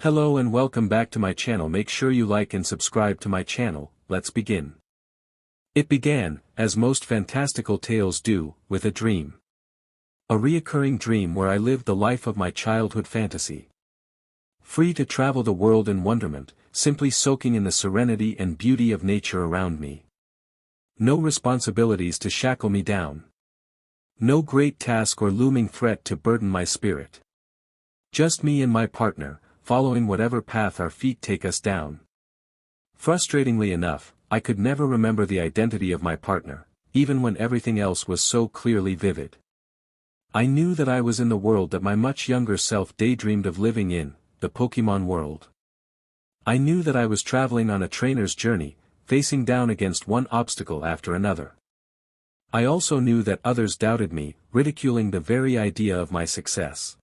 Hello and welcome back to my channel. Make sure you like and subscribe to my channel. Let's begin. It began, as most fantastical tales do, with a dream. A reoccurring dream where I lived the life of my childhood fantasy. Free to travel the world in wonderment, simply soaking in the serenity and beauty of nature around me. No responsibilities to shackle me down. No great task or looming threat to burden my spirit. Just me and my partner, following whatever path our feet take us down. Frustratingly enough, I could never remember the identity of my partner, even when everything else was so clearly vivid. I knew that I was in the world that my much younger self daydreamed of living in, the Pokémon world. I knew that I was traveling on a trainer's journey, facing down against one obstacle after another. I also knew that others doubted me, ridiculing the very idea of my success.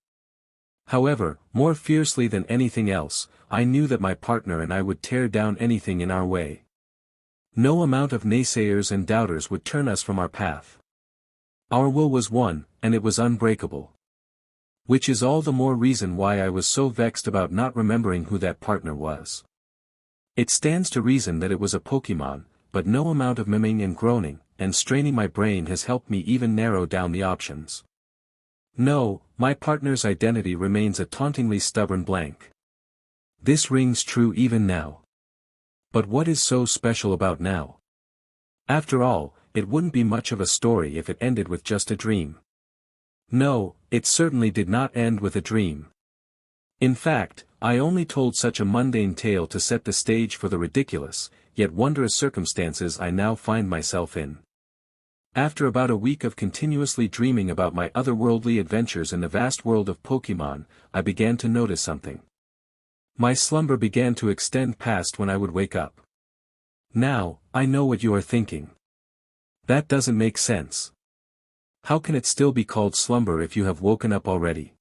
However, more fiercely than anything else, I knew that my partner and I would tear down anything in our way. No amount of naysayers and doubters would turn us from our path. Our will was one, and it was unbreakable. Which is all the more reason why I was so vexed about not remembering who that partner was. It stands to reason that it was a Pokémon, but no amount of miming and groaning, and straining my brain has helped me even narrow down the options. No, my partner's identity remains a tauntingly stubborn blank. This rings true even now. But what is so special about now? After all, it wouldn't be much of a story if it ended with just a dream. No, it certainly did not end with a dream. In fact, I only told such a mundane tale to set the stage for the ridiculous, yet wondrous circumstances I now find myself in. After about a week of continuously dreaming about my otherworldly adventures in the vast world of Pokémon, I began to notice something. My slumber began to extend past when I would wake up. Now, I know what you are thinking. That doesn't make sense. How can it still be called slumber if you have woken up already?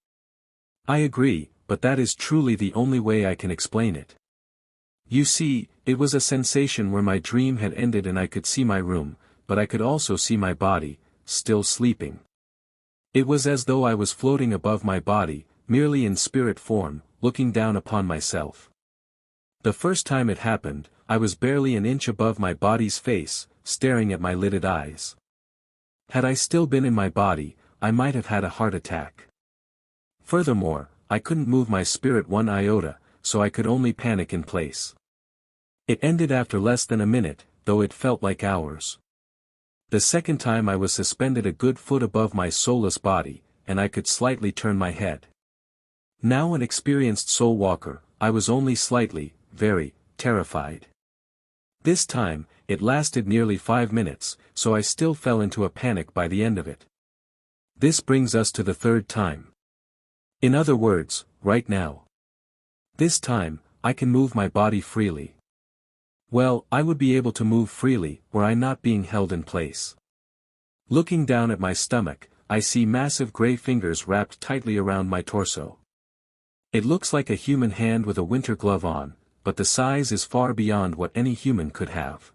I agree, but that is truly the only way I can explain it. You see, it was a sensation where my dream had ended and I could see my room, but I could also see my body, still sleeping. It was as though I was floating above my body, merely in spirit form, looking down upon myself. The first time it happened, I was barely an inch above my body's face, staring at my lidded eyes. Had I still been in my body, I might have had a heart attack. Furthermore, I couldn't move my spirit one iota, so I could only panic in place. It ended after less than a minute, though it felt like hours. The second time I was suspended a good foot above my soulless body, and I could slightly turn my head. Now an experienced soul walker, I was only slightly, very, terrified. This time, it lasted nearly 5 minutes, so I still fell into a panic by the end of it. This brings us to the third time. In other words, right now. This time, I can move my body freely. Well, I would be able to move freely, were I not being held in place. Looking down at my stomach, I see massive gray fingers wrapped tightly around my torso. It looks like a human hand with a winter glove on, but the size is far beyond what any human could have.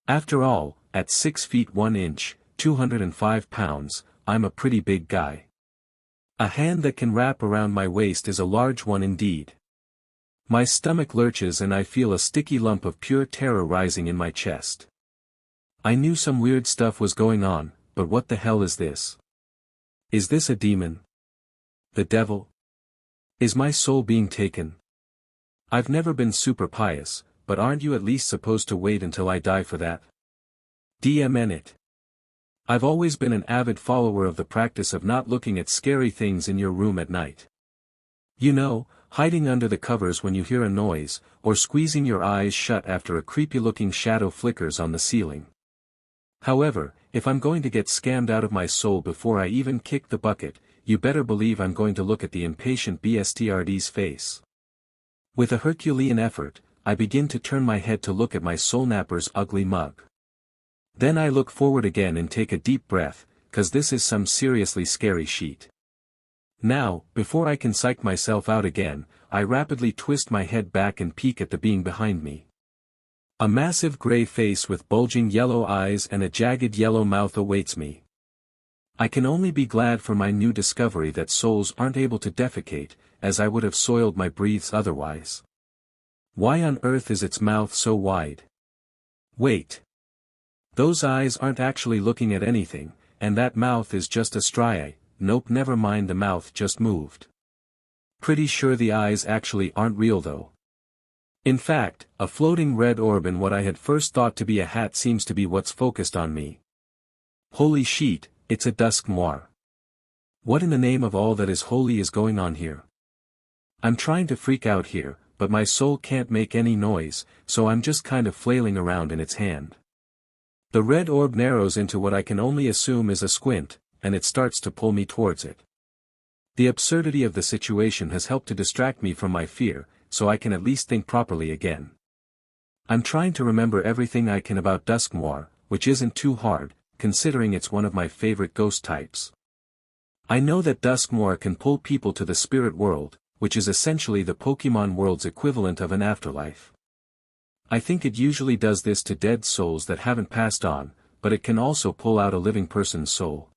After all, at 6 feet 1 inch, 205 pounds, I'm a pretty big guy. A hand that can wrap around my waist is a large one indeed. My stomach lurches and I feel a sticky lump of pure terror rising in my chest. I knew some weird stuff was going on, but what the hell is this? Is this a demon? The devil? Is my soul being taken? I've never been super pious, but aren't you at least supposed to wait until I die for that? DMN it. I've always been an avid follower of the practice of not looking at scary things in your room at night. You know, hiding under the covers when you hear a noise, or squeezing your eyes shut after a creepy-looking shadow flickers on the ceiling. However, if I'm going to get scammed out of my soul before I even kick the bucket, you better believe I'm going to look at the impatient BSTRD's face. With a Herculean effort, I begin to turn my head to look at my soulnapper's ugly mug. Then I look forward again and take a deep breath, 'cause this is some seriously scary shit. Now, before I can psych myself out again, I rapidly twist my head back and peek at the being behind me. A massive gray face with bulging yellow eyes and a jagged yellow mouth awaits me. I can only be glad for my new discovery that souls aren't able to defecate, as I would have soiled my breaths otherwise. Why on earth is its mouth so wide? Wait. Those eyes aren't actually looking at anything, and that mouth is just a striae. Nope, never mind, the mouth just moved. Pretty sure the eyes actually aren't real though. In fact, a floating red orb in what I had first thought to be a hat seems to be what's focused on me. Holy sheet, it's a dusknoir. What in the name of all that is holy is going on here? I'm trying to freak out here, but my soul can't make any noise, so I'm just kind of flailing around in its hand. The red orb narrows into what I can only assume is a squint, and it starts to pull me towards it. The absurdity of the situation has helped to distract me from my fear, so I can at least think properly again. I'm trying to remember everything I can about dusknoir, which isn't too hard, considering it's one of my favorite ghost types. I know that dusknoir can pull people to the spirit world, which is essentially the Pokémon world's equivalent of an afterlife. I think it usually does this to dead souls that haven't passed on, but it can also pull out a living person's soul.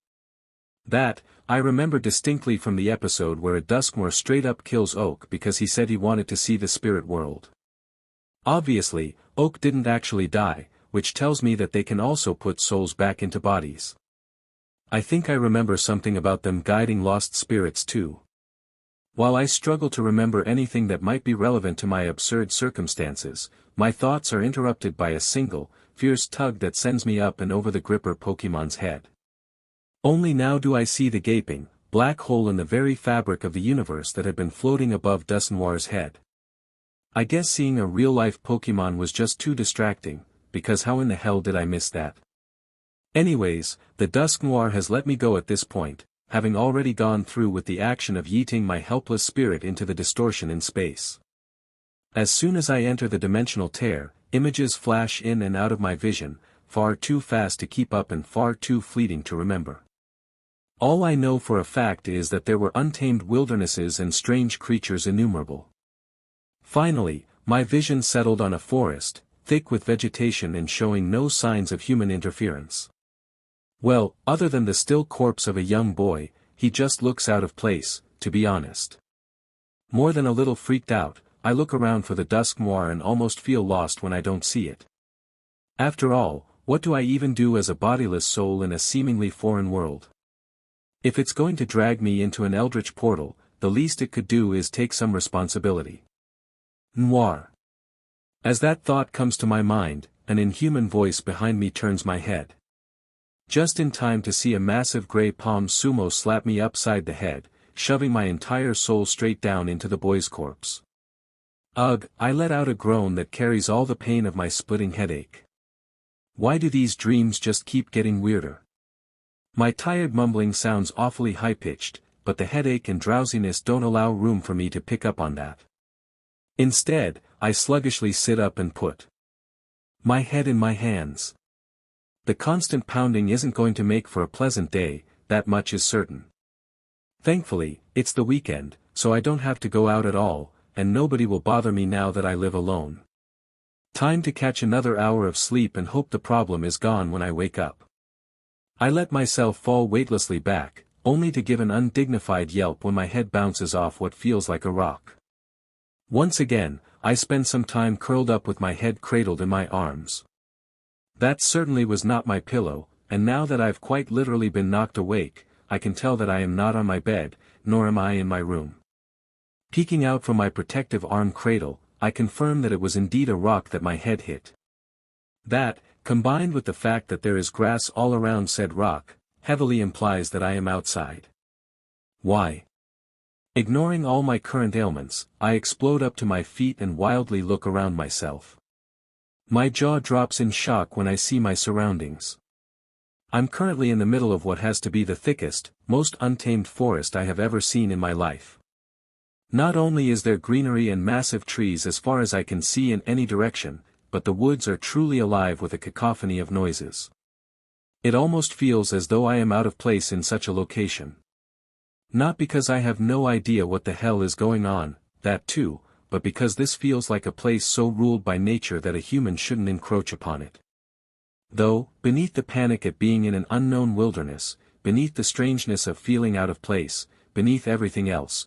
That, I remember distinctly from the episode where a dusknoir straight up kills Oak because he said he wanted to see the spirit world. Obviously, Oak didn't actually die, which tells me that they can also put souls back into bodies. I think I remember something about them guiding lost spirits too. While I struggle to remember anything that might be relevant to my absurd circumstances, my thoughts are interrupted by a single, fierce tug that sends me up and over the gripper Pokémon's head. Only now do I see the gaping, black hole in the very fabric of the universe that had been floating above Dusknoir's head. I guess seeing a real-life Pokémon was just too distracting, because how in the hell did I miss that? Anyways, the Dusknoir has let me go at this point, having already gone through with the action of yeeting my helpless spirit into the distortion in space. As soon as I enter the dimensional tear, images flash in and out of my vision, far too fast to keep up and far too fleeting to remember. All I know for a fact is that there were untamed wildernesses and strange creatures innumerable. Finally, my vision settled on a forest, thick with vegetation and showing no signs of human interference. Well, other than the still corpse of a young boy, he just looks out of place, to be honest. More than a little freaked out, I look around for the Dusknoir and almost feel lost when I don't see it. After all, what do I even do as a bodiless soul in a seemingly foreign world? If it's going to drag me into an eldritch portal, the least it could do is take some responsibility. Noir. As that thought comes to my mind, an inhuman voice behind me turns my head. Just in time to see a massive grey palm sumo slap me upside the head, shoving my entire soul straight down into the boy's corpse. Ugh, I let out a groan that carries all the pain of my splitting headache. Why do these dreams just keep getting weirder? My tired mumbling sounds awfully high-pitched, but the headache and drowsiness don't allow room for me to pick up on that. Instead, I sluggishly sit up and put my head in my hands. The constant pounding isn't going to make for a pleasant day, that much is certain. Thankfully, it's the weekend, so I don't have to go out at all, and nobody will bother me now that I live alone. Time to catch another hour of sleep and hope the problem is gone when I wake up. I let myself fall weightlessly back, only to give an undignified yelp when my head bounces off what feels like a rock. Once again, I spend some time curled up with my head cradled in my arms. That certainly was not my pillow, and now that I've quite literally been knocked awake, I can tell that I am not on my bed, nor am I in my room. Peeking out from my protective arm cradle, I confirm that it was indeed a rock that my head hit. That, combined with the fact that there is grass all around said rock, heavily implies that I am outside. Why? Ignoring all my current ailments, I explode up to my feet and wildly look around myself. My jaw drops in shock when I see my surroundings. I'm currently in the middle of what has to be the thickest, most untamed forest I have ever seen in my life. Not only is there greenery and massive trees as far as I can see in any direction, but the woods are truly alive with a cacophony of noises. It almost feels as though I am out of place in such a location. Not because I have no idea what the hell is going on, that too, but because this feels like a place so ruled by nature that a human shouldn't encroach upon it. Though, beneath the panic at being in an unknown wilderness, beneath the strangeness of feeling out of place, beneath everything else,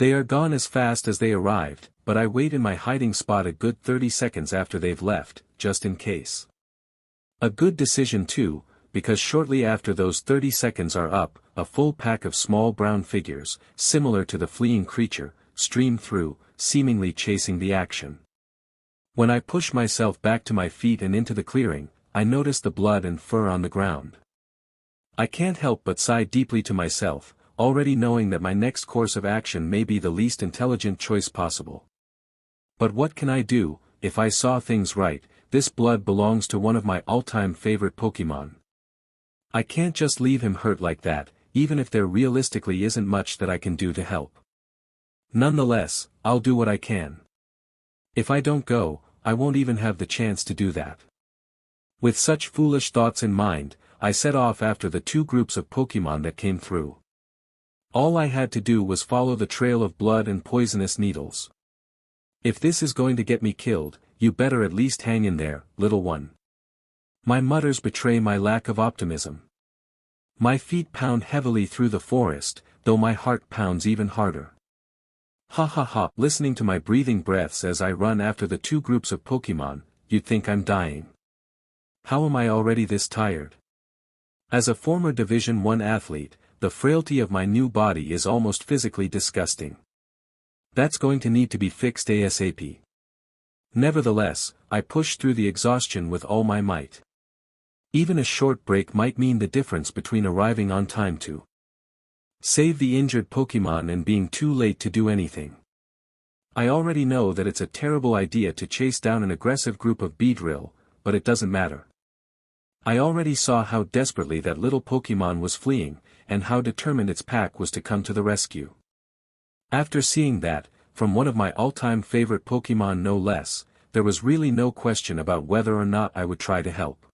They are gone as fast as they arrived, but I wait in my hiding spot a good 30 seconds after they've left, just in case. A good decision too, because shortly after those 30 seconds are up, a full pack of small brown figures, similar to the fleeing creature, stream through, seemingly chasing the action. When I push myself back to my feet and into the clearing, I notice the blood and fur on the ground. I can't help but sigh deeply to myself, already knowing that my next course of action may be the least intelligent choice possible. But what can I do? If I saw things right, this blood belongs to one of my all-time favorite Pokémon. I can't just leave him hurt like that, even if there realistically isn't much that I can do to help. Nonetheless, I'll do what I can. If I don't go, I won't even have the chance to do that. With such foolish thoughts in mind, I set off after the two groups of Pokémon that came through. All I had to do was follow the trail of blood and poisonous needles. If this is going to get me killed, you better at least hang in there, little one. My mutters betray my lack of optimism. My feet pound heavily through the forest, though my heart pounds even harder. Ha ha ha, listening to my breathing breaths as I run after the two groups of Pokémon, you'd think I'm dying. How am I already this tired? As a former Division 1 athlete, the frailty of my new body is almost physically disgusting. That's going to need to be fixed ASAP. Nevertheless, I push through the exhaustion with all my might. Even a short break might mean the difference between arriving on time to save the injured Pokémon and being too late to do anything. I already know that it's a terrible idea to chase down an aggressive group of Beedrill, but it doesn't matter. I already saw how desperately that little Pokémon was fleeing, and how determined its pack was to come to the rescue. After seeing that, from one of my all-time favorite Pokémon no less, there was really no question about whether or not I would try to help.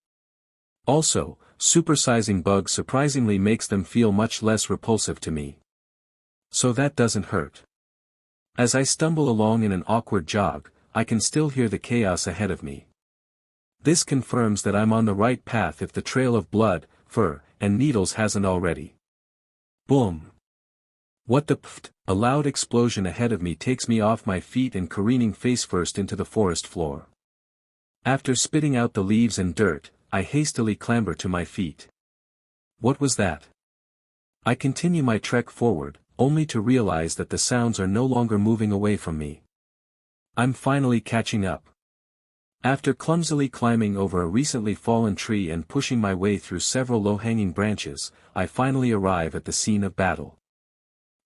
Also, supersizing bugs surprisingly makes them feel much less repulsive to me. So that doesn't hurt. As I stumble along in an awkward jog, I can still hear the chaos ahead of me. This confirms that I'm on the right path if the trail of blood, fur, and needles hasn't already. Boom! What the pft? A loud explosion ahead of me takes me off my feet and careening face-first into the forest floor. After spitting out the leaves and dirt, I hastily clamber to my feet. What was that? I continue my trek forward, only to realize that the sounds are no longer moving away from me. I'm finally catching up. After clumsily climbing over a recently fallen tree and pushing my way through several low-hanging branches, I finally arrive at the scene of battle.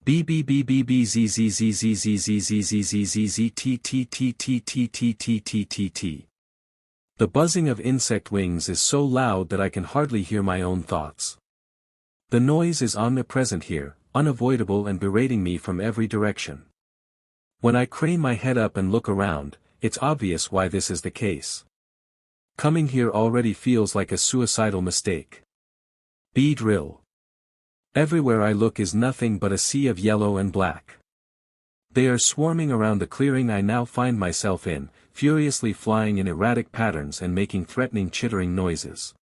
B B B B B Z Z Z Z Z Z Z Z Z Z Z T T T T T T T T T T. The buzzing of insect wings is so loud that I can hardly hear my own thoughts. The noise is omnipresent here, unavoidable and berating me from every direction. When I crane my head up and look around, it's obvious why this is the case. Coming here already feels like a suicidal mistake. Beedrill. Everywhere I look is nothing but a sea of yellow and black. They are swarming around the clearing I now find myself in, furiously flying in erratic patterns and making threatening chittering noises.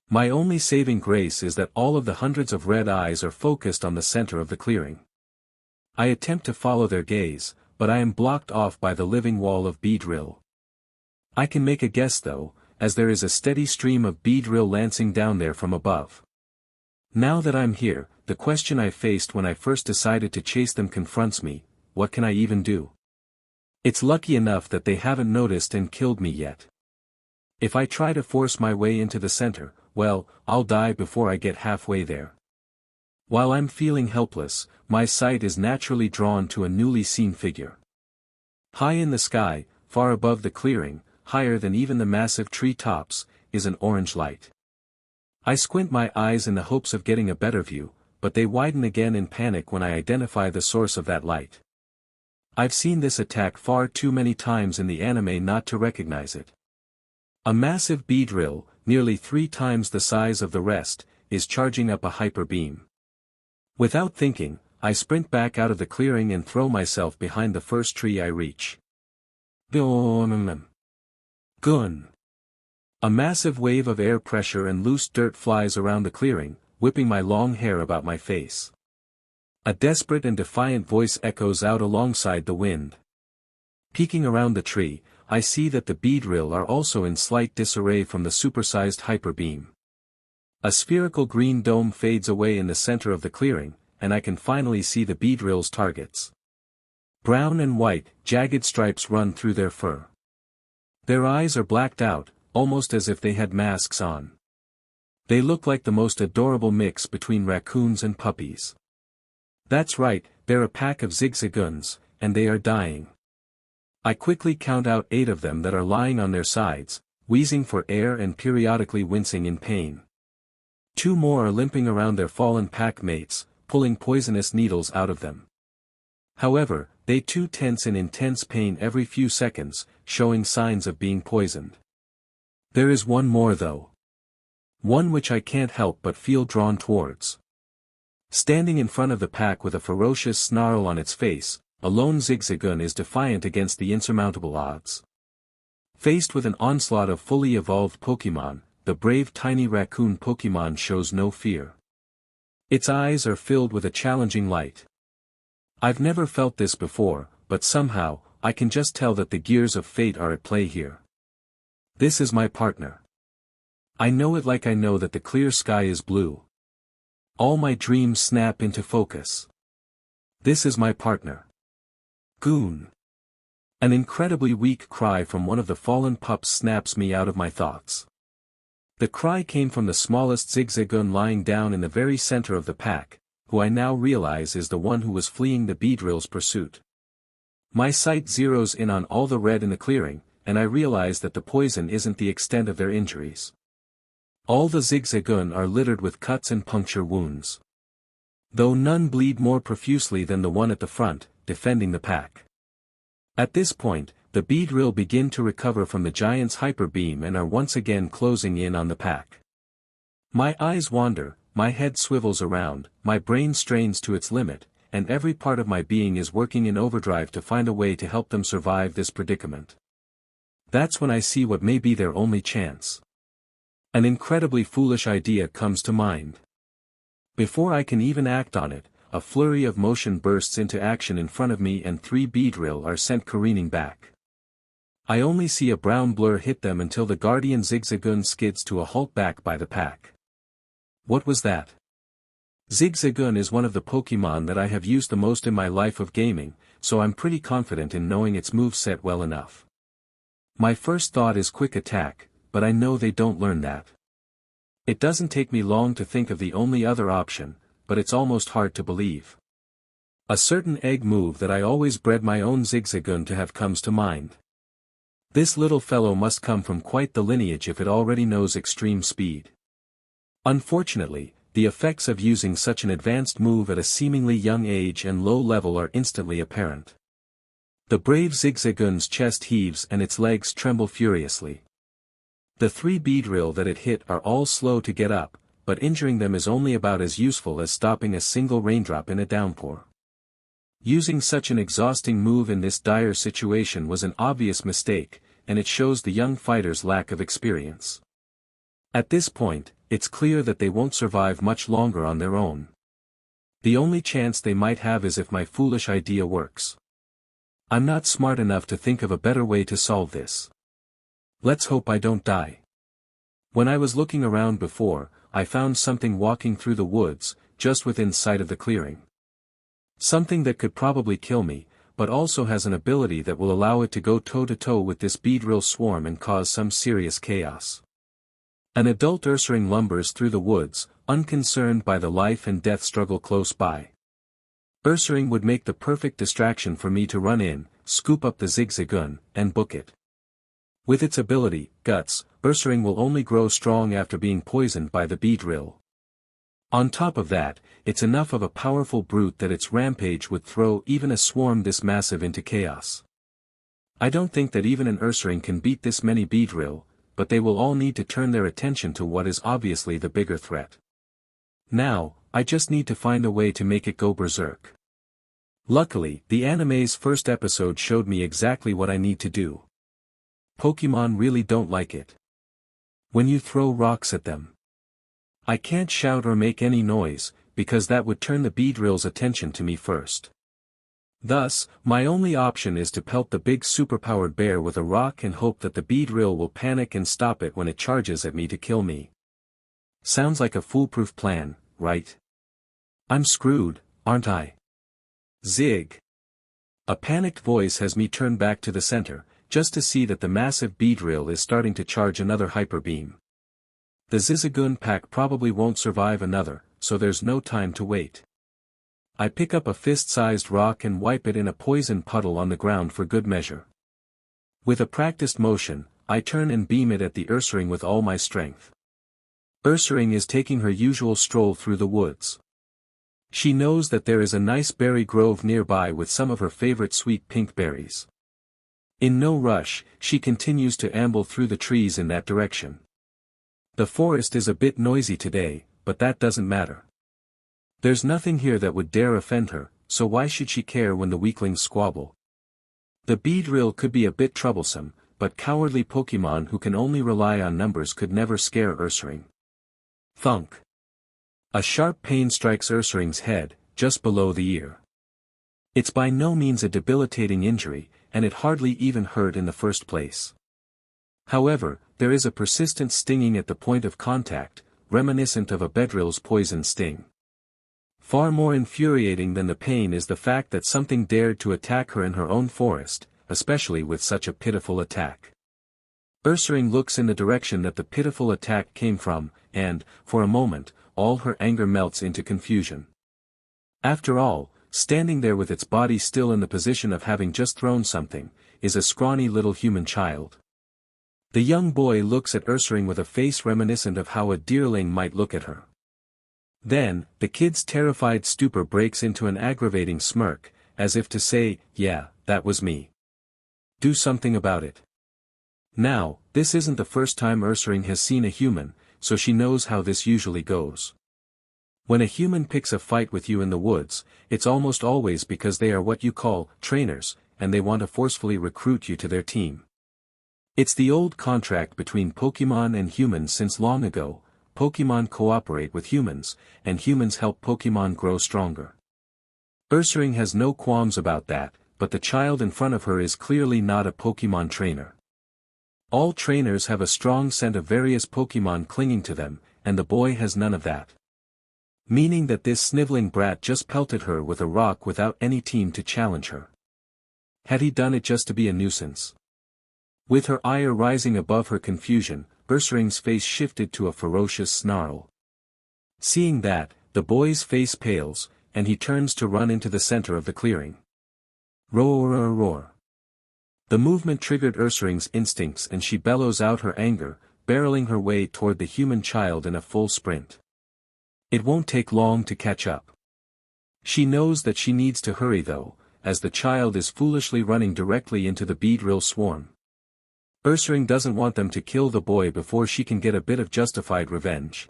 My only saving grace is that all of the hundreds of red eyes are focused on the center of the clearing. I attempt to follow their gaze, but I am blocked off by the living wall of Beedrill. I can make a guess though, as there is a steady stream of Beedrill lancing down there from above. Now that I'm here, the question I faced when I first decided to chase them confronts me: what can I even do? It's lucky enough that they haven't noticed and killed me yet. If I try to force my way into the center, well, I'll die before I get halfway there. While I'm feeling helpless, my sight is naturally drawn to a newly seen figure. High in the sky, far above the clearing, higher than even the massive tree tops, is an orange light. I squint my eyes in the hopes of getting a better view, but they widen again in panic when I identify the source of that light. I've seen this attack far too many times in the anime not to recognize it. A massive Beedrill, nearly 3 times the size of the rest, is charging up a hyper beam. Without thinking, I sprint back out of the clearing and throw myself behind the first tree I reach. Gun! A massive wave of air pressure and loose dirt flies around the clearing, whipping my long hair about my face. A desperate and defiant voice echoes out alongside the wind. Peeking around the tree, I see that the Beedrill are also in slight disarray from the supersized hyper beam. A spherical green dome fades away in the center of the clearing, and I can finally see the Beedrill's targets. Brown and white, jagged stripes run through their fur. Their eyes are blacked out, almost as if they had masks on. They look like the most adorable mix between raccoons and puppies. That's right, they're a pack of zigzagoons, and they are dying. I quickly count out 8 of them that are lying on their sides, wheezing for air and periodically wincing in pain. 2 more are limping around their fallen pack mates, pulling poisonous needles out of them. However, they too tense in intense pain every few seconds, showing signs of being poisoned. There is one more though. One which I can't help but feel drawn towards. Standing in front of the pack with a ferocious snarl on its face, a lone zigzagoon is defiant against the insurmountable odds. Faced with an onslaught of fully evolved Pokémon, the brave tiny raccoon Pokémon shows no fear. Its eyes are filled with a challenging light. I've never felt this before, but somehow, I can just tell that the gears of fate are at play here. This is my partner. I know it like I know that the clear sky is blue. All my dreams snap into focus. This is my partner. Goon. An incredibly weak cry from one of the fallen pups snaps me out of my thoughts. The cry came from the smallest zigzagoon lying down in the very center of the pack, who I now realize is the one who was fleeing the Beedrill's pursuit. My sight zeroes in on all the red in the clearing, and I realize that the poison isn't the extent of their injuries. All the zigzagoon are littered with cuts and puncture wounds. Though none bleed more profusely than the one at the front, defending the pack. At this point, the Beedrill begin to recover from the giant's hyper beam and are once again closing in on the pack. My eyes wander, my head swivels around, my brain strains to its limit, and every part of my being is working in overdrive to find a way to help them survive this predicament. That's when I see what may be their only chance. An incredibly foolish idea comes to mind. Before I can even act on it, a flurry of motion bursts into action in front of me and 3 Beedrill are sent careening back. I only see a brown blur hit them until the guardian zigzagoon skids to a halt back by the pack. What was that? Zigzagoon is one of the Pokémon that I have used the most in my life of gaming, so I'm pretty confident in knowing its moveset well enough. My first thought is quick attack, but I know they don't learn that. It doesn't take me long to think of the only other option, but it's almost hard to believe. A certain egg move that I always bred my own zigzagoon to have comes to mind. This little fellow must come from quite the lineage if it already knows extreme speed. Unfortunately, the effects of using such an advanced move at a seemingly young age and low level are instantly apparent. The brave zigzagoon's chest heaves and its legs tremble furiously. The 3 Beedrill that it hit are all slow to get up, but injuring them is only about as useful as stopping a single raindrop in a downpour. Using such an exhausting move in this dire situation was an obvious mistake, and it shows the young fighter's lack of experience. At this point, it's clear that they won't survive much longer on their own. The only chance they might have is if my foolish idea works. I'm not smart enough to think of a better way to solve this. Let's hope I don't die. When I was looking around before, I found something walking through the woods, just within sight of the clearing. Something that could probably kill me, but also has an ability that will allow it to go toe-to-toe with this Beedrill swarm and cause some serious chaos. An adult Ursaring lumbers through the woods, unconcerned by the life and death struggle close by. Ursaring would make the perfect distraction for me to run in, scoop up the zigzagoon, and book it. With its ability, Guts, Ursaring will only grow strong after being poisoned by the Beedrill. On top of that, it's enough of a powerful brute that its rampage would throw even a swarm this massive into chaos. I don't think that even an Ursaring can beat this many Beedrill, but they will all need to turn their attention to what is obviously the bigger threat. Now, I just need to find a way to make it go berserk. Luckily, the anime's first episode showed me exactly what I need to do. Pokémon really don't like it when you throw rocks at them. I can't shout or make any noise, because that would turn the Beedrill's attention to me first. Thus, my only option is to pelt the big superpowered bear with a rock and hope that the Beedrill will panic and stop it when it charges at me to kill me. Sounds like a foolproof plan, right? I'm screwed, aren't I? Zig. A panicked voice has me turn back to the center, just to see that the massive Beedrill is starting to charge another hyper beam. The zigzagoon pack probably won't survive another, so there's no time to wait. I pick up a fist-sized rock and wipe it in a poison puddle on the ground for good measure. With a practiced motion, I turn and beam it at the Ursaring with all my strength. Ursaring is taking her usual stroll through the woods. She knows that there is a nice berry grove nearby with some of her favorite sweet pink berries. In no rush, she continues to amble through the trees in that direction. The forest is a bit noisy today, but that doesn't matter. There's nothing here that would dare offend her, so why should she care when the weaklings squabble? The Beedrill could be a bit troublesome, but cowardly Pokémon who can only rely on numbers could never scare Ursaring. Thunk. A sharp pain strikes Ursaring's head, just below the ear. It's by no means a debilitating injury, and it hardly even hurt in the first place. However, there is a persistent stinging at the point of contact, reminiscent of a Beedrill's poison sting. Far more infuriating than the pain is the fact that something dared to attack her in her own forest, especially with such a pitiful attack. Ursaring looks in the direction that the pitiful attack came from, and, for a moment, all her anger melts into confusion. After all, standing there with its body still in the position of having just thrown something, is a scrawny little human child. The young boy looks at Ursaring with a face reminiscent of how a deerling might look at her. Then, the kid's terrified stupor breaks into an aggravating smirk, as if to say, yeah, that was me. Do something about it. Now, this isn't the first time Ursaring has seen a human, so she knows how this usually goes. When a human picks a fight with you in the woods, it's almost always because they are what you call trainers, and they want to forcefully recruit you to their team. It's the old contract between Pokémon and humans since long ago. Pokémon cooperate with humans, and humans help Pokémon grow stronger. Ursaring has no qualms about that, but the child in front of her is clearly not a Pokémon trainer. All trainers have a strong scent of various Pokémon clinging to them, and the boy has none of that. Meaning that this sniveling brat just pelted her with a rock without any team to challenge her. Had he done it just to be a nuisance? With her ire rising above her confusion, Ursaring's face shifted to a ferocious snarl. Seeing that, the boy's face pales, and he turns to run into the center of the clearing. Roar roar roar. The movement triggered Ursaring's instincts and she bellows out her anger, barreling her way toward the human child in a full sprint. It won't take long to catch up. She knows that she needs to hurry though, as the child is foolishly running directly into the Beedrill swarm. Ursaring doesn't want them to kill the boy before she can get a bit of justified revenge.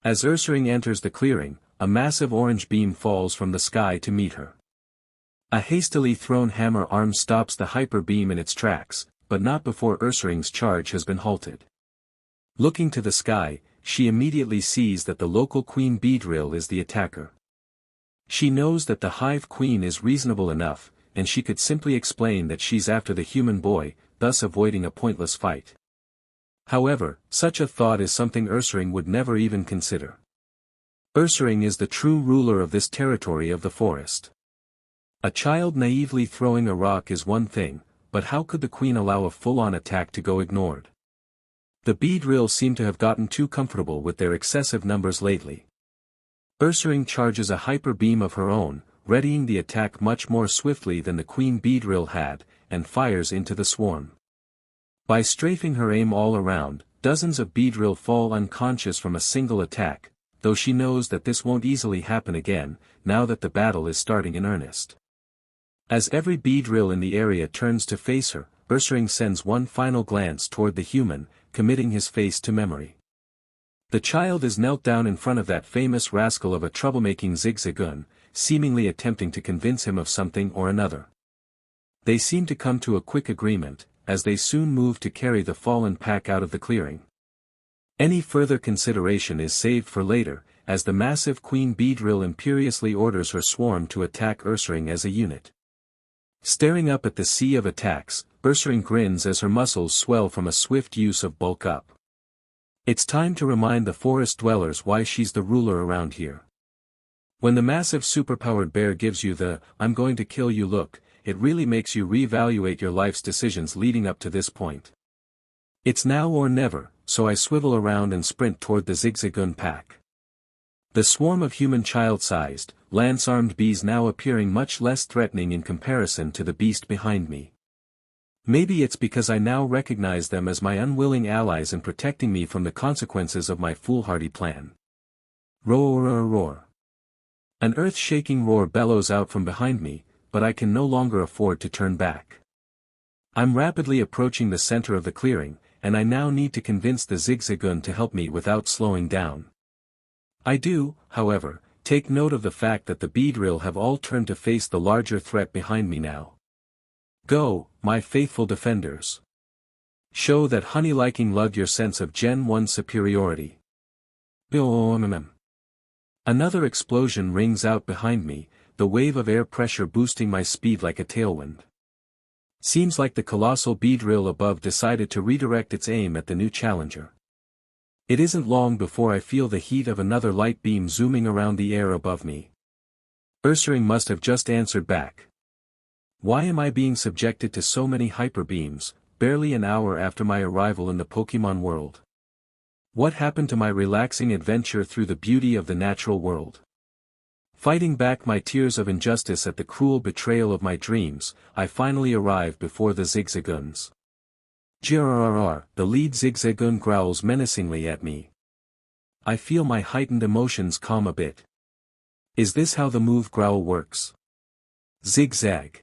As Ursaring enters the clearing, a massive orange beam falls from the sky to meet her. A hastily thrown hammer arm stops the hyper beam in its tracks, but not before Ursaring's charge has been halted. Looking to the sky, she immediately sees that the local Queen Beedrill is the attacker. She knows that the Hive Queen is reasonable enough, and she could simply explain that she's after the human boy, thus avoiding a pointless fight. However, such a thought is something Ursaring would never even consider. Ursaring is the true ruler of this territory of the forest. A child naively throwing a rock is one thing, but how could the queen allow a full-on attack to go ignored? The Beedrill seem to have gotten too comfortable with their excessive numbers lately. Ursaring charges a hyper beam of her own, readying the attack much more swiftly than the Queen Beedrill had, and fires into the swarm. By strafing her aim all around, dozens of Beedrill fall unconscious from a single attack, though she knows that this won't easily happen again, now that the battle is starting in earnest. As every Beedrill in the area turns to face her, Ursaring sends one final glance toward the human, committing his face to memory. The child is knelt down in front of that famous rascal of a troublemaking zigzagoon, seemingly attempting to convince him of something or another. They seem to come to a quick agreement, as they soon move to carry the fallen pack out of the clearing. Any further consideration is saved for later, as the massive Queen Beedrill imperiously orders her swarm to attack Ursaring as a unit. Staring up at the sea of attacks, Ursaring grins as her muscles swell from a swift use of bulk up. It's time to remind the forest dwellers why she's the ruler around here. When the massive superpowered bear gives you the, "I'm going to kill you" look, it really makes you reevaluate your life's decisions leading up to this point. It's now or never, so I swivel around and sprint toward the zigzagoon pack. The swarm of human child-sized, lance-armed bees now appearing much less threatening in comparison to the beast behind me. Maybe it's because I now recognize them as my unwilling allies in protecting me from the consequences of my foolhardy plan. Roar, roar, roar. An earth-shaking roar bellows out from behind me, but I can no longer afford to turn back. I'm rapidly approaching the center of the clearing, and I now need to convince the zigzagoon to help me without slowing down. I do, however, take note of the fact that the Beedrill have all turned to face the larger threat behind me now. Go, my faithful defenders. Show that honey-liking lug your sense of Gen 1 superiority. Another explosion rings out behind me, the wave of air pressure boosting my speed like a tailwind. Seems like the colossal Beedrill above decided to redirect its aim at the new challenger. It isn't long before I feel the heat of another light beam zooming around the air above me. Ursaring must have just answered back. Why am I being subjected to so many hyper beams, barely an hour after my arrival in the Pokémon world? What happened to my relaxing adventure through the beauty of the natural world? Fighting back my tears of injustice at the cruel betrayal of my dreams, I finally arrive before the zigzagoons. Grrrr, the lead zigzagoon growls menacingly at me. I feel my heightened emotions calm a bit. Is this how the move growl works? Zigzag.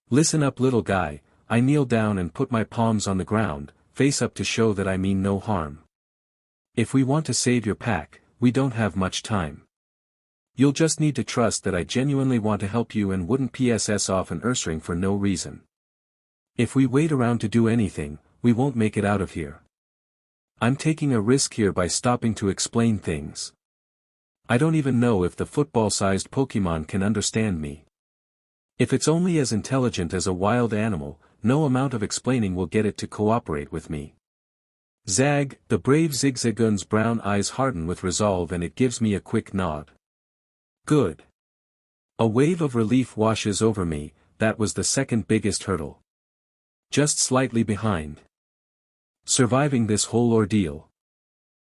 Listen up, little guy. I kneel down and put my palms on the ground, face up to show that I mean no harm. If we want to save your pack, we don't have much time. You'll just need to trust that I genuinely want to help you and wouldn't PSS off an Ursaring for no reason. If we wait around to do anything, we won't make it out of here. I'm taking a risk here by stopping to explain things. I don't even know if the football-sized Pokémon can understand me. If it's only as intelligent as a wild animal, no amount of explaining will get it to cooperate with me. Zag, the brave zigzagoon's brown eyes harden with resolve and it gives me a quick nod. Good. A wave of relief washes over me, that was the second biggest hurdle. Just slightly behind. Surviving this whole ordeal.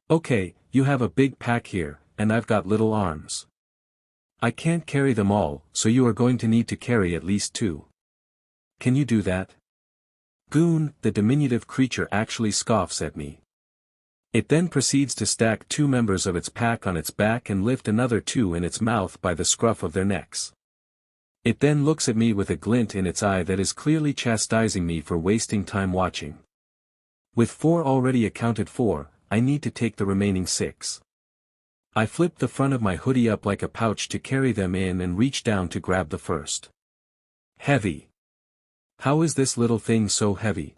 Okay, you have a big pack here, and I've got little arms. I can't carry them all, so you are going to need to carry at least 2. Can you do that? Goon, the diminutive creature actually scoffs at me. It then proceeds to stack 2 members of its pack on its back and lift another 2 in its mouth by the scruff of their necks. It then looks at me with a glint in its eye that is clearly chastising me for wasting time watching. With 4 already accounted for, I need to take the remaining 6. I flip the front of my hoodie up like a pouch to carry them in and reach down to grab the first. Heavy. How is this little thing so heavy?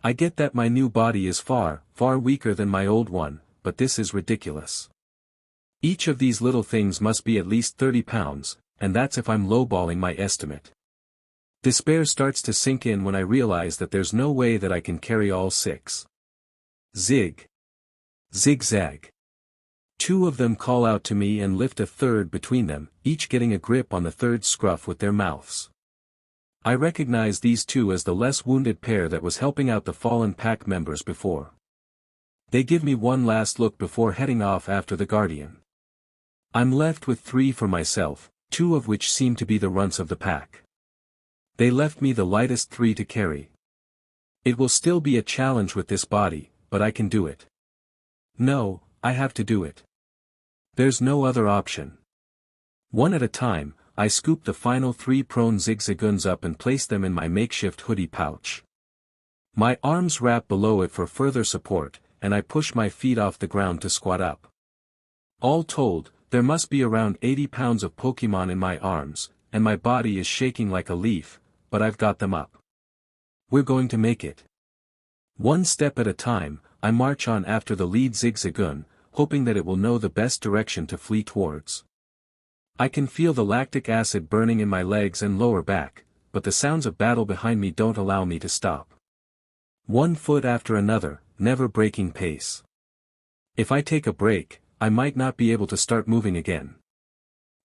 I get that my new body is far, far weaker than my old one, but this is ridiculous. Each of these little things must be at least 30 pounds, and that's if I'm lowballing my estimate. Despair starts to sink in when I realize that there's no way that I can carry all 6. Zigzag. 2 of them call out to me and lift a third between them, each getting a grip on the third scruff with their mouths. I recognize these 2 as the less wounded pair that was helping out the fallen pack members before. They give me one last look before heading off after the guardian. I'm left with 3 for myself, 2 of which seem to be the runts of the pack. They left me the lightest 3 to carry. It will still be a challenge with this body, but I can do it. No, I have to do it. There's no other option. One at a time, I scoop the final 3 prone zigzagoons up and place them in my makeshift hoodie pouch. My arms wrap below it for further support, and I push my feet off the ground to squat up. All told, there must be around 80 pounds of Pokémon in my arms, and my body is shaking like a leaf, but I've got them up. We're going to make it. One step at a time, I march on after the lead zigzagoon, hoping that it will know the best direction to flee towards. I can feel the lactic acid burning in my legs and lower back, but the sounds of battle behind me don't allow me to stop. One foot after another, never breaking pace. If I take a break, I might not be able to start moving again.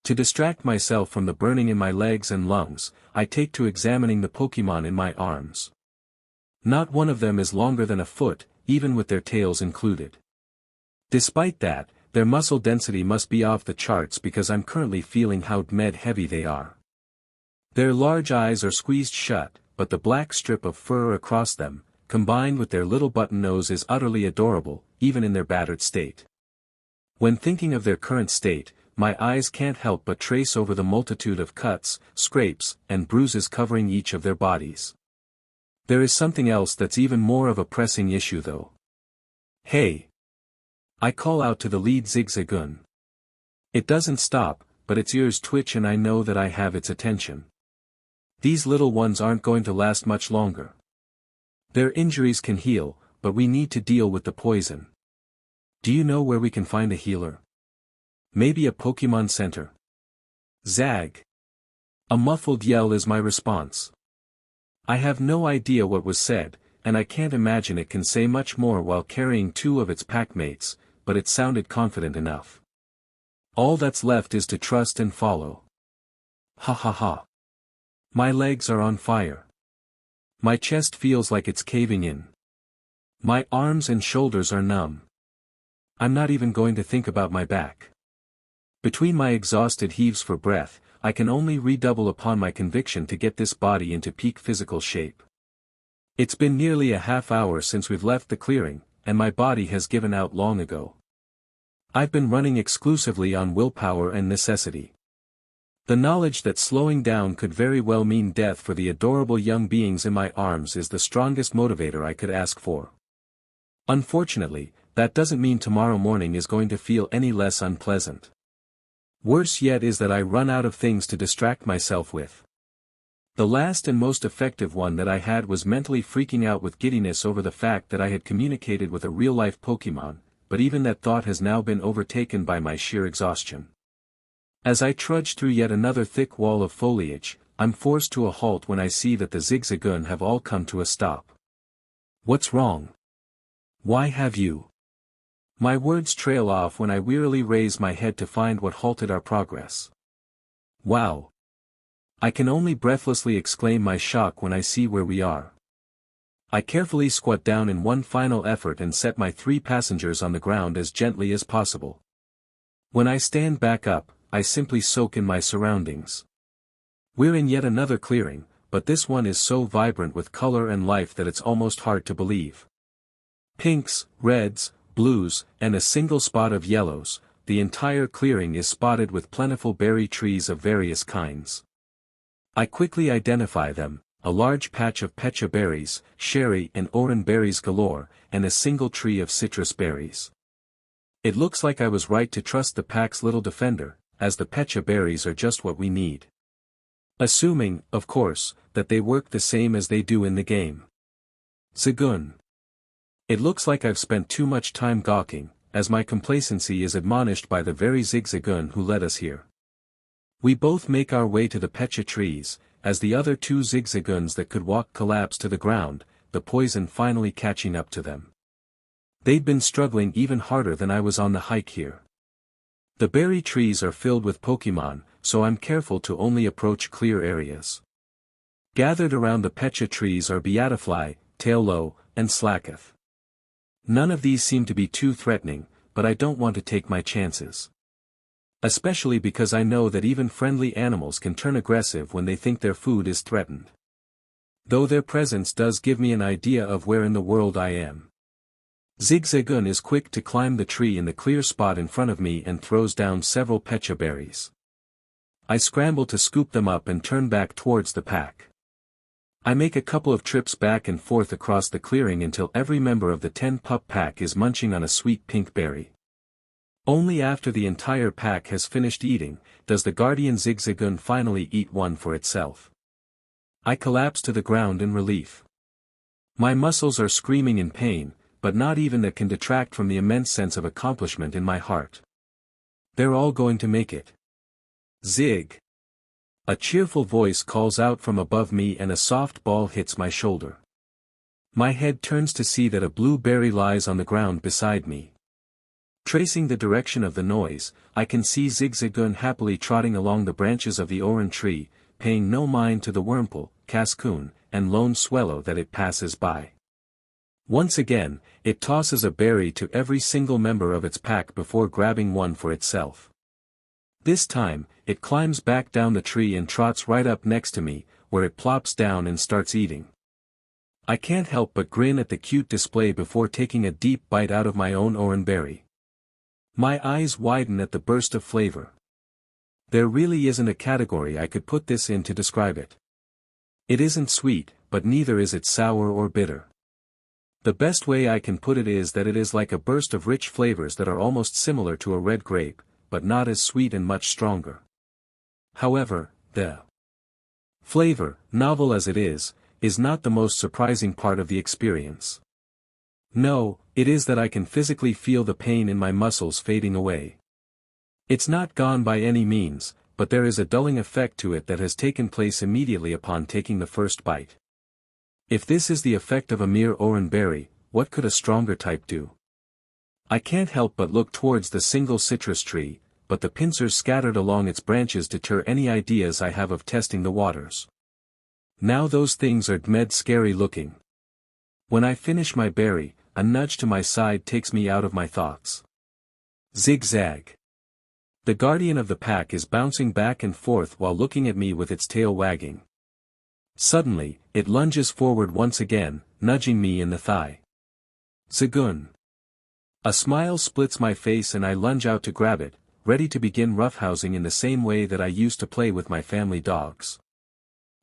To distract myself from the burning in my legs and lungs, I take to examining the Pokémon in my arms. Not one of them is longer than a foot, even with their tails included. Despite that, their muscle density must be off the charts because I'm currently feeling how heavy they are. Their large eyes are squeezed shut, but the black strip of fur across them, combined with their little button nose, is utterly adorable, even in their battered state. When thinking of their current state, my eyes can't help but trace over the multitude of cuts, scrapes, and bruises covering each of their bodies. There is something else that's even more of a pressing issue though. Hey! I call out to the lead zigzagoon. It doesn't stop, but its ears twitch and I know that I have its attention. These little ones aren't going to last much longer. Their injuries can heal, but we need to deal with the poison. Do you know where we can find a healer? Maybe a Pokémon Center? Zag! A muffled yell is my response. I have no idea what was said, and I can't imagine it can say much more while carrying two of its packmates, but it sounded confident enough. All that's left is to trust and follow. Ha ha ha. My legs are on fire. My chest feels like it's caving in. My arms and shoulders are numb. I'm not even going to think about my back. Between my exhausted heaves for breath, I can only redouble upon my conviction to get this body into peak physical shape. It's been nearly a half hour since we've left the clearing, and my body has given out long ago. I've been running exclusively on willpower and necessity. The knowledge that slowing down could very well mean death for the adorable young beings in my arms is the strongest motivator I could ask for. Unfortunately, that doesn't mean tomorrow morning is going to feel any less unpleasant. Worse yet is that I run out of things to distract myself with. The last and most effective one that I had was mentally freaking out with giddiness over the fact that I had communicated with a real-life Pokémon, but even that thought has now been overtaken by my sheer exhaustion. As I trudge through yet another thick wall of foliage, I'm forced to a halt when I see that the zigzagoon have all come to a stop. What's wrong? Why have you? My words trail off when I wearily raise my head to find what halted our progress. Wow! I can only breathlessly exclaim my shock when I see where we are. I carefully squat down in one final effort and set my 3 passengers on the ground as gently as possible. When I stand back up, I simply soak in my surroundings. We're in yet another clearing, but this one is so vibrant with color and life that it's almost hard to believe. Pinks, reds, blues, and a single spot of yellows, the entire clearing is spotted with plentiful berry trees of various kinds. I quickly identify them, a large patch of pecha berries, sherry and oran berries galore, and a single tree of citrus berries. It looks like I was right to trust the pack's little defender, as the pecha berries are just what we need. Assuming, of course, that they work the same as they do in the game. Zigzagoon. It looks like I've spent too much time gawking, as my complacency is admonished by the very zigzagoon who led us here. We both make our way to the pecha trees, as the other 2 zigzagoons that could walk collapse to the ground, the poison finally catching up to them. They'd been struggling even harder than I was on the hike here. The berry trees are filled with Pokémon, so I'm careful to only approach clear areas. Gathered around the pecha trees are Beatifly, Taillow, and Slacketh. None of these seem to be too threatening, but I don't want to take my chances. Especially because I know that even friendly animals can turn aggressive when they think their food is threatened. Though their presence does give me an idea of where in the world I am. Zigzagoon is quick to climb the tree in the clear spot in front of me and throws down several pecha berries. I scramble to scoop them up and turn back towards the pack. I make a couple of trips back and forth across the clearing until every member of the 10-pup pack is munching on a sweet pink berry. Only after the entire pack has finished eating, does the guardian zigzagoon finally eat one for itself. I collapse to the ground in relief. My muscles are screaming in pain, but not even that can detract from the immense sense of accomplishment in my heart. They're all going to make it. Zig! A cheerful voice calls out from above me and a soft ball hits my shoulder. My head turns to see that a blue berry lies on the ground beside me. Tracing the direction of the noise, I can see Zigzagoon happily trotting along the branches of the oran tree, paying no mind to the wurmple, cascoon, and lone swallow that it passes by. Once again, it tosses a berry to every single member of its pack before grabbing one for itself. This time, it climbs back down the tree and trots right up next to me, where it plops down and starts eating. I can't help but grin at the cute display before taking a deep bite out of my own oran berry. My eyes widen at the burst of flavor. There really isn't a category I could put this in to describe it. It isn't sweet, but neither is it sour or bitter. The best way I can put it is that it is like a burst of rich flavors that are almost similar to a red grape, but not as sweet and much stronger. However, the flavor, novel as it is not the most surprising part of the experience. No, it is that I can physically feel the pain in my muscles fading away. It's not gone by any means, but there is a dulling effect to it that has taken place immediately upon taking the first bite. If this is the effect of a mere oran berry, what could a stronger type do? I can't help but look towards the single citrus tree, but the pincers scattered along its branches deter any ideas I have of testing the waters. Now those things are dead scary looking. When I finish my berry, a nudge to my side takes me out of my thoughts. Zigzag. The guardian of the pack is bouncing back and forth while looking at me with its tail wagging. Suddenly, it lunges forward once again, nudging me in the thigh. Zagoon. A smile splits my face and I lunge out to grab it, ready to begin roughhousing in the same way that I used to play with my family dogs.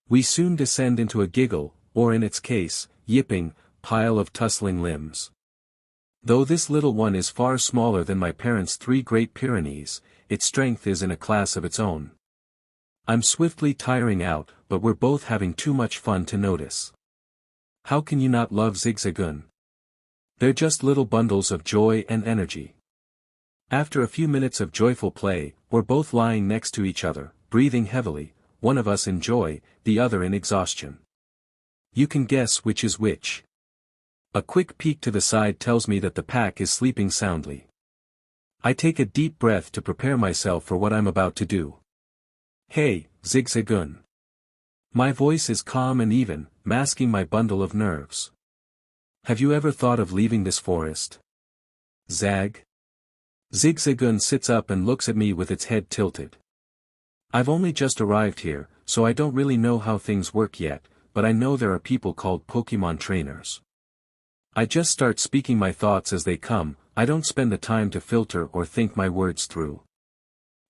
We soon descend into a giggle, or in its case, yipping, pile of tussling limbs. Though this little one is far smaller than my parents' 3 Great Pyrenees, its strength is in a class of its own. I'm swiftly tiring out, but we're both having too much fun to notice. How can you not love Zigzagoon? They're just little bundles of joy and energy. After a few minutes of joyful play, we're both lying next to each other, breathing heavily, one of us in joy, the other in exhaustion. You can guess which is which. A quick peek to the side tells me that the pack is sleeping soundly. I take a deep breath to prepare myself for what I'm about to do. Hey, Zigzagoon. My voice is calm and even, masking my bundle of nerves. Have you ever thought of leaving this forest? Zag? Zigzagoon sits up and looks at me with its head tilted. I've only just arrived here, so I don't really know how things work yet, but I know there are people called Pokémon trainers. I just start speaking my thoughts as they come, I don't spend the time to filter or think my words through.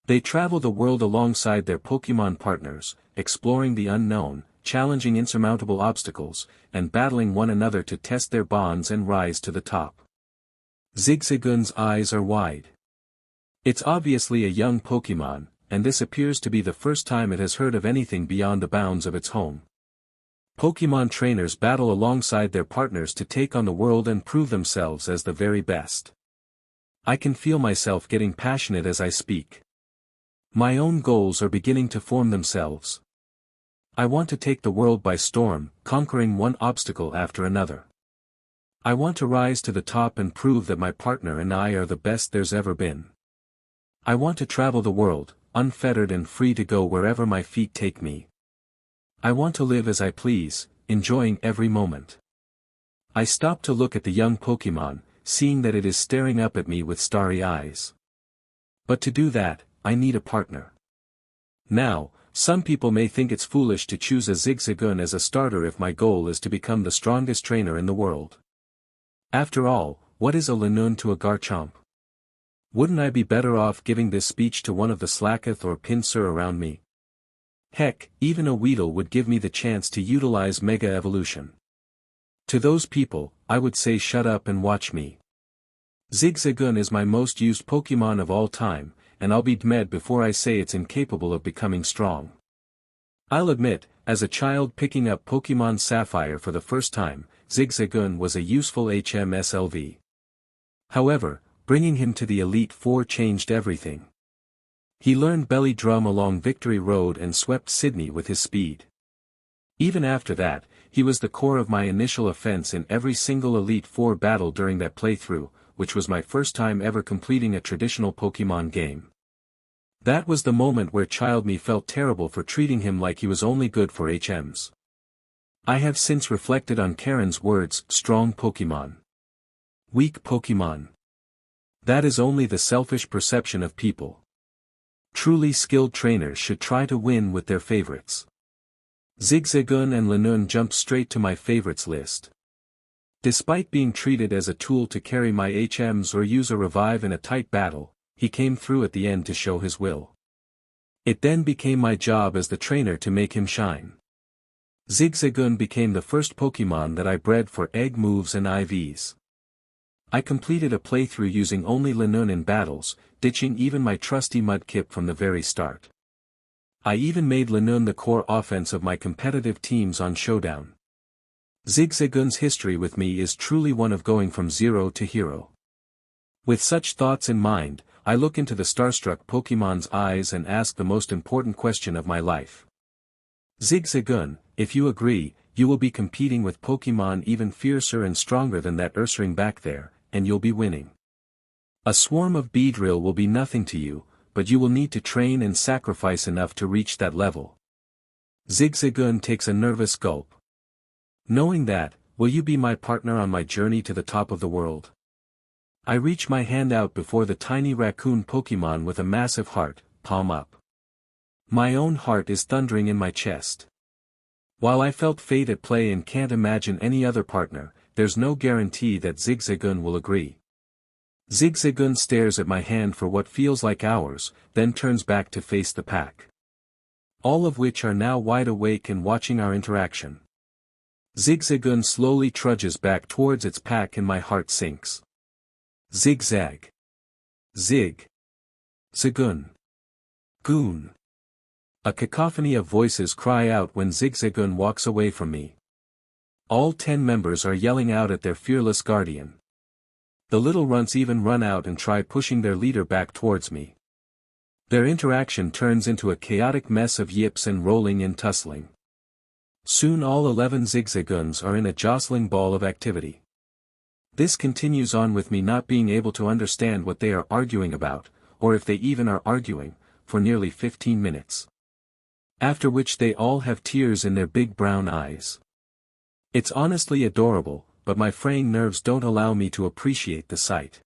They travel the world alongside their Pokémon partners, exploring the unknown, challenging insurmountable obstacles, and battling one another to test their bonds and rise to the top. Zigzagoon's eyes are wide. It's obviously a young Pokémon, and this appears to be the first time it has heard of anything beyond the bounds of its home. Pokémon trainers battle alongside their partners to take on the world and prove themselves as the very best. I can feel myself getting passionate as I speak. My own goals are beginning to form themselves. I want to take the world by storm, conquering one obstacle after another. I want to rise to the top and prove that my partner and I are the best there's ever been. I want to travel the world, unfettered and free to go wherever my feet take me. I want to live as I please, enjoying every moment. I stop to look at the young Pokémon, seeing that it is staring up at me with starry eyes. But to do that, I need a partner. Now, some people may think it's foolish to choose a Zigzagoon as a starter if my goal is to become the strongest trainer in the world. After all, what is a Lanoon to a Garchomp? Wouldn't I be better off giving this speech to one of the Slakoth or Pinsir around me? Heck, even a Weedle would give me the chance to utilize Mega Evolution. To those people, I would say shut up and watch me. Zigzagoon is my most used Pokémon of all time, and I'll be dead before I say it's incapable of becoming strong. I'll admit, as a child picking up Pokémon Sapphire for the first time, Zigzagoon was a useful HMSLV. However, bringing him to the Elite Four changed everything. He learned belly drum along Victory Road and swept Sydney with his speed. Even after that, he was the core of my initial offense in every single Elite Four battle during that playthrough, which was my first time ever completing a traditional Pokémon game. That was the moment where child me felt terrible for treating him like he was only good for HMs. I have since reflected on Karen's words, strong Pokémon. Weak Pokémon. That is only the selfish perception of people. Truly skilled trainers should try to win with their favorites. Zigzagoon and Linoon jumped straight to my favorites list. Despite being treated as a tool to carry my HMs or use a revive in a tight battle, he came through at the end to show his will. It then became my job as the trainer to make him shine. Zigzagoon became the first Pokémon that I bred for egg moves and IVs. I completed a playthrough using only Linoon in battles, ditching even my trusty Mudkip from the very start. I even made Linoon the core offense of my competitive teams on Showdown. Zigzagoon's history with me is truly one of going from zero to hero. With such thoughts in mind, I look into the starstruck Pokémon's eyes and ask the most important question of my life. Zigzagoon, if you agree, you will be competing with Pokémon even fiercer and stronger than that Ursaring back there, and you'll be winning. A swarm of Beedrill will be nothing to you, but you will need to train and sacrifice enough to reach that level. Zigzagoon takes a nervous gulp. Knowing that, will you be my partner on my journey to the top of the world? I reach my hand out before the tiny raccoon Pokémon with a massive heart, palm up. My own heart is thundering in my chest. While I felt fate at play and can't imagine any other partner, there's no guarantee that Zigzagoon will agree. Zigzagoon stares at my hand for what feels like hours, then turns back to face the pack. All of which are now wide awake and watching our interaction. Zigzagoon slowly trudges back towards its pack and my heart sinks. Zigzag. Zig. Zagoon. Goon. A cacophony of voices cry out when Zigzagoon walks away from me. All 10 members are yelling out at their fearless guardian. The little runts even run out and try pushing their leader back towards me. Their interaction turns into a chaotic mess of yips and rolling and tussling. Soon all 11 Zigzagoons are in a jostling ball of activity. This continues on with me not being able to understand what they are arguing about, or if they even are arguing, for nearly 15 minutes. After which they all have tears in their big brown eyes. It's honestly adorable, but my fraying nerves don't allow me to appreciate the sight.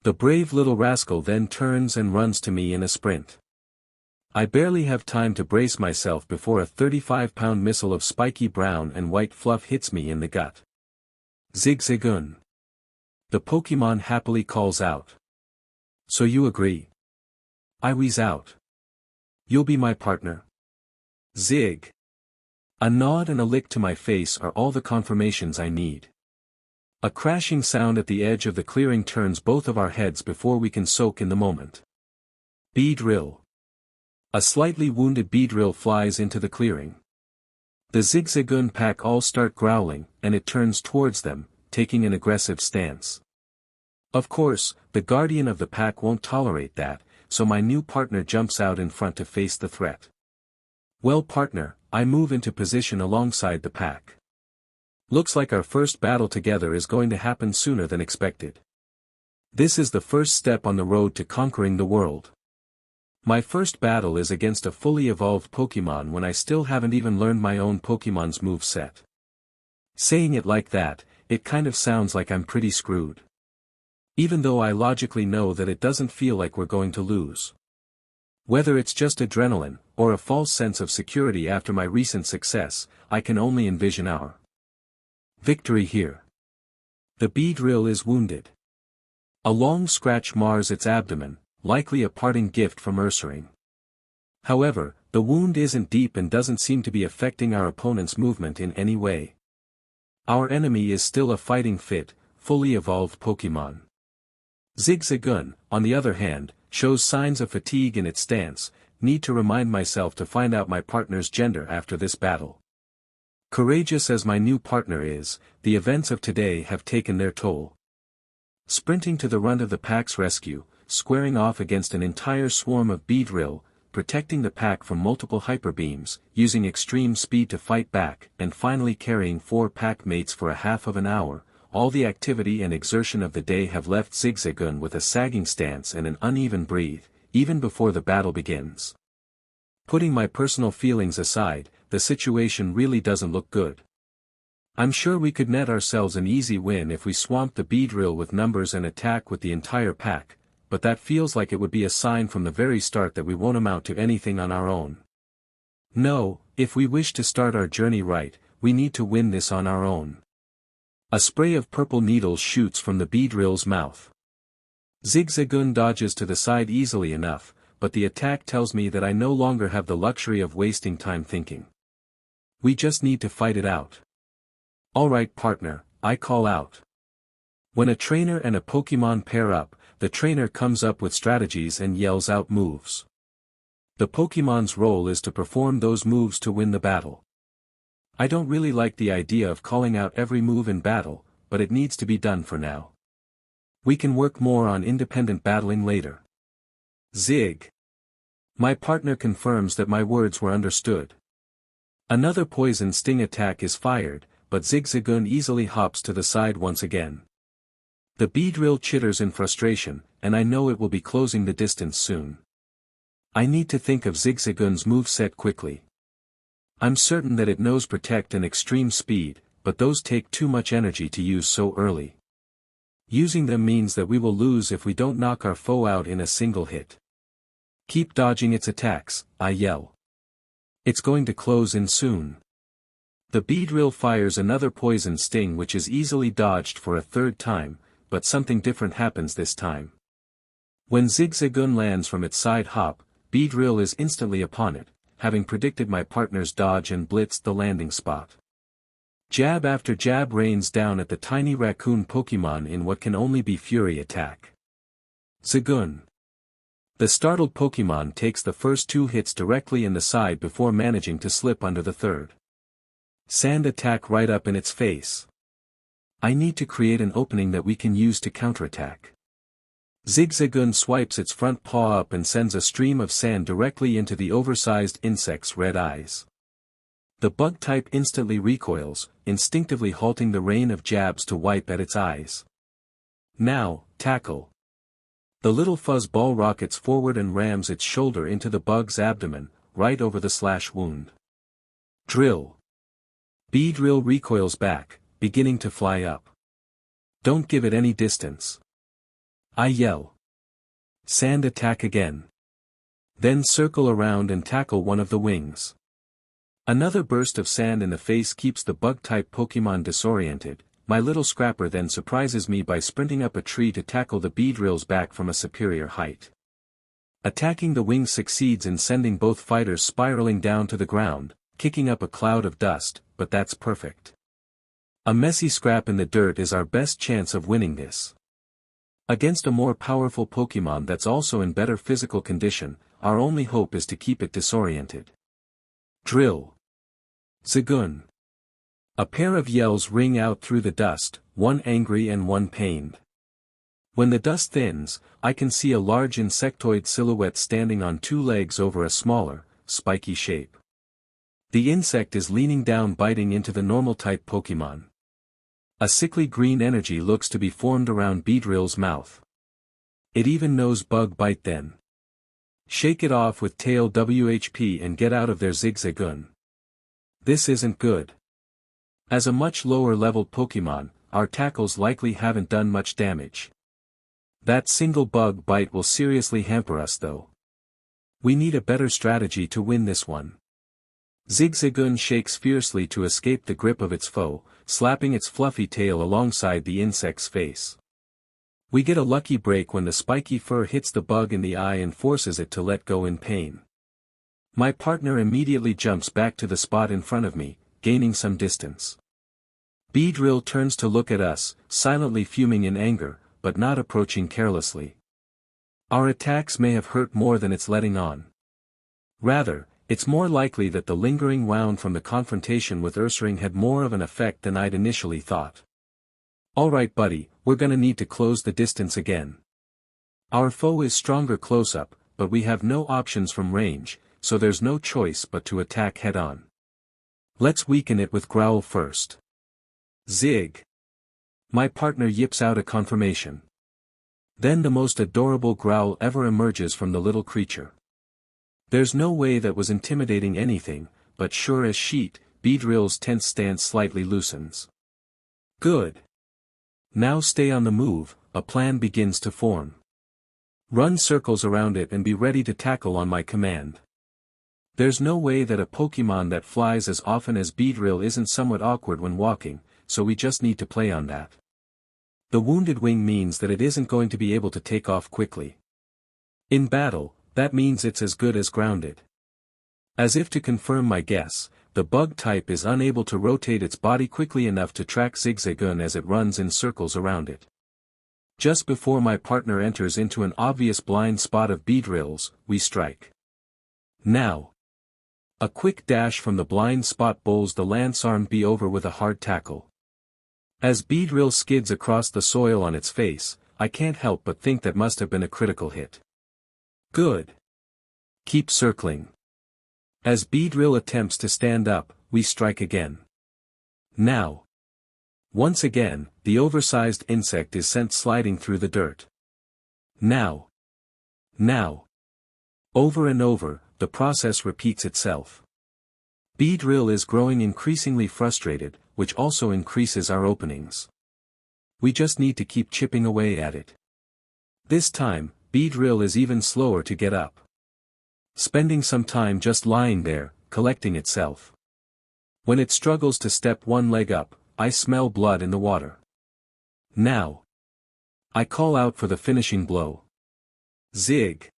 The brave little rascal then turns and runs to me in a sprint. I barely have time to brace myself before a 35-pound missile of spiky brown and white fluff hits me in the gut. Zigzagoon. The Pokémon happily calls out. So you agree? I wheeze out. You'll be my partner. Zig. A nod and a lick to my face are all the confirmations I need. A crashing sound at the edge of the clearing turns both of our heads before we can soak in the moment. Beedrill. A slightly wounded Beedrill flies into the clearing. The Zigzagoon pack all start growling, and it turns towards them, taking an aggressive stance. Of course, the guardian of the pack won't tolerate that, so my new partner jumps out in front to face the threat. Well partner, I move into position alongside the pack. Looks like our first battle together is going to happen sooner than expected. This is the first step on the road to conquering the world. My first battle is against a fully evolved Pokémon when I still haven't even learned my own Pokémon's moveset. Saying it like that, it kind of sounds like I'm pretty screwed. Even though I logically know that it doesn't feel like we're going to lose. Whether it's just adrenaline, or a false sense of security after my recent success, I can only envision our victory here. The Beedrill is wounded. A long scratch mars its abdomen, likely a parting gift from Ursaring. However, the wound isn't deep and doesn't seem to be affecting our opponent's movement in any way. Our enemy is still a fighting fit, fully evolved Pokémon. Zigzagoon, on the other hand, shows signs of fatigue in its stance. Need to remind myself to find out my partner's gender after this battle. Courageous as my new partner is, the events of today have taken their toll. Sprinting to the runt of the pack's rescue, squaring off against an entire swarm of Beedrill, protecting the pack from multiple hyperbeams, using extreme speed to fight back, and finally carrying 4 pack mates for a half of an hour, all the activity and exertion of the day have left Zigzagoon with a sagging stance and an uneven breathe, even before the battle begins. Putting my personal feelings aside, the situation really doesn't look good. I'm sure we could net ourselves an easy win if we swamped the Beedrill with numbers and attack with the entire pack, but that feels like it would be a sign from the very start that we won't amount to anything on our own. No, if we wish to start our journey right, we need to win this on our own. A spray of purple needles shoots from the Beedrill's mouth. Zigzagoon dodges to the side easily enough, but the attack tells me that I no longer have the luxury of wasting time thinking. We just need to fight it out. Alright partner, I call out. When a trainer and a Pokémon pair up, the trainer comes up with strategies and yells out moves. The Pokémon's role is to perform those moves to win the battle. I don't really like the idea of calling out every move in battle, but it needs to be done for now. We can work more on independent battling later. Zig. My partner confirms that my words were understood. Another poison sting attack is fired, but Zigzagoon easily hops to the side once again. The Beedrill chitters in frustration, and I know it will be closing the distance soon. I need to think of Zigzagoon's moveset quickly. I'm certain that it knows Protect and Extreme Speed, but those take too much energy to use so early. Using them means that we will lose if we don't knock our foe out in a single hit. Keep dodging its attacks, I yell. It's going to close in soon. The Beedrill fires another poison sting which is easily dodged for a third time, but something different happens this time. When Zigzagoon lands from its side hop, Beedrill is instantly upon it, having predicted my partner's dodge and blitzed the landing spot. Jab after jab rains down at the tiny raccoon Pokémon in what can only be Fury attack. Zagoon. The startled Pokémon takes the first 2 hits directly in the side before managing to slip under the third. Sand attack right up in its face. I need to create an opening that we can use to counterattack. Zigzagoon swipes its front paw up and sends a stream of sand directly into the oversized insect's red eyes. The bug type instantly recoils, instinctively halting the rain of jabs to wipe at its eyes. Now, tackle. The little fuzzball rockets forward and rams its shoulder into the bug's abdomen, right over the slash wound. Drill. Beedrill recoils back, beginning to fly up. Don't give it any distance. I yell. Sand attack again. Then circle around and tackle one of the wings. Another burst of sand in the face keeps the bug-type Pokémon disoriented. My little scrapper then surprises me by sprinting up a tree to tackle the Beedrill's back from a superior height. Attacking the wings succeeds in sending both fighters spiraling down to the ground, kicking up a cloud of dust, but that's perfect. A messy scrap in the dirt is our best chance of winning this. Against a more powerful Pokémon that's also in better physical condition, our only hope is to keep it disoriented. Drill. Zagoon. A pair of yells ring out through the dust, one angry and one pained. When the dust thins, I can see a large insectoid silhouette standing on 2 legs over a smaller, spiky shape. The insect is leaning down biting into the normal-type Pokémon. A sickly green energy looks to be formed around Beedrill's mouth. It even knows bug bite then. Shake it off with tail WHP and get out of there Zigzagoon. This isn't good. As a much lower-leveled Pokémon, our tackles likely haven't done much damage. That single bug bite will seriously hamper us though. We need a better strategy to win this one. Zigzagoon shakes fiercely to escape the grip of its foe, slapping its fluffy tail alongside the insect's face. We get a lucky break when the spiky fur hits the bug in the eye and forces it to let go in pain. My partner immediately jumps back to the spot in front of me, gaining some distance. Beedrill turns to look at us, silently fuming in anger, but not approaching carelessly. Our attacks may have hurt more than it's letting on. Rather, It's more likely that the lingering wound from the confrontation with Ursaring had more of an effect than I'd initially thought. Alright buddy, we're gonna need to close the distance again. Our foe is stronger close-up, but we have no options from range, so there's no choice but to attack head-on. Let's weaken it with growl first. Zig. My partner yips out a confirmation. Then the most adorable growl ever emerges from the little creature. There's no way that was intimidating anything, but sure as sheet, Beedrill's tense stance slightly loosens. Good. Now stay on the move, a plan begins to form. Run circles around it and be ready to tackle on my command. There's no way that a Pokémon that flies as often as Beedrill isn't somewhat awkward when walking, so we just need to play on that. The wounded wing means that it isn't going to be able to take off quickly. In battle, that means it's as good as grounded. As if to confirm my guess, the bug type is unable to rotate its body quickly enough to track zigzagoon as it runs in circles around it. Just before my partner enters into an obvious blind spot of Beedrill's, we strike. Now. A quick dash from the blind spot bowls the Lancearm bee over with a hard tackle. As Beedrill skids across the soil on its face, I can't help but think that must have been a critical hit. Good. Keep circling. As Beedrill attempts to stand up, we strike again. Now. Once again, the oversized insect is sent sliding through the dirt. Now. Now. Over and over, the process repeats itself. Beedrill is growing increasingly frustrated, which also increases our openings. We just need to keep chipping away at it. This time, Beedrill is even slower to get up. Spending some time just lying there, collecting itself. When it struggles to step one leg up, I smell blood in the water. Now. I call out for the finishing blow. Zig.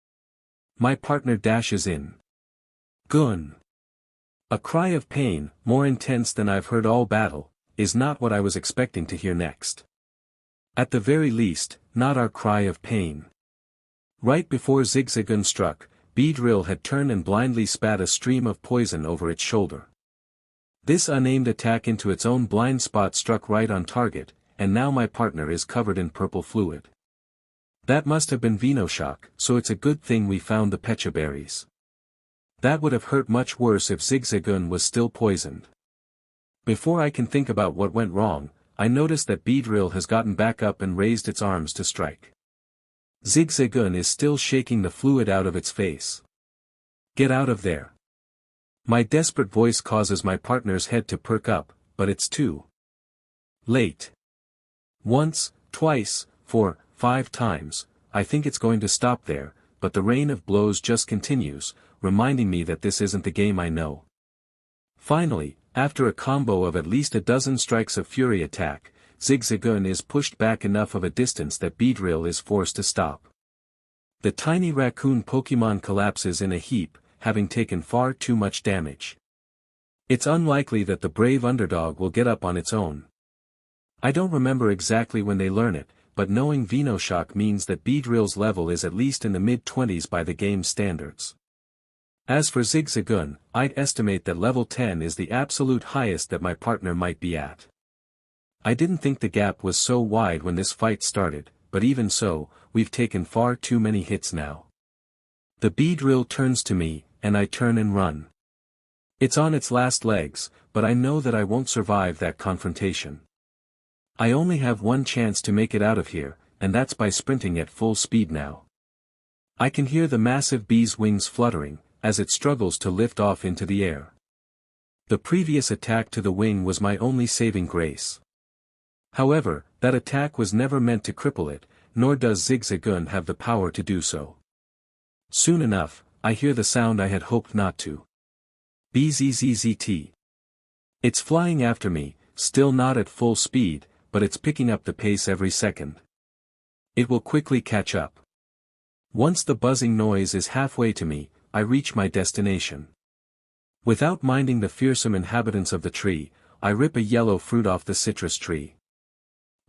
My partner dashes in. Gun. A cry of pain, more intense than I've heard all battle, is not what I was expecting to hear next. At the very least, not our cry of pain. Right before Zigzagoon struck, Beedrill had turned and blindly spat a stream of poison over its shoulder. This unaimed attack into its own blind spot struck right on target, and now my partner is covered in purple fluid. That must have been Venoshock, so it's a good thing we found the Pecha berries. That would have hurt much worse if Zigzagoon was still poisoned. Before I can think about what went wrong, I notice that Beedrill has gotten back up and raised its arms to strike. Zigzagoon is still shaking the fluid out of its face. Get out of there. My desperate voice causes my partner's head to perk up, but it's too late. Once, twice, 4, 5 times, I think it's going to stop there, but the rain of blows just continues, reminding me that this isn't the game I know. Finally, after a combo of at least a dozen strikes of fury attack, Zigzagoon is pushed back enough of a distance that Beedrill is forced to stop. The tiny raccoon Pokémon collapses in a heap, having taken far too much damage. It's unlikely that the brave underdog will get up on its own. I don't remember exactly when they learn it, but knowing Venoshock means that Beedrill's level is at least in the mid-20s by the game's standards. As for Zigzagoon, I'd estimate that level 10 is the absolute highest that my partner might be at. I didn't think the gap was so wide when this fight started, but even so, we've taken far too many hits now. The Beedrill turns to me, and I turn and run. It's on its last legs, but I know that I won't survive that confrontation. I only have one chance to make it out of here, and that's by sprinting at full speed now. I can hear the massive bee's wings fluttering, as it struggles to lift off into the air. The previous attack to the wing was my only saving grace. However, that attack was never meant to cripple it, nor does Zigzagoon have the power to do so. Soon enough, I hear the sound I had hoped not to. Bzzzt. It's flying after me, still not at full speed, but it's picking up the pace every second. It will quickly catch up. Once the buzzing noise is halfway to me, I reach my destination. Without minding the fearsome inhabitants of the tree, I rip a yellow fruit off the citrus tree.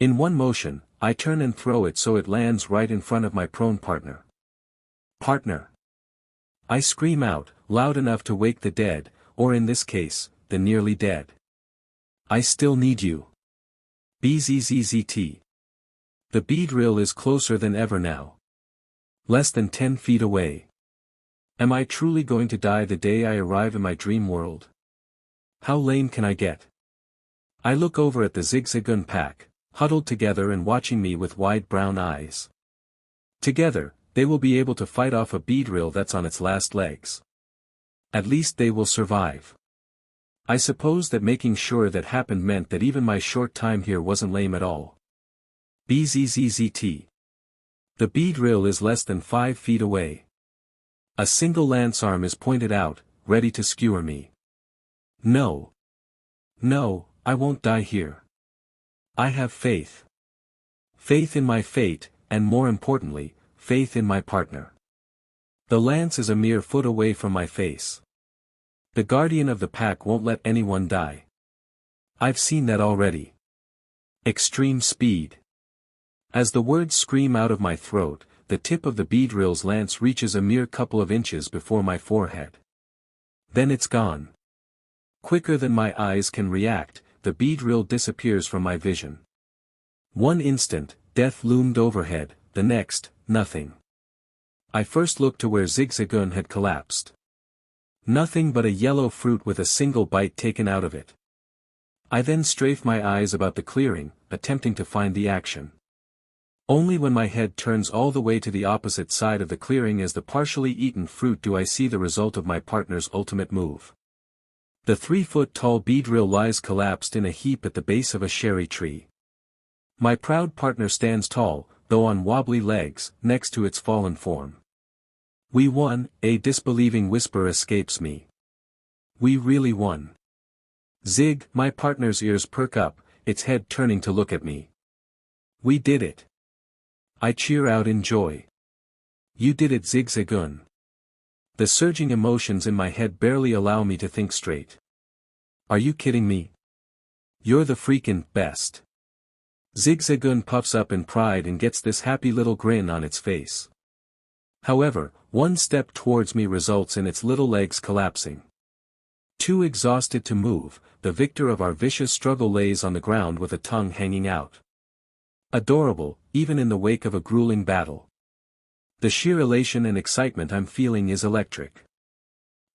In one motion, I turn and throw it so it lands right in front of my prone partner. Partner! I scream out, loud enough to wake the dead, or in this case, the nearly dead. I still need you. BZZZT. The Beedrill is closer than ever now. Less than 10 feet away. Am I truly going to die the day I arrive in my dream world? How lame can I get? I look over at the zigzagoon pack, huddled together and watching me with wide brown eyes. Together, they will be able to fight off a Beedrill that's on its last legs. At least they will survive. I suppose that making sure that happened meant that even my short time here wasn't lame at all. BZZZT. The Beedrill is less than 5 feet away. A single lance arm is pointed out, ready to skewer me. No. No, I won't die here. I have faith. Faith in my fate, and more importantly, faith in my partner. The lance is a mere foot away from my face. The guardian of the pack won't let anyone die. I've seen that already. Extreme speed. As the words scream out of my throat, the tip of the Beedrill's lance reaches a mere couple of inches before my forehead. Then it's gone. Quicker than my eyes can react, the Beedrill disappears from my vision. One instant, death loomed overhead, the next, nothing. I first looked to where Zigzagoon had collapsed. Nothing but a yellow fruit with a single bite taken out of it. I then strafe my eyes about the clearing, attempting to find the action. Only when my head turns all the way to the opposite side of the clearing as the partially eaten fruit do I see the result of my partner's ultimate move. The 3-foot-tall Beedrill lies collapsed in a heap at the base of a cherry tree. My proud partner stands tall, though on wobbly legs, next to its fallen form. We won, a disbelieving whisper escapes me. We really won. Zig, my partner's ears perk up, its head turning to look at me. We did it. I cheer out in joy. You did it, Zigzagoon. The surging emotions in my head barely allow me to think straight. Are you kidding me? You're the freaking best. Zigzagoon puffs up in pride and gets this happy little grin on its face. However, one step towards me results in its little legs collapsing. Too exhausted to move, the victor of our vicious struggle lays on the ground with a tongue hanging out. Adorable, even in the wake of a grueling battle. The sheer elation and excitement I'm feeling is electric.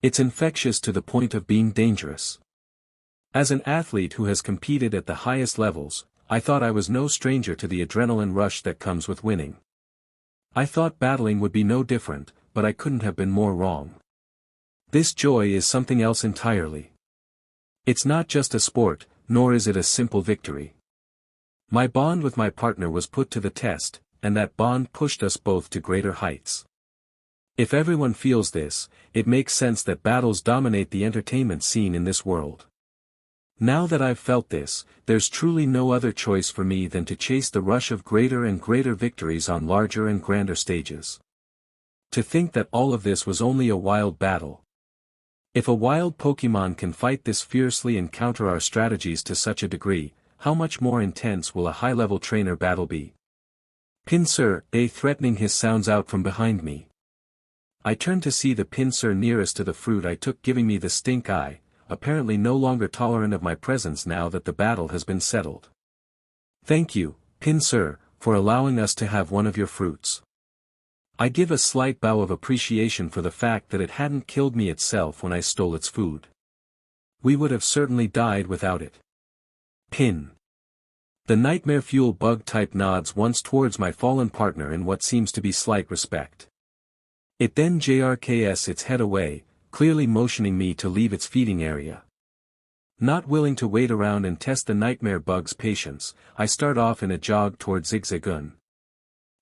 It's infectious to the point of being dangerous. As an athlete who has competed at the highest levels, I thought I was no stranger to the adrenaline rush that comes with winning. I thought battling would be no different, but I couldn't have been more wrong. This joy is something else entirely. It's not just a sport, nor is it a simple victory. My bond with my partner was put to the test, and that bond pushed us both to greater heights. If everyone feels this, it makes sense that battles dominate the entertainment scene in this world. Now that I've felt this, there's truly no other choice for me than to chase the rush of greater and greater victories on larger and grander stages. To think that all of this was only a wild battle. If a wild Pokémon can fight this fiercely and counter our strategies to such a degree, how much more intense will a high-level trainer battle be? Pinsir, a threatening hiss sounds out from behind me. I turn to see the Pinsir nearest to the fruit I took giving me the stink eye, apparently no longer tolerant of my presence now that the battle has been settled. Thank you, Pinsir, for allowing us to have one of your fruits. I give a slight bow of appreciation for the fact that it hadn't killed me itself when I stole its food. We would have certainly died without it. Pin. The nightmare fuel bug type nods once towards my fallen partner in what seems to be slight respect. It then jerks its head away, clearly motioning me to leave its feeding area. Not willing to wait around and test the nightmare bug's patience, I start off in a jog towards Zigzagoon.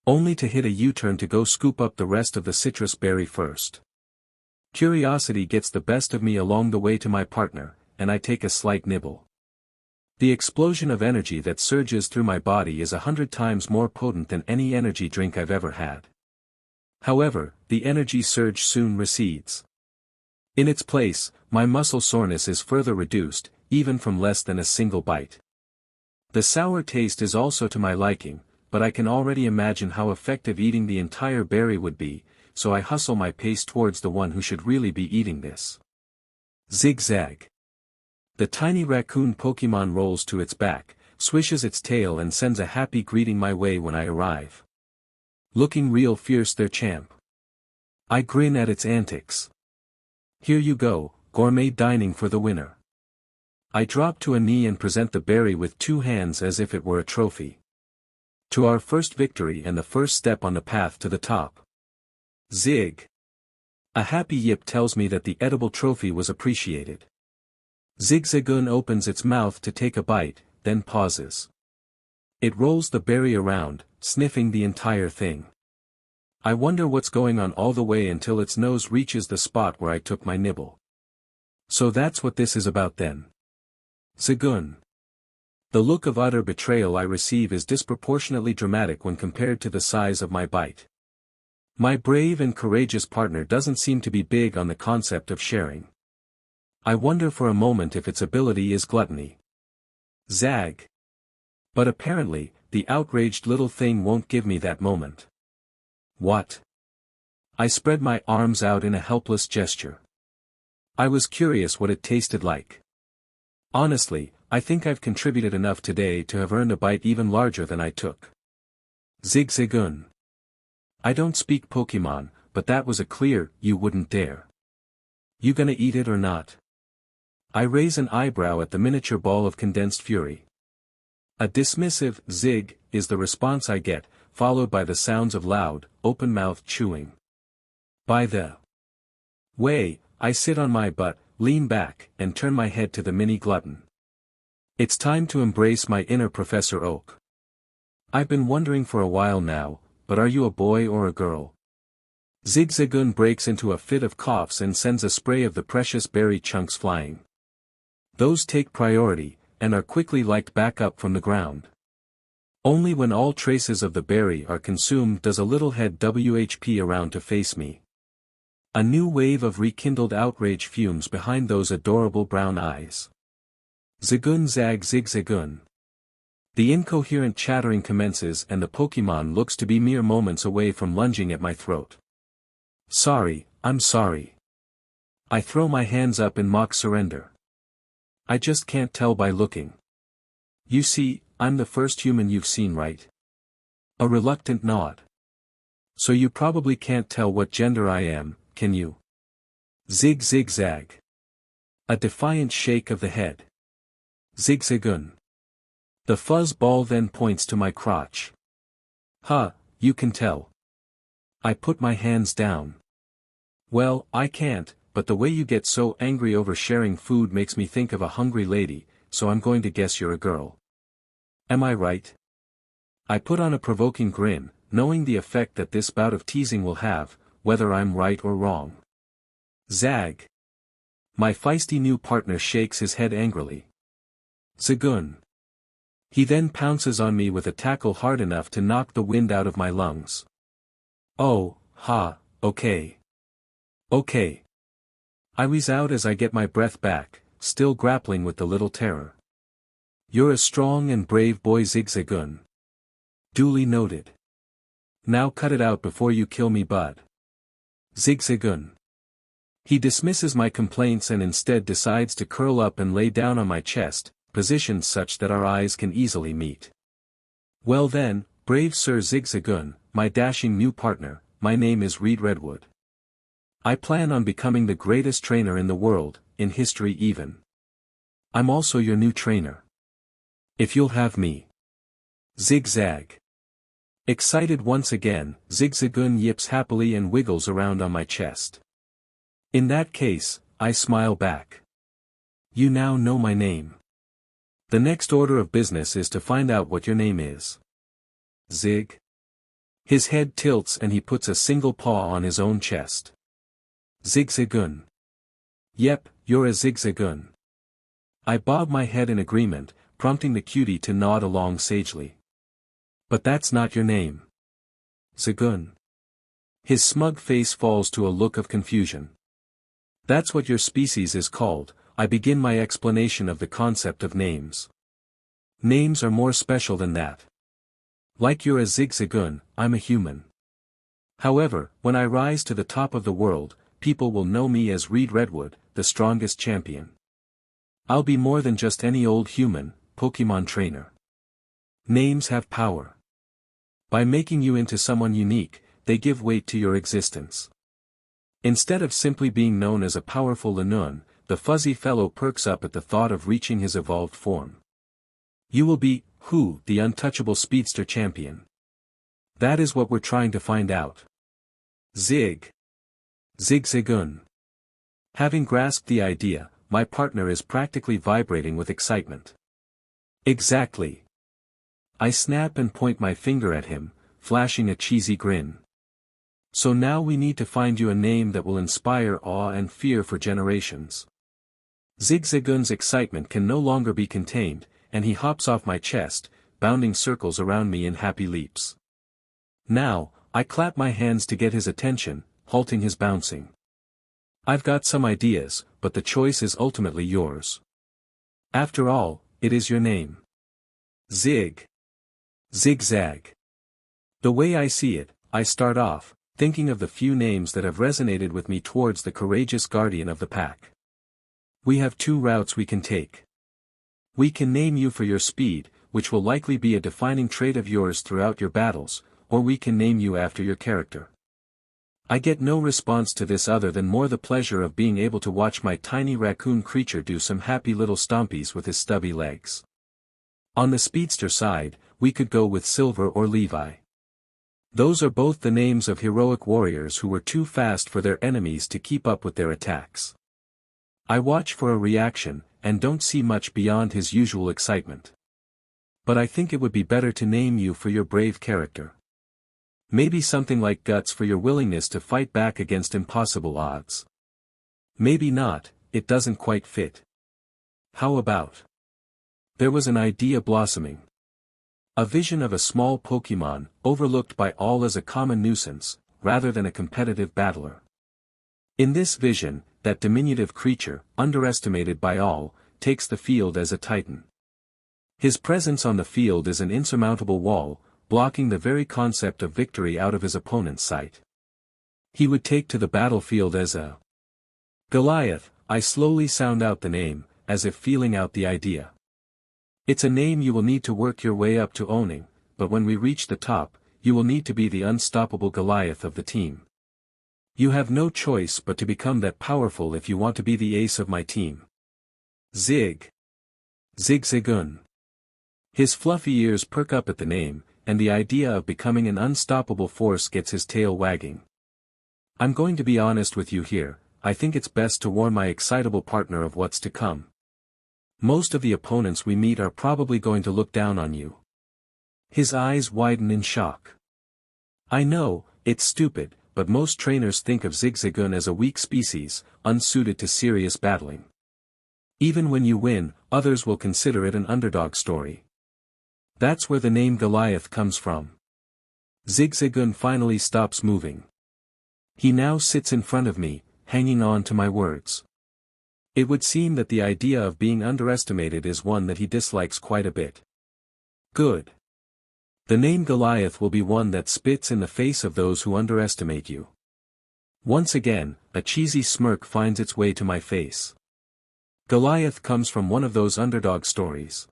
Only to hit a U-turn to go scoop up the rest of the citrus berry first. Curiosity gets the best of me along the way to my partner, and I take a slight nibble. The explosion of energy that surges through my body is 100 times more potent than any energy drink I've ever had. However, the energy surge soon recedes. In its place, my muscle soreness is further reduced, even from less than a single bite. The sour taste is also to my liking, but I can already imagine how effective eating the entire berry would be, so I hustle my pace towards the one who should really be eating this. Zigzag. The tiny raccoon Pokémon rolls to its back, swishes its tail and sends a happy greeting my way when I arrive. Looking real fierce there, champ. I grin at its antics. Here you go, gourmet dining for the winner. I drop to a knee and present the berry with 2 hands as if it were a trophy. To our first victory and the first step on the path to the top. Zig. A happy yip tells me that the edible trophy was appreciated. Zigzagoon opens its mouth to take a bite, then pauses. It rolls the berry around, sniffing the entire thing. I wonder what's going on all the way until its nose reaches the spot where I took my nibble. So that's what this is about then. Zagoon. The look of utter betrayal I receive is disproportionately dramatic when compared to the size of my bite. My brave and courageous partner doesn't seem to be big on the concept of sharing. I wonder for a moment if its ability is gluttony. Zag. But apparently, the outraged little thing won't give me that moment. What? I spread my arms out in a helpless gesture. I was curious what it tasted like. Honestly, I think I've contributed enough today to have earned a bite even larger than I took. Zigzagoon. I don't speak Pokémon, but that was a clear, you wouldn't dare. You gonna eat it or not? I raise an eyebrow at the miniature ball of condensed fury. A dismissive, zig, is the response I get, followed by the sounds of loud, open-mouthed chewing. By the way, I sit on my butt, lean back, and turn my head to the mini glutton. It's time to embrace my inner Professor Oak. I've been wondering for a while now, but are you a boy or a girl? Zigzagoon breaks into a fit of coughs and sends a spray of the precious berry chunks flying. Those take priority, and are quickly liked back up from the ground. Only when all traces of the berry are consumed does a little head WHP around to face me. A new wave of rekindled outrage fumes behind those adorable brown eyes. Zagoon zag zigzagoon. The incoherent chattering commences and the Pokémon looks to be mere moments away from lunging at my throat. Sorry, I'm sorry. I throw my hands up in mock surrender. I just can't tell by looking. You see, I'm the first human you've seen, right? A reluctant nod. So you probably can't tell what gender I am, can you? Zig zigzag. A defiant shake of the head. Zigzagoon. The fuzz ball then points to my crotch. Huh, you can tell. I put my hands down. Well, I can't, but the way you get so angry over sharing food makes me think of a hungry lady, so I'm going to guess you're a girl. Am I right? I put on a provoking grin, knowing the effect that this bout of teasing will have, whether I'm right or wrong. Zag. My feisty new partner shakes his head angrily. Zagoon. He then pounces on me with a tackle hard enough to knock the wind out of my lungs. Oh, ha, okay. Okay. I wheeze out as I get my breath back, still grappling with the little terror. You're a strong and brave boy, Zigzagoon. Duly noted. Now cut it out before you kill me, bud. Zigzagoon. He dismisses my complaints and instead decides to curl up and lay down on my chest, positioned such that our eyes can easily meet. Well then, brave Sir Zigzagoon, my dashing new partner, my name is Reed Redwood. I plan on becoming the greatest trainer in the world, in history even. I'm also your new trainer. If you'll have me. Zigzag. Excited once again, Zigzagoon yips happily and wiggles around on my chest. In that case, I smile back. You now know my name. The next order of business is to find out what your name is. Zig. His head tilts and he puts a single paw on his own chest. Zigzagoon. Yep, you're a Zigzagoon. I bob my head in agreement, prompting the cutie to nod along sagely. But that's not your name. Zagoon. His smug face falls to a look of confusion. That's what your species is called. I begin my explanation of the concept of names. Names are more special than that. Like you're a Zigzagoon, I'm a human. However, when I rise to the top of the world, people will know me as Reed Redwood, the strongest champion. I'll be more than just any old human, Pokémon trainer. Names have power. By making you into someone unique, they give weight to your existence. Instead of simply being known as a powerful Lanoon, the fuzzy fellow perks up at the thought of reaching his evolved form. You will be, who, the untouchable speedster champion. That is what we're trying to find out. Zigzagoon. Having grasped the idea, my partner is practically vibrating with excitement. Exactly. I snap and point my finger at him, flashing a cheesy grin. So now we need to find you a name that will inspire awe and fear for generations. Zigzagoon's excitement can no longer be contained, and he hops off my chest, bounding circles around me in happy leaps. Now, I clap my hands to get his attention, halting his bouncing. I've got some ideas, but the choice is ultimately yours. After all, it is your name. Zigzag. The way I see it, I start off, thinking of the few names that have resonated with me towards the courageous guardian of the pack. We have two routes we can take. We can name you for your speed, which will likely be a defining trait of yours throughout your battles, or we can name you after your character. I get no response to this other than more the pleasure of being able to watch my tiny raccoon creature do some happy little stompies with his stubby legs. On the speedster side, we could go with Silver or Levi. Those are both the names of heroic warriors who were too fast for their enemies to keep up with their attacks. I watch for a reaction, and don't see much beyond his usual excitement. But I think it would be better to name you for your brave character. Maybe something like Guts for your willingness to fight back against impossible odds. Maybe not, it doesn't quite fit. How about? There was an idea blossoming. A vision of a small Pokémon, overlooked by all as a common nuisance, rather than a competitive battler. In this vision, that diminutive creature, underestimated by all, takes the field as a titan. His presence on the field is an insurmountable wall, blocking the very concept of victory out of his opponent's sight. He would take to the battlefield as a Goliath. I slowly sound out the name, as if feeling out the idea. It's a name you will need to work your way up to owning, but when we reach the top, you will need to be the unstoppable Goliath of the team. You have no choice but to become that powerful if you want to be the ace of my team. Zigzagoon. His fluffy ears perk up at the name, and the idea of becoming an unstoppable force gets his tail wagging. I'm going to be honest with you here, I think it's best to warn my excitable partner of what's to come. Most of the opponents we meet are probably going to look down on you. His eyes widen in shock. I know, it's stupid, but most trainers think of Zigzagoon as a weak species, unsuited to serious battling. Even when you win, others will consider it an underdog story. That's where the name Goliath comes from. Zigzagoon finally stops moving. He now sits in front of me, hanging on to my words. It would seem that the idea of being underestimated is one that he dislikes quite a bit. Good. The name Goliath will be one that spits in the face of those who underestimate you. Once again, a cheesy smirk finds its way to my face. Goliath comes from one of those underdog stories.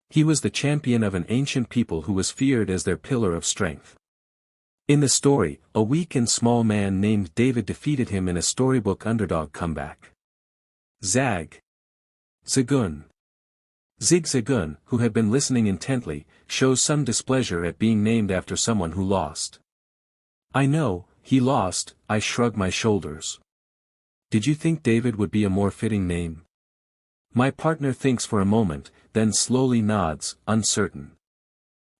He was the champion of an ancient people who was feared as their pillar of strength. In the story, a weak and small man named David defeated him in a storybook underdog comeback. Zigzagoon, who had been listening intently, shows some displeasure at being named after someone who lost. I know, he lost, I shrug my shoulders. Did you think David would be a more fitting name? My partner thinks for a moment, then slowly nods, uncertain.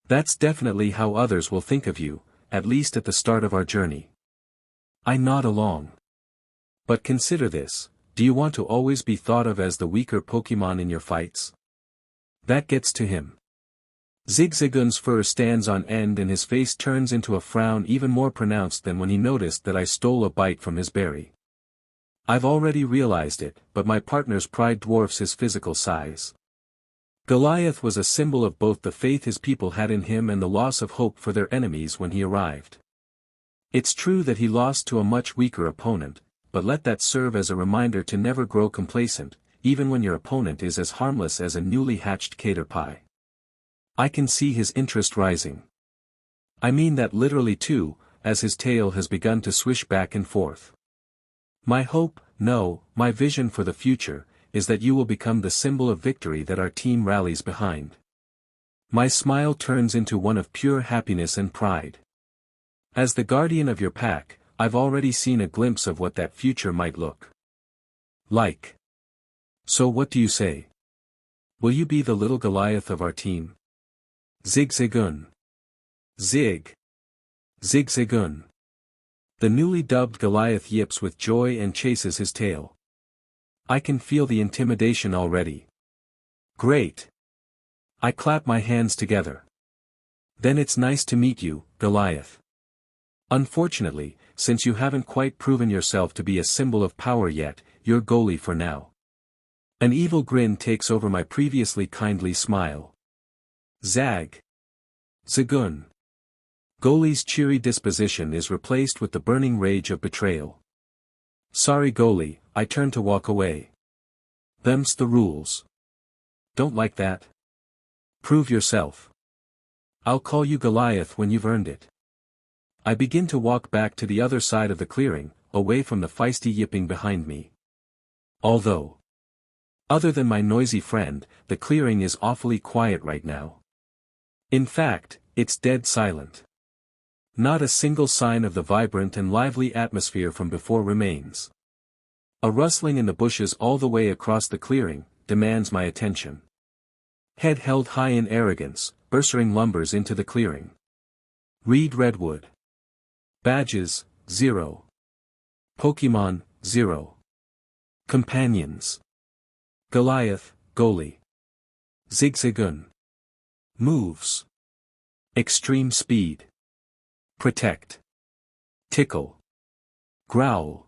That's definitely how others will think of you, at least at the start of our journey. I nod along. But consider this, do you want to always be thought of as the weaker Pokémon in your fights? That gets to him. Zigzagoon's fur stands on end and his face turns into a frown even more pronounced than when he noticed that I stole a bite from his berry. I've already realized it, but my partner's pride dwarfs his physical size. Goliath was a symbol of both the faith his people had in him and the loss of hope for their enemies when he arrived. It's true that he lost to a much weaker opponent, but let that serve as a reminder to never grow complacent, even when your opponent is as harmless as a newly hatched cater pie. I can see his interest rising. I mean that literally too, as his tail has begun to swish back and forth. My hope, no, my vision for the future, is that you will become the symbol of victory that our team rallies behind. My smile turns into one of pure happiness and pride. As the guardian of your pack, I've already seen a glimpse of what that future might look like. So what do you say? Will you be the little Goliath of our team? Zigzagoon. Zigzagoon. The newly dubbed Goliath yips with joy and chases his tail. I can feel the intimidation already. Great. I clap my hands together. Then it's nice to meet you, Goliath. Unfortunately, since you haven't quite proven yourself to be a symbol of power yet, you're goalie for now. An evil grin takes over my previously kindly smile. Zagoon. Goalie's cheery disposition is replaced with the burning rage of betrayal. Sorry goalie, I turn to walk away. Them's the rules. Don't like that? Prove yourself. I'll call you Goliath when you've earned it. I begin to walk back to the other side of the clearing, away from the feisty yipping behind me. Although, other than my noisy friend, the clearing is awfully quiet right now. In fact, it's dead silent. Not a single sign of the vibrant and lively atmosphere from before remains. A rustling in the bushes all the way across the clearing demands my attention. Head held high in arrogance, Ursaring lumbers into the clearing. Read Redwood. Badges, 0. Pokémon, 0. Companions. Goliath, goalie. Zigzagoon. Moves. Extreme speed. Protect. Tickle. Growl.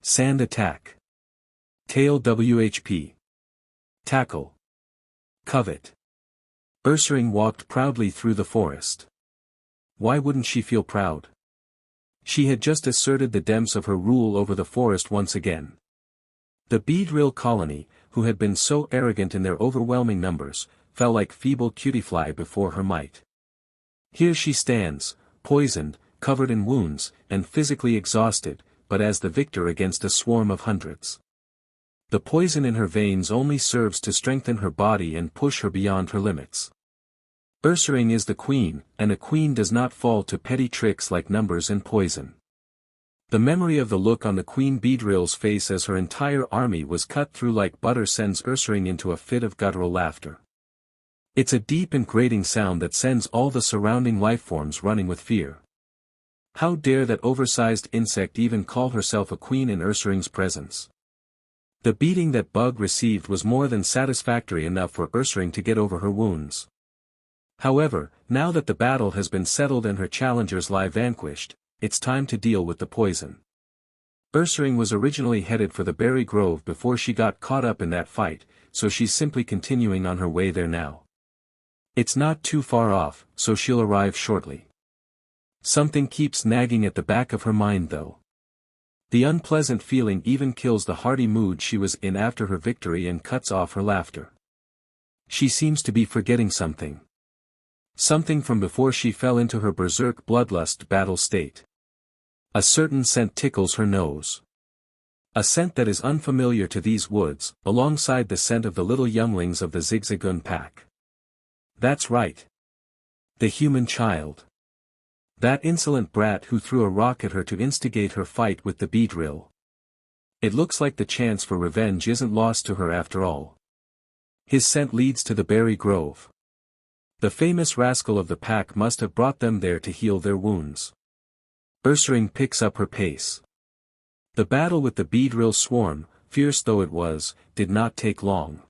Sand attack. Tail WHP. Tackle. Covet. Ursaring walked proudly through the forest. Why wouldn't she feel proud? She had just asserted the depths of her rule over the forest once again. The Beedrill colony, who had been so arrogant in their overwhelming numbers, fell like feeble cutiefly before her might. Here she stands, poisoned, covered in wounds, and physically exhausted, but as the victor against a swarm of hundreds. The poison in her veins only serves to strengthen her body and push her beyond her limits. Ursaring is the queen, and a queen does not fall to petty tricks like numbers and poison. The memory of the look on the Queen Beedrill's face as her entire army was cut through like butter sends Ursaring into a fit of guttural laughter. It's a deep and grating sound that sends all the surrounding lifeforms running with fear. How dare that oversized insect even call herself a queen in Ursaring's presence? The beating that Bug received was more than satisfactory enough for Ursaring to get over her wounds. However, now that the battle has been settled and her challengers lie vanquished, it's time to deal with the poison. Ursaring was originally headed for the berry grove before she got caught up in that fight, so she's simply continuing on her way there now. It's not too far off, so she'll arrive shortly. Something keeps nagging at the back of her mind though. The unpleasant feeling even kills the hearty mood she was in after her victory and cuts off her laughter. She seems to be forgetting something. Something from before she fell into her berserk bloodlust battle state. A certain scent tickles her nose. A scent that is unfamiliar to these woods, alongside the scent of the little younglings of the Zigzagoon pack. That's right. The human child. That insolent brat who threw a rock at her to instigate her fight with the Beedrill. It looks like the chance for revenge isn't lost to her after all. His scent leads to the berry grove. The famous rascal of the pack must have brought them there to heal their wounds. Ursaring picks up her pace. The battle with the Beedrill swarm, fierce though it was, did not take long.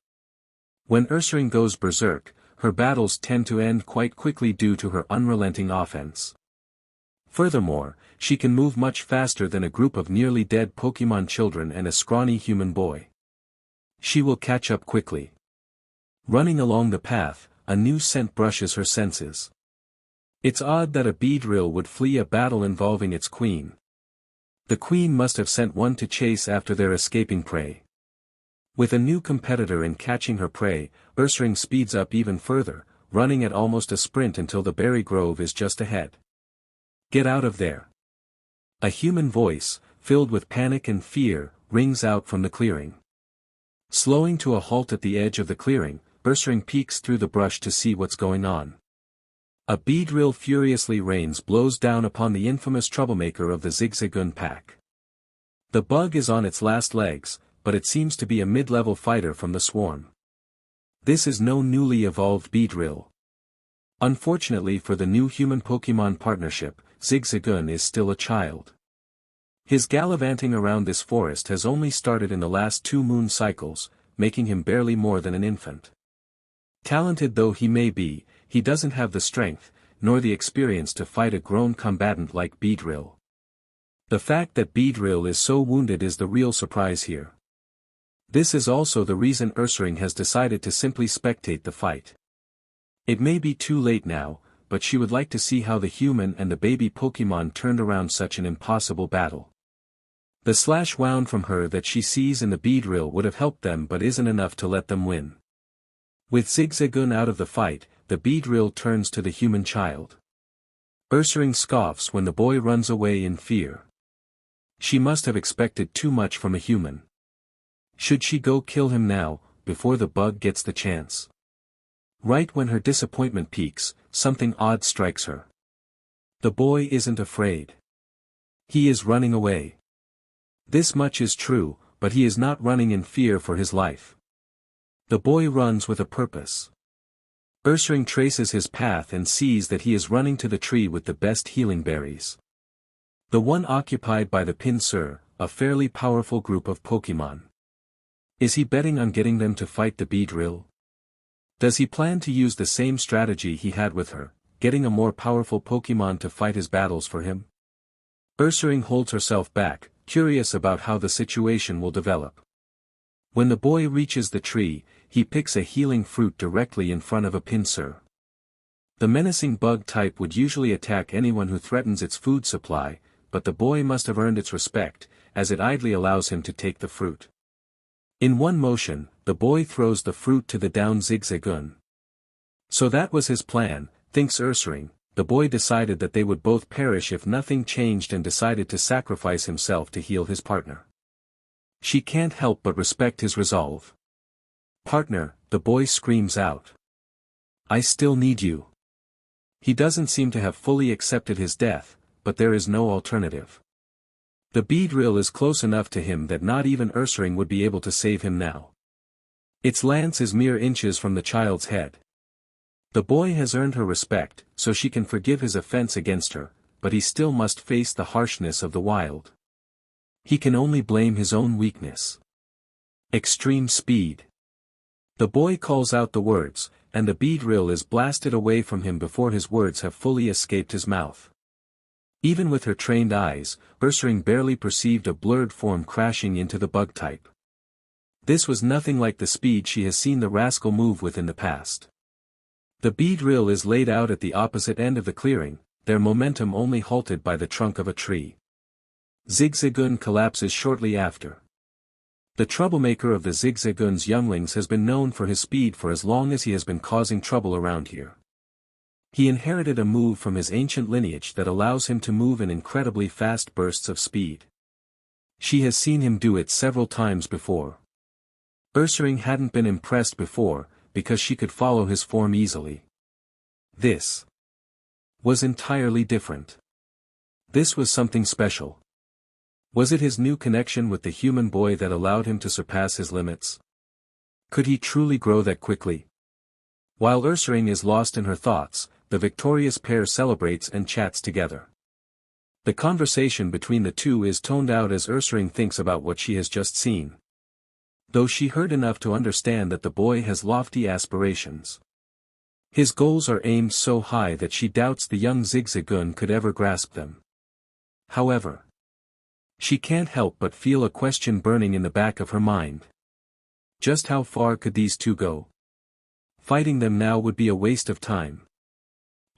When Ursaring goes berserk, her battles tend to end quite quickly due to her unrelenting offense. Furthermore, she can move much faster than a group of nearly dead Pokémon children and a scrawny human boy. She will catch up quickly. Running along the path, a new scent brushes her senses. It's odd that a Beedrill would flee a battle involving its queen. The queen must have sent one to chase after their escaping prey. With a new competitor in catching her prey, Ursaring speeds up even further, running at almost a sprint until the berry grove is just ahead. Get out of there. A human voice, filled with panic and fear, rings out from the clearing. Slowing to a halt at the edge of the clearing, Ursaring peeks through the brush to see what's going on. A Beedrill furiously rains blows down upon the infamous troublemaker of the zigzagoon pack. The bug is on its last legs, but it seems to be a mid-level fighter from the swarm. This is no newly evolved Beedrill. Unfortunately for the new human Pokémon partnership, Zigzagoon is still a child. His gallivanting around this forest has only started in the last 2 moon cycles, making him barely more than an infant. Talented though he may be, he doesn't have the strength, nor the experience to fight a grown combatant like Beedrill. The fact that Beedrill is so wounded is the real surprise here. This is also the reason Ursaring has decided to simply spectate the fight. It may be too late now, but she would like to see how the human and the baby Pokémon turned around such an impossible battle. The slash wound from her that she sees in the Beedrill would have helped them but isn't enough to let them win. With Zigzagoon out of the fight, the Beedrill turns to the human child. Ursaring scoffs when the boy runs away in fear. She must have expected too much from a human. Should she go kill him now, before the bug gets the chance? Right when her disappointment peaks, something odd strikes her. The boy isn't afraid. He is running away. This much is true, but he is not running in fear for his life. The boy runs with a purpose. Ursaring traces his path and sees that he is running to the tree with the best healing berries. The one occupied by the Pinsir, a fairly powerful group of Pokémon. Is he betting on getting them to fight the Beedrill? Does he plan to use the same strategy he had with her, getting a more powerful Pokémon to fight his battles for him? Ursaring holds herself back, curious about how the situation will develop. When the boy reaches the tree, he picks a healing fruit directly in front of a Pinsir. The menacing bug type would usually attack anyone who threatens its food supply, but the boy must have earned its respect, as it idly allows him to take the fruit. In one motion, the boy throws the fruit to the down Zigzagoon. So that was his plan, thinks Ursaring. The boy decided that they would both perish if nothing changed and decided to sacrifice himself to heal his partner. She can't help but respect his resolve. Partner, the boy screams out. I still need you. He doesn't seem to have fully accepted his death, but there is no alternative. The Beedrill is close enough to him that not even Ursaring would be able to save him now. Its lance is mere inches from the child's head. The boy has earned her respect, so she can forgive his offense against her, but he still must face the harshness of the wild. He can only blame his own weakness. Extreme speed. The boy calls out the words, and the Beedrill is blasted away from him before his words have fully escaped his mouth. Even with her trained eyes, Ursaring barely perceived a blurred form crashing into the bug type. This was nothing like the speed she has seen the rascal move with in the past. The Beedrill is laid out at the opposite end of the clearing, their momentum only halted by the trunk of a tree. Zigzagoon collapses shortly after. The troublemaker of the Zigzagoon's younglings has been known for his speed for as long as he has been causing trouble around here. He inherited a move from his ancient lineage that allows him to move in incredibly fast bursts of speed. She has seen him do it several times before. Ursaring hadn't been impressed before, because she could follow his form easily. This was entirely different. This was something special. Was it his new connection with the human boy that allowed him to surpass his limits? Could he truly grow that quickly? While Ursaring is lost in her thoughts, the victorious pair celebrates and chats together. The conversation between the two is toned out as Ursaring thinks about what she has just seen. Though she heard enough to understand that the boy has lofty aspirations. His goals are aimed so high that she doubts the young Zigzagoon could ever grasp them. However, she can't help but feel a question burning in the back of her mind. Just how far could these two go? Fighting them now would be a waste of time.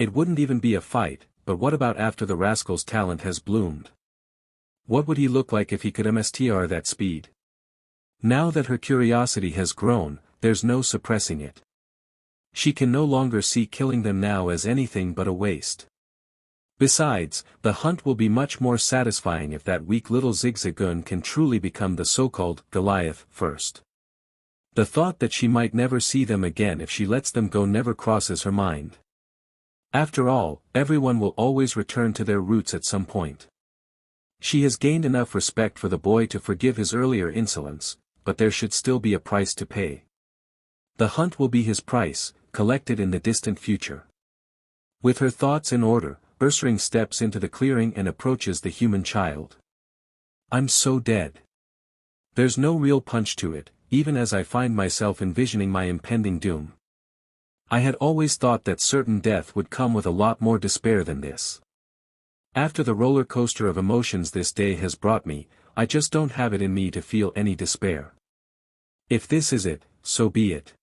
It wouldn't even be a fight, but what about after the rascal's talent has bloomed? What would he look like if he could MSTR that speed? Now that her curiosity has grown, there's no suppressing it. She can no longer see killing them now as anything but a waste. Besides, the hunt will be much more satisfying if that weak little zigzagoon can truly become the so-called Goliath first. The thought that she might never see them again if she lets them go never crosses her mind. After all, everyone will always return to their roots at some point. She has gained enough respect for the boy to forgive his earlier insolence, but there should still be a price to pay. The hunt will be his price, collected in the distant future. With her thoughts in order, Ursaring steps into the clearing and approaches the human child. I'm so dead. There's no real punch to it, even as I find myself envisioning my impending doom. I had always thought that certain death would come with a lot more despair than this. After the roller coaster of emotions this day has brought me, I just don't have it in me to feel any despair. If this is it, so be it.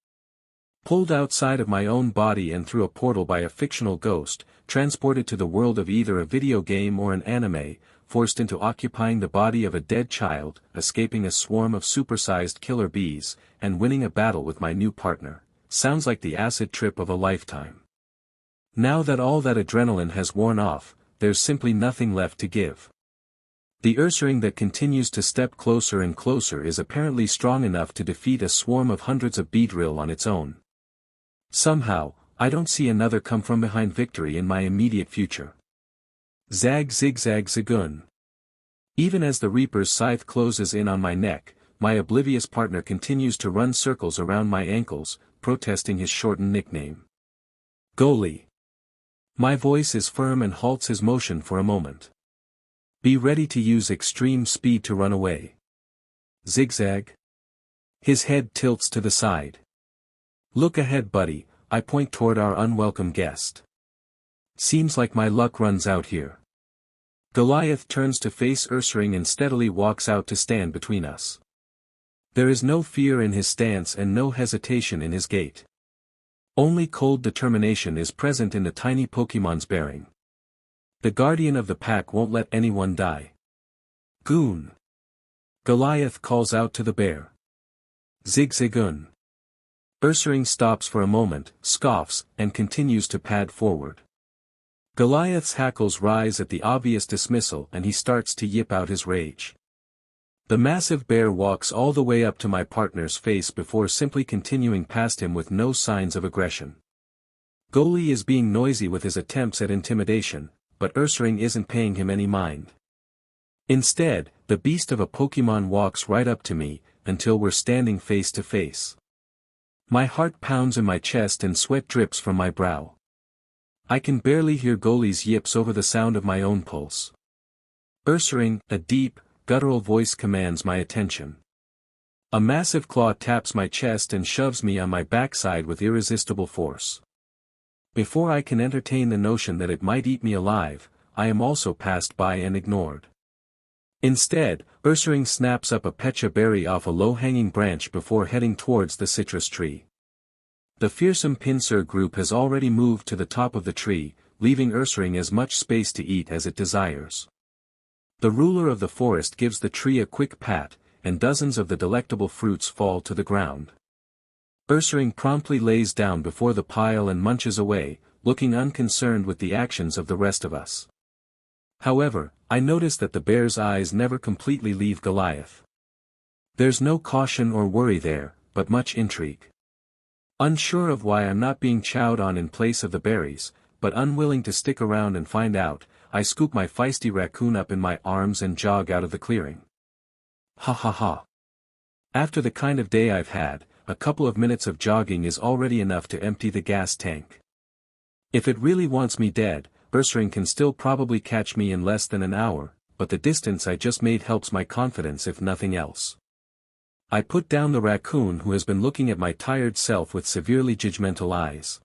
Pulled outside of my own body and through a portal by a fictional ghost, transported to the world of either a video game or an anime, forced into occupying the body of a dead child, escaping a swarm of supersized killer bees, and winning a battle with my new partner, sounds like the acid trip of a lifetime. Now that all that adrenaline has worn off, there's simply nothing left to give. The Ursaring that continues to step closer and closer is apparently strong enough to defeat a swarm of hundreds of Beedrill on its own. Somehow, I don't see another come-from-behind victory in my immediate future. Zigzagoon. Even as the Reaper's scythe closes in on my neck, my oblivious partner continues to run circles around my ankles, protesting his shortened nickname. Goli. My voice is firm and halts his motion for a moment. Be ready to use extreme speed to run away. Zigzag. His head tilts to the side. Look ahead, buddy, I point toward our unwelcome guest. Seems like my luck runs out here. Goliath turns to face Ursaring and steadily walks out to stand between us. There is no fear in his stance and no hesitation in his gait. Only cold determination is present in the tiny Pokémon's bearing. The guardian of the pack won't let anyone die. Goon. Goliath calls out to the bear. Zigzagoon. Ursaring stops for a moment, scoffs, and continues to pad forward. Goliath's hackles rise at the obvious dismissal and he starts to yip out his rage. The massive bear walks all the way up to my partner's face before simply continuing past him with no signs of aggression. Goli is being noisy with his attempts at intimidation, but Ursaring isn't paying him any mind. Instead, the beast of a Pokémon walks right up to me, until we're standing face to face. My heart pounds in my chest and sweat drips from my brow. I can barely hear Goli's yips over the sound of my own pulse. Ursaring, a deep, guttural voice commands my attention. A massive claw taps my chest and shoves me on my backside with irresistible force. Before I can entertain the notion that it might eat me alive, I am also passed by and ignored. Instead, Ursaring snaps up a pecha berry off a low-hanging branch before heading towards the citrus tree. The fearsome pincer group has already moved to the top of the tree, leaving Ursaring as much space to eat as it desires. The ruler of the forest gives the tree a quick pat, and dozens of the delectable fruits fall to the ground. Ursaring promptly lays down before the pile and munches away, looking unconcerned with the actions of the rest of us. However, I notice that the bear's eyes never completely leave Goliath. There's no caution or worry there, but much intrigue. Unsure of why I'm not being chowed on in place of the berries, but unwilling to stick around and find out, I scoop my feisty raccoon up in my arms and jog out of the clearing. Ha ha ha. After the kind of day I've had, a couple of minutes of jogging is already enough to empty the gas tank. If it really wants me dead, Ursaring can still probably catch me in less than an hour, but the distance I just made helps my confidence if nothing else. I put down the raccoon who has been looking at my tired self with severely judgmental eyes.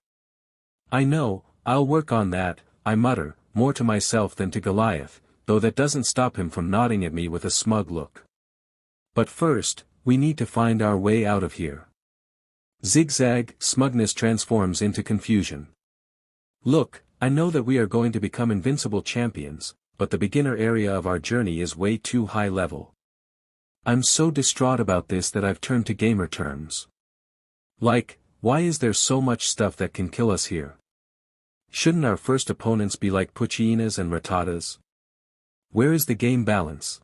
I know, I'll work on that, I mutter, more to myself than to Goliath, though that doesn't stop him from nodding at me with a smug look. But first, we need to find our way out of here. Zigzag, smugness transforms into confusion. Look, I know that we are going to become invincible champions, but the beginner area of our journey is way too high level. I'm so distraught about this that I've turned to gamer terms. Like, why is there so much stuff that can kill us here? Shouldn't our first opponents be like Puccinas and Rattatas? Where is the game balance?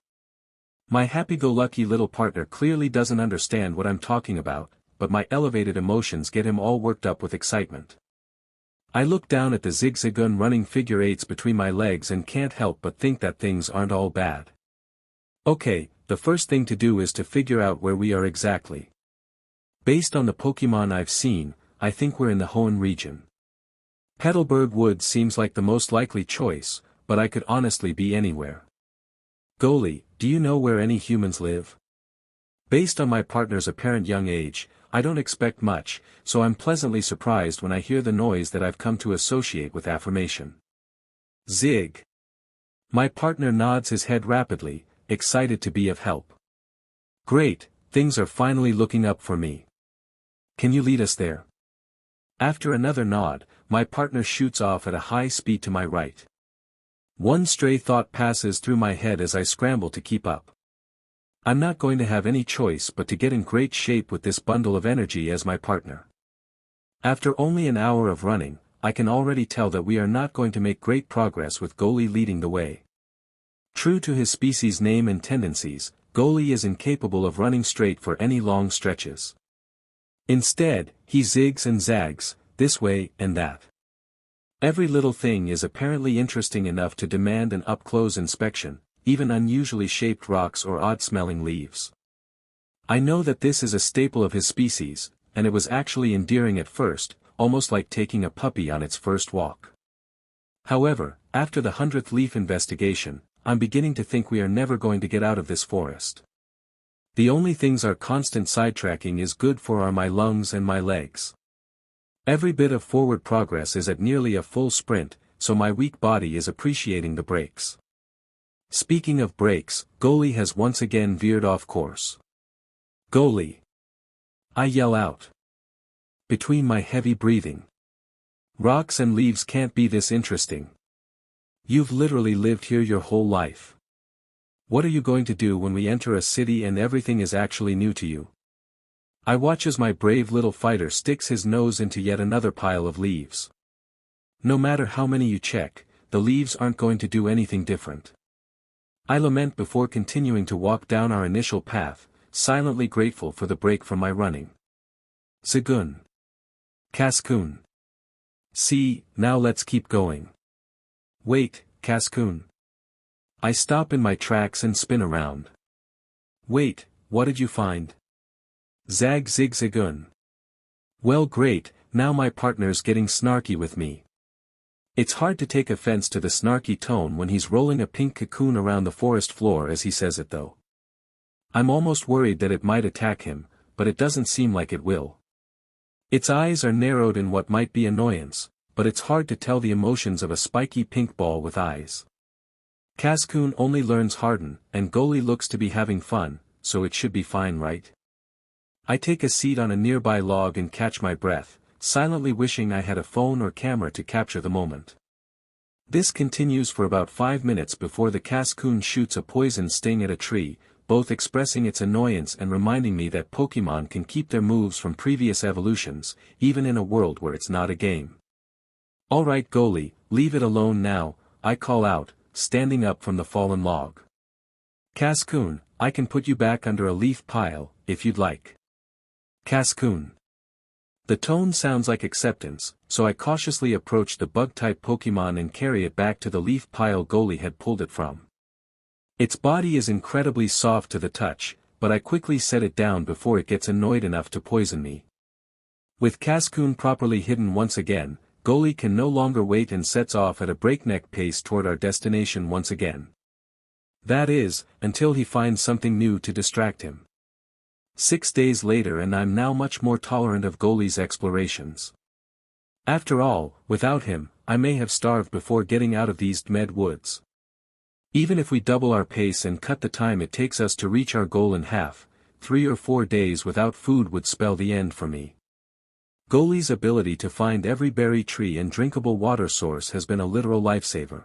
My happy-go-lucky little partner clearly doesn't understand what I'm talking about, but my elevated emotions get him all worked up with excitement. I look down at the zigzagoon running figure eights between my legs and can't help but think that things aren't all bad. Okay, the first thing to do is to figure out where we are exactly. Based on the Pokémon I've seen, I think we're in the Hoenn region. Petalburg Woods seems like the most likely choice, but I could honestly be anywhere. Goli, do you know where any humans live? Based on my partner's apparent young age, I don't expect much, so I'm pleasantly surprised when I hear the noise that I've come to associate with affirmation. Zig. My partner nods his head rapidly, excited to be of help. Great, things are finally looking up for me. Can you lead us there? After another nod, my partner shoots off at a high speed to my right. One stray thought passes through my head as I scramble to keep up. I'm not going to have any choice but to get in great shape with this bundle of energy as my partner. After only an hour of running, I can already tell that we are not going to make great progress with Goli leading the way. True to his species' name and tendencies, Goli is incapable of running straight for any long stretches. Instead, he zigs and zags, this way and that. Every little thing is apparently interesting enough to demand an up-close inspection, even unusually shaped rocks or odd-smelling leaves. I know that this is a staple of his species, and it was actually endearing at first, almost like taking a puppy on its first walk. However, after the 100th leaf investigation, I'm beginning to think we are never going to get out of this forest. The only things our constant sidetracking is good for are my lungs and my legs. Every bit of forward progress is at nearly a full sprint, so my weak body is appreciating the breaks. Speaking of breaks, Goli has once again veered off course. Goli! I yell out. Between my heavy breathing. Rocks and leaves can't be this interesting. You've literally lived here your whole life. What are you going to do when we enter a city and everything is actually new to you? I watch as my brave little fighter sticks his nose into yet another pile of leaves. No matter how many you check, the leaves aren't going to do anything different. I lament before continuing to walk down our initial path, silently grateful for the break from my running. Zagoon. Cascoon. See, now let's keep going. Wait, Cascoon. I stop in my tracks and spin around. Wait, what did you find? Zag zigzagoon. Well great, now my partner's getting snarky with me. It's hard to take offense to the snarky tone when he's rolling a pink cocoon around the forest floor as he says it though. I'm almost worried that it might attack him, but it doesn't seem like it will. Its eyes are narrowed in what might be annoyance, but it's hard to tell the emotions of a spiky pink ball with eyes. Cascoon only learns harden, and Goli looks to be having fun, so it should be fine, right? I take a seat on a nearby log and catch my breath, silently wishing I had a phone or camera to capture the moment. This continues for about 5 minutes before the Cascoon shoots a poison sting at a tree, both expressing its annoyance and reminding me that Pokémon can keep their moves from previous evolutions, even in a world where it's not a game. Alright Goli, leave it alone now, I call out, standing up from the fallen log. Cascoon, I can put you back under a leaf pile, if you'd like. Cascoon. The tone sounds like acceptance, so I cautiously approach the bug-type Pokémon and carry it back to the leaf pile Goli had pulled it from. Its body is incredibly soft to the touch, but I quickly set it down before it gets annoyed enough to poison me. With Cascoon properly hidden once again, Goli can no longer wait and sets off at a breakneck pace toward our destination once again. That is, until he finds something new to distract him. 6 days later and I'm now much more tolerant of Goli's explorations. After all, without him, I may have starved before getting out of these Dmed woods. Even if we double our pace and cut the time it takes us to reach our goal in half, 3 or 4 days without food would spell the end for me. Goalie's ability to find every berry tree and drinkable water source has been a literal lifesaver.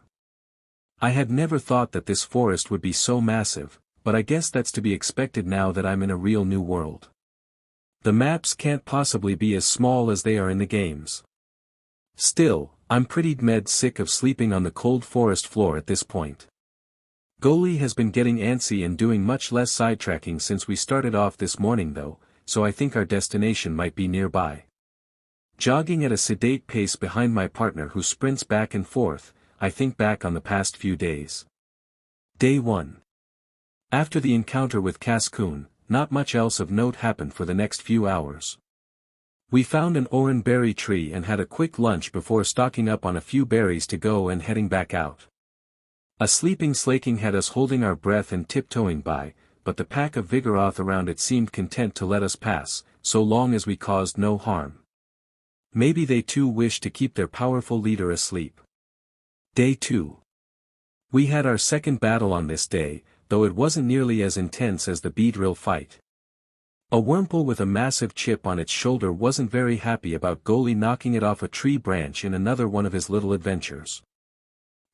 I had never thought that this forest would be so massive, but I guess that's to be expected now that I'm in a real new world. The maps can't possibly be as small as they are in the games. Still, I'm pretty sick of sleeping on the cold forest floor at this point. Goalie has been getting antsy and doing much less sidetracking since we started off this morning though, so I think our destination might be nearby. Jogging at a sedate pace behind my partner who sprints back and forth, I think back on the past few days. Day 1. After the encounter with Cascoon, not much else of note happened for the next few hours. We found an oran berry tree and had a quick lunch before stocking up on a few berries to go and heading back out. A sleeping slaking had us holding our breath and tiptoeing by, but the pack of Vigoroth around it seemed content to let us pass, so long as we caused no harm. Maybe they too wished to keep their powerful leader asleep. Day 2. We had our second battle on this day, though it wasn't nearly as intense as the Beedrill fight. A Wurmple with a massive chip on its shoulder wasn't very happy about Goalie knocking it off a tree branch in another one of his little adventures.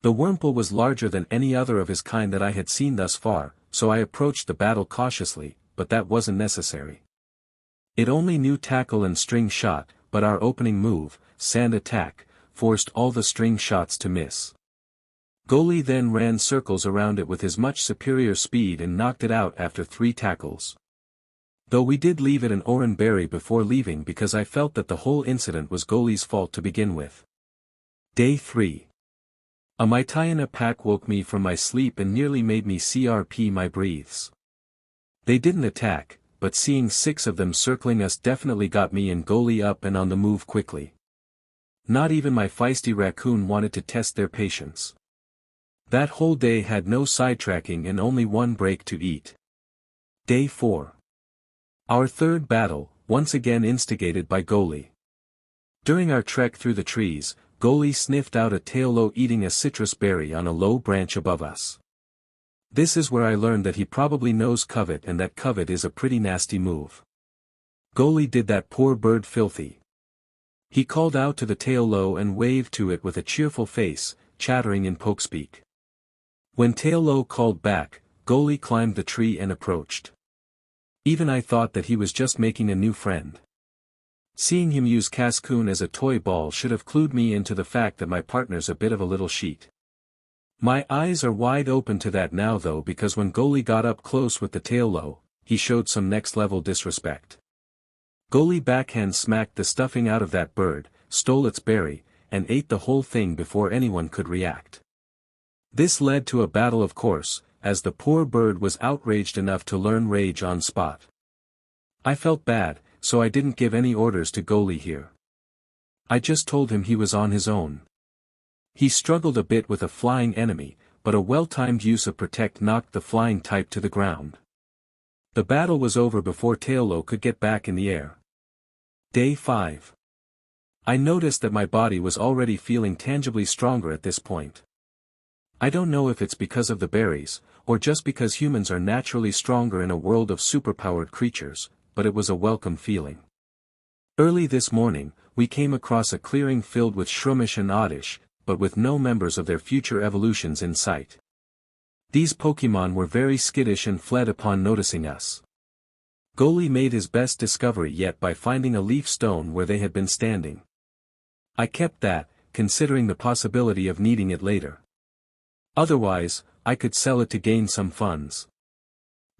The Wurmple was larger than any other of his kind that I had seen thus far, so I approached the battle cautiously, but that wasn't necessary. It only knew tackle and string shot, but our opening move, sand attack, forced all the string shots to miss. Goalie then ran circles around it with his much superior speed and knocked it out after 3 tackles. Though we did leave it an oran berry before leaving because I felt that the whole incident was Goalie's fault to begin with. Day 3. A Mytiana pack woke me from my sleep and nearly made me CRP my breathes. They didn't attack, but seeing 6 of them circling us definitely got me and Goalie up and on the move quickly. Not even my feisty raccoon wanted to test their patience. That whole day had no sidetracking and only one break to eat. Day 4. Our third battle, once again instigated by Goalie. During our trek through the trees, Goalie sniffed out a taillow eating a citrus berry on a low branch above us. This is where I learned that he probably knows Covet and that Covet is a pretty nasty move. Goalie did that poor bird filthy. He called out to the taillow and waved to it with a cheerful face, chattering in pokespeak. When taillow called back, Goalie climbed the tree and approached. Even I thought that he was just making a new friend. Seeing him use Cascoon as a toy ball should have clued me into the fact that my partner's a bit of a little sheet. My eyes are wide open to that now though because when Goalie got up close with the taillow, he showed some next level disrespect. Goalie backhand smacked the stuffing out of that bird, stole its berry, and ate the whole thing before anyone could react. This led to a battle of course, as the poor bird was outraged enough to learn rage on spot. I felt bad, so I didn't give any orders to Goalie here. I just told him he was on his own. He struggled a bit with a flying enemy, but a well-timed use of Protect knocked the flying type to the ground. The battle was over before taillow could get back in the air. Day 5. I noticed that my body was already feeling tangibly stronger at this point. I don't know if it's because of the berries, or just because humans are naturally stronger in a world of superpowered creatures, but it was a welcome feeling. Early this morning, we came across a clearing filled with Shroomish and Oddish, but with no members of their future evolutions in sight. These Pokémon were very skittish and fled upon noticing us. Goalie made his best discovery yet by finding a leaf stone where they had been standing. I kept that, considering the possibility of needing it later. Otherwise, I could sell it to gain some funds.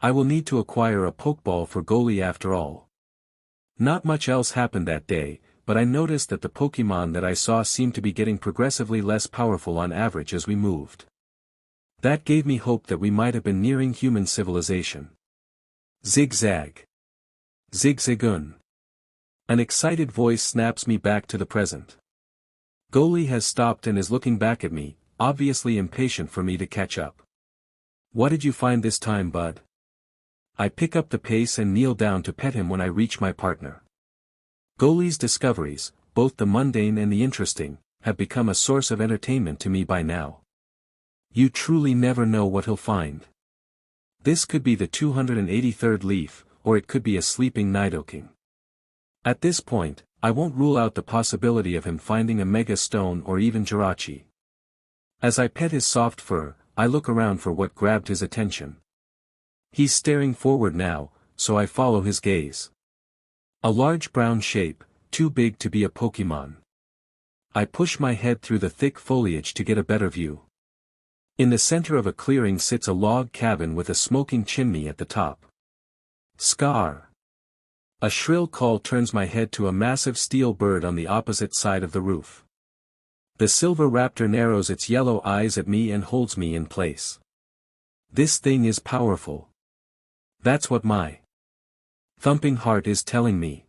I will need to acquire a Pokeball for Goalie after all. Not much else happened that day, but I noticed that the Pokémon that I saw seemed to be getting progressively less powerful on average as we moved. That gave me hope that we might have been nearing human civilization. Zigzag. Zigzagoon. An excited voice snaps me back to the present. Goalie has stopped and is looking back at me, obviously impatient for me to catch up. What did you find this time, bud? I pick up the pace and kneel down to pet him when I reach my partner. Goalie's discoveries, both the mundane and the interesting, have become a source of entertainment to me by now. You truly never know what he'll find. This could be the 283rd leaf, or it could be a sleeping Nidoking. At this point, I won't rule out the possibility of him finding a mega stone or even Jirachi. As I pet his soft fur, I look around for what grabbed his attention. He's staring forward now, so I follow his gaze. A large brown shape, too big to be a Pokémon. I push my head through the thick foliage to get a better view. In the center of a clearing sits a log cabin with a smoking chimney at the top. Scar! A shrill call turns my head to a massive steel bird on the opposite side of the roof. The silver raptor narrows its yellow eyes at me and holds me in place. This thing is powerful. That's what my thumping heart is telling me.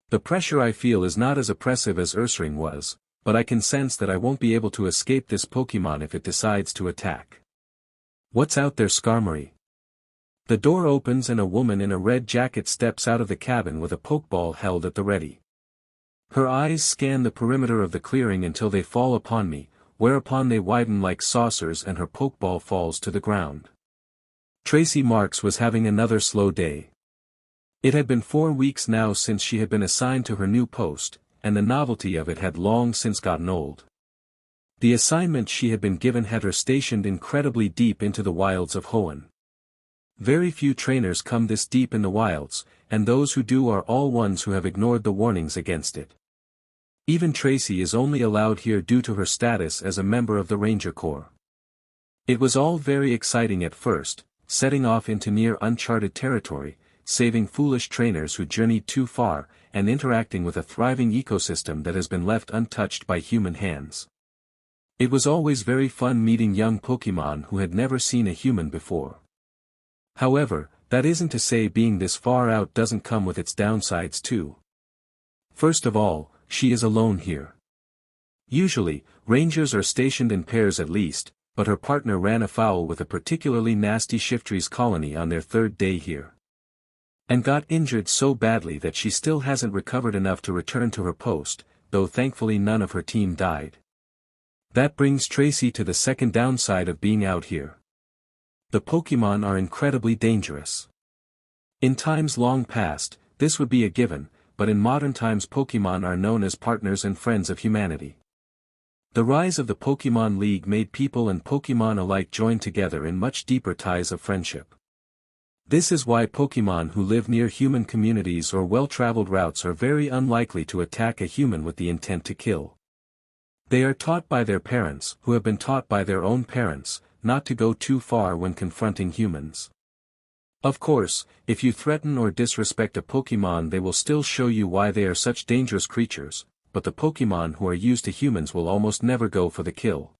The pressure I feel is not as oppressive as Ursaring was, but I can sense that I won't be able to escape this Pokémon if it decides to attack. What's out there, Skarmory? The door opens and a woman in a red jacket steps out of the cabin with a Pokeball held at the ready. Her eyes scan the perimeter of the clearing until they fall upon me, whereupon they widen like saucers and her Pokeball falls to the ground. Tracy Marks was having another slow day. It had been 4 weeks now since she had been assigned to her new post, and the novelty of it had long since gotten old. The assignment she had been given had her stationed incredibly deep into the wilds of Hoenn. Very few trainers come this deep in the wilds, and those who do are all ones who have ignored the warnings against it. Even Tracy is only allowed here due to her status as a member of the Ranger Corps. It was all very exciting at first, setting off into near uncharted territory, saving foolish trainers who journeyed too far, and interacting with a thriving ecosystem that has been left untouched by human hands. It was always very fun meeting young Pokémon who had never seen a human before. However, that isn't to say being this far out doesn't come with its downsides too. First of all, she is alone here. Usually, rangers are stationed in pairs at least, but her partner ran afoul with a particularly nasty Shiftry's colony on their 3rd day here. And got injured so badly that she still hasn't recovered enough to return to her post, though thankfully none of her team died. That brings Tracy to the second downside of being out here. The Pokémon are incredibly dangerous. In times long past, this would be a given, but in modern times Pokémon are known as partners and friends of humanity. The rise of the Pokémon League made people and Pokémon alike join together in much deeper ties of friendship. This is why Pokémon who live near human communities or well-traveled routes are very unlikely to attack a human with the intent to kill. They are taught by their parents, who have been taught by their own parents, not to go too far when confronting humans. Of course, if you threaten or disrespect a Pokémon they will still show you why they are such dangerous creatures, but the Pokémon who are used to humans will almost never go for the kill.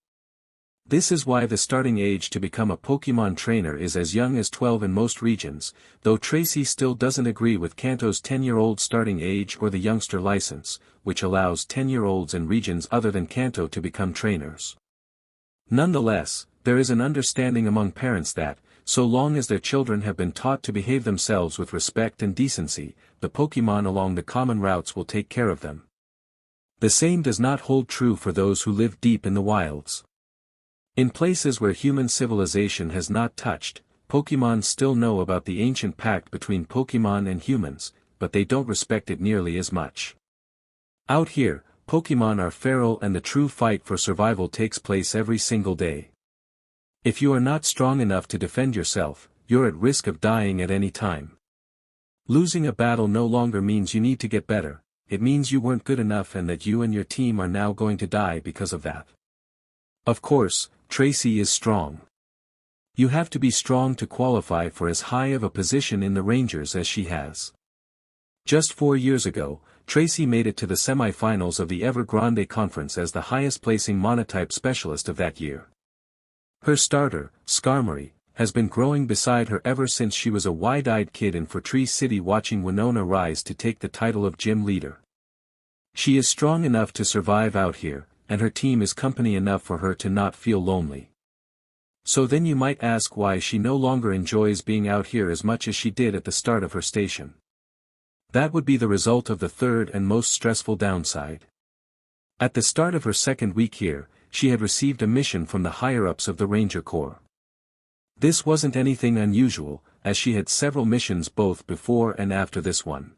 This is why the starting age to become a Pokémon trainer is as young as 12 in most regions, though Tracy still doesn't agree with Kanto's 10-year-old starting age or the youngster license, which allows 10-year-olds in regions other than Kanto to become trainers. Nonetheless, there is an understanding among parents that, so long as their children have been taught to behave themselves with respect and decency, the Pokémon along the common routes will take care of them. The same does not hold true for those who live deep in the wilds. In places where human civilization has not touched, Pokémon still know about the ancient pact between Pokémon and humans, but they don't respect it nearly as much. Out here, Pokémon are feral and the true fight for survival takes place every single day. If you are not strong enough to defend yourself, you're at risk of dying at any time. Losing a battle no longer means you need to get better, it means you weren't good enough and that you and your team are now going to die because of that. Of course, Tracy is strong. You have to be strong to qualify for as high of a position in the Rangers as she has. Just 4 years ago, Tracy made it to the semi-finals of the Evergrande Conference as the highest-placing monotype specialist of that year. Her starter, Skarmory, has been growing beside her ever since she was a wide-eyed kid in Fortree City watching Winona rise to take the title of gym leader. She is strong enough to survive out here, and her team is company enough for her to not feel lonely. So then you might ask why she no longer enjoys being out here as much as she did at the start of her station. That would be the result of the third and most stressful downside. At the start of her second week here, she had received a mission from the higher-ups of the Ranger Corps. This wasn't anything unusual, as she had several missions both before and after this one.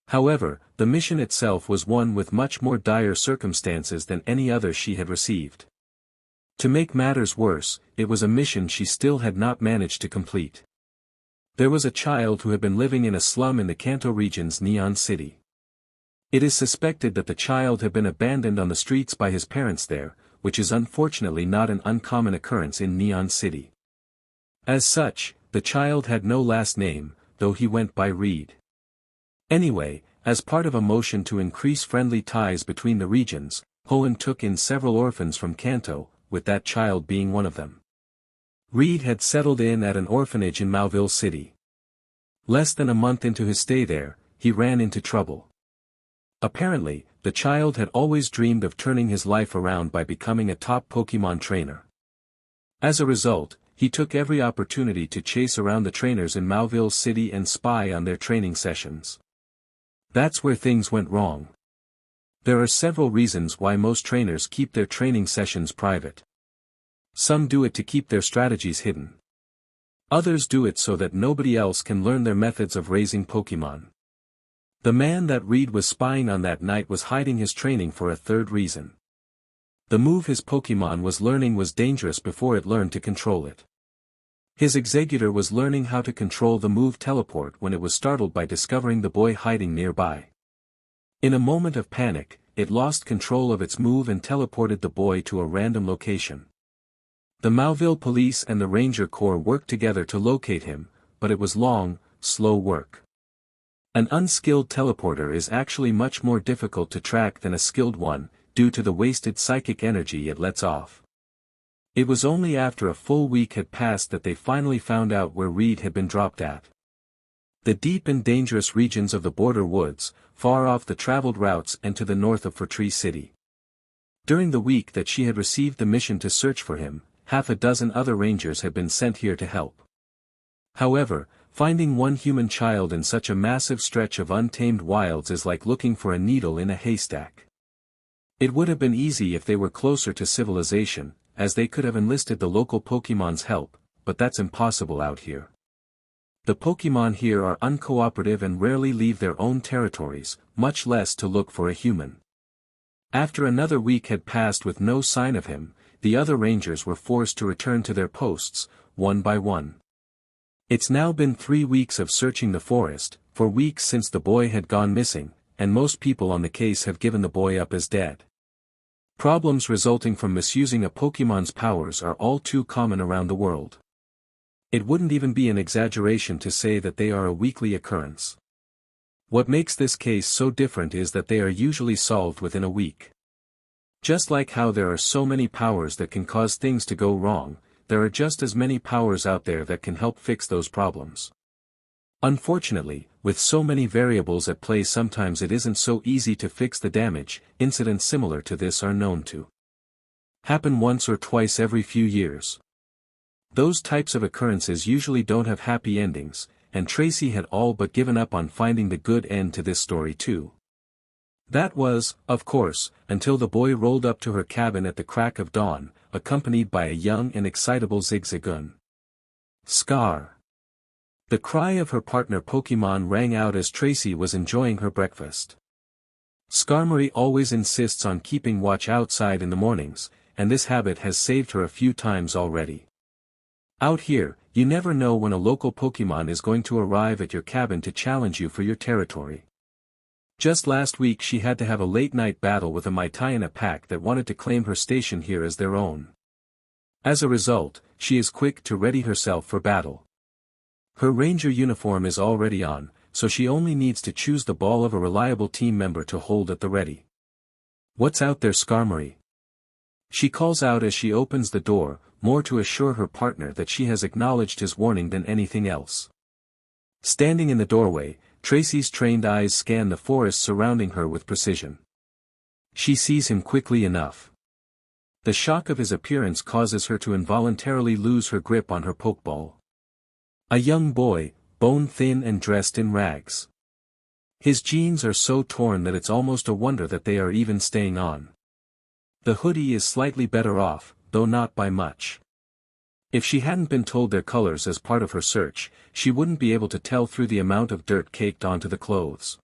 However, the mission itself was one with much more dire circumstances than any other she had received. To make matters worse, it was a mission she still had not managed to complete. There was a child who had been living in a slum in the Kanto region's Neon City. It is suspected that the child had been abandoned on the streets by his parents there, which is unfortunately not an uncommon occurrence in Neon City. As such, the child had no last name, though he went by Reed. Anyway, as part of a motion to increase friendly ties between the regions, Hoenn took in several orphans from Kanto, with that child being one of them. Reed had settled in at an orphanage in Mauville City. Less than a month into his stay there, he ran into trouble. Apparently, the child had always dreamed of turning his life around by becoming a top Pokémon trainer. As a result, he took every opportunity to chase around the trainers in Mauville City and spy on their training sessions. That's where things went wrong. There are several reasons why most trainers keep their training sessions private. Some do it to keep their strategies hidden. Others do it so that nobody else can learn their methods of raising Pokémon. The man that Reed was spying on that night was hiding his training for a third reason. The move his Pokémon was learning was dangerous before it learned to control it. His executor was learning how to control the move teleport when it was startled by discovering the boy hiding nearby. In a moment of panic, it lost control of its move and teleported the boy to a random location. The Mauville police and the Ranger Corps worked together to locate him, but it was long, slow work. An unskilled teleporter is actually much more difficult to track than a skilled one, due to the wasted psychic energy it lets off. It was only after a full week had passed that they finally found out where Reed had been dropped at. The deep and dangerous regions of the border woods, far off the traveled routes and to the north of Fortree City. During the week that she had received the mission to search for him, half a dozen other rangers had been sent here to help. However, finding one human child in such a massive stretch of untamed wilds is like looking for a needle in a haystack. It would have been easy if they were closer to civilization, as they could have enlisted the local Pokémon's help, but that's impossible out here. The Pokémon here are uncooperative and rarely leave their own territories, much less to look for a human. After another week had passed with no sign of him, the other rangers were forced to return to their posts, one by one. It's now been 3 weeks of searching the forest, 4 weeks since the boy had gone missing, and most people on the case have given the boy up as dead. Problems resulting from misusing a Pokémon's powers are all too common around the world. It wouldn't even be an exaggeration to say that they are a weekly occurrence. What makes this case so different is that they are usually solved within a week. Just like how there are so many powers that can cause things to go wrong, there are just as many powers out there that can help fix those problems. Unfortunately, with so many variables at play, sometimes it isn't so easy to fix the damage. Incidents similar to this are known to happen once or twice every few years. Those types of occurrences usually don't have happy endings, and Tracy had all but given up on finding the good end to this story too. That was, of course, until the boy rolled up to her cabin at the crack of dawn, accompanied by a young and excitable zigzagoon. Scar. The cry of her partner Pokémon rang out as Tracy was enjoying her breakfast. Skarmory always insists on keeping watch outside in the mornings, and this habit has saved her a few times already. Out here, you never know when a local Pokémon is going to arrive at your cabin to challenge you for your territory. Just last week she had to have a late-night battle with a Maitai in a pack that wanted to claim her station here as their own. As a result, she is quick to ready herself for battle. Her ranger uniform is already on, so she only needs to choose the ball of a reliable team member to hold at the ready. "What's out there, Skarmory?" She calls out as she opens the door, more to assure her partner that she has acknowledged his warning than anything else. Standing in the doorway, Tracy's trained eyes scan the forest surrounding her with precision. She sees him quickly enough. The shock of his appearance causes her to involuntarily lose her grip on her Pokeball. A young boy, bone-thin and dressed in rags. His jeans are so torn that it's almost a wonder that they are even staying on. The hoodie is slightly better off, though not by much. If she hadn't been told their colors as part of her search, she wouldn't be able to tell through the amount of dirt caked onto the clothes.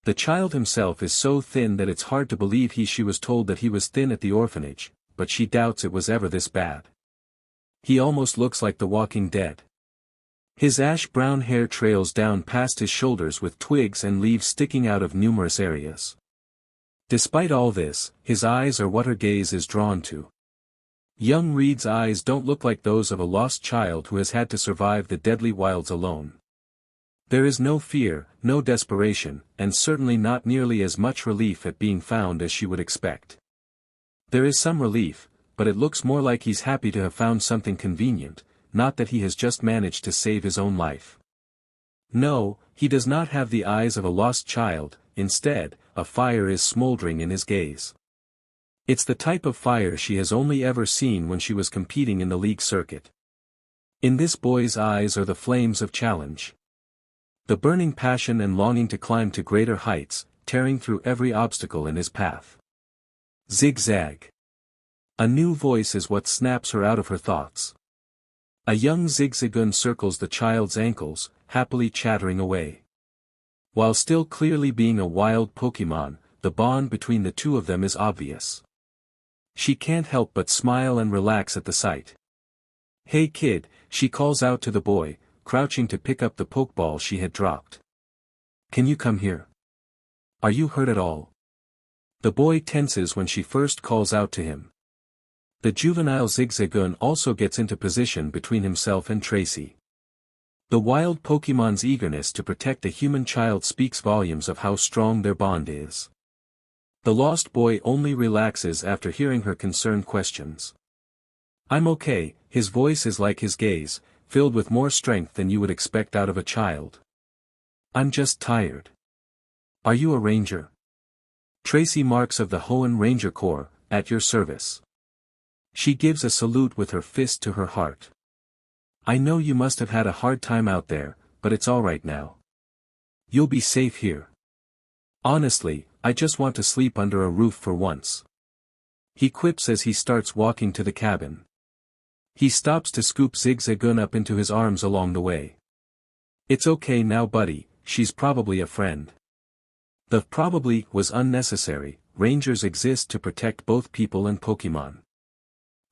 The child himself is so thin that it's hard to believe she was told that he was thin at the orphanage, but she doubts it was ever this bad. He almost looks like the Walking Dead. His ash-brown hair trails down past his shoulders with twigs and leaves sticking out of numerous areas. Despite all this, his eyes are what her gaze is drawn to. Young Reed's eyes don't look like those of a lost child who has had to survive the deadly wilds alone. There is no fear, no desperation, and certainly not nearly as much relief at being found as she would expect. There is some relief, but it looks more like he's happy to have found something convenient, not that he has just managed to save his own life. No, he does not have the eyes of a lost child, instead, a fire is smoldering in his gaze. It's the type of fire she has only ever seen when she was competing in the league circuit. In this boy's eyes are the flames of challenge. The burning passion and longing to climb to greater heights, tearing through every obstacle in his path. Zigzag. A new voice is what snaps her out of her thoughts. A young zigzagoon circles the child's ankles, happily chattering away. While still clearly being a wild Pokémon, the bond between the two of them is obvious. She can't help but smile and relax at the sight. "Hey kid," she calls out to the boy, crouching to pick up the Pokeball she had dropped. "Can you come here? Are you hurt at all?" The boy tenses when she first calls out to him. The juvenile Zigzagoon also gets into position between himself and Tracy. The wild Pokemon's eagerness to protect a human child speaks volumes of how strong their bond is. The lost boy only relaxes after hearing her concerned questions. "I'm okay," his voice is like his gaze, filled with more strength than you would expect out of a child. "I'm just tired." "Are you a ranger?" "Tracy Marks of the Hoenn Ranger Corps, at your service." She gives a salute with her fist to her heart. "I know you must have had a hard time out there, but it's all right now. You'll be safe here. Honestly, I just want to sleep under a roof for once." He quips as he starts walking to the cabin. He stops to scoop Zigzagoon up into his arms along the way. "It's okay now buddy, she's probably a friend." The "probably" was unnecessary. Rangers exist to protect both people and Pokémon.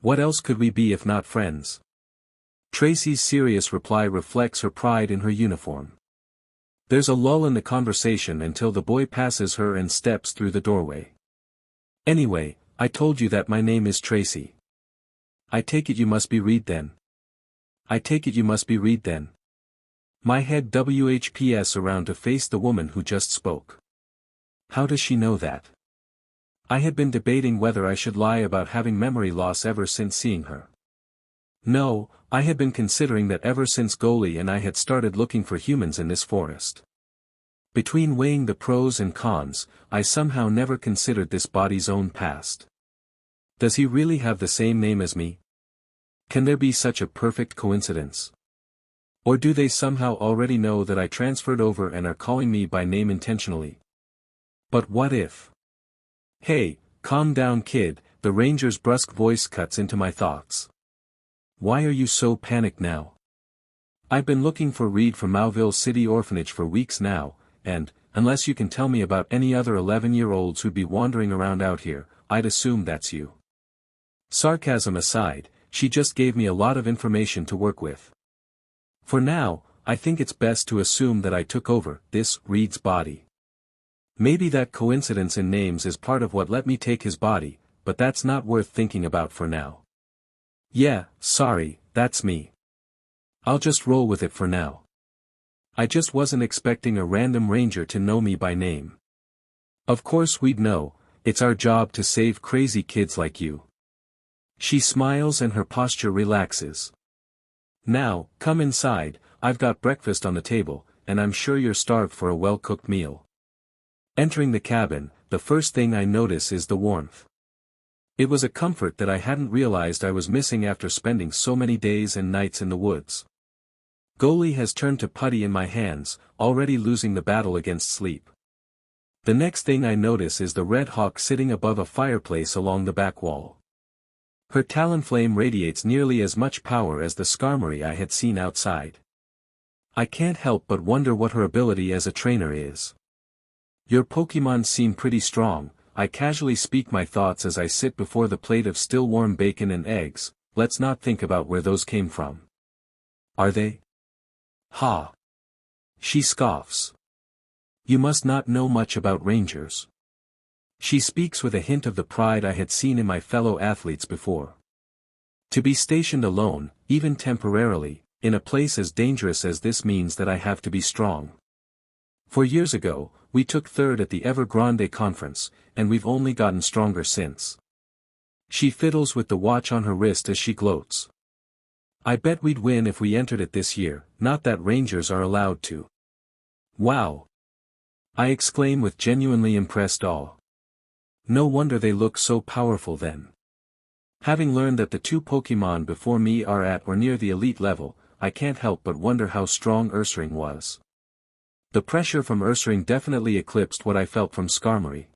What else could we be if not friends? Tracy's serious reply reflects her pride in her uniform. There's a lull in the conversation until the boy passes her and steps through the doorway. "Anyway, I told you that my name is Tracy. I take it you must be Reed then." "I take it you must be Reed then." My head WHPS around to face the woman who just spoke. How does she know that? I had been debating whether I should lie about having memory loss ever since seeing her. No, I had been considering that ever since Goli and I had started looking for humans in this forest. Between weighing the pros and cons, I somehow never considered this body's own past. Does he really have the same name as me? Can there be such a perfect coincidence? Or do they somehow already know that I transferred over and are calling me by name intentionally? But what if? "Hey, calm down kid," the ranger's brusque voice cuts into my thoughts. "Why are you so panicked now? I've been looking for Reed from Mauville City Orphanage for weeks now, and, unless you can tell me about any other 11-year-olds who'd be wandering around out here, I'd assume that's you." Sarcasm aside, she just gave me a lot of information to work with. For now, I think it's best to assume that I took over this Reed's body. Maybe that coincidence in names is part of what let me take his body, but that's not worth thinking about for now. Yeah, sorry, that's me. I'll just roll with it for now. I just wasn't expecting a random ranger to know me by name. Of course we'd know, it's our job to save crazy kids like you. She smiles and her posture relaxes. Now, come inside, I've got breakfast on the table, and I'm sure you're starved for a well-cooked meal. Entering the cabin, the first thing I notice is the warmth. It was a comfort that I hadn't realized I was missing after spending so many days and nights in the woods. Goli has turned to putty in my hands, already losing the battle against sleep. The next thing I notice is the red hawk sitting above a fireplace along the back wall. Her talonflame radiates nearly as much power as the Skarmory I had seen outside. I can't help but wonder what her ability as a trainer is. Your Pokémon seem pretty strong. I casually speak my thoughts as I sit before the plate of still warm bacon and eggs. Let's not think about where those came from. Are they? Ha! She scoffs. You must not know much about rangers. She speaks with a hint of the pride I had seen in my fellow athletes before. To be stationed alone, even temporarily, in a place as dangerous as this means that I have to be strong. 4 years ago, we took third at the Evergrande conference, and we've only gotten stronger since. She fiddles with the watch on her wrist as she gloats. I bet we'd win if we entered it this year, not that rangers are allowed to. Wow! I exclaim with genuinely impressed awe. No wonder they look so powerful then. Having learned that the 2 Pokémon before me are at or near the elite level, I can't help but wonder how strong Ursaring was. The pressure from Ursaring definitely eclipsed what I felt from Skarmory.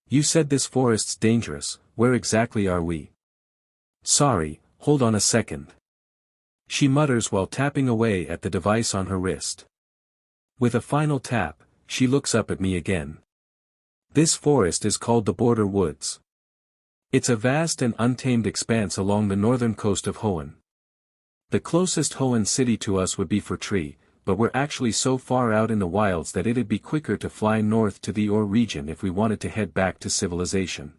You said this forest's dangerous, where exactly are we? Sorry, hold on a second. She mutters while tapping away at the device on her wrist. With a final tap, she looks up at me again. This forest is called the Border Woods. It's a vast and untamed expanse along the northern coast of Hoenn. The closest Hoenn city to us would be Tree, but we're actually so far out in the wilds that it'd be quicker to fly north to the Ore region if we wanted to head back to civilization.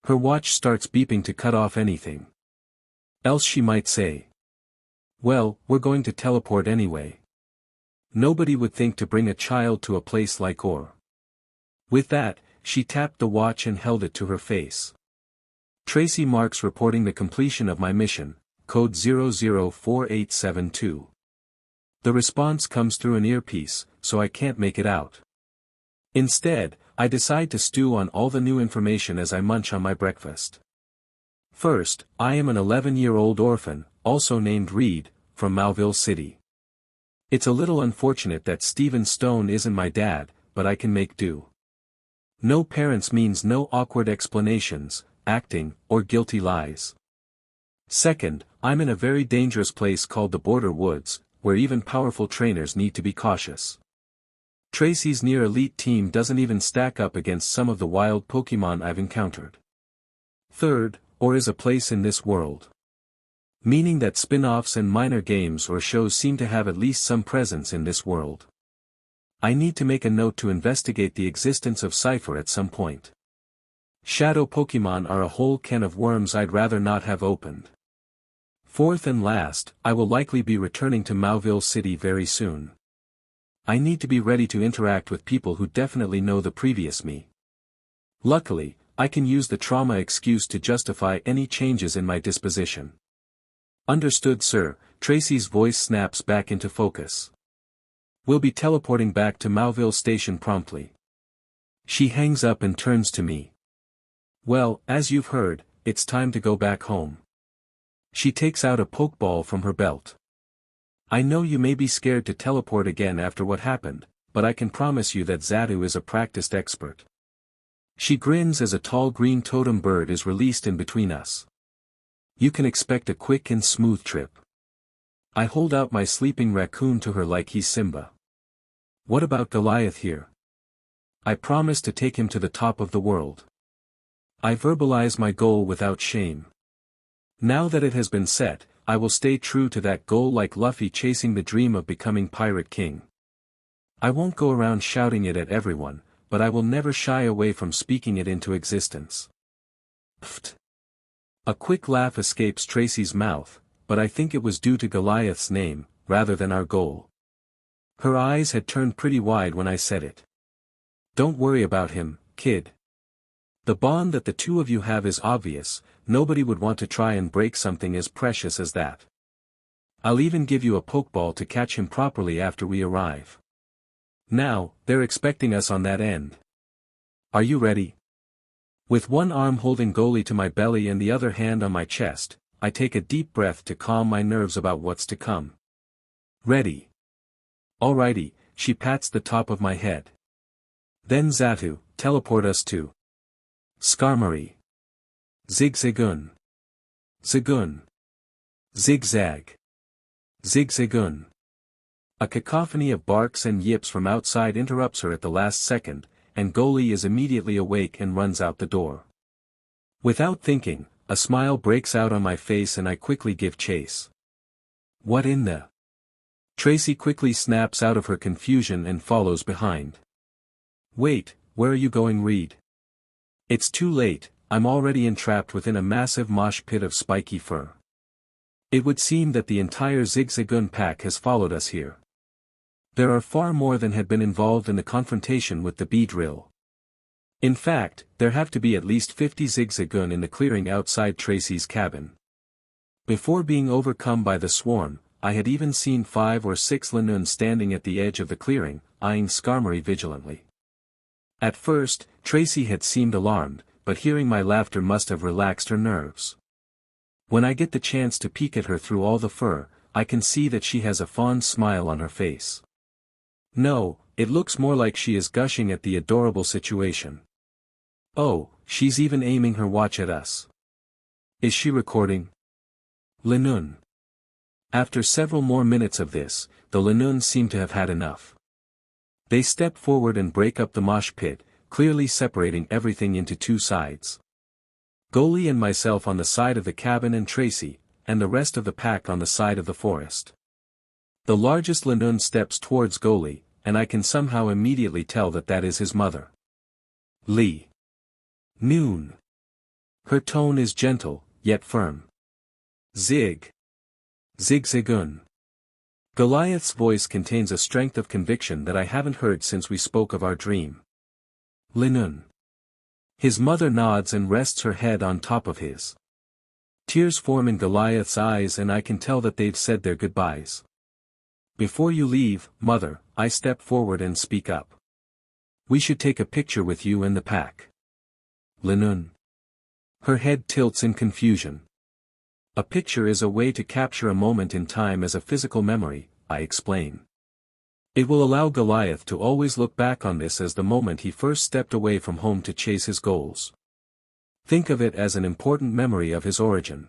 Her watch starts beeping to cut off anything else she might say. Well, we're going to teleport anyway. Nobody would think to bring a child to a place like Ore. With that, she tapped the watch and held it to her face. Tracy marks reporting the completion of my mission, code 004872. The response comes through an earpiece, so I can't make it out. Instead, I decide to stew on all the new information as I munch on my breakfast. First, I am an 11-year-old orphan, also named Reed, from Malville City. It's a little unfortunate that Stephen Stone isn't my dad, but I can make do. No parents means no awkward explanations, acting, or guilty lies. Second, I'm in a very dangerous place called the Border Woods, where even powerful trainers need to be cautious. Tracy's near-elite team doesn't even stack up against some of the wild Pokémon I've encountered. Third, Ore is a place in this world. Meaning that spin-offs and minor games or shows seem to have at least some presence in this world. I need to make a note to investigate the existence of Cypher at some point. Shadow Pokémon are a whole can of worms I'd rather not have opened. Fourth and last, I will likely be returning to Malville City very soon. I need to be ready to interact with people who definitely know the previous me. Luckily, I can use the trauma excuse to justify any changes in my disposition. Understood, sir. Tracy's voice snaps back into focus. We'll be teleporting back to Malville Station promptly. She hangs up and turns to me. Well, as you've heard, it's time to go back home. She takes out a Pokeball from her belt. I know you may be scared to teleport again after what happened, but I can promise you that Xatu is a practiced expert. She grins as a tall green totem bird is released in between us. You can expect a quick and smooth trip. I hold out my sleeping raccoon to her like he's Simba. What about Goliath here? I promise to take him to the top of the world. I verbalize my goal without shame. Now that it has been set, I will stay true to that goal like Luffy chasing the dream of becoming Pirate King. I won't go around shouting it at everyone, but I will never shy away from speaking it into existence. Pfft. A quick laugh escapes Tracy's mouth, but I think it was due to Goliath's name, rather than our goal. Her eyes had turned pretty wide when I said it. Don't worry about him, kid. The bond that the two of you have is obvious. Nobody would want to try and break something as precious as that. I'll even give you a Pokeball to catch him properly after we arrive. Now, they're expecting us on that end. Are you ready? With one arm holding Goli to my belly and the other hand on my chest, I take a deep breath to calm my nerves about what's to come. Ready. Alrighty, she pats the top of my head. Then Xatu, teleport us to Skarmory. Zigzagoon. Zagoon. Zigzag. Zigzagoon. A cacophony of barks and yips from outside interrupts her at the last second, and Goli is immediately awake and runs out the door. Without thinking, a smile breaks out on my face and I quickly give chase. What in the? Tracy quickly snaps out of her confusion and follows behind. Wait, where are you going, Reed? It's too late, I'm already entrapped within a massive mosh pit of spiky fur. It would seem that the entire zigzagoon pack has followed us here. There are far more than had been involved in the confrontation with the Beedrill. In fact, there have to be at least 50 zigzagoon in the clearing outside Tracy's cabin. Before being overcome by the swarm, I had even seen 5 or 6 Lanoon standing at the edge of the clearing, eyeing Skarmory vigilantly. At first, Tracy had seemed alarmed, but hearing my laughter must have relaxed her nerves. When I get the chance to peek at her through all the fur, I can see that she has a fond smile on her face. No, it looks more like she is gushing at the adorable situation. Oh, she's even aiming her watch at us. Is she recording? Lanoon. After several more minutes of this, the Lanoon seem to have had enough. They step forward and break up the mosh pit, clearly separating everything into 2 sides. Goli and myself on the side of the cabin and Tracy, and the rest of the pack on the side of the forest. The largest Lanoon steps towards Goli, and I can somehow immediately tell that that is his mother. Lee. Noon. Her tone is gentle, yet firm. Zigzagoon. Goliath's voice contains a strength of conviction that I haven't heard since we spoke of our dream. Lanoon. His mother nods and rests her head on top of his. Tears form in Goliath's eyes and I can tell that they've said their goodbyes. Before you leave, Mother, I step forward and speak up. We should take a picture with you and the pack. Lanoon. Her head tilts in confusion. A picture is a way to capture a moment in time as a physical memory, I explain. It will allow Goliath to always look back on this as the moment he first stepped away from home to chase his goals. Think of it as an important memory of his origin.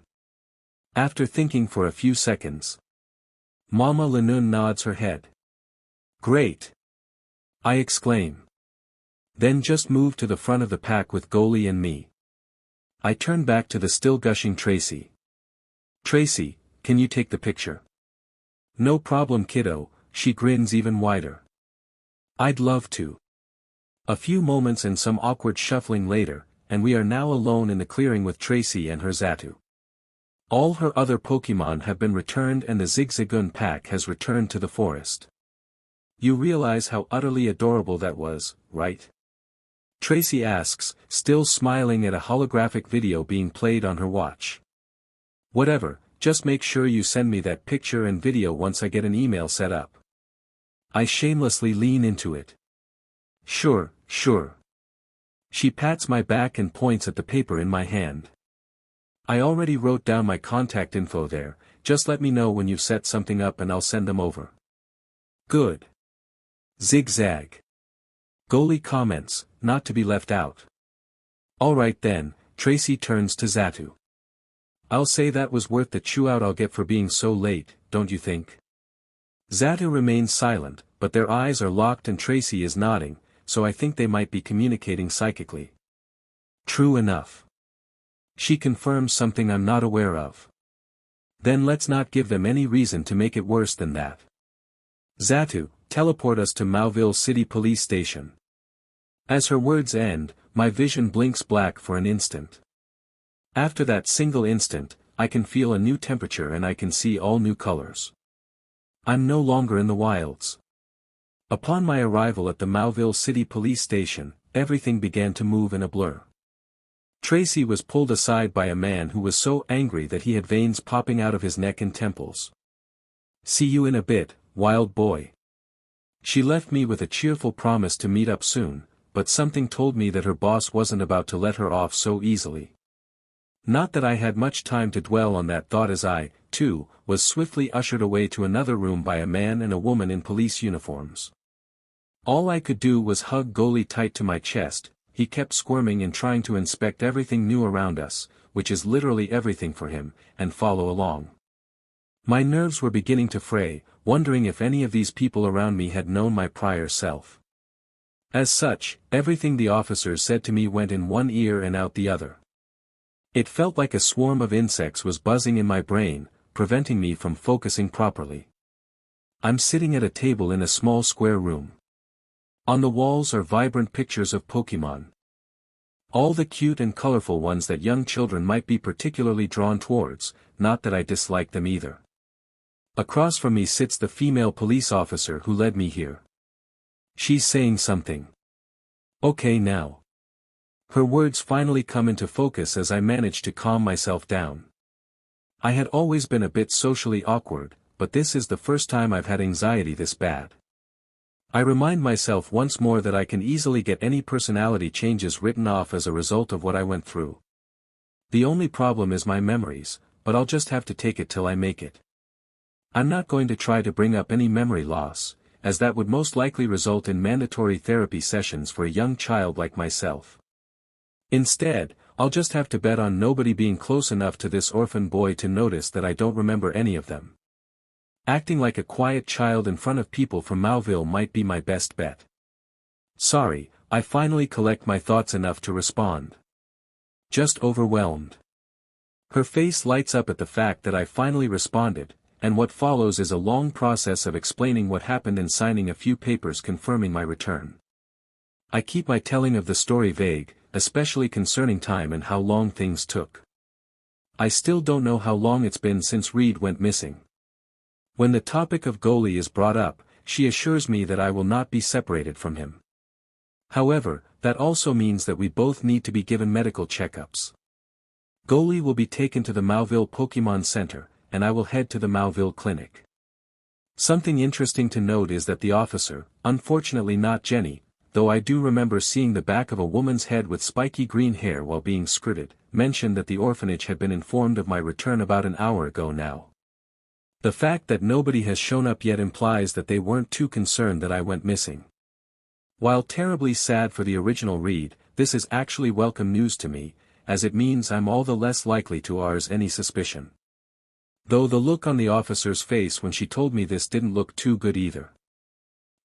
After thinking for a few seconds, Mama Lanoon nods her head. Great! I exclaim. Then just move to the front of the pack with Goli and me. I turn back to the still gushing Tracy. Tracy, can you take the picture? No problem, kiddo, she grins even wider. I'd love to. A few moments and some awkward shuffling later, and we are now alone in the clearing with Tracy and her Xatu. All her other Pokémon have been returned and the Zigzagoon pack has returned to the forest. You realize how utterly adorable that was, right? Tracy asks, still smiling at a holographic video being played on her watch. Whatever, just make sure you send me that picture and video once I get an email set up. I shamelessly lean into it. Sure. She pats my back and points at the paper in my hand. I already wrote down my contact info there, just let me know when you've set something up and I'll send them over. Good. Zigzag. Goli comments, not to be left out. Alright then, Tracy turns to Xatu. I'll say that was worth the chew out I'll get for being so late, don't you think? Xatu remains silent, but their eyes are locked and Tracy is nodding, so I think they might be communicating psychically. True enough. She confirms something I'm not aware of. Then let's not give them any reason to make it worse than that. Xatu, teleport us to Mauville City Police Station. As her words end, my vision blinks black for an instant. After that single instant, I can feel a new temperature and I can see all new colors. I'm no longer in the wilds. Upon my arrival at the Mauville City Police Station, everything began to move in a blur. Tracy was pulled aside by a man who was so angry that he had veins popping out of his neck and temples. See you in a bit, wild boy. She left me with a cheerful promise to meet up soon, but something told me that her boss wasn't about to let her off so easily. Not that I had much time to dwell on that thought as I, too, was swiftly ushered away to another room by a man and a woman in police uniforms. All I could do was hug Goli tight to my chest. He kept squirming and trying to inspect everything new around us, which is literally everything for him, and follow along. My nerves were beginning to fray. wondering if any of these people around me had known my prior self. As such, everything the officers said to me went in one ear and out the other. It felt like a swarm of insects was buzzing in my brain, preventing me from focusing properly. I'm sitting at a table in a small square room. On the walls are vibrant pictures of Pokémon. All the cute and colorful ones that young children might be particularly drawn towards, not that I dislike them either. Across from me sits the female police officer who led me here. She's saying something. Okay now. Her words finally come into focus as I manage to calm myself down. I had always been a bit socially awkward, but this is the first time I've had anxiety this bad. I remind myself once more that I can easily get any personality changes written off as a result of what I went through. The only problem is my memories, but I'll just have to take it till I make it. I'm not going to try to bring up any memory loss, as that would most likely result in mandatory therapy sessions for a young child like myself. Instead, I'll just have to bet on nobody being close enough to this orphan boy to notice that I don't remember any of them. Acting like a quiet child in front of people from Mauville might be my best bet. Sorry, I finally collect my thoughts enough to respond. Just overwhelmed. Her face lights up at the fact that I finally responded, and what follows is a long process of explaining what happened and signing a few papers confirming my return. I keep my telling of the story vague, especially concerning time and how long things took. I still don't know how long it's been since Reed went missing. When the topic of Goli is brought up, she assures me that I will not be separated from him. However, that also means that we both need to be given medical checkups. Goli will be taken to the Mauville Pokémon Center, and I will head to the Mauville Clinic. Something interesting to note is that the officer, unfortunately not Jenny, though I do remember seeing the back of a woman's head with spiky green hair while being scruted, mentioned that the orphanage had been informed of my return about an hour ago now. The fact that nobody has shown up yet implies that they weren't too concerned that I went missing. While terribly sad for the original Reed, this is actually welcome news to me, as it means I'm all the less likely to ours any suspicion. Though the look on the officer's face when she told me this didn't look too good either.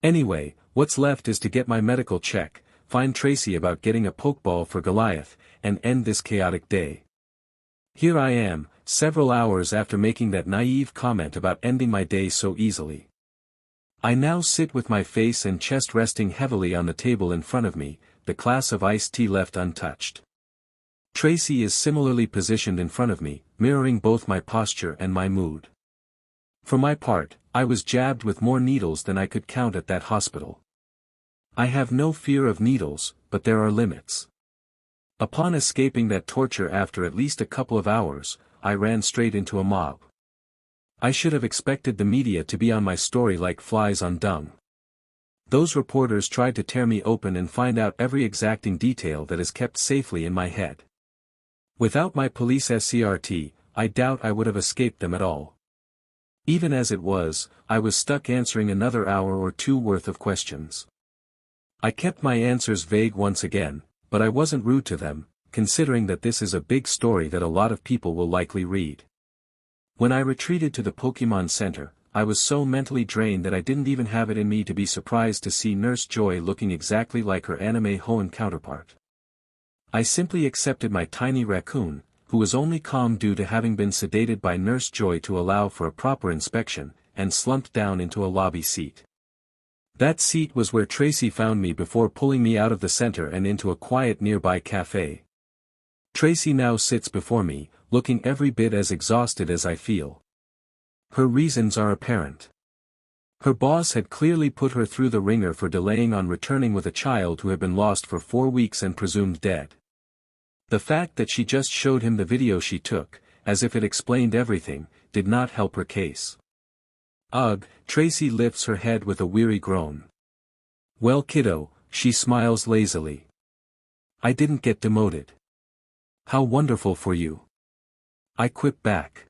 Anyway, what's left is to get my medical check, find Tracy about getting a Pokeball for Goliath, and end this chaotic day. Here I am, several hours after making that naive comment about ending my day so easily. I now sit with my face and chest resting heavily on the table in front of me, the glass of iced tea left untouched. Tracy is similarly positioned in front of me, mirroring both my posture and my mood. For my part, I was jabbed with more needles than I could count at that hospital. I have no fear of needles, but there are limits. Upon escaping that torture after at least a couple of hours, I ran straight into a mob. I should have expected the media to be on my story like flies on dung. Those reporters tried to tear me open and find out every exacting detail that is kept safely in my head. Without my police SCRT, I doubt I would have escaped them at all. Even as it was, I was stuck answering another hour or two worth of questions. I kept my answers vague once again, but I wasn't rude to them, considering that this is a big story that a lot of people will likely read. When I retreated to the Pokémon Center, I was so mentally drained that I didn't even have it in me to be surprised to see Nurse Joy looking exactly like her anime Hoenn counterpart. I simply accepted my tiny raccoon, who was only calm due to having been sedated by Nurse Joy to allow for a proper inspection, and slumped down into a lobby seat. That seat was where Tracy found me before pulling me out of the center and into a quiet nearby cafe. Tracy now sits before me, looking every bit as exhausted as I feel. Her reasons are apparent. Her boss had clearly put her through the ringer for delaying on returning with a child who had been lost for 4 weeks and presumed dead. The fact that she just showed him the video she took, as if it explained everything, did not help her case. Ugh, Tracy lifts her head with a weary groan. Well kiddo, she smiles lazily. I didn't get demoted. How wonderful for you. I quip back.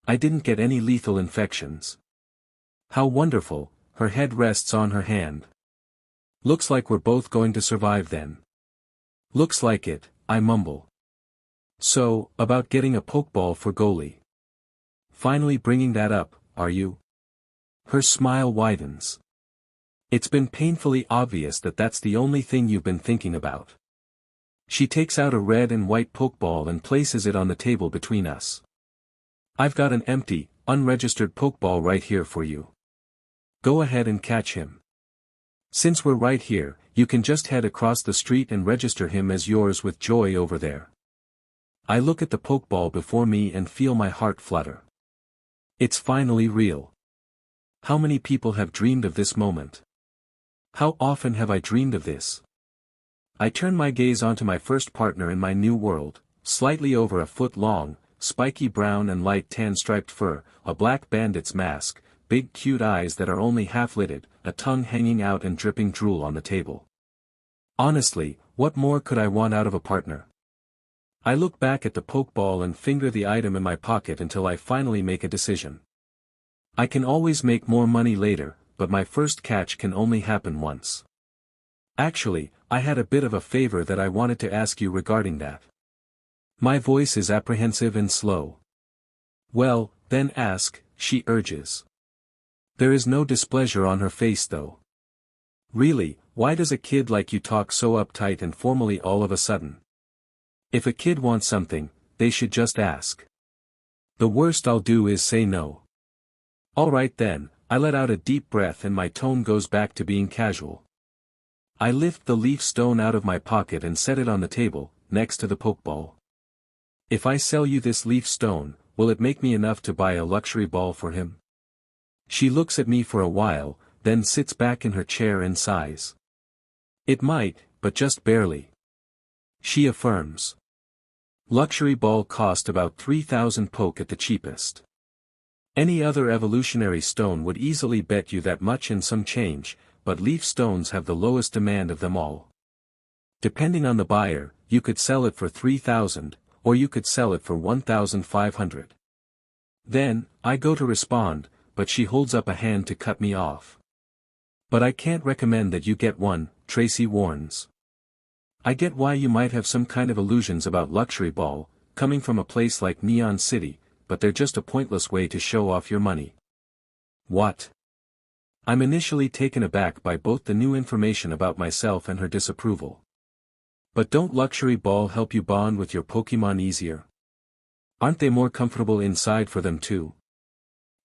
I didn't get any lethal infections. How wonderful, her head rests on her hand. Looks like we're both going to survive then. Looks like it, I mumble. So, about getting a Pokeball for Goli. Finally bringing that up, are you? Her smile widens. It's been painfully obvious that that's the only thing you've been thinking about. She takes out a red and white Pokeball and places it on the table between us. I've got an empty, unregistered Pokeball right here for you. Go ahead and catch him. Since we're right here, you can just head across the street and register him as yours with Joy over there. I look at the Pokeball before me and feel my heart flutter. It's finally real. How many people have dreamed of this moment? How often have I dreamed of this? I turn my gaze onto my first partner in my new world, slightly over a foot long, spiky brown and light tan striped fur, a black bandit's mask, big cute eyes that are only half-lidded, a tongue hanging out and dripping drool on the table. Honestly, what more could I want out of a partner? I look back at the Pokeball and finger the item in my pocket until I finally make a decision. I can always make more money later, but my first catch can only happen once. Actually, I had a bit of a favor that I wanted to ask you regarding that. My voice is apprehensive and slow. Well, then ask, she urges. There is no displeasure on her face though. Really, why does a kid like you talk so uptight and formally all of a sudden? If a kid wants something, they should just ask. The worst I'll do is say no. Alright then, I let out a deep breath and my tone goes back to being casual. I lift the leaf stone out of my pocket and set it on the table, next to the Pokeball. If I sell you this leaf stone, will it make me enough to buy a luxury ball for him? She looks at me for a while, then sits back in her chair and sighs. It might, but just barely. She affirms. Luxury ball cost about 3,000 poke at the cheapest. Any other evolutionary stone would easily bet you that much and some change, but leaf stones have the lowest demand of them all. Depending on the buyer, you could sell it for 3,000, or you could sell it for 1,500. Then, I go to respond, but she holds up a hand to cut me off. But I can't recommend that you get one, Tracy warns. I get why you might have some kind of illusions about luxury ball, coming from a place like Neon City, but they're just a pointless way to show off your money. What? I'm initially taken aback by both the new information about myself and her disapproval. But don't luxury ball help you bond with your Pokémon easier? Aren't they more comfortable inside for them too?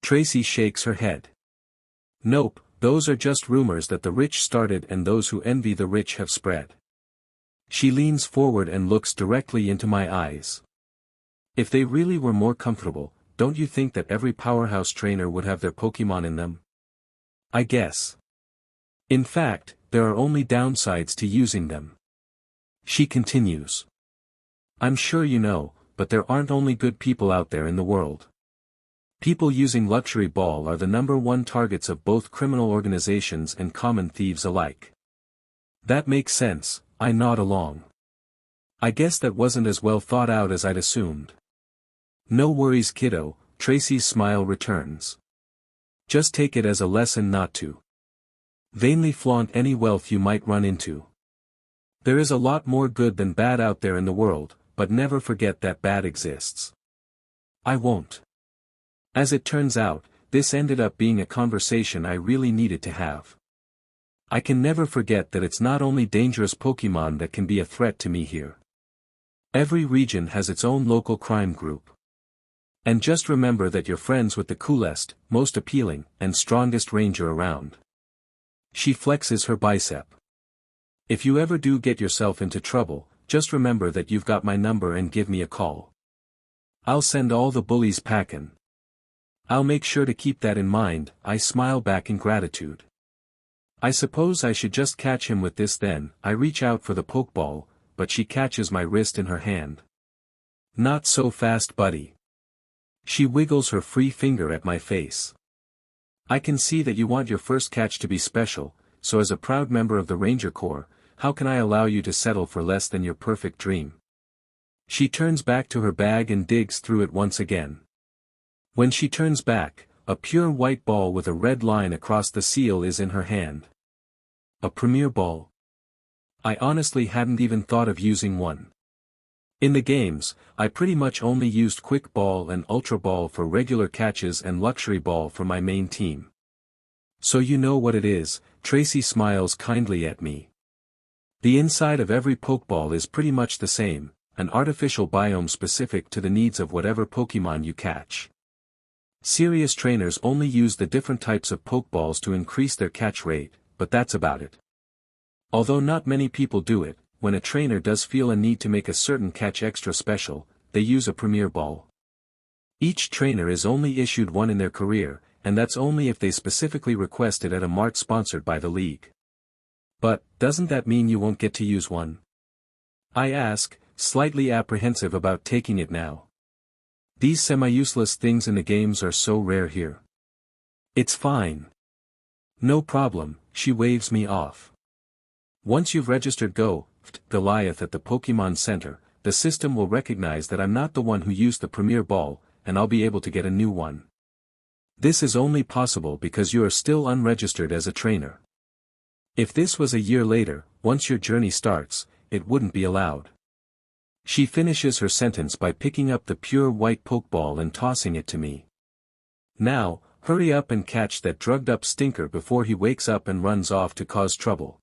Tracy shakes her head. Nope, those are just rumors that the rich started and those who envy the rich have spread. She leans forward and looks directly into my eyes. If they really were more comfortable, don't you think that every powerhouse trainer would have their Pokémon in them? I guess. In fact, there are only downsides to using them. She continues. I'm sure you know, but there aren't only good people out there in the world. People using luxury ball are the #1 targets of both criminal organizations and common thieves alike. That makes sense, I nod along. I guess that wasn't as well thought out as I'd assumed. No worries kiddo, Tracy's smile returns. Just take it as a lesson not to vainly flaunt any wealth you might run into. There is a lot more good than bad out there in the world, but never forget that bad exists. I won't. As it turns out, this ended up being a conversation I really needed to have. I can never forget that it's not only dangerous Pokémon that can be a threat to me here. Every region has its own local crime group. And just remember that you're friends with the coolest, most appealing, and strongest ranger around. She flexes her bicep. If you ever do get yourself into trouble, just remember that you've got my number and give me a call. I'll send all the bullies packin'. I'll make sure to keep that in mind, I smile back in gratitude. I suppose I should just catch him with this then. I reach out for the Pokeball, but she catches my wrist in her hand. Not so fast buddy. She wiggles her free finger at my face. I can see that you want your first catch to be special, so as a proud member of the Ranger Corps, how can I allow you to settle for less than your perfect dream? She turns back to her bag and digs through it once again. When she turns back, a pure white ball with a red line across the seal is in her hand. A premier ball? I honestly hadn't even thought of using one. In the games, I pretty much only used Quick Ball and Ultra Ball for regular catches and Luxury Ball for my main team. So you know what it is, Tracy smiles kindly at me. The inside of every Pokeball is pretty much the same, an artificial biome specific to the needs of whatever Pokemon you catch. Serious trainers only use the different types of Pokeballs to increase their catch rate, but that's about it. Although not many people do it, when a trainer does feel a need to make a certain catch extra special, they use a Premier Ball. Each trainer is only issued one in their career, and that's only if they specifically request it at a mart sponsored by the league. But, doesn't that mean you won't get to use one? I ask, slightly apprehensive about taking it now. These semi-useless things in the games are so rare here. It's fine. No problem, she waves me off. Once you've registered Goliath at the Pokémon Center, the system will recognize that I'm not the one who used the Premier Ball, and I'll be able to get a new one. This is only possible because you are still unregistered as a trainer. If this was a year later, once your journey starts, it wouldn't be allowed. She finishes her sentence by picking up the pure white Pokeball and tossing it to me. Now, hurry up and catch that drugged-up stinker before he wakes up and runs off to cause trouble.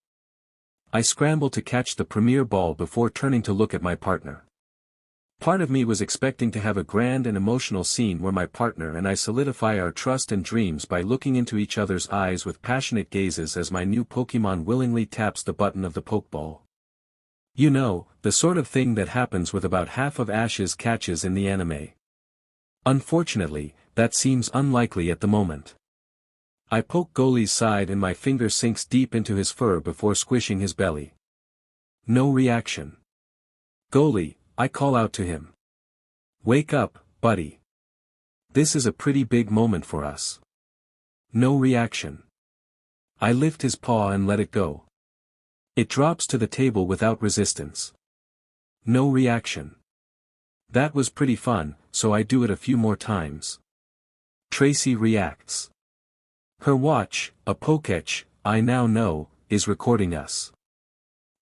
I scramble to catch the Premier Ball before turning to look at my partner. Part of me was expecting to have a grand and emotional scene where my partner and I solidify our trust and dreams by looking into each other's eyes with passionate gazes as my new Pokemon willingly taps the button of the Pokeball. You know, the sort of thing that happens with about half of Ash's catches in the anime. Unfortunately, that seems unlikely at the moment. I poke Goali's side and my finger sinks deep into his fur before squishing his belly. No reaction. Goalie, I call out to him. Wake up, buddy. This is a pretty big moment for us. No reaction. I lift his paw and let it go. It drops to the table without resistance. No reaction. That was pretty fun, so I do it a few more times. Tracy reacts. Her watch, a Pokétch, I now know, is recording us.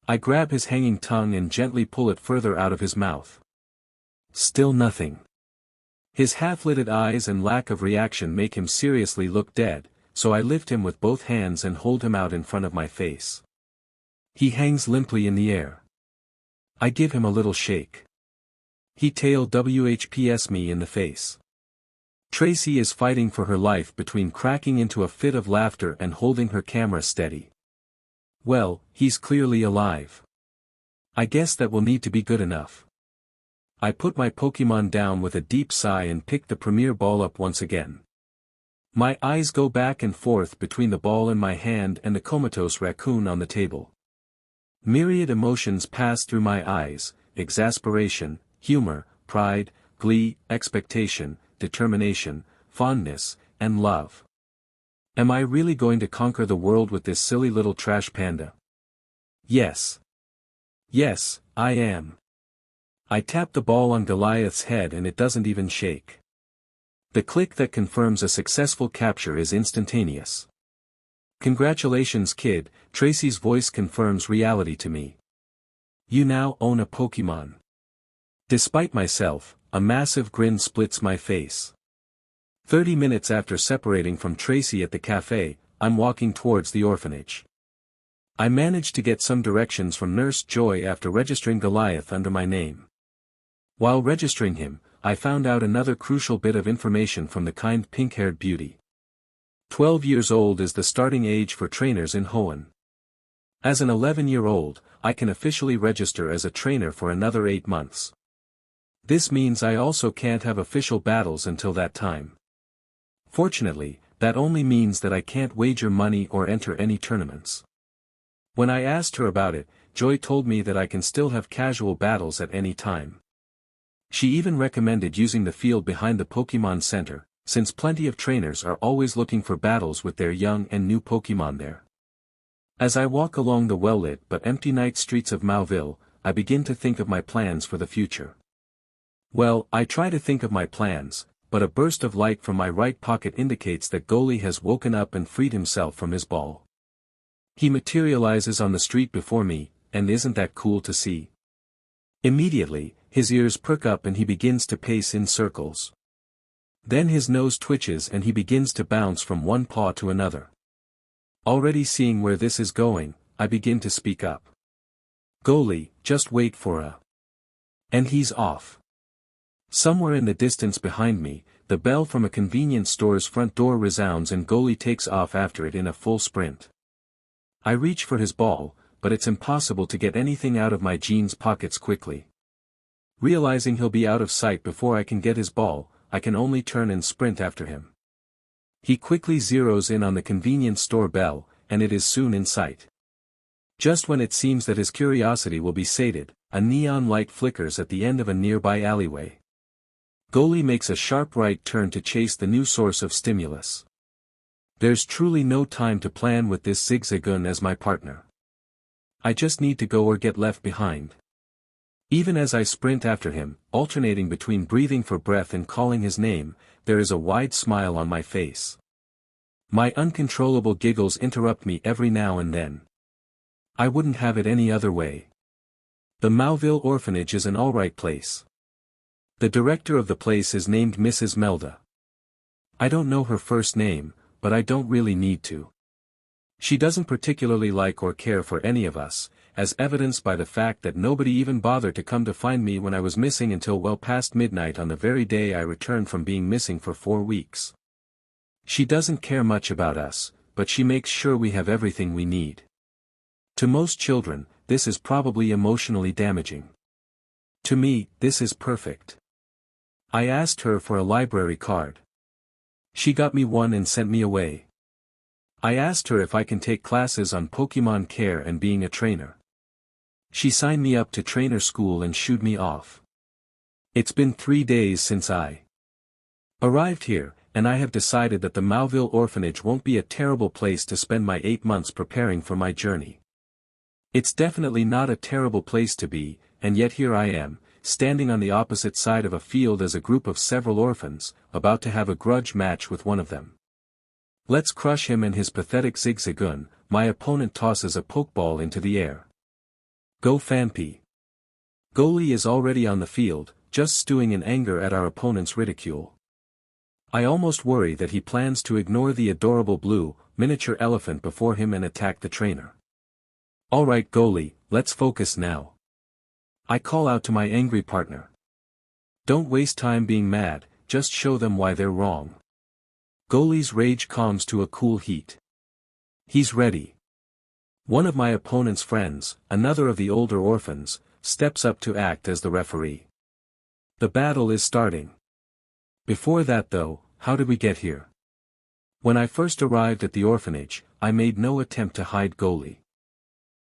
I grab his hanging tongue and gently pull it further out of his mouth. Still nothing. His half-lidded eyes and lack of reaction make him seriously look dead, so I lift him with both hands and hold him out in front of my face. He hangs limply in the air. I give him a little shake. He tail WHPS me in the face. Tracy is fighting for her life between cracking into a fit of laughter and holding her camera steady. Well, he's clearly alive. I guess that will need to be good enough. I put my Pokemon down with a deep sigh and pick the Premier Ball up once again. My eyes go back and forth between the ball in my hand and the comatose raccoon on the table. Myriad emotions pass through my eyes: exasperation, humor, pride, glee, expectation, determination, fondness, and love. Am I really going to conquer the world with this silly little trash panda? Yes. Yes, I am. I tap the ball on Goliath's head and it doesn't even shake. The click that confirms a successful capture is instantaneous. Congratulations, kid, Tracy's voice confirms reality to me. You now own a Pokemon. Despite myself, a massive grin splits my face. 30 minutes after separating from Tracy at the cafe, I'm walking towards the orphanage. I managed to get some directions from Nurse Joy after registering Goliath under my name. While registering him, I found out another crucial bit of information from the kind pink-haired beauty. 12 years old is the starting age for trainers in Hoenn. As an 11-year-old, I can officially register as a trainer for another 8 months. This means I also can't have official battles until that time. Fortunately, that only means that I can't wager money or enter any tournaments. When I asked her about it, Joy told me that I can still have casual battles at any time. She even recommended using the field behind the Pokémon Center, since plenty of trainers are always looking for battles with their young and new Pokémon there. As I walk along the well-lit but empty night streets of Mauville, I begin to think of my plans for the future. Well, I try to think of my plans, but a burst of light from my right pocket indicates that Goalie has woken up and freed himself from his ball. He materializes on the street before me, and isn't that cool to see? Immediately, his ears perk up and he begins to pace in circles. Then his nose twitches and he begins to bounce from one paw to another. Already seeing where this is going, I begin to speak up. Goalie, just wait for a... And he's off. Somewhere in the distance behind me, the bell from a convenience store's front door resounds and Goalie takes off after it in a full sprint. I reach for his ball, but it's impossible to get anything out of my jeans pockets quickly. Realizing he'll be out of sight before I can get his ball, I can only turn and sprint after him. He quickly zeroes in on the convenience store bell, and it is soon in sight. Just when it seems that his curiosity will be sated, a neon light flickers at the end of a nearby alleyway. Goalie makes a sharp right turn to chase the new source of stimulus. There's truly no time to plan with this zigzagoon as my partner. I just need to go or get left behind. Even as I sprint after him, alternating between breathing for breath and calling his name, there is a wide smile on my face. My uncontrollable giggles interrupt me every now and then. I wouldn't have it any other way. The Mauville orphanage is an alright place. The director of the place is named Mrs. Melda. I don't know her first name, but I don't really need to. She doesn't particularly like or care for any of us, as evidenced by the fact that nobody even bothered to come to find me when I was missing until well past midnight on the very day I returned from being missing for 4 weeks. She doesn't care much about us, but she makes sure we have everything we need. To most children, this is probably emotionally damaging. To me, this is perfect. I asked her for a library card. She got me one and sent me away. I asked her if I can take classes on Pokémon care and being a trainer. She signed me up to trainer school and shooed me off. It's been 3 days since I arrived here, and I have decided that the Mauville orphanage won't be a terrible place to spend my 8 months preparing for my journey. It's definitely not a terrible place to be, and yet here I am, standing on the opposite side of a field as a group of several orphans, about to have a grudge match with one of them. Let's crush him and his pathetic zigzagoon. My opponent tosses a pokeball into the air. Go Fani. Goalie is already on the field, just stewing in anger at our opponent's ridicule. I almost worry that he plans to ignore the adorable blue, miniature elephant before him and attack the trainer. Alright Goalie, let's focus now. I call out to my angry partner. Don't waste time being mad, just show them why they're wrong. Goalie's rage calms to a cool heat. He's ready. One of my opponent's friends, another of the older orphans, steps up to act as the referee. The battle is starting. Before that though, how did we get here? When I first arrived at the orphanage, I made no attempt to hide Goalie.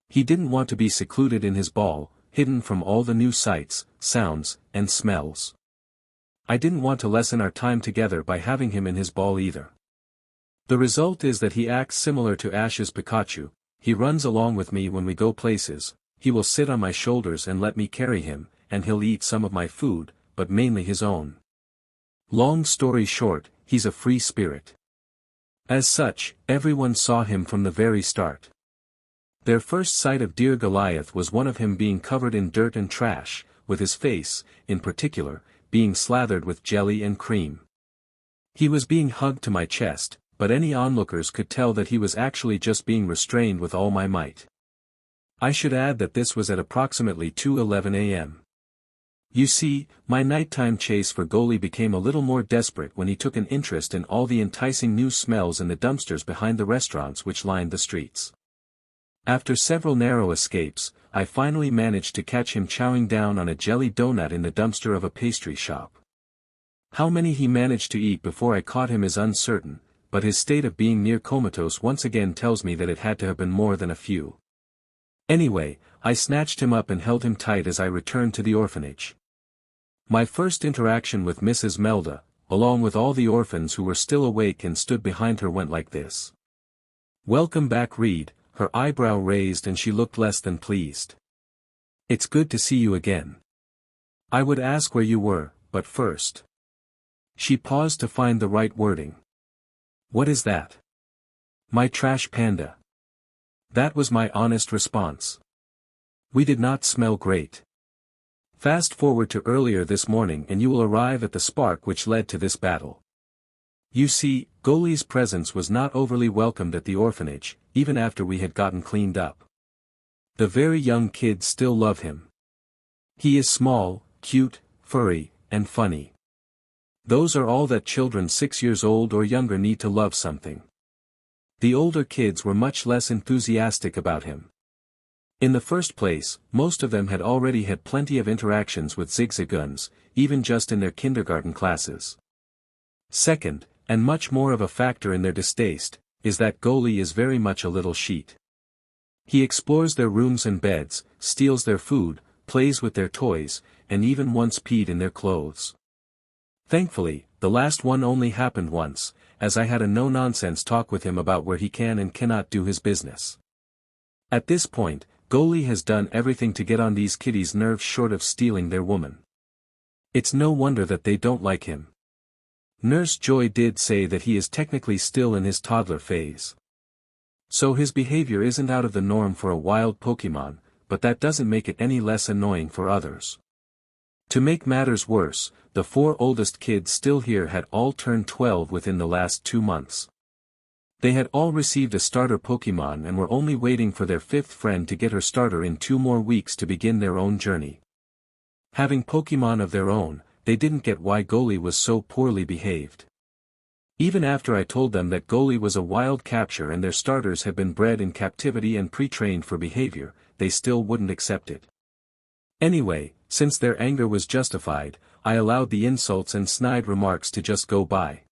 He didn't want to be secluded in his ball, hidden from all the new sights, sounds, and smells. I didn't want to lessen our time together by having him in his ball either. The result is that he acts similar to Ash's Pikachu. He runs along with me when we go places, he will sit on my shoulders and let me carry him, and he'll eat some of my food, but mainly his own. Long story short, he's a free spirit. As such, everyone saw him from the very start. Their first sight of dear Goliath was one of him being covered in dirt and trash, with his face, in particular, being slathered with jelly and cream. He was being hugged to my chest, but any onlookers could tell that he was actually just being restrained with all my might. I should add that this was at approximately 2:11 a.m. You see, my nighttime chase for Goalie became a little more desperate when he took an interest in all the enticing new smells in the dumpsters behind the restaurants which lined the streets. After several narrow escapes, I finally managed to catch him chowing down on a jelly donut in the dumpster of a pastry shop. How many he managed to eat before I caught him is uncertain, but his state of being near comatose once again tells me that it had to have been more than a few. Anyway, I snatched him up and held him tight as I returned to the orphanage. My first interaction with Mrs. Melda, along with all the orphans who were still awake and stood behind her, went like this. Welcome back, Reed. Her eyebrow raised and she looked less than pleased. It's good to see you again. I would ask where you were, but first. She paused to find the right wording. What is that? My trash panda. That was my honest response. We did not smell great. Fast forward to earlier this morning and you will arrive at the spark which led to this battle. You see, Goalie's presence was not overly welcomed at the orphanage, even after we had gotten cleaned up. The very young kids still love him. He is small, cute, furry, and funny. Those are all that children 6 years old or younger need to love something. The older kids were much less enthusiastic about him. In the first place, most of them had already had plenty of interactions with zigzagoons, even just in their kindergarten classes. Second, and much more of a factor in their distaste, is that Goalie is very much a little sheet. He explores their rooms and beds, steals their food, plays with their toys, and even once peed in their clothes. Thankfully, the last one only happened once, as I had a no-nonsense talk with him about where he can and cannot do his business. At this point, Goalie has done everything to get on these kiddies' nerves short of stealing their woman. It's no wonder that they don't like him. Nurse Joy did say that he is technically still in his toddler phase. So his behavior isn't out of the norm for a wild Pokémon, but that doesn't make it any less annoying for others. To make matters worse, the 4 oldest kids still here had all turned 12 within the last 2 months. They had all received a starter Pokémon and were only waiting for their 5th friend to get her starter in 2 more weeks to begin their own journey. Having Pokémon of their own, they didn't get why Goalie was so poorly behaved. Even after I told them that Goalie was a wild capture and their starters had been bred in captivity and pre-trained for behavior, they still wouldn't accept it. Anyway, since their anger was justified, I allowed the insults and snide remarks to just go by.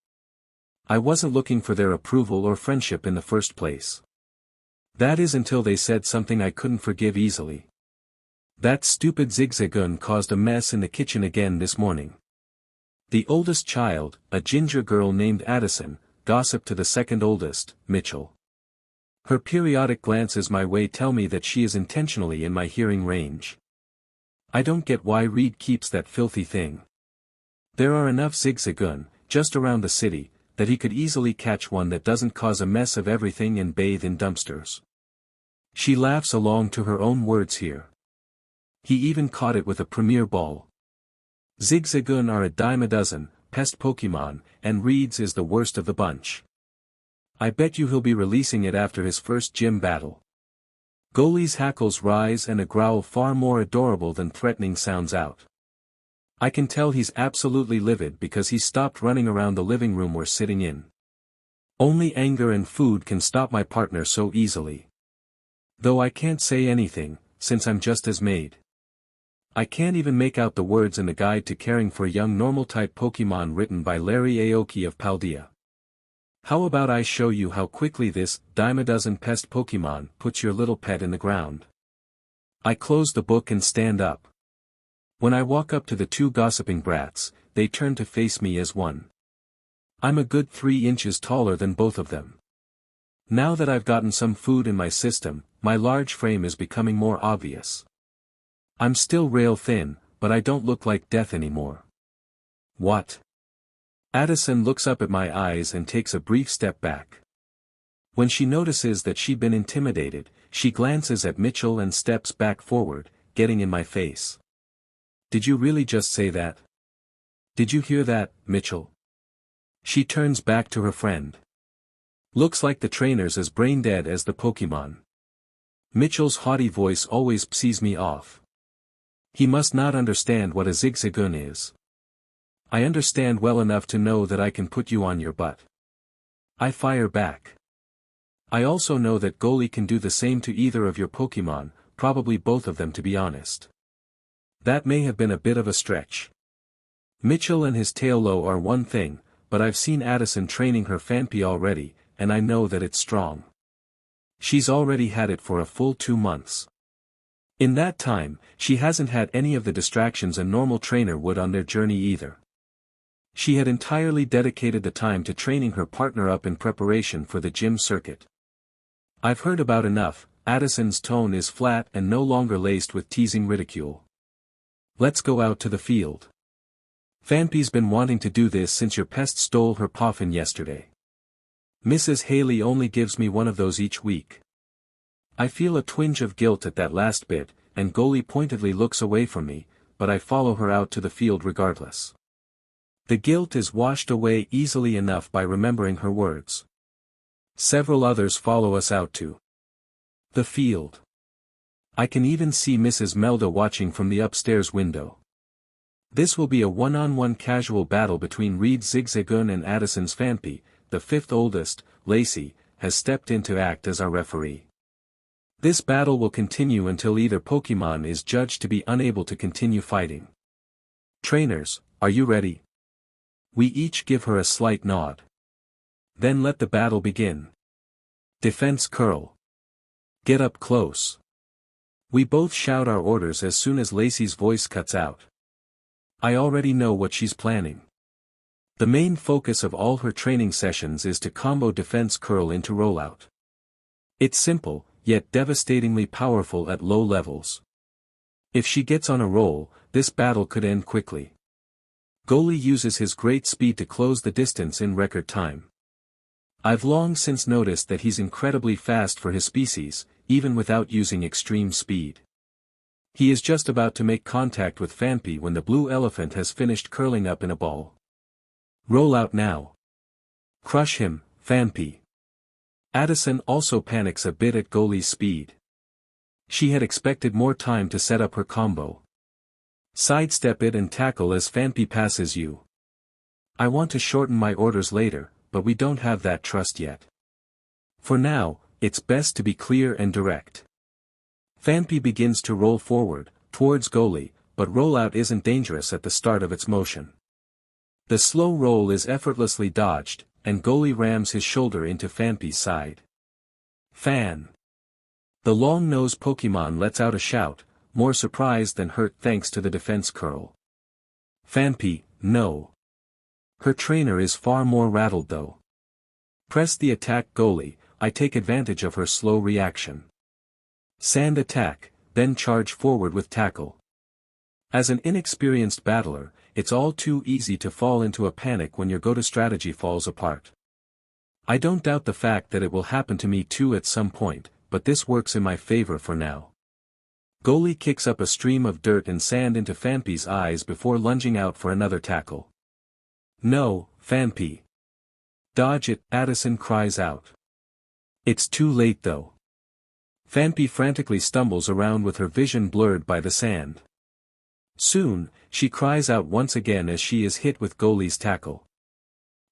I wasn't looking for their approval or friendship in the first place. That is until they said something I couldn't forgive easily. That stupid zigzagoon caused a mess in the kitchen again this morning. The oldest child, a ginger girl named Addison, gossiped to the second oldest, Mitchell. Her periodic glances my way tell me that she is intentionally in my hearing range. I don't get why Reed keeps that filthy thing. There are enough zigzagoon, just around the city, that he could easily catch one that doesn't cause a mess of everything and bathe in dumpsters. She laughs along to her own words here. He even caught it with a premier ball. Zigzagoon are a dime a dozen, pest Pokémon, and Reed's is the worst of the bunch. I bet you he'll be releasing it after his first gym battle. Goalie's hackles rise and a growl far more adorable than threatening sounds out. I can tell he's absolutely livid because he stopped running around the living room we're sitting in. Only anger and food can stop my partner so easily. Though I can't say anything, since I'm just as made. I can't even make out the words in the Guide to Caring for Young Normal-Type Pokémon written by Larry Aoki of Paldea. How about I show you how quickly this dime-a-dozen pest Pokémon puts your little pet in the ground? I close the book and stand up. When I walk up to the 2 gossiping brats, they turn to face me as one. I'm a good 3 inches taller than both of them. Now that I've gotten some food in my system, my large frame is becoming more obvious. I'm still rail thin, but I don't look like death anymore. What? Addison looks up at my eyes and takes a brief step back. When she notices that she'd been intimidated, she glances at Mitchell and steps back forward, getting in my face. Did you really just say that? Did you hear that, Mitchell? She turns back to her friend. Looks like the trainer's as brain-dead as the Pokémon. Mitchell's haughty voice always pisses me off. He must not understand what a zigzagoon is. I understand well enough to know that I can put you on your butt. I fire back. I also know that Goalie can do the same to either of your Pokémon, probably both of them to be honest. That may have been a bit of a stretch. Mitchell and his Taillow are one thing, but I've seen Addison training her Fanpy already, and I know that it's strong. She's already had it for a full 2 months. In that time, she hasn't had any of the distractions a normal trainer would on their journey either. She had entirely dedicated the time to training her partner up in preparation for the gym circuit. I've heard about enough. Addison's tone is flat and no longer laced with teasing ridicule. Let's go out to the field. Fanpy's been wanting to do this since your pest stole her Poffin yesterday. Mrs. Haley only gives me one of those each week. I feel a twinge of guilt at that last bit, and Goalie pointedly looks away from me, but I follow her out to the field regardless. The guilt is washed away easily enough by remembering her words. Several others follow us out to the field. I can even see Mrs. Melda watching from the upstairs window. This will be a one-on-one casual battle between Reed's Zigzagoon and Addison's Fani. The fifth oldest, Lacey, has stepped in to act as our referee. This battle will continue until either Pokémon is judged to be unable to continue fighting. Trainers, are you ready? We each give her a slight nod. Then let the battle begin. Defense curl. Get up close. We both shout our orders as soon as Lacey's voice cuts out. I already know what she's planning. The main focus of all her training sessions is to combo defense curl into rollout. It's simple, yet devastatingly powerful at low levels. If she gets on a roll, this battle could end quickly. Goliath uses his great speed to close the distance in record time. I've long since noticed that he's incredibly fast for his species, even without using extreme speed. He is just about to make contact with Fani when the blue elephant has finished curling up in a ball. Roll out now. Crush him, Fani. Addison also panics a bit at Goliath's speed. She had expected more time to set up her combo. Sidestep it and tackle as Fani passes you. I want to shorten my orders later, but we don't have that trust yet. For now, it's best to be clear and direct. Fani begins to roll forward, towards Goliath, but rollout isn't dangerous at the start of its motion. The slow roll is effortlessly dodged, and Goliath rams his shoulder into Fani's side. Fan. The long-nosed Pokémon lets out a shout, more surprised than hurt thanks to the defense curl. Fani, no. Her trainer is far more rattled though. Press the attack Goliath, I take advantage of her slow reaction. Sand attack, then charge forward with tackle. As an inexperienced battler, it's all too easy to fall into a panic when your go-to strategy falls apart. I don't doubt the fact that it will happen to me too at some point, but this works in my favor for now. Goliath kicks up a stream of dirt and sand into Fani's eyes before lunging out for another tackle. No, Fani. Dodge it, Addison cries out. It's too late though. Fani frantically stumbles around with her vision blurred by the sand. Soon, she cries out once again as she is hit with Goliath's tackle.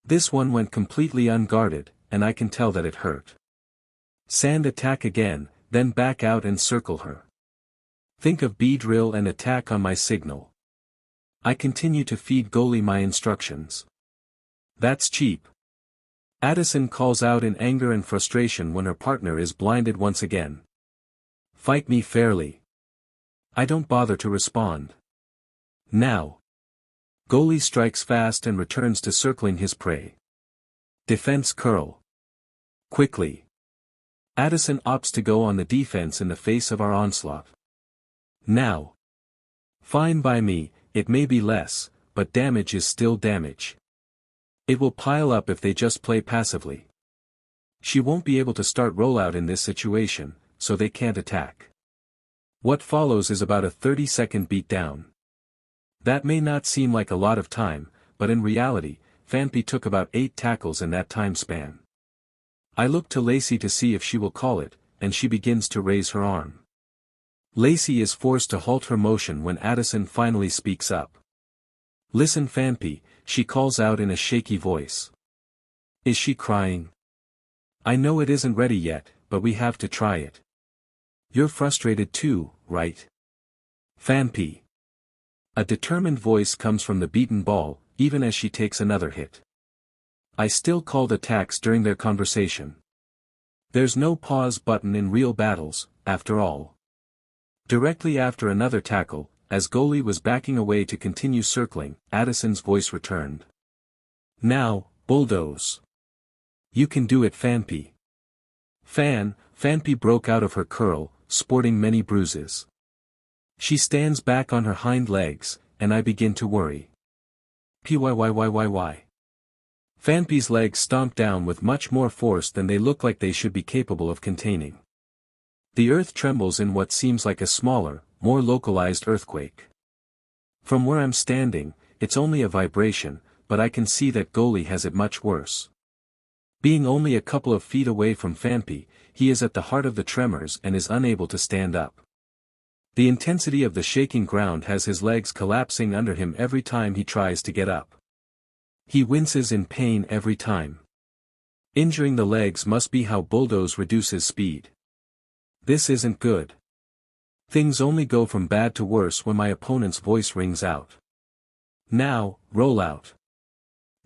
This one went completely unguarded, and I can tell that it hurt. Sand attack again, then back out and circle her. Think of Beedrill and attack on my signal. I continue to feed Goliath my instructions. That's cheap. Addison calls out in anger and frustration when her partner is blinded once again. Fight me fairly. I don't bother to respond. Now. Goliath strikes fast and returns to circling his prey. Defense curl. Quickly. Addison opts to go on the defense in the face of our onslaught. Now. Fine by me, it may be less, but damage is still damage. It will pile up if they just play passively. She won't be able to start rollout in this situation, so they can't attack. What follows is about a 30-second beatdown. That may not seem like a lot of time, but in reality, Fani took about 8 tackles in that time span. I look to Lacey to see if she will call it, and she begins to raise her arm. Lacey is forced to halt her motion when Addison finally speaks up. Listen Fani, she calls out in a shaky voice. Is she crying? I know it isn't ready yet, but we have to try it. You're frustrated too, right? Fani. A determined voice comes from the beaten ball, even as she takes another hit. I still called attacks during their conversation. There's no pause button in real battles, after all. Directly after another tackle, as Goliath was backing away to continue circling, Addison's voice returned. Now, bulldoze. You can do it Fani. Fani broke out of her curl, sporting many bruises. She stands back on her hind legs, and I begin to worry. Pyyyyyyyy. Fani's legs stomp down with much more force than they look like they should be capable of containing. The earth trembles in what seems like a smaller, more localized earthquake. From where I'm standing, it's only a vibration, but I can see that Goli has it much worse. Being only a couple of feet away from Fani, he is at the heart of the tremors and is unable to stand up. The intensity of the shaking ground has his legs collapsing under him every time he tries to get up. He winces in pain every time. Injuring the legs must be how Bulldoze reduces speed. This isn't good. Things only go from bad to worse when my opponent's voice rings out. Now, roll out.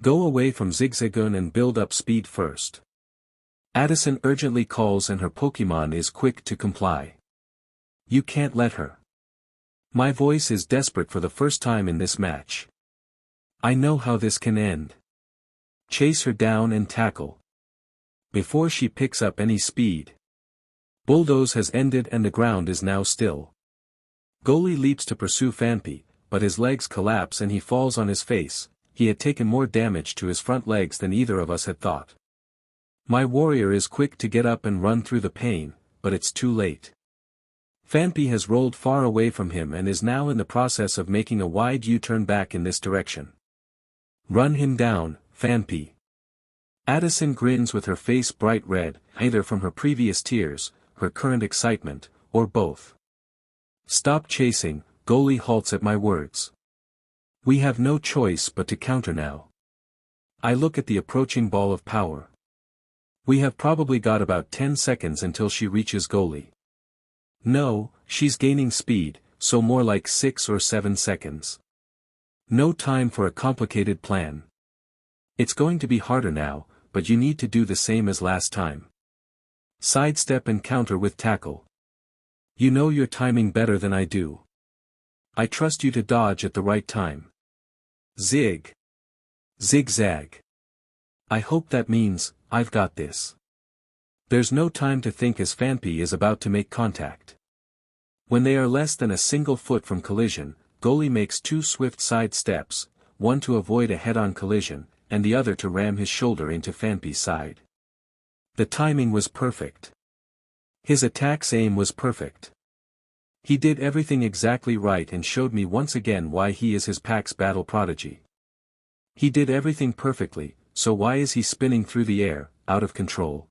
Go away from zigzagoon and build up speed first. Addison urgently calls and her Pokémon is quick to comply. You can't let her. My voice is desperate for the first time in this match. I know how this can end. Chase her down and tackle. Before she picks up any speed. Bulldoze has ended and the ground is now still. Goli leaps to pursue Fani, but his legs collapse and he falls on his face. He had taken more damage to his front legs than either of us had thought. My warrior is quick to get up and run through the pain, but it's too late. Fani has rolled far away from him and is now in the process of making a wide U-turn back in this direction. Run him down, Fani. Addison grins with her face bright red, either from her previous tears, her current excitement, or both. Stop chasing, Goli halts at my words. We have no choice but to counter now. I look at the approaching ball of power. We have probably got about 10 seconds until she reaches Goli. No, she's gaining speed, so more like 6 or 7 seconds. No time for a complicated plan. It's going to be harder now, but you need to do the same as last time. Sidestep and counter with tackle. You know your timing better than I do. I trust you to dodge at the right time. Zigzag. I hope that means, I've got this. There's no time to think as Fani is about to make contact. When they are less than a single foot from collision, Goli makes 2 swift side steps, one to avoid a head-on collision, and the other to ram his shoulder into Fani's side. The timing was perfect. His attack's aim was perfect. He did everything exactly right and showed me once again why he is his pack's battle prodigy. He did everything perfectly, so why is he spinning through the air, out of control?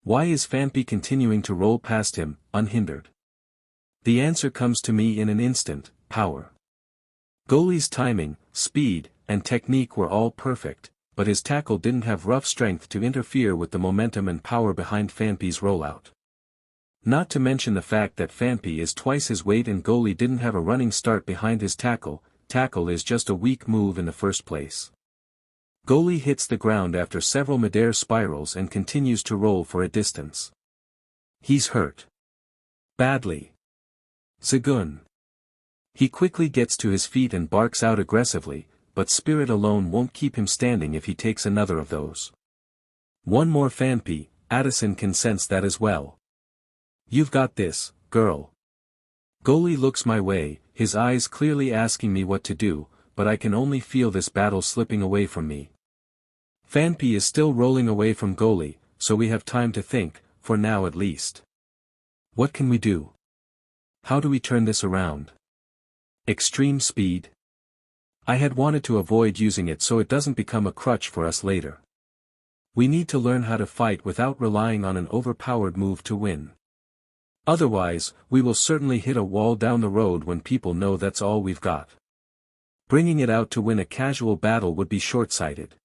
Why is Fani continuing to roll past him, unhindered? The answer comes to me in an instant: power. Goli's timing, speed, and technique were all perfect, but his tackle didn't have rough strength to interfere with the momentum and power behind Fani's rollout. Not to mention the fact that Fani is twice his weight and Goli didn't have a running start behind his tackle. Tackle is just a weak move in the first place. Goli hits the ground after several midair spirals and continues to roll for a distance. He's hurt. Badly. Zigzagoon. He quickly gets to his feet and barks out aggressively, but spirit alone won't keep him standing if he takes another of those. One more Fani, Addison can sense that as well. You've got this, girl. Goli looks my way, his eyes clearly asking me what to do, but I can only feel this battle slipping away from me. Fani is still rolling away from Goli, so we have time to think, for now at least. What can we do? How do we turn this around? Extreme speed? I had wanted to avoid using it so it doesn't become a crutch for us later. We need to learn how to fight without relying on an overpowered move to win. Otherwise, we will certainly hit a wall down the road when people know that's all we've got. Bringing it out to win a casual battle would be short-sighted.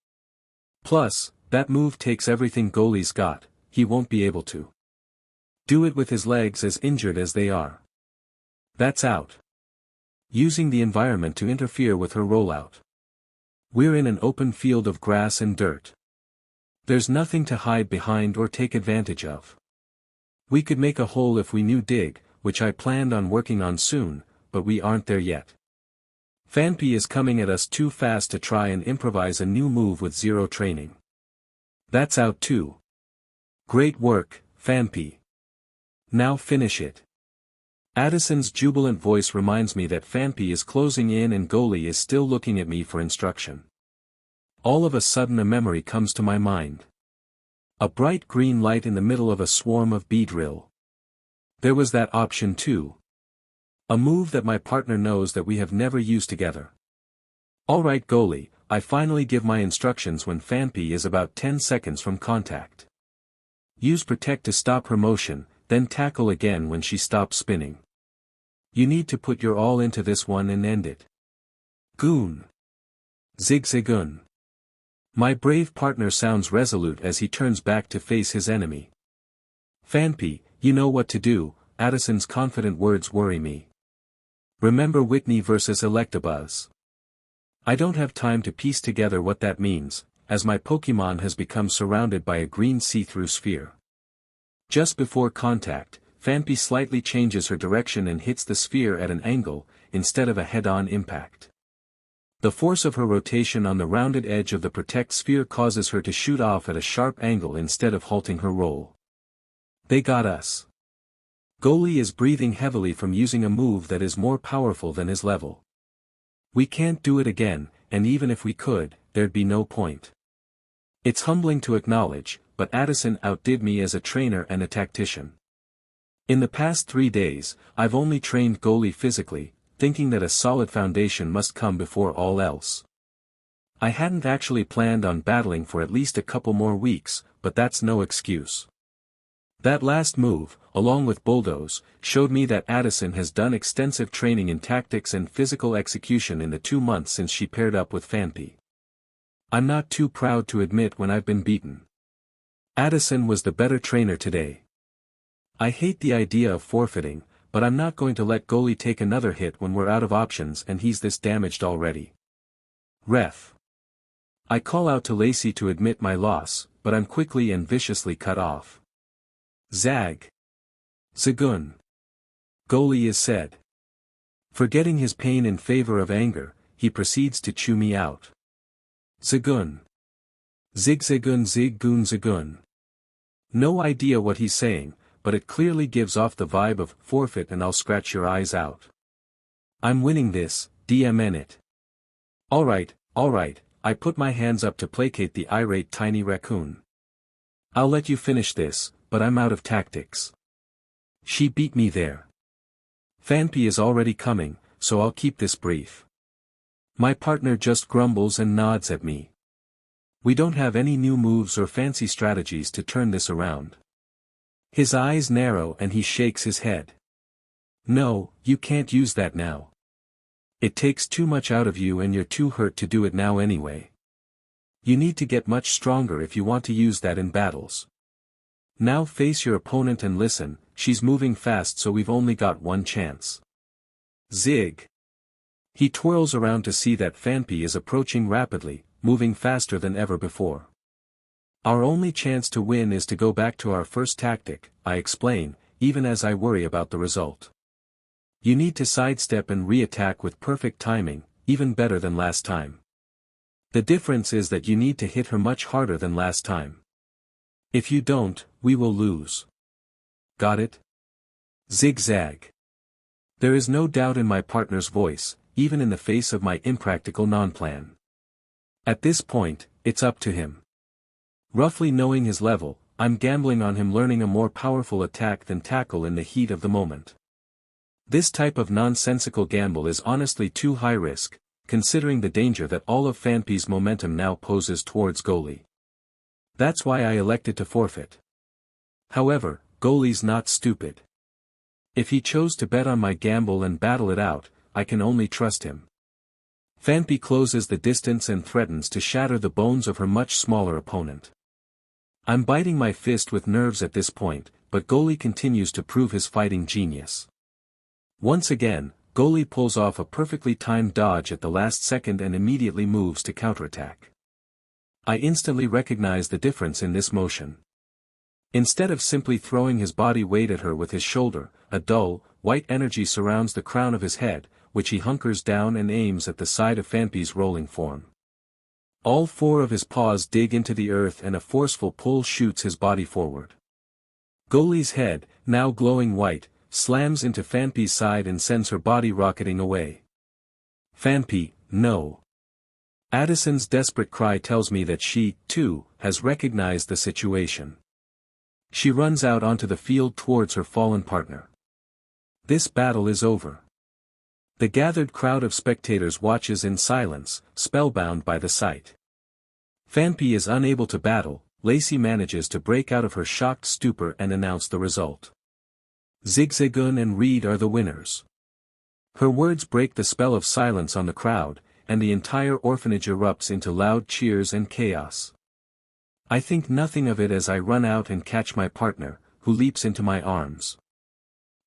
Plus, that move takes everything Goli's got, he won't be able to do it with his legs as injured as they are. That's out. Using the environment to interfere with her rollout. We're in an open field of grass and dirt. There's nothing to hide behind or take advantage of. We could make a hole if we knew dig, which I planned on working on soon, but we aren't there yet. Fani is coming at us too fast to try and improvise a new move with zero training. That's out too. Great work, Fani. Now finish it. Addison's jubilant voice reminds me that Fani is closing in and Goli is still looking at me for instruction. All of a sudden a memory comes to my mind. A bright green light in the middle of a swarm of Beedrill. There was that option too. A move that my partner knows that we have never used together. Alright Goli, I finally give my instructions when Fani is about 10 seconds from contact. Use protect to stop her motion, then tackle again when she stops spinning. You need to put your all into this one and end it. Goon. Zigzagoon. My brave partner sounds resolute as he turns back to face his enemy. Fani, you know what to do. Addison's confident words worry me. Remember Whitney versus Electabuzz. I don't have time to piece together what that means, as my Pokémon has become surrounded by a green see-through sphere. Just before contact, Fani slightly changes her direction and hits the sphere at an angle, instead of a head-on impact. The force of her rotation on the rounded edge of the protect sphere causes her to shoot off at a sharp angle instead of halting her roll. They got us. Goliath is breathing heavily from using a move that is more powerful than his level. We can't do it again, and even if we could, there'd be no point. It's humbling to acknowledge, but Addison outdid me as a trainer and a tactician. In the past 3 days, I've only trained Goliath physically, thinking that a solid foundation must come before all else. I hadn't actually planned on battling for at least a couple more weeks, but that's no excuse. That last move, along with Bulldoze, showed me that Addison has done extensive training in tactics and physical execution in the 2 months since she paired up with Fani. I'm not too proud to admit when I've been beaten. Addison was the better trainer today. I hate the idea of forfeiting, but I'm not going to let Goliath take another hit when we're out of options and he's this damaged already. Ref. I call out to Lacey to admit my loss, but I'm quickly and viciously cut off. Zag. Zagoon. Goliath is said. Forgetting his pain in favor of anger, he proceeds to chew me out. Zagoon. Zigzagoon ziggoon zagoon. No idea what he's saying, but it clearly gives off the vibe of forfeit and I'll scratch your eyes out. I'm winning this, DMN it. Alright, I put my hands up to placate the irate tiny raccoon. I'll let you finish this, but I'm out of tactics. She beat me there. Fani is already coming, so I'll keep this brief. My partner just grumbles and nods at me. We don't have any new moves or fancy strategies to turn this around. His eyes narrow and he shakes his head. No, you can't use that now. It takes too much out of you and you're too hurt to do it now anyway. You need to get much stronger if you want to use that in battles. Now face your opponent and listen, she's moving fast so we've only got one chance. Zig. He twirls around to see that Fani is approaching rapidly, moving faster than ever before. Our only chance to win is to go back to our first tactic, I explain, even as I worry about the result. You need to sidestep and re-attack with perfect timing, even better than last time. The difference is that you need to hit her much harder than last time. If you don't, we will lose. Got it? Zigzag. There is no doubt in my partner's voice, even in the face of my impractical non-plan. At this point, it's up to him. Roughly knowing his level, I'm gambling on him learning a more powerful attack than tackle in the heat of the moment. This type of nonsensical gamble is honestly too high risk, considering the danger that all of Fani's momentum now poses towards Goliath. That's why I elected to forfeit. However, Goliath's not stupid. If he chose to bet on my gamble and battle it out, I can only trust him. Fani closes the distance and threatens to shatter the bones of her much smaller opponent. I'm biting my fist with nerves at this point, but Goliath continues to prove his fighting genius. Once again, Goliath pulls off a perfectly timed dodge at the last second and immediately moves to counterattack. I instantly recognize the difference in this motion. Instead of simply throwing his body weight at her with his shoulder, a dull, white energy surrounds the crown of his head, which he hunkers down and aims at the side of Fani's rolling form. All 4 of his paws dig into the earth and a forceful pull shoots his body forward. Goliath's head, now glowing white, slams into Fani's side and sends her body rocketing away. Fani, no. Addison's desperate cry tells me that she, too, has recognized the situation. She runs out onto the field towards her fallen partner. This battle is over. The gathered crowd of spectators watches in silence, spellbound by the sight. Fani is unable to battle. Lacey manages to break out of her shocked stupor and announce the result. Zigzagoon and Reed are the winners. Her words break the spell of silence on the crowd, and the entire orphanage erupts into loud cheers and chaos. I think nothing of it as I run out and catch my partner, who leaps into my arms.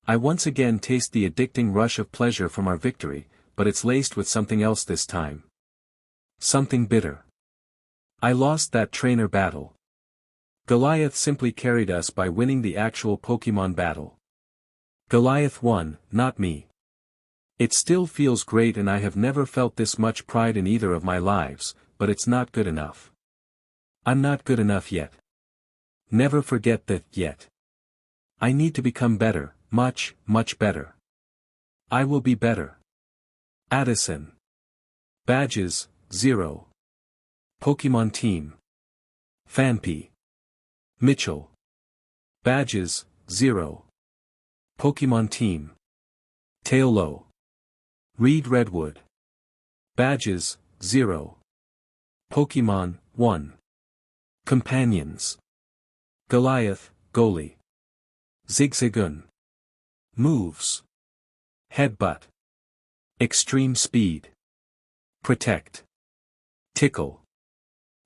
I once again taste the addicting rush of pleasure from our victory, but it's laced with something else this time. Something bitter. I lost that trainer battle. Goliath simply carried us by winning the actual Pokémon battle. Goliath won, not me. It still feels great and I have never felt this much pride in either of my lives, but it's not good enough. I'm not good enough yet. Never forget that yet. I need to become better, much, much better. I will be better. Addison. Badges, 0. Pokémon Team. Fani. Mitchell. Badges, 0. Pokémon Team. Taillow. Reed Redwood. Badges, 0. Pokémon, 1. Companions. Goliath, Goalie. Zigzagoon. Moves. Headbutt. Extreme Speed. Protect. Tickle.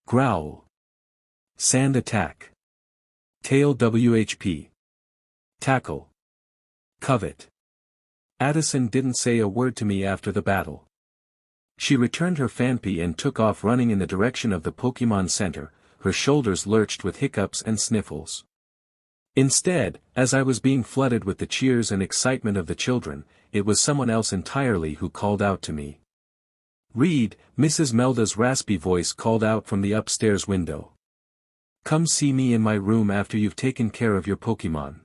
Growl. Sand Attack. Tail WHP. Tackle. Covet. Addison didn't say a word to me after the battle. She returned her Fani and took off running in the direction of the Pokémon Center, her shoulders lurched with hiccups and sniffles. Instead, as I was being flooded with the cheers and excitement of the children, it was someone else entirely who called out to me. Reed, Mrs. Melda's raspy voice called out from the upstairs window. Come see me in my room after you've taken care of your Pokémon.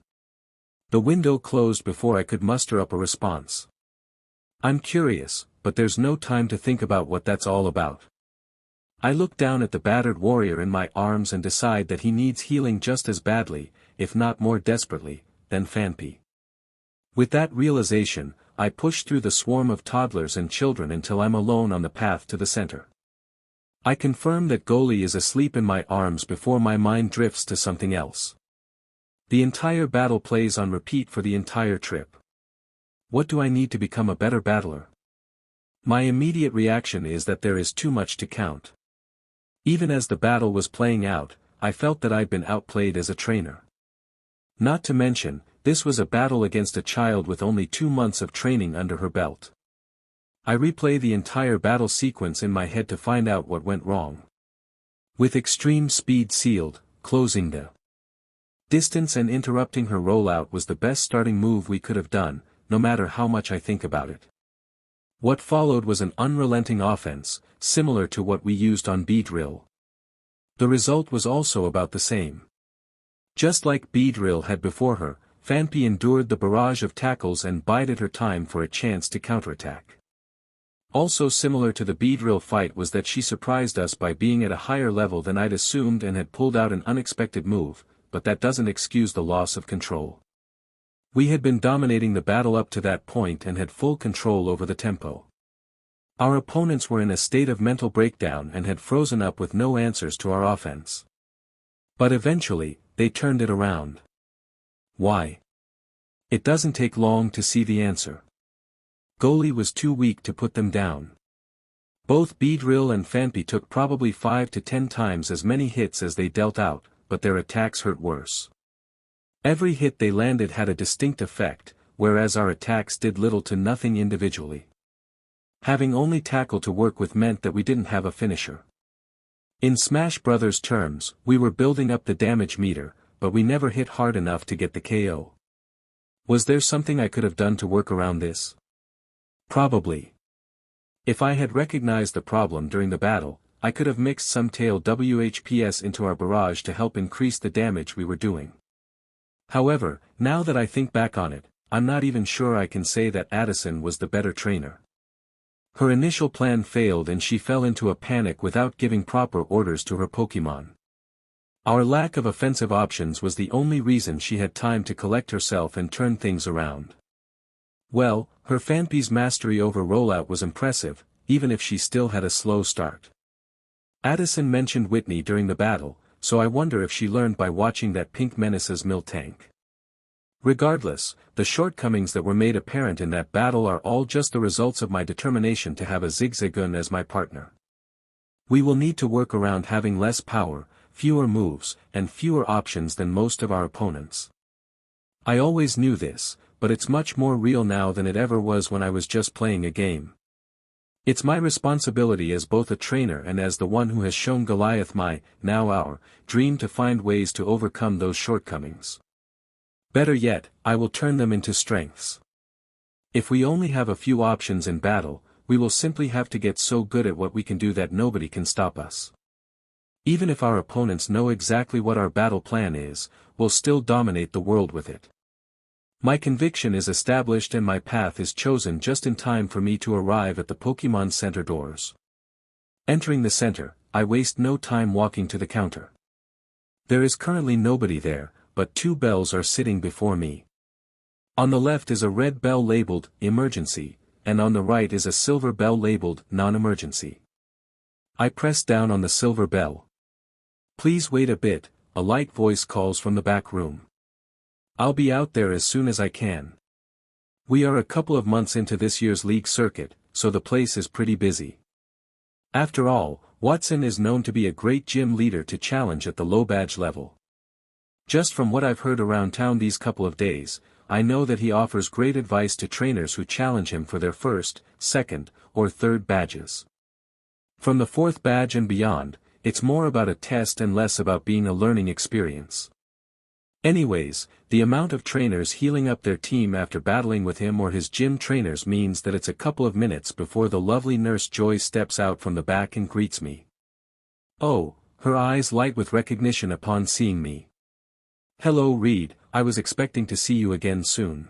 The window closed before I could muster up a response. I'm curious, but there's no time to think about what that's all about. I look down at the battered warrior in my arms and decide that he needs healing just as badly, if not more desperately, than Fani. With that realization, I push through the swarm of toddlers and children until I'm alone on the path to the center. I confirm that Goalie is asleep in my arms before my mind drifts to something else. The entire battle plays on repeat for the entire trip. What do I need to become a better battler? My immediate reaction is that there is too much to count. Even as the battle was playing out, I felt that I'd been outplayed as a trainer. Not to mention, this was a battle against a child with only 2 months of training under her belt. I replay the entire battle sequence in my head to find out what went wrong. With extreme speed sealed, closing the distance and interrupting her rollout was the best starting move we could have done, no matter how much I think about it. What followed was an unrelenting offense, similar to what we used on Beedrill. The result was also about the same. Just like Beedrill had before her, Fani endured the barrage of tackles and bided her time for a chance to counterattack. Also similar to the Beedrill fight was that she surprised us by being at a higher level than I'd assumed and had pulled out an unexpected move, but that doesn't excuse the loss of control. We had been dominating the battle up to that point and had full control over the tempo. Our opponents were in a state of mental breakdown and had frozen up with no answers to our offense. But eventually, they turned it around. Why? It doesn't take long to see the answer. Goalie was too weak to put them down. Both Beedrill and Fani took probably 5 to 10 times as many hits as they dealt out, but their attacks hurt worse. Every hit they landed had a distinct effect, whereas our attacks did little to nothing individually. Having only tackle to work with meant that we didn't have a finisher. In Smash Brothers terms, we were building up the damage meter, but we never hit hard enough to get the KO. Was there something I could have done to work around this? Probably. If I had recognized the problem during the battle, I could have mixed some tail WHPS into our barrage to help increase the damage we were doing. However, now that I think back on it, I'm not even sure I can say that Addison was the better trainer. Her initial plan failed and she fell into a panic without giving proper orders to her Pokémon. Our lack of offensive options was the only reason she had time to collect herself and turn things around. Well, her Fanpi's mastery over rollout was impressive, even if she still had a slow start. Addison mentioned Whitney during the battle, so I wonder if she learned by watching that Pink Menace's Miltank. Regardless, the shortcomings that were made apparent in that battle are all just the results of my determination to have a zigzagoon as my partner. We will need to work around having less power, fewer moves, and fewer options than most of our opponents. I always knew this, but it's much more real now than it ever was when I was just playing a game. It's my responsibility as both a trainer and as the one who has shown Goliath now our, dream to find ways to overcome those shortcomings. Better yet, I will turn them into strengths. If we only have a few options in battle, we will simply have to get so good at what we can do that nobody can stop us. Even if our opponents know exactly what our battle plan is, we'll still dominate the world with it. My conviction is established and my path is chosen just in time for me to arrive at the Pokémon Center doors. Entering the center, I waste no time walking to the counter. There is currently nobody there, but 2 bells are sitting before me. On the left is a red bell labeled Emergency, and on the right is a silver bell labeled Non-Emergency. I press down on the silver bell. Please wait a bit, a light voice calls from the back room. I'll be out there as soon as I can. We are a couple of months into this year's league circuit, so the place is pretty busy. After all, Watson is known to be a great gym leader to challenge at the low badge level. Just from what I've heard around town these couple of days, I know that he offers great advice to trainers who challenge him for their first, second, or third badges. From the 4th badge and beyond, it's more about a test and less about being a learning experience. Anyways, the amount of trainers healing up their team after battling with him or his gym trainers means that it's a couple of minutes before the lovely nurse Joy steps out from the back and greets me. Oh, her eyes light with recognition upon seeing me. Hello Reed, I was expecting to see you again soon.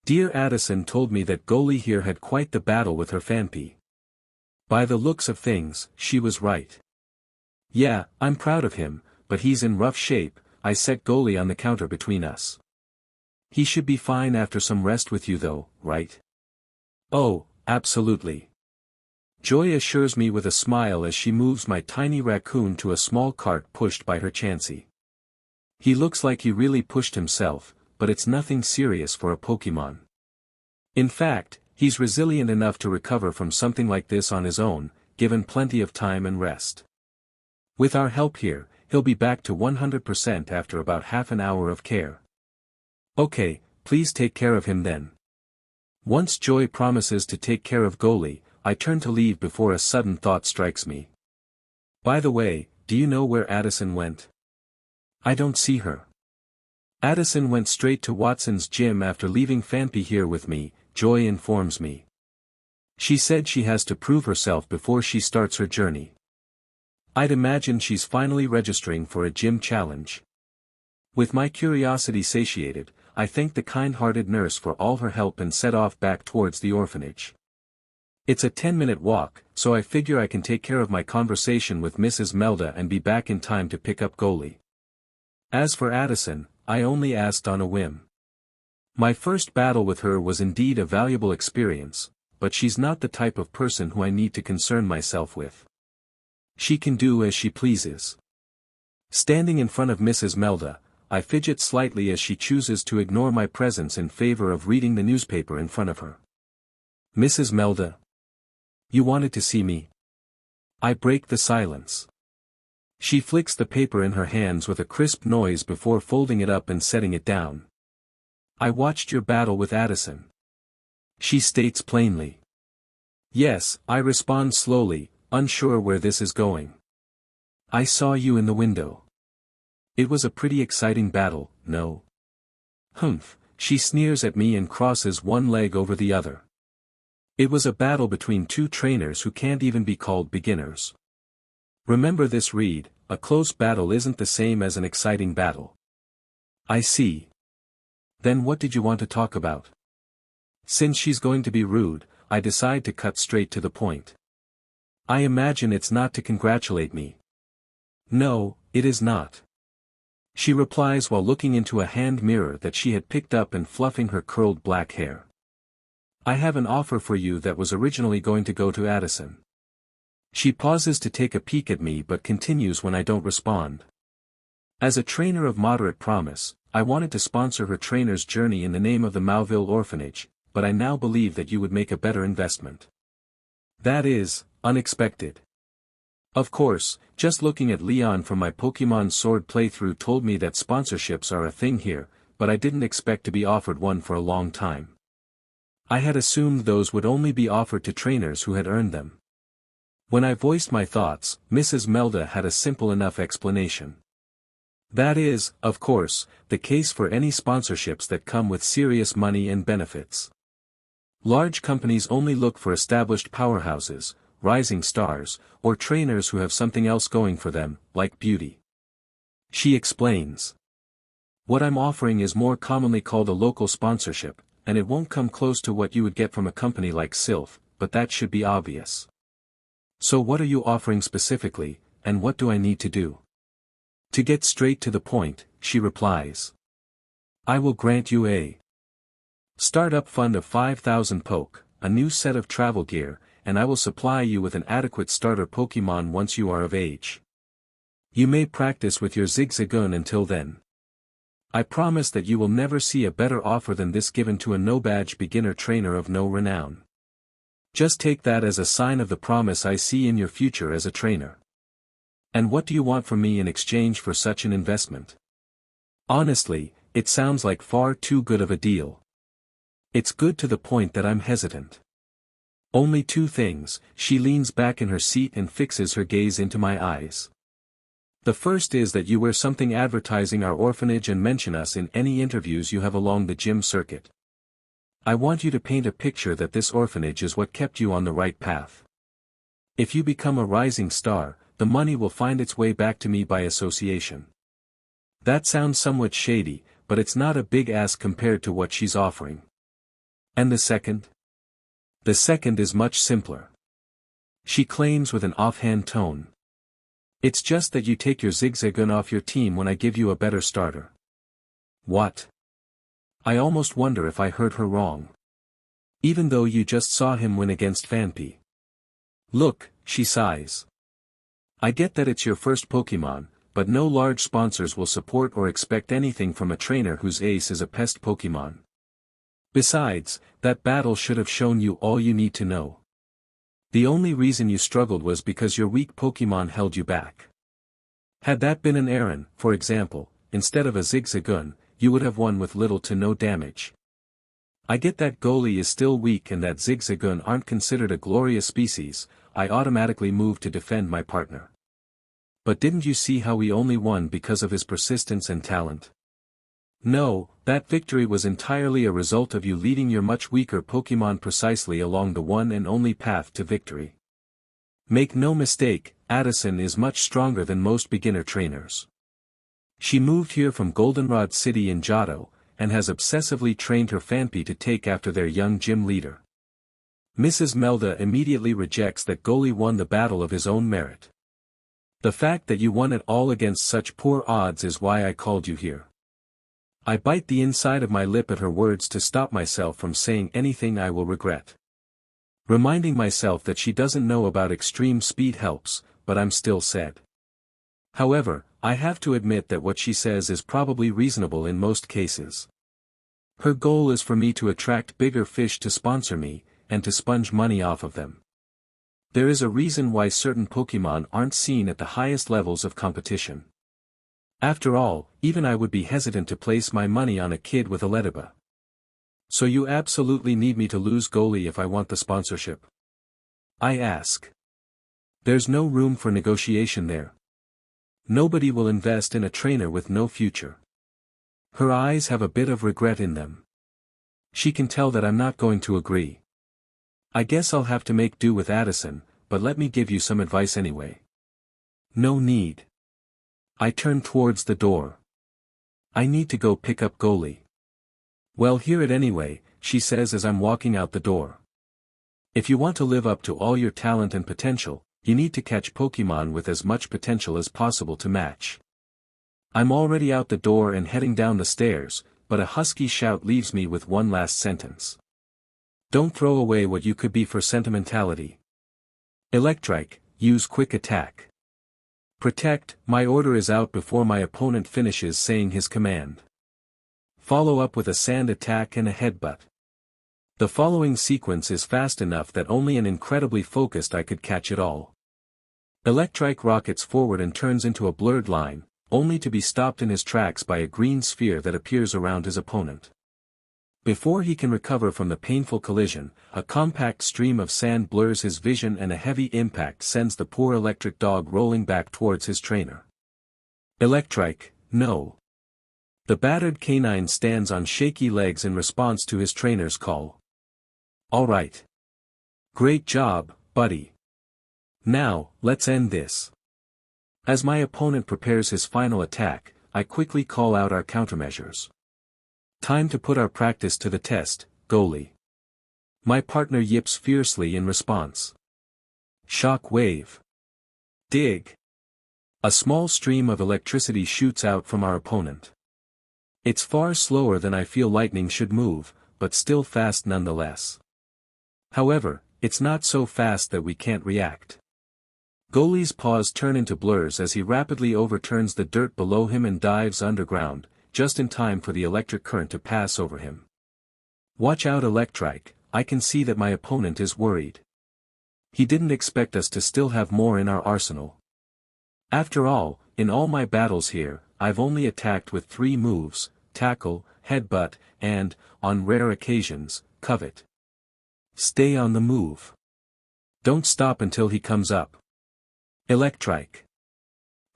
Dear Addison told me that Goalie here had quite the battle with her Fanpi. By the looks of things, she was right. Yeah, I'm proud of him, but he's in rough shape. I set Goalie on the counter between us. He should be fine after some rest with you though, right? Oh, absolutely. Joy assures me with a smile as she moves my tiny raccoon to a small cart pushed by her Chansey. He looks like he really pushed himself, but it's nothing serious for a Pokémon. In fact, he's resilient enough to recover from something like this on his own, given plenty of time and rest. With our help here, he'll be back to 100% after about half an hour of care. Okay, please take care of him then. Once Joy promises to take care of Goalie, I turn to leave before a sudden thought strikes me. By the way, do you know where Addison went? I don't see her. Addison went straight to Watson's gym after leaving Fanpi here with me, Joy informs me. She said she has to prove herself before she starts her journey. I'd imagine she's finally registering for a gym challenge. With my curiosity satiated, I thank the kind-hearted nurse for all her help and set off back towards the orphanage. It's a 10-minute walk, so I figure I can take care of my conversation with Mrs. Melda and be back in time to pick up Goalie. As for Addison, I only asked on a whim. My first battle with her was indeed a valuable experience, but she's not the type of person who I need to concern myself with. She can do as she pleases. Standing in front of Mrs. Melda, I fidget slightly as she chooses to ignore my presence in favor of reading the newspaper in front of her. Mrs. Melda. You wanted to see me? I break the silence. She flicks the paper in her hands with a crisp noise before folding it up and setting it down. I watched your battle with Addison. She states plainly. Yes, I respond slowly, unsure where this is going. I saw you in the window. It was a pretty exciting battle, no? Humph, she sneers at me and crosses one leg over the other. It was a battle between 2 trainers who can't even be called beginners. Remember this Reed, a close battle isn't the same as an exciting battle. I see. Then what did you want to talk about? Since she's going to be rude, I decide to cut straight to the point. I imagine it's not to congratulate me. No, it is not. She replies while looking into a hand mirror that she had picked up and fluffing her curled black hair. I have an offer for you that was originally going to go to Addison. She pauses to take a peek at me but continues when I don't respond. As a trainer of moderate promise, I wanted to sponsor her trainer's journey in the name of the Mauville orphanage, but I now believe that you would make a better investment. That is, unexpected. Of course, just looking at Leon from my Pokémon Sword playthrough told me that sponsorships are a thing here, but I didn't expect to be offered one for a long time. I had assumed those would only be offered to trainers who had earned them. When I voiced my thoughts, Mrs. Melda had a simple enough explanation. That is, of course, the case for any sponsorships that come with serious money and benefits. Large companies only look for established powerhouses, rising stars, or trainers who have something else going for them, like beauty. She explains. What I'm offering is more commonly called a local sponsorship, and it won't come close to what you would get from a company like Sylph, but that should be obvious. So what are you offering specifically, and what do I need to do? To get straight to the point, she replies. I will grant you a startup fund of 5,000 poke, a new set of travel gear, and I will supply you with an adequate starter Pokémon once you are of age. You may practice with your zigzagoon until then. I promise that you will never see a better offer than this given to a no-badge beginner trainer of no renown. Just take that as a sign of the promise I see in your future as a trainer. And what do you want from me in exchange for such an investment? Honestly, it sounds like far too good of a deal. It's good to the point that I'm hesitant. Only two things. She leans back in her seat and fixes her gaze into my eyes. The first is that you wear something advertising our orphanage and mention us in any interviews you have along the gym circuit. I want you to paint a picture that this orphanage is what kept you on the right path. If you become a rising star, the money will find its way back to me by association. That sounds somewhat shady, but it's not a big ask compared to what she's offering. And the second? The second is much simpler. She claims with an offhand tone. It's just that you take your zigzagoon off your team when I give you a better starter. What? I almost wonder if I heard her wrong. Even though you just saw him win against Fani. Look, she sighs. I get that it's your first Pokémon, but no large sponsors will support or expect anything from a trainer whose ace is a pest Pokémon. Besides, that battle should have shown you all you need to know. The only reason you struggled was because your weak Pokémon held you back. Had that been an Aron, for example, instead of a zigzagoon, you would have won with little to no damage. I get that Goliath is still weak and that zigzagoon aren't considered a glorious species. I automatically moved to defend my partner. But didn't you see how we only won because of his persistence and talent? No, that victory was entirely a result of you leading your much weaker Pokémon precisely along the one and only path to victory. Make no mistake, Addison is much stronger than most beginner trainers. She moved here from Goldenrod City in Johto, and has obsessively trained her Fani to take after their young gym leader. Mrs. Melda immediately rejects that Goliath won the battle of his own merit. The fact that you won it all against such poor odds is why I called you here. I bite the inside of my lip at her words to stop myself from saying anything I will regret. Reminding myself that she doesn't know about extreme speed helps, but I'm still sad. However, I have to admit that what she says is probably reasonable in most cases. Her goal is for me to attract bigger fish to sponsor me, and to sponge money off of them. There is a reason why certain Pokémon aren't seen at the highest levels of competition. After all, even I would be hesitant to place my money on a kid with a Lediba. So you absolutely need me to lose Goliath if I want the sponsorship? I ask. There's no room for negotiation there. Nobody will invest in a trainer with no future. Her eyes have a bit of regret in them. She can tell that I'm not going to agree. I guess I'll have to make do with Addison, but let me give you some advice anyway. No need. I turn towards the door. I need to go pick up Goliath. Well, hear it anyway, she says as I'm walking out the door. If you want to live up to all your talent and potential, you need to catch Pokémon with as much potential as possible to match. I'm already out the door and heading down the stairs, but a husky shout leaves me with one last sentence. Don't throw away what you could be for sentimentality. Electrike, use quick attack. Protect, my order is out before my opponent finishes saying his command. Follow up with a sand attack and a headbutt. The following sequence is fast enough that only an incredibly focused eye could catch it all. Electrike rockets forward and turns into a blurred line, only to be stopped in his tracks by a green sphere that appears around his opponent. Before he can recover from the painful collision, a compact stream of sand blurs his vision and a heavy impact sends the poor electric dog rolling back towards his trainer. Electrike, no. The battered canine stands on shaky legs in response to his trainer's call. All right. Great job, buddy. Now, let's end this. As my opponent prepares his final attack, I quickly call out our countermeasures. Time to put our practice to the test, Goli. My partner yips fiercely in response. Shock wave. Dig. A small stream of electricity shoots out from our opponent. It's far slower than I feel lightning should move, but still fast nonetheless. However, it's not so fast that we can't react. Goli's paws turn into blurs as he rapidly overturns the dirt below him and dives underground, just in time for the electric current to pass over him. Watch out, Electrike, I can see that my opponent is worried. He didn't expect us to still have more in our arsenal. After all, in all my battles here, I've only attacked with 3 moves: tackle, headbutt, and, on rare occasions, covet. Stay on the move. Don't stop until he comes up. Electrike.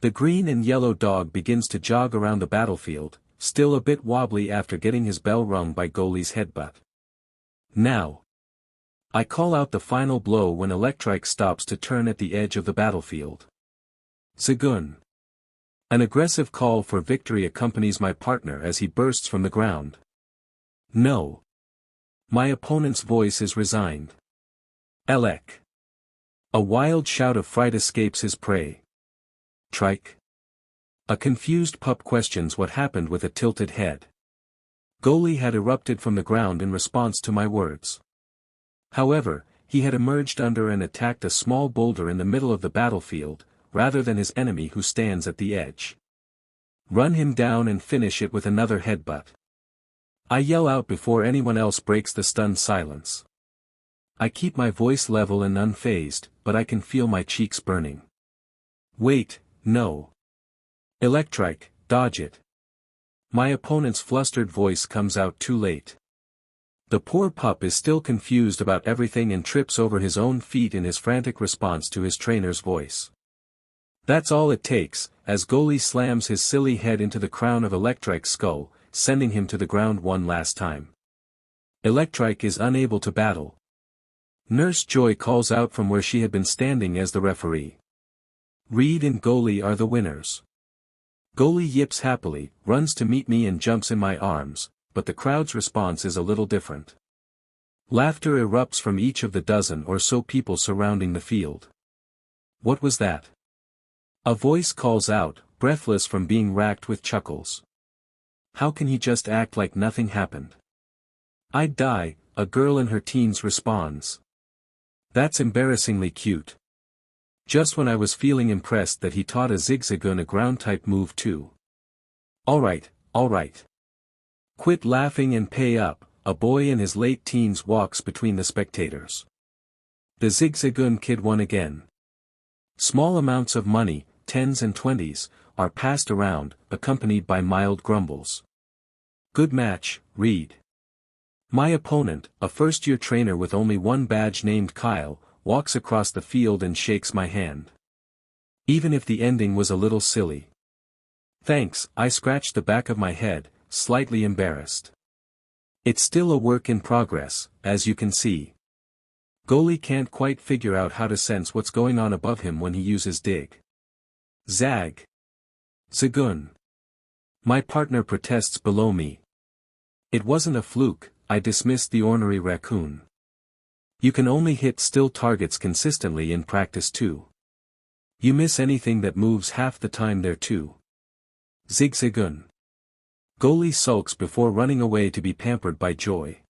The green and yellow dog begins to jog around the battlefield, still a bit wobbly after getting his bell rung by Goli's headbutt. Now. I call out the final blow when Electrike stops to turn at the edge of the battlefield. Zigzagoon. An aggressive call for victory accompanies my partner as he bursts from the ground. No. My opponent's voice is resigned. Elec. A wild shout of fright escapes his prey. Trike. A confused pup questions what happened with a tilted head. Goli had erupted from the ground in response to my words. However, he had emerged under and attacked a small boulder in the middle of the battlefield, rather than his enemy who stands at the edge. Run him down and finish it with another headbutt. I yell out before anyone else breaks the stunned silence. I keep my voice level and unfazed, but I can feel my cheeks burning. Wait, no. Electrike, dodge it. My opponent's flustered voice comes out too late. The poor pup is still confused about everything and trips over his own feet in his frantic response to his trainer's voice. That's all it takes, as Goli slams his silly head into the crown of Electrike's skull, sending him to the ground one last time. Electrike is unable to battle. Nurse Joy calls out from where she had been standing as the referee. Reed and Goli are the winners. Goli yips happily, runs to meet me and jumps in my arms, but the crowd's response is a little different. Laughter erupts from each of the dozen or so people surrounding the field. What was that? A voice calls out, breathless from being racked with chuckles. How can he just act like nothing happened? I'd die, a girl in her teens responds. That's embarrassingly cute. Just when I was feeling impressed that he taught a zigzagoon a ground-type move too. Alright. Quit laughing and pay up, a boy in his late teens walks between the spectators. The zigzagoon kid won again. Small amounts of money, 10s and 20s, are passed around, accompanied by mild grumbles. Good match, Reed. My opponent, a first-year trainer with only one badge named Kyle, walks across the field and shakes my hand. Even if the ending was a little silly. Thanks, I scratched the back of my head, slightly embarrassed. It's still a work in progress, as you can see. Goli can't quite figure out how to sense what's going on above him when he uses dig. Zag. Zagoon. My partner protests below me. It wasn't a fluke, I dismissed the ornery raccoon. You can only hit still targets consistently in practice too. You miss anything that moves half the time there too. Zigzagoon. Goli sulks before running away to be pampered by Joy.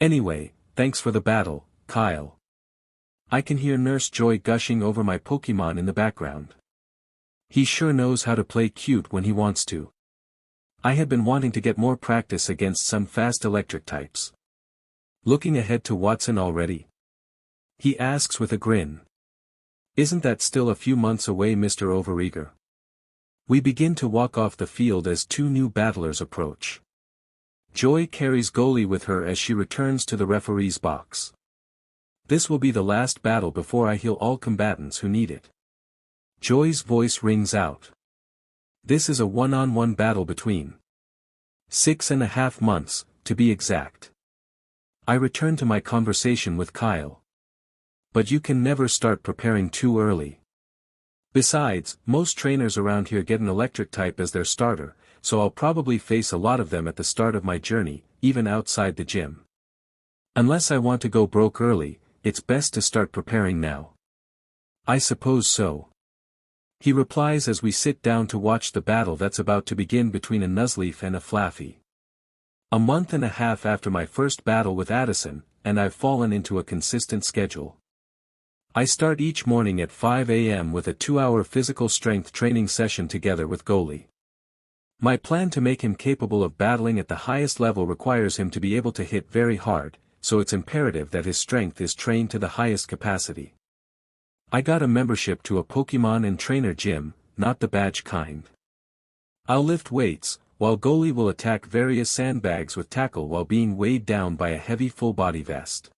Anyway, thanks for the battle, Kyle. I can hear Nurse Joy gushing over my Pokémon in the background. He sure knows how to play cute when he wants to. I had been wanting to get more practice against some fast electric types. Looking ahead to Watson already? He asks with a grin. Isn't that still a few months away, Mr. Overeager? We begin to walk off the field as two new battlers approach. Joy carries Goli with her as she returns to the referee's box. This will be the last battle before I heal all combatants who need it. Joy's voice rings out. This is a one-on-one battle between 6.5 months, to be exact. I return to my conversation with Kyle. But you can never start preparing too early. Besides, most trainers around here get an electric type as their starter, so I'll probably face a lot of them at the start of my journey, even outside the gym. Unless I want to go broke early, it's best to start preparing now. I suppose so. He replies as we sit down to watch the battle that's about to begin between a Nuzleaf and a Flaffy. A month and a half after my first battle with Addison, and I've fallen into a consistent schedule. I start each morning at 5 a.m. with a 2-hour physical strength training session together with Goli. My plan to make him capable of battling at the highest level requires him to be able to hit very hard, so it's imperative that his strength is trained to the highest capacity. I got a membership to a Pokémon and trainer gym, not the badge kind. I'll lift weights, while Goli will attack various sandbags with tackle while being weighed down by a heavy full-body vest.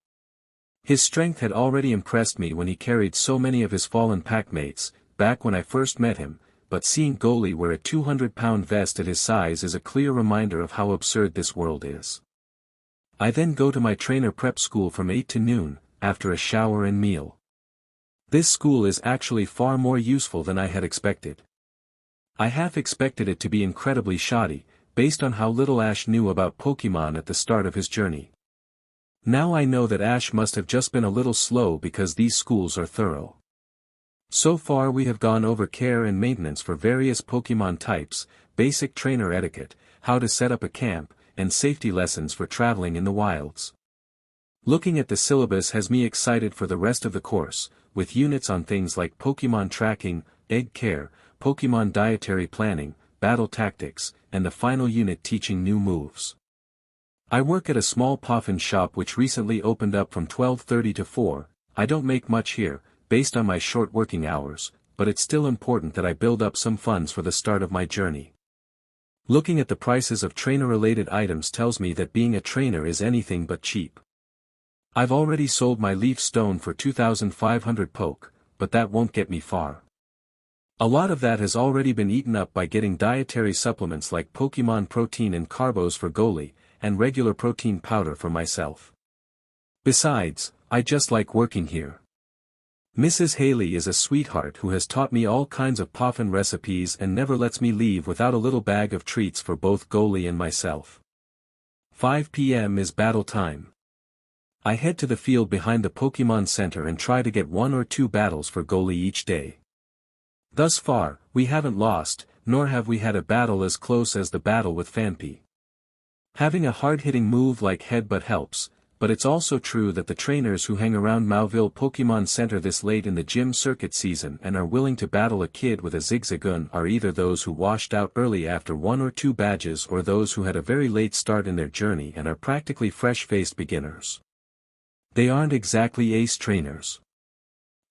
His strength had already impressed me when he carried so many of his fallen packmates, back when I first met him, but seeing Goli wear a 200-pound vest at his size is a clear reminder of how absurd this world is. I then go to my trainer prep school from 8 to noon, after a shower and meal. This school is actually far more useful than I had expected. I half expected it to be incredibly shoddy, based on how little Ash knew about Pokémon at the start of his journey. Now I know that Ash must have just been a little slow because these schools are thorough. So far we have gone over care and maintenance for various Pokémon types, basic trainer etiquette, how to set up a camp, and safety lessons for traveling in the wilds. Looking at the syllabus has me excited for the rest of the course, with units on things like Pokémon tracking, egg care, Pokémon dietary planning, battle tactics, and the final unit teaching new moves. I work at a small Poffin shop which recently opened up from 12:30 to 4, I don't make much here, based on my short working hours, but it's still important that I build up some funds for the start of my journey. Looking at the prices of trainer-related items tells me that being a trainer is anything but cheap. I've already sold my leaf stone for 2,500 poke, but that won't get me far. A lot of that has already been eaten up by getting dietary supplements like Pokémon protein and carbos for Goli, and regular protein powder for myself. Besides, I just like working here. Mrs. Haley is a sweetheart who has taught me all kinds of Poffin recipes and never lets me leave without a little bag of treats for both Goli and myself. 5 p.m. is battle time. I head to the field behind the Pokémon Center and try to get 1 or 2 battles for Goli each day. Thus far, we haven't lost, nor have we had a battle as close as the battle with Fanpy. Having a hard-hitting move like Headbutt helps, but it's also true that the trainers who hang around Mauville Pokémon Center this late in the gym circuit season and are willing to battle a kid with a zigzagoon are either those who washed out early after 1 or 2 badges or those who had a very late start in their journey and are practically fresh-faced beginners. They aren't exactly ace trainers.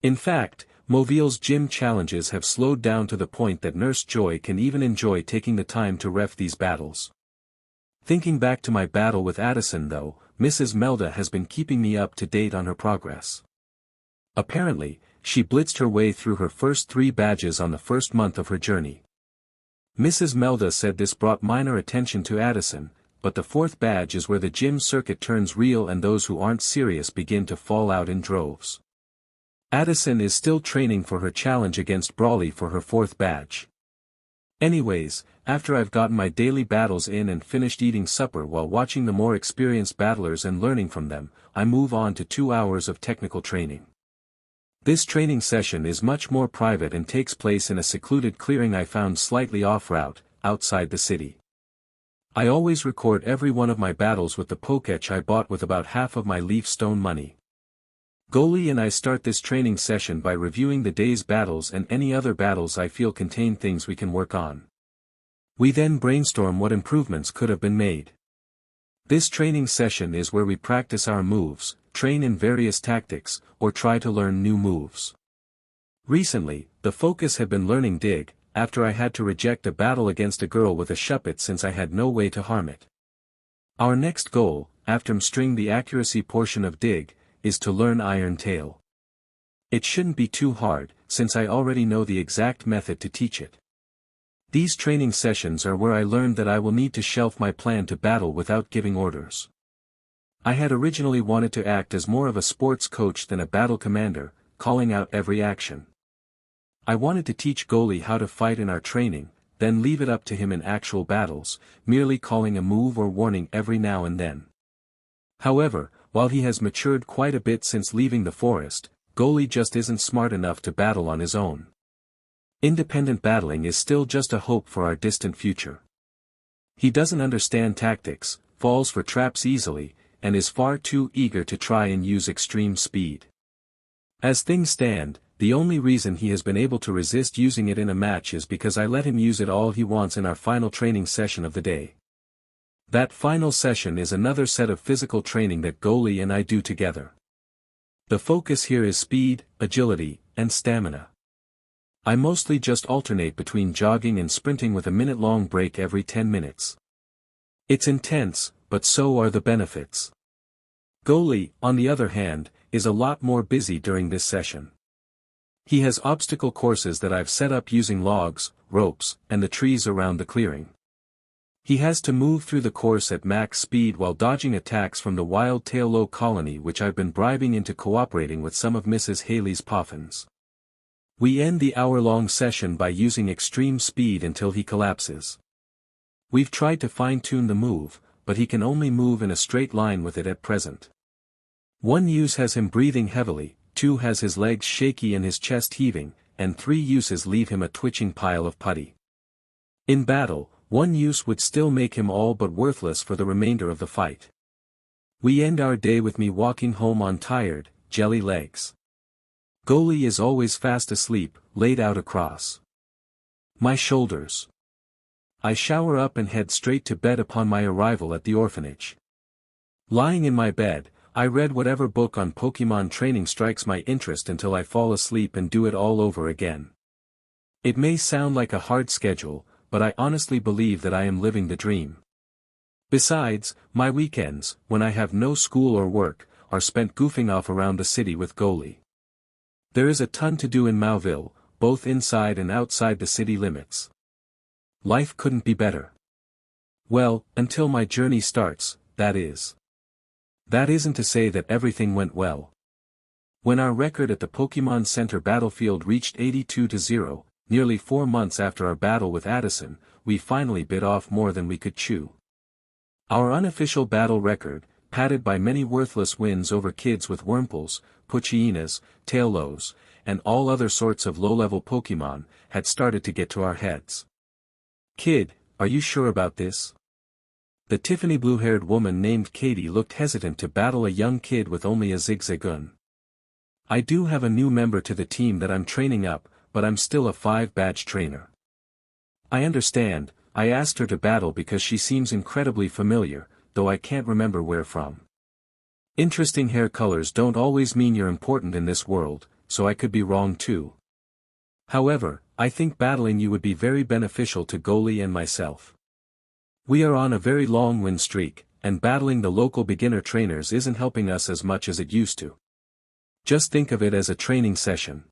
In fact, Mauville's gym challenges have slowed down to the point that Nurse Joy can even enjoy taking the time to ref these battles. Thinking back to my battle with Addison though, Mrs. Melda has been keeping me up to date on her progress. Apparently, she blitzed her way through her first 3 badges on the first month of her journey. Mrs. Melda said this brought minor attention to Addison, but the 4th badge is where the gym circuit turns real and those who aren't serious begin to fall out in droves. Addison is still training for her challenge against Brawly for her 4th badge. Anyways, after I've gotten my daily battles in and finished eating supper while watching the more experienced battlers and learning from them, I move on to 2 hours of technical training. This training session is much more private and takes place in a secluded clearing I found slightly off-route, outside the city. I always record every one of my battles with the Pokémon I bought with about half of my leaf stone money. Goli and I start this training session by reviewing the day's battles and any other battles I feel contain things we can work on. We then brainstorm what improvements could have been made. This training session is where we practice our moves, train in various tactics, or try to learn new moves. Recently, the focus had been learning dig, after I had to reject a battle against a girl with a shuppet since I had no way to harm it. Our next goal, after mastering the accuracy portion of dig, is to learn Iron Tail. It shouldn't be too hard, since I already know the exact method to teach it. These training sessions are where I learned that I will need to shelf my plan to battle without giving orders. I had originally wanted to act as more of a sports coach than a battle commander, calling out every action. I wanted to teach Goli how to fight in our training, then leave it up to him in actual battles, merely calling a move or warning every now and then. However, while he has matured quite a bit since leaving the forest, Goli just isn't smart enough to battle on his own. Independent battling is still just a hope for our distant future. He doesn't understand tactics, falls for traps easily, and is far too eager to try and use extreme speed. As things stand, the only reason he has been able to resist using it in a match is because I let him use it all he wants in our final training session of the day. That final session is another set of physical training that Goli and I do together. The focus here is speed, agility, and stamina. I mostly just alternate between jogging and sprinting with a minute-long break every 10 minutes. It's intense, but so are the benefits. Goli, on the other hand, is a lot more busy during this session. He has obstacle courses that I've set up using logs, ropes, and the trees around the clearing. He has to move through the course at max speed while dodging attacks from the wild tail-low colony which I've been bribing into cooperating with some of Mrs. Haley's poffins. We end the hour-long session by using extreme speed until he collapses. We've tried to fine-tune the move, but he can only move in a straight line with it at present. 1 use has him breathing heavily, 2 has his legs shaky and his chest heaving, and 3 uses leave him a twitching pile of putty. In battle, 1 use would still make him all but worthless for the remainder of the fight. We end our day with me walking home on tired, jelly legs. Goli is always fast asleep, laid out across my shoulders. I shower up and head straight to bed upon my arrival at the orphanage. Lying in my bed, I read whatever book on Pokémon training strikes my interest until I fall asleep and do it all over again. It may sound like a hard schedule, but I honestly believe that I am living the dream. Besides, my weekends, when I have no school or work, are spent goofing off around the city with Goli. There is a ton to do in Mauville, both inside and outside the city limits. Life couldn't be better. Well, until my journey starts, that is. That isn't to say that everything went well. When our record at the Pokémon Center battlefield reached 82-0, nearly 4 months after our battle with Addison, we finally bit off more than we could chew. Our unofficial battle record, padded by many worthless wins over kids with Wurmples, Poochyenas, Taillows, and all other sorts of low-level Pokémon, had started to get to our heads. Kid, are you sure about this? The Tiffany blue-haired woman named Katie looked hesitant to battle a young kid with only a zigzagoon. I do have a new member to the team that I'm training up, but I'm still a 5-badge trainer. I understand, I asked her to battle because she seems incredibly familiar, though I can't remember where from. Interesting hair colors don't always mean you're important in this world, so I could be wrong too. However, I think battling you would be very beneficial to Goli and myself. We are on a very long win streak, and battling the local beginner trainers isn't helping us as much as it used to. Just think of it as a training session.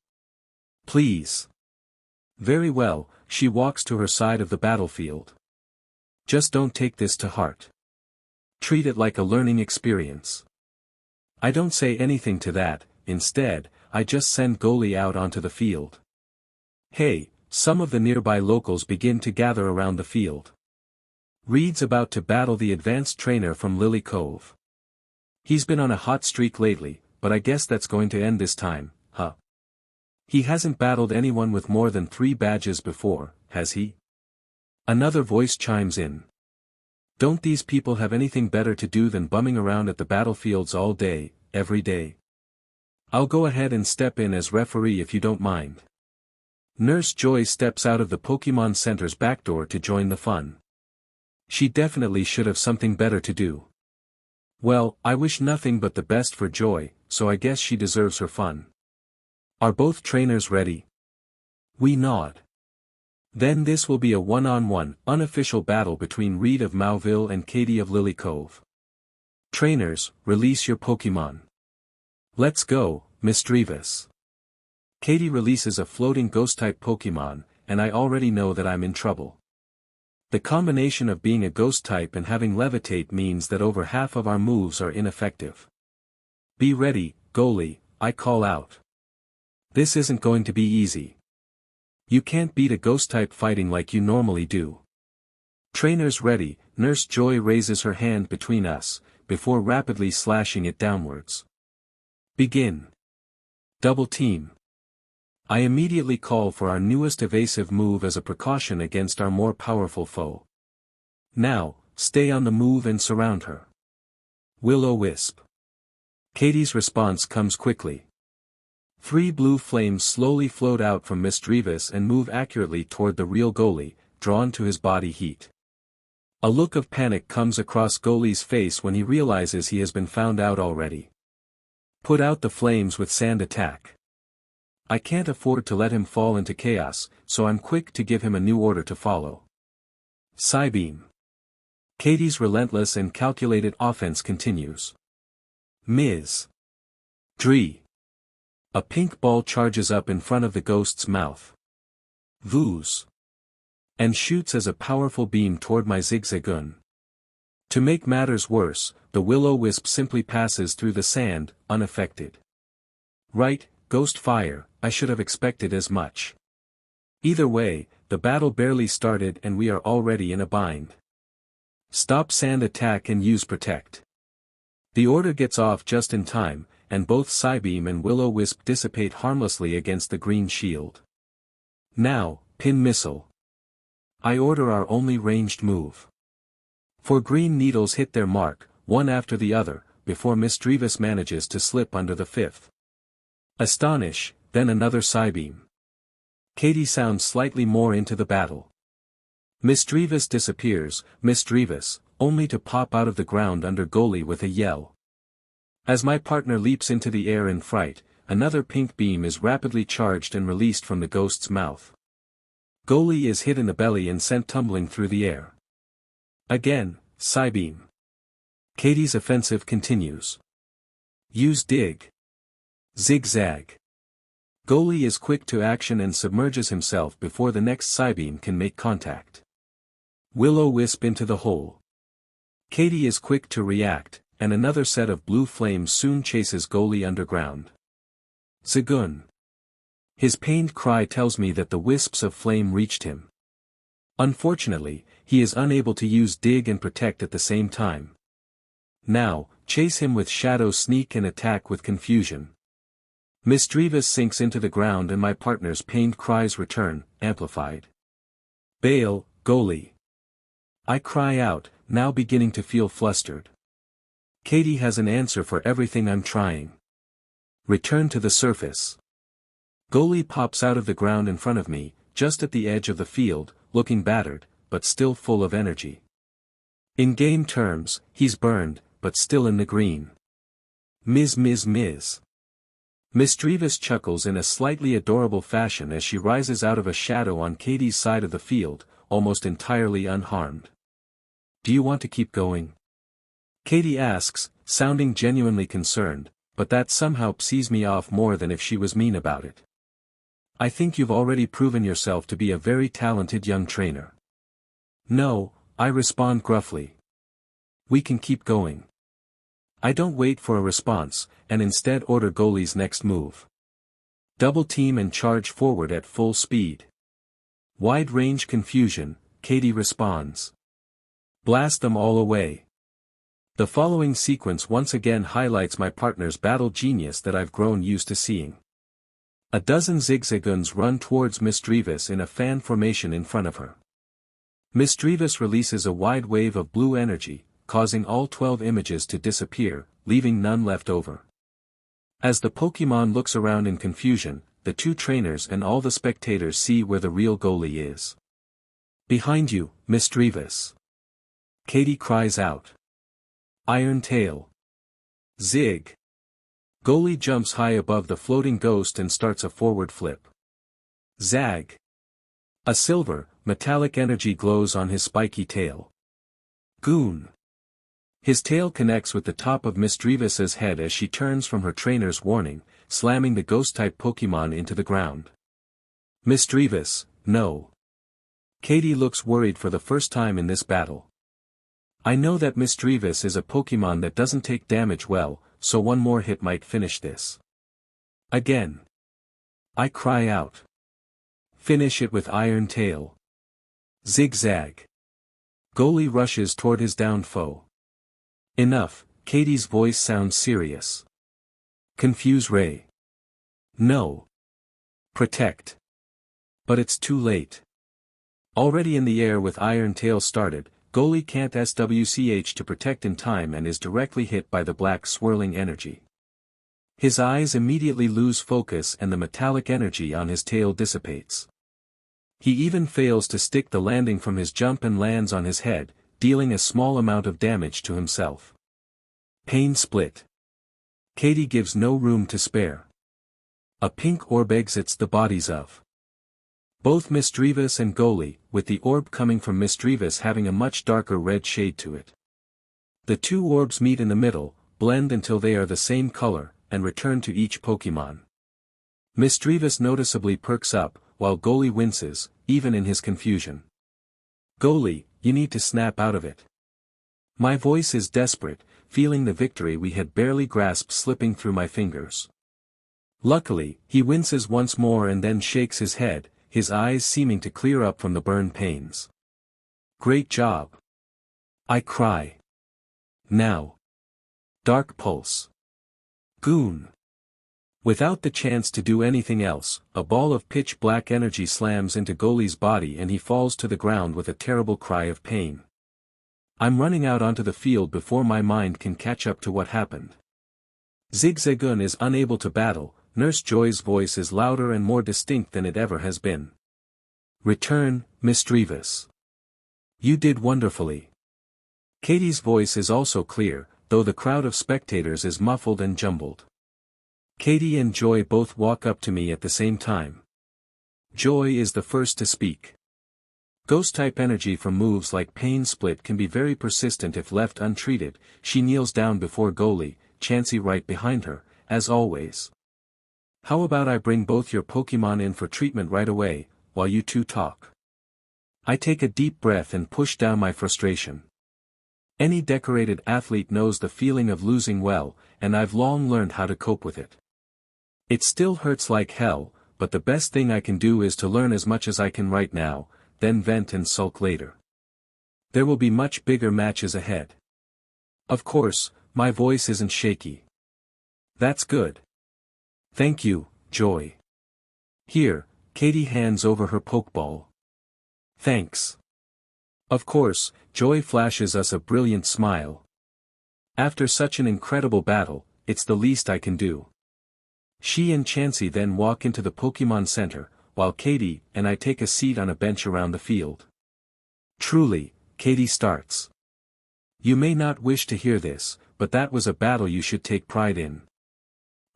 Please. Very well, she walks to her side of the battlefield. Just don't take this to heart. Treat it like a learning experience. I don't say anything to that, instead, I just send Goli out onto the field. Hey, some of the nearby locals begin to gather around the field. Reed's about to battle the advanced trainer from Lily Cove. He's been on a hot streak lately, but I guess that's going to end this time, huh? He hasn't battled anyone with more than 3 badges before, has he? Another voice chimes in. Don't these people have anything better to do than bumming around at the battlefields all day, every day? I'll go ahead and step in as referee if you don't mind. Nurse Joy steps out of the Pokémon Center's back door to join the fun. She definitely should have something better to do. Well, I wish nothing but the best for Joy, so I guess she deserves her fun. Are both trainers ready? We nod. Then this will be a one-on-one, unofficial battle between Reed of Mauville and Katie of Lily Cove. Trainers, release your Pokémon. Let's go, Misdreavus. Katie releases a floating ghost-type Pokémon, and I already know that I'm in trouble. The combination of being a ghost-type and having levitate means that over half of our moves are ineffective. Be ready, goalie, I call out. This isn't going to be easy. You can't beat a ghost-type fighting like you normally do. Trainers ready, Nurse Joy raises her hand between us, before rapidly slashing it downwards. Begin. Double team. I immediately call for our newest evasive move as a precaution against our more powerful foe. Now, stay on the move and surround her. Will-O-Wisp. Katie's response comes quickly. 3 blue flames slowly float out from Misdreavus and move accurately toward the real goalie, drawn to his body heat. A look of panic comes across goalie's face when he realizes he has been found out already. Put out the flames with sand attack. I can't afford to let him fall into chaos, so I'm quick to give him a new order to follow. Psybeam. Katie's relentless and calculated offense continues. Ms. Dree. A pink ball charges up in front of the ghost's mouth. Voos. And shoots as a powerful beam toward my zigzagoon. To make matters worse, the Will-O-Wisp simply passes through the sand, unaffected. Right, ghost fire, I should have expected as much. Either way, the battle barely started and we are already in a bind. Stop sand attack and use protect. The order gets off just in time, and both Psybeam and Will-O-Wisp dissipate harmlessly against the green shield. Now, pin missile. I order our only ranged move. 4 green needles hit their mark, one after the other, before Misdreavus manages to slip under the 5th. Astonish, then another Psybeam. Katie sounds slightly more into the battle. Misdreavus disappears, Misdreavus, only to pop out of the ground under goalie with a yell. As my partner leaps into the air in fright, another pink beam is rapidly charged and released from the ghost's mouth. Goalie is hit in the belly and sent tumbling through the air. Again, Psybeam. Katie's offensive continues. Use dig. Zigzag. Goalie is quick to action and submerges himself before the next Psybeam can make contact. Will-O-Wisp into the hole. Katie is quick to react, and another set of blue flames soon chases goalie underground. Zagoon. His pained cry tells me that the wisps of flame reached him. Unfortunately, he is unable to use dig and protect at the same time. Now, chase him with shadow sneak and attack with confusion. Misdreavus sinks into the ground and my partner's pained cries return, amplified. Bail, goalie. I cry out, now beginning to feel flustered. Katie has an answer for everything I'm trying. Return to the surface. Goalie pops out of the ground in front of me, just at the edge of the field, looking battered, but still full of energy. In game terms, he's burned, but still in the green. Ms. Misdreavus chuckles in a slightly adorable fashion as she rises out of a shadow on Katie's side of the field, almost entirely unharmed. Do you want to keep going? Katie asks, sounding genuinely concerned, but that somehow pisses me off more than if she was mean about it. I think you've already proven yourself to be a very talented young trainer. No, I respond gruffly. We can keep going. I don't wait for a response, and instead order goalie's next move. Double team and charge forward at full speed. Wide range confusion, Katie responds. Blast them all away. The following sequence once again highlights my partner's battle genius that I've grown used to seeing. A dozen zigzagoons run towards Misdreavus in a fan formation in front of her. Misdreavus releases a wide wave of blue energy, causing all 12 images to disappear, leaving none left over. As the Pokémon looks around in confusion, the two trainers and all the spectators see where the real goalie is. Behind you, Misdreavus. Katie cries out. Iron Tail. Zig. Goalie jumps high above the floating ghost and starts a forward flip. Zag. A silver, metallic energy glows on his spiky tail. Goon. His tail connects with the top of Misdreavus's head as she turns from her trainer's warning, slamming the ghost-type Pokémon into the ground. Misdreavus, no. Katie looks worried for the first time in this battle. I know that Misdreavus is a Pokémon that doesn't take damage well, so one more hit might finish this. Again. I cry out. Finish it with Iron Tail. Zigzag. Goalie rushes toward his downed foe. Enough, Katie's voice sounds serious. Confuse Ray. No. Protect. But it's too late. Already in the air with Iron Tail started, Goalie can't SWCH to protect in time and is directly hit by the black swirling energy. His eyes immediately lose focus and the metallic energy on his tail dissipates. He even fails to stick the landing from his jump and lands on his head, dealing a small amount of damage to himself. Pain split. Katie gives no room to spare. A pink orb exits the bodies of both Misdreavus and Goalie, with the orb coming from Misdreavus having a much darker red shade to it. The two orbs meet in the middle, blend until they are the same color, and return to each Pokémon. Misdreavus noticeably perks up, while Goalie winces, even in his confusion. Goalie, you need to snap out of it. My voice is desperate, feeling the victory we had barely grasped slipping through my fingers. Luckily, he winces once more and then shakes his head, his eyes seeming to clear up from the burn pains. Great job. I cry. Now. Dark Pulse. Goon. Without the chance to do anything else, a ball of pitch black energy slams into Goalie's body and he falls to the ground with a terrible cry of pain. I'm running out onto the field before my mind can catch up to what happened. Zigzagoon is unable to battle, Nurse Joy's voice is louder and more distinct than it ever has been. Return, Misdreavus. You did wonderfully. Katie's voice is also clear, though the crowd of spectators is muffled and jumbled. Katie and Joy both walk up to me at the same time. Joy is the first to speak. Ghost-type energy from moves like Pain Split can be very persistent if left untreated. She kneels down before Goalie, Chansey right behind her, as always. How about I bring both your Pokémon in for treatment right away, while you two talk? I take a deep breath and push down my frustration. Any decorated athlete knows the feeling of losing well, and I've long learned how to cope with it. It still hurts like hell, but the best thing I can do is to learn as much as I can right now, then vent and sulk later. There will be much bigger matches ahead. Of course, my voice isn't shaky. That's good. Thank you, Joy. Here, Katie hands over her Pokeball. Thanks. Of course, Joy flashes us a brilliant smile. After such an incredible battle, it's the least I can do. She and Chansey then walk into the Pokémon Center, while Katie and I take a seat on a bench around the field. Truly, Katie starts. You may not wish to hear this, but that was a battle you should take pride in.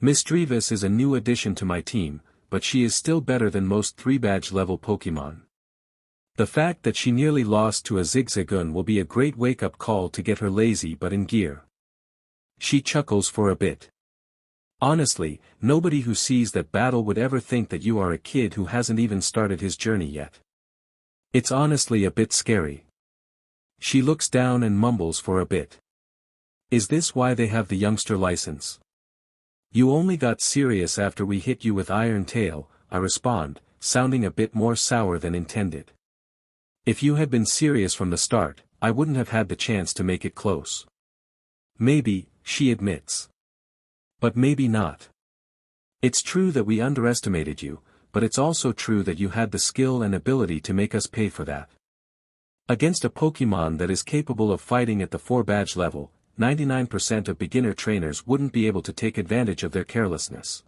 Misdreavus is a new addition to my team, but she is still better than most 3-badge level Pokémon. The fact that she nearly lost to a Zigzagoon will be a great wake-up call to get her lazy but in gear. She chuckles for a bit. Honestly, nobody who sees that battle would ever think that you are a kid who hasn't even started his journey yet. It's honestly a bit scary. She looks down and mumbles for a bit. Is this why they have the youngster license? You only got serious after we hit you with Iron Tail, I respond, sounding a bit more sour than intended. If you had been serious from the start, I wouldn't have had the chance to make it close. Maybe, she admits. But maybe not. It's true that we underestimated you, but it's also true that you had the skill and ability to make us pay for that. Against a Pokémon that is capable of fighting at the 4-badge level, 99% of beginner trainers wouldn't be able to take advantage of their carelessness.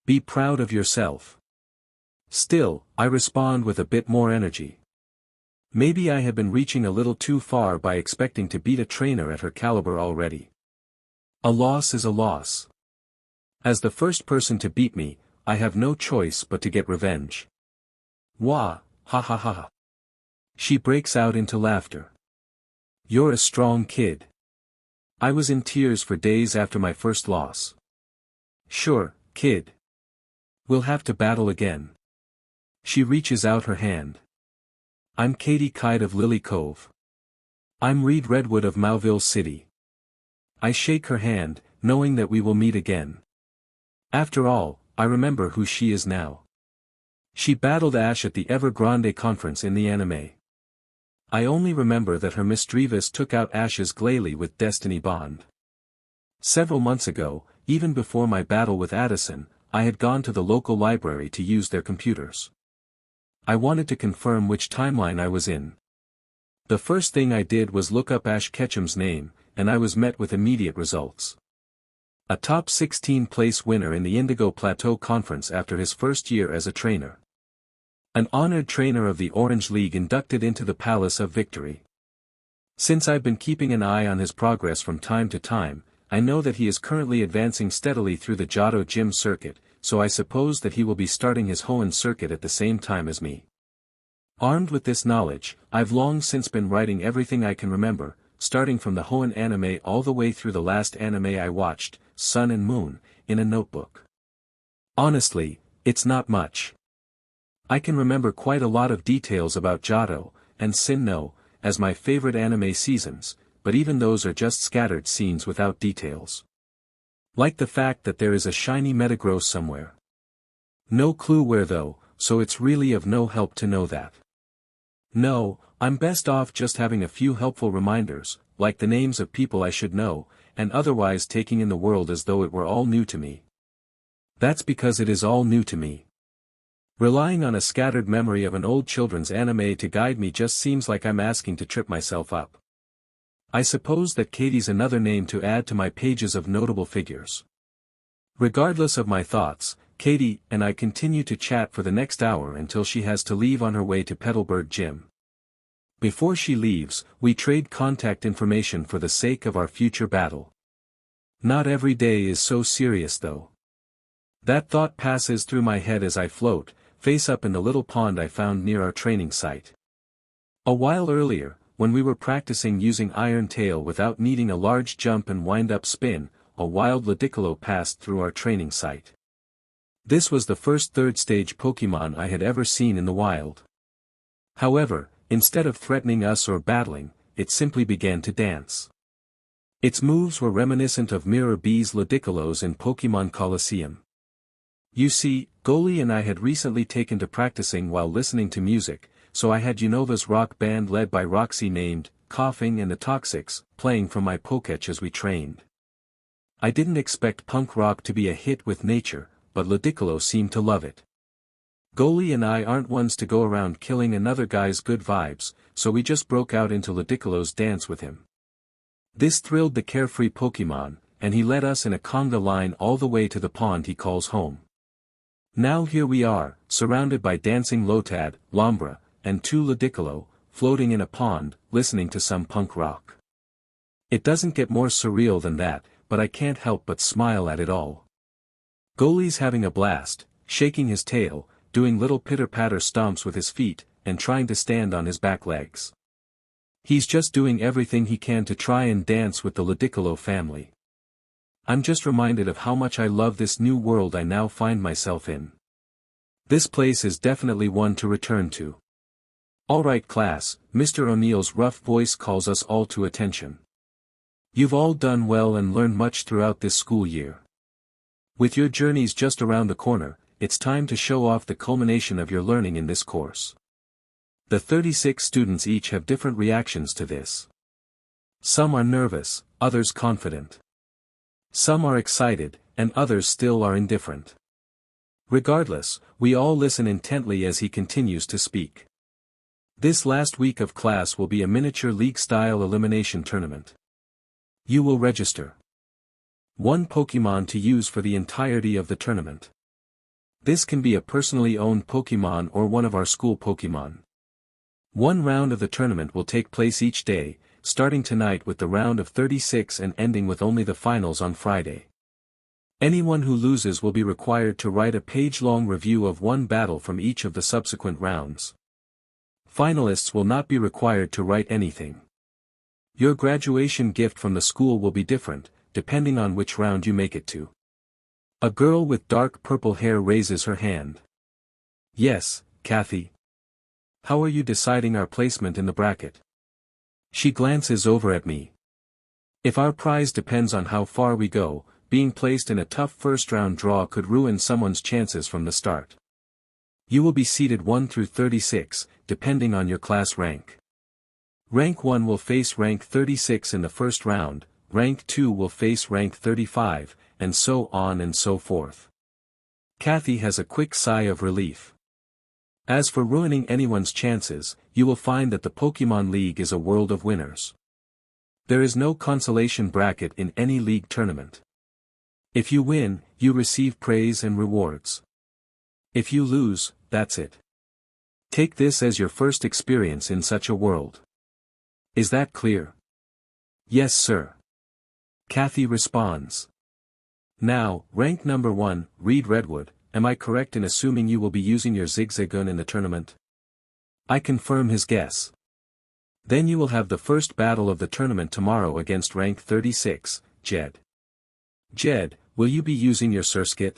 Be proud of yourself. Still, I respond with a bit more energy. Maybe I have been reaching a little too far by expecting to beat a trainer at her caliber already. A loss is a loss. As the first person to beat me, I have no choice but to get revenge. Wah, ha ha ha ha. She breaks out into laughter. You're a strong kid. I was in tears for days after my first loss. Sure, kid. We'll have to battle again. She reaches out her hand. I'm Katie Kite of Lily Cove. I'm Reed Redwood of Mauville City. I shake her hand, knowing that we will meet again. After all, I remember who she is now. She battled Ash at the Evergrande conference in the anime. I only remember that her Misdreavus took out Ash's Glalie with Destiny Bond. Several months ago, even before my battle with Addison, I had gone to the local library to use their computers. I wanted to confirm which timeline I was in. The first thing I did was look up Ash Ketchum's name, and I was met with immediate results. A top 16 place winner in the Indigo Plateau Conference after his first year as a trainer. An honored trainer of the Orange League inducted into the Palace of Victory. Since I've been keeping an eye on his progress from time to time, I know that he is currently advancing steadily through the Johto Gym circuit, so I suppose that he will be starting his Hoenn circuit at the same time as me. Armed with this knowledge, I've long since been writing everything I can remember, starting from the Hoenn anime all the way through the last anime I watched, Sun and Moon, in a notebook. Honestly, it's not much. I can remember quite a lot of details about Johto, and Sinnoh, as my favorite anime seasons, but even those are just scattered scenes without details. Like the fact that there is a shiny Metagross somewhere. No clue where though, so it's really of no help to know that. No, I'm best off just having a few helpful reminders, like the names of people I should know, and otherwise taking in the world as though it were all new to me. That's because it is all new to me. Relying on a scattered memory of an old children's anime to guide me just seems like I'm asking to trip myself up. I suppose that Katie's another name to add to my pages of notable figures. Regardless of my thoughts, Katie and I continue to chat for the next hour until she has to leave on her way to Petalburg Gym. Before she leaves, we trade contact information for the sake of our future battle. Not every day is so serious though. That thought passes through my head as I float, face up in the little pond I found near our training site. A while earlier, when we were practicing using Iron Tail without needing a large jump and wind-up spin, a wild Ludicolo passed through our training site. This was the first third-stage Pokémon I had ever seen in the wild. However, instead of threatening us or battling, it simply began to dance. Its moves were reminiscent of Mirabel's Ludicolos in Pokémon Colosseum. You see, Goli and I had recently taken to practicing while listening to music, so I had Unova's rock band led by Roxy named Coughing and the Toxics, playing from my Poketch as we trained. I didn't expect punk rock to be a hit with nature, but Ludicolo seemed to love it. Goli and I aren't ones to go around killing another guy's good vibes, so we just broke out into Ludicolo's dance with him. This thrilled the carefree Pokemon, and he led us in a conga line all the way to the pond he calls home. Now here we are, surrounded by dancing Lotad, Lombra, and 2 Ludicolo, floating in a pond, listening to some punk rock. It doesn't get more surreal than that, but I can't help but smile at it all. Goli's having a blast, shaking his tail, doing little pitter-patter stomps with his feet, and trying to stand on his back legs. He's just doing everything he can to try and dance with the Ludicolo family. I'm just reminded of how much I love this new world I now find myself in. This place is definitely one to return to. Alright class, Mr. O'Neill's rough voice calls us all to attention. You've all done well and learned much throughout this school year. With your journeys just around the corner, it's time to show off the culmination of your learning in this course. The 36 students each have different reactions to this. Some are nervous, others confident. Some are excited, and others still are indifferent. Regardless, we all listen intently as he continues to speak. This last week of class will be a miniature league-style elimination tournament. You will register one Pokémon to use for the entirety of the tournament. This can be a personally owned Pokémon or one of our school Pokémon. One round of the tournament will take place each day, starting tonight with the round of 36 and ending with only the finals on Friday. Anyone who loses will be required to write a page-long review of one battle from each of the subsequent rounds. Finalists will not be required to write anything. Your graduation gift from the school will be different, depending on which round you make it to. A girl with dark purple hair raises her hand. Yes, Kathy. How are you deciding our placement in the bracket? She glances over at me. If our prize depends on how far we go, being placed in a tough first-round draw could ruin someone's chances from the start. You will be seeded 1 through 36, depending on your class rank. Rank 1 will face rank 36 in the first round, rank 2 will face rank 35, and so on and so forth. Kathy has a quick sigh of relief. As for ruining anyone's chances, you will find that the Pokémon League is a world of winners. There is no consolation bracket in any league tournament. If you win, you receive praise and rewards. If you lose, that's it. Take this as your first experience in such a world. Is that clear? Yes, sir. Kathy responds. Now, rank number 1, Reed Redwood, am I correct in assuming you will be using your zigzagoon in the tournament? I confirm his guess. Then you will have the first battle of the tournament tomorrow against rank 36, Jed. Jed, will you be using your Surskit?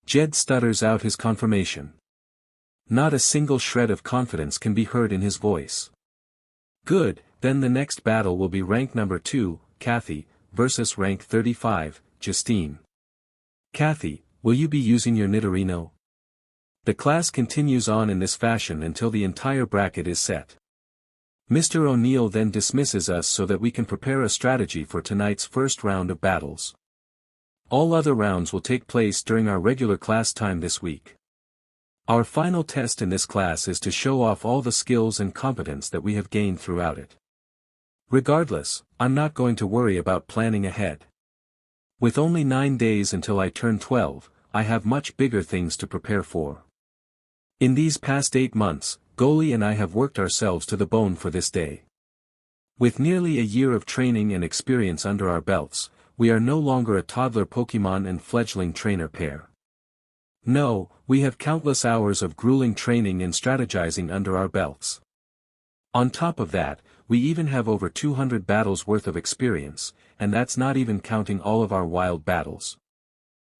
Jed stutters out his confirmation. Not a single shred of confidence can be heard in his voice. Good, then the next battle will be rank number 2, Kathy, versus rank 35, Justine. Kathy, will you be using your Nidorino? The class continues on in this fashion until the entire bracket is set. Mr. O'Neill then dismisses us so that we can prepare a strategy for tonight's first round of battles. All other rounds will take place during our regular class time this week. Our final test in this class is to show off all the skills and competence that we have gained throughout it. Regardless, I'm not going to worry about planning ahead. With only 9 days until I turn 12, I have much bigger things to prepare for. In these past 8 months, Goli and I have worked ourselves to the bone for this day. With nearly a year of training and experience under our belts, we are no longer a toddler Pokémon and fledgling trainer pair. No, we have countless hours of grueling training and strategizing under our belts. On top of that, we even have over 200 battles worth of experience, and that's not even counting all of our wild battles.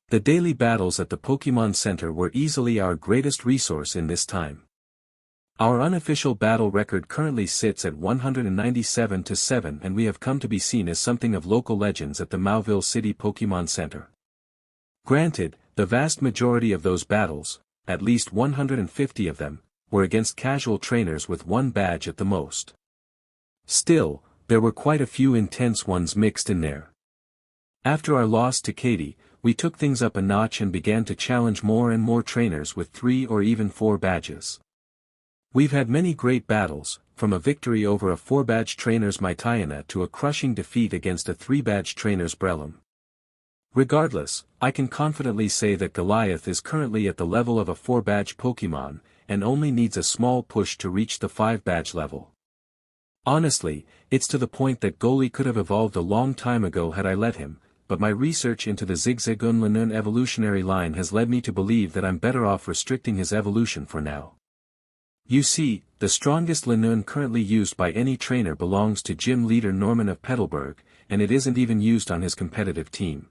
The daily battles at the Pokémon Center were easily our greatest resource in this time. Our unofficial battle record currently sits at 197-7 and we have come to be seen as something of local legends at the Mauville City Pokémon Center. Granted, the vast majority of those battles, at least 150 of them, were against casual trainers with 1 badge at the most. Still, there were quite a few intense ones mixed in there. After our loss to Katie, we took things up a notch and began to challenge more and more trainers with 3 or even 4 badges. We've had many great battles, from a victory over a 4-badge trainer's Maitayana to a crushing defeat against a 3-badge trainer's Breloom. Regardless, I can confidently say that Goliath is currently at the level of a 4-badge Pokémon, and only needs a small push to reach the 5-badge level. Honestly, it's to the point that Goli could have evolved a long time ago had I let him, but my research into the Zigzagoon Linoon evolutionary line has led me to believe that I'm better off restricting his evolution for now. You see, the strongest Linoon currently used by any trainer belongs to gym leader Norman of Petalburg, and it isn't even used on his competitive team.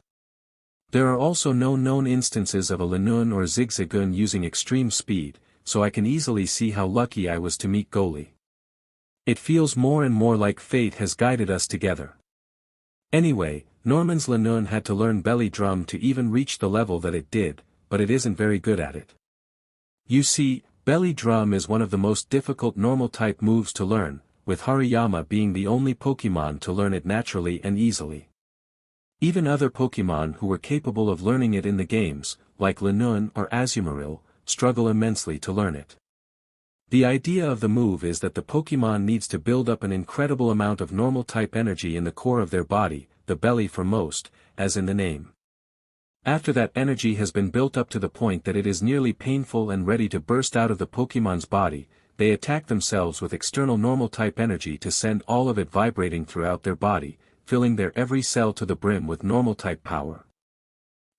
There are also no known instances of a Linoon or Zigzagoon using extreme speed, so I can easily see how lucky I was to meet Goli. It feels more and more like fate has guided us together. Anyway, Norman's Linoon had to learn Belly Drum to even reach the level that it did, but it isn't very good at it. You see, Belly Drum is one of the most difficult normal-type moves to learn, with Hariyama being the only Pokémon to learn it naturally and easily. Even other Pokémon who were capable of learning it in the games, like Linoon or Azumarill, struggle immensely to learn it. The idea of the move is that the Pokémon needs to build up an incredible amount of normal type energy in the core of their body, the belly for most, as in the name. After that energy has been built up to the point that it is nearly painful and ready to burst out of the Pokémon's body, they attack themselves with external normal type energy to send all of it vibrating throughout their body, filling their every cell to the brim with normal type power.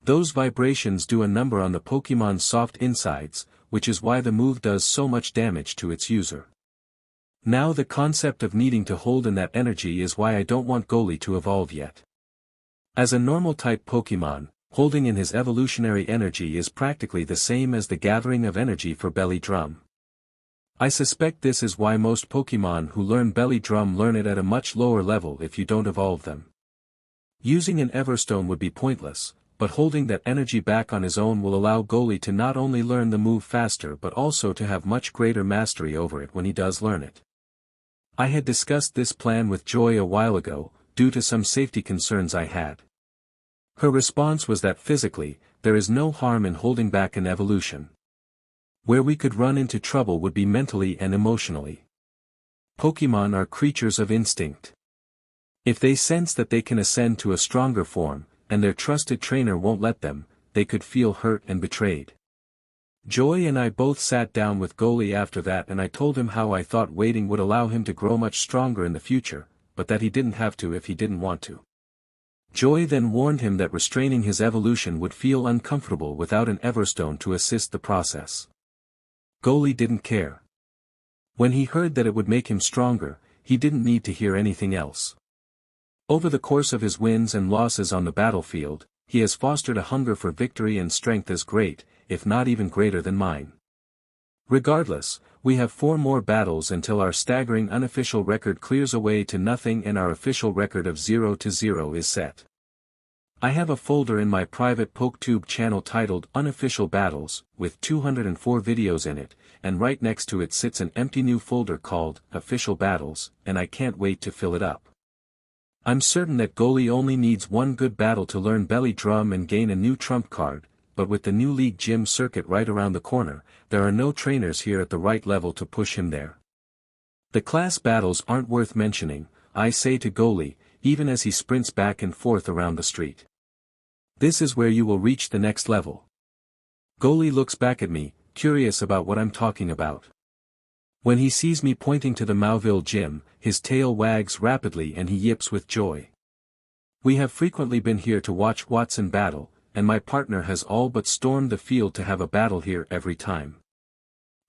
Those vibrations do a number on the Pokémon's soft insides, which is why the move does so much damage to its user. Now the concept of needing to hold in that energy is why I don't want Goli to evolve yet. As a normal type Pokémon, holding in his evolutionary energy is practically the same as the gathering of energy for Belly Drum. I suspect this is why most Pokémon who learn Belly Drum learn it at a much lower level if you don't evolve them. Using an Everstone would be pointless, but holding that energy back on his own will allow Goli to not only learn the move faster but also to have much greater mastery over it when he does learn it. I had discussed this plan with Joy a while ago, due to some safety concerns I had. Her response was that physically, there is no harm in holding back an evolution. Where we could run into trouble would be mentally and emotionally. Pokémon are creatures of instinct. If they sense that they can ascend to a stronger form, and their trusted trainer won't let them, they could feel hurt and betrayed. Joy and I both sat down with Goli after that and I told him how I thought waiting would allow him to grow much stronger in the future, but that he didn't have to if he didn't want to. Joy then warned him that restraining his evolution would feel uncomfortable without an Everstone to assist the process. Goli didn't care. When he heard that it would make him stronger, he didn't need to hear anything else. Over the course of his wins and losses on the battlefield, he has fostered a hunger for victory and strength as great, if not even greater than mine. Regardless, we have 4 more battles until our staggering unofficial record clears away to nothing and our official record of 0-0 is set. I have a folder in my private PokeTube channel titled Unofficial Battles, with 204 videos in it, and right next to it sits an empty new folder called Official Battles, and I can't wait to fill it up. I'm certain that Goli only needs one good battle to learn Belly Drum and gain a new trump card, but with the new league gym circuit right around the corner, there are no trainers here at the right level to push him there. The class battles aren't worth mentioning, I say to Goli, even as he sprints back and forth around the street. This is where you will reach the next level. Goli looks back at me, curious about what I'm talking about. When he sees me pointing to the Mauville gym, his tail wags rapidly and he yips with joy. We have frequently been here to watch Watson battle, and my partner has all but stormed the field to have a battle here every time.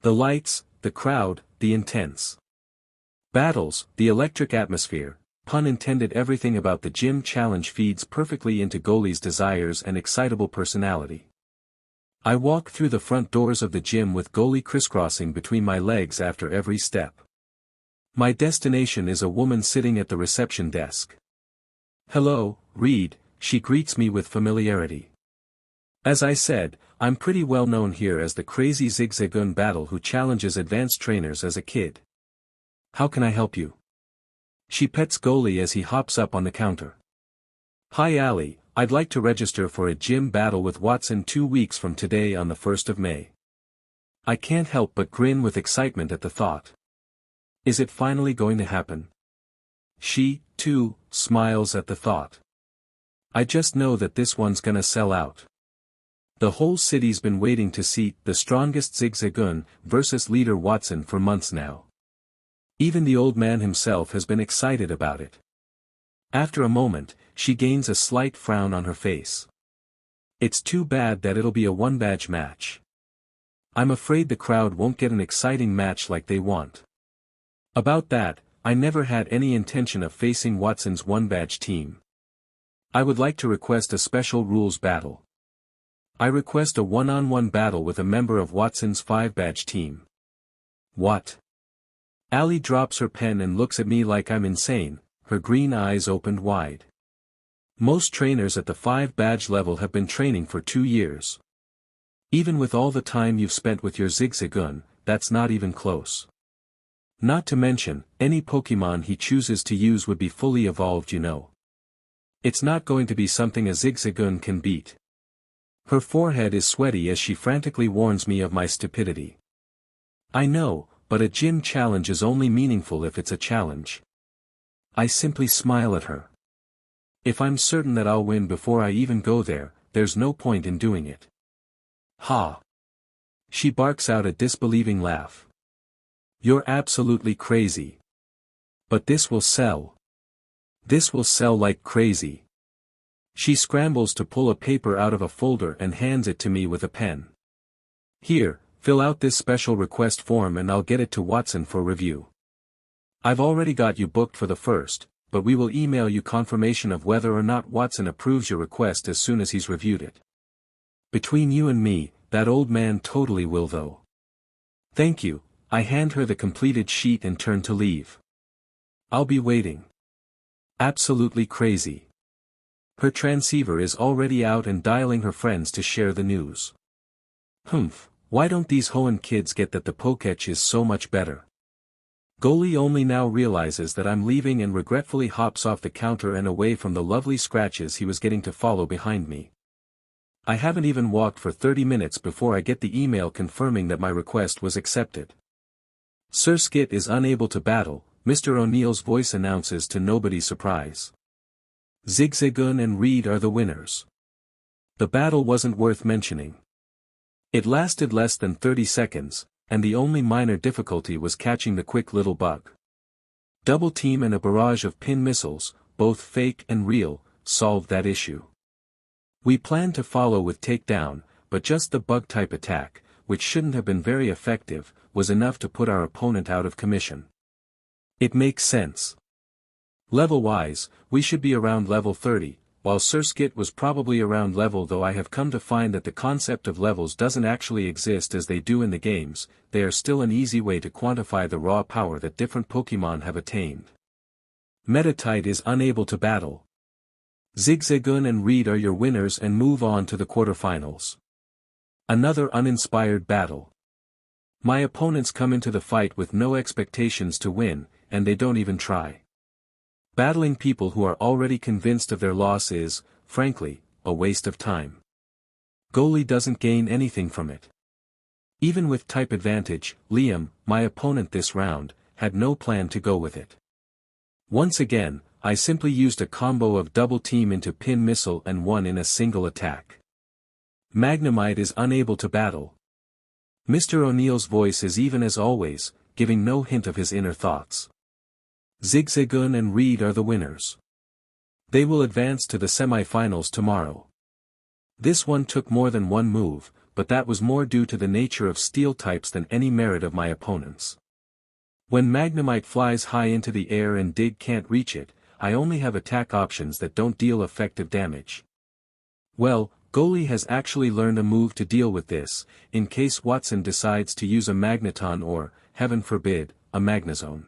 The lights, the crowd, the intense battles, the electric atmosphere, pun intended, everything about the gym challenge feeds perfectly into Goli's desires and excitable personality. I walk through the front doors of the gym with Goli crisscrossing between my legs after every step. My destination is a woman sitting at the reception desk. "Hello, Reed," she greets me with familiarity. As I said, I'm pretty well known here as the crazy zigzagoon battle who challenges advanced trainers as a kid. "How can I help you?" She pets Goli as he hops up on the counter. "Hi Allie, I'd like to register for a gym battle with Watson 2 weeks from today on the 1st of May. I can't help but grin with excitement at the thought. Is it finally going to happen? She, too, smiles at the thought. I just know that this one's gonna sell out. The whole city's been waiting to see the strongest zigzagoon versus leader Watson for months now. Even the old man himself has been excited about it. After a moment, she gains a slight frown on her face. It's too bad that it'll be a one-badge match. I'm afraid the crowd won't get an exciting match like they want. About that, I never had any intention of facing Watson's one-badge team. I would like to request a special rules battle. I request a one-on-one battle with a member of Watson's 5-badge team. What? Allie drops her pen and looks at me like I'm insane, her green eyes opened wide. Most trainers at the 5-badge level have been training for 2 years. Even with all the time you've spent with your zigzagoon, that's not even close. Not to mention, any Pokémon he chooses to use would be fully evolved, you know. It's not going to be something a zigzagoon can beat. Her forehead is sweaty as she frantically warns me of my stupidity. I know, But a gym challenge is only meaningful if it's a challenge. I simply smile at her. If I'm certain that I'll win before I even go there, there's no point in doing it. Ha! She barks out a disbelieving laugh. You're absolutely crazy. But this will sell. This will sell like crazy. She scrambles to pull a paper out of a folder and hands it to me with a pen. Here, fill out this special request form and I'll get it to Watson for review. I've already got you booked for the first, but we will email you confirmation of whether or not Watson approves your request as soon as he's reviewed it. Between you and me, that old man totally will though. Thank you, I hand her the completed sheet and turn to leave. I'll be waiting. Absolutely crazy. Her transceiver is already out and dialing her friends to share the news. Humph, why don't these Hoenn kids get that the Pokémon is so much better? Goli only now realizes that I'm leaving and regretfully hops off the counter and away from the lovely scratches he was getting to follow behind me. I haven't even walked for 30 minutes before I get the email confirming that my request was accepted. Sir Skit is unable to battle, Mr. O'Neill's voice announces to nobody's surprise. Zigzagoon and Reed are the winners. The battle wasn't worth mentioning. It lasted less than 30 seconds, and the only minor difficulty was catching the quick little bug. Double team and a barrage of pin missiles, both fake and real, solved that issue. We planned to follow with takedown, but just the bug-type attack, which shouldn't have been very effective, was enough to put our opponent out of commission. It makes sense. Level-wise, we should be around level 30, while Sir Skit was probably around level, though I have come to find that the concept of levels doesn't actually exist as they do in the games. They are still an easy way to quantify the raw power that different Pokémon have attained. Metatite is unable to battle. Zigzagoon and Reed are your winners and move on to the quarterfinals. Another uninspired battle. My opponents come into the fight with no expectations to win, and they don't even try. Battling people who are already convinced of their loss is, frankly, a waste of time. Goli doesn't gain anything from it. Even with type advantage, Liam, my opponent this round, had no plan to go with it. Once again, I simply used a combo of double team into pin missile and won in a single attack. Magnemite is unable to battle. Mr. O'Neill's voice is even as always, giving no hint of his inner thoughts. Zigzagoon and Reed are the winners. They will advance to the semi-finals tomorrow. This one took more than one move, but that was more due to the nature of steel types than any merit of my opponents. When Magnemite flies high into the air and Dig can't reach it, I only have attack options that don't deal effective damage. Well, Goli has actually learned a move to deal with this, in case Watson decides to use a Magneton or, heaven forbid, a Magnezone.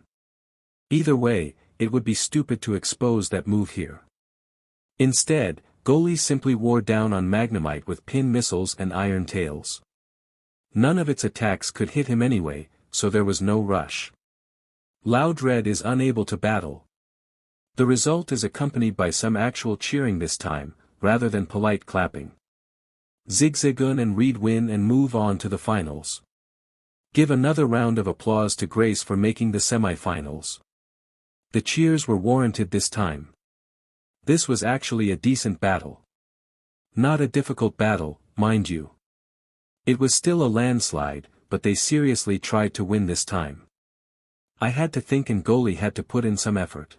Either way, it would be stupid to expose that move here. Instead, Goli simply wore down on Magnemite with pin missiles and iron tails. None of its attacks could hit him anyway, so there was no rush. Loud Red is unable to battle. The result is accompanied by some actual cheering this time, rather than polite clapping. Zigzagoon and Reed win and move on to the finals. Give another round of applause to Grace for making the semi-finals. The cheers were warranted this time. This was actually a decent battle. Not a difficult battle, mind you. It was still a landslide, but they seriously tried to win this time. I had to think and Goli had to put in some effort.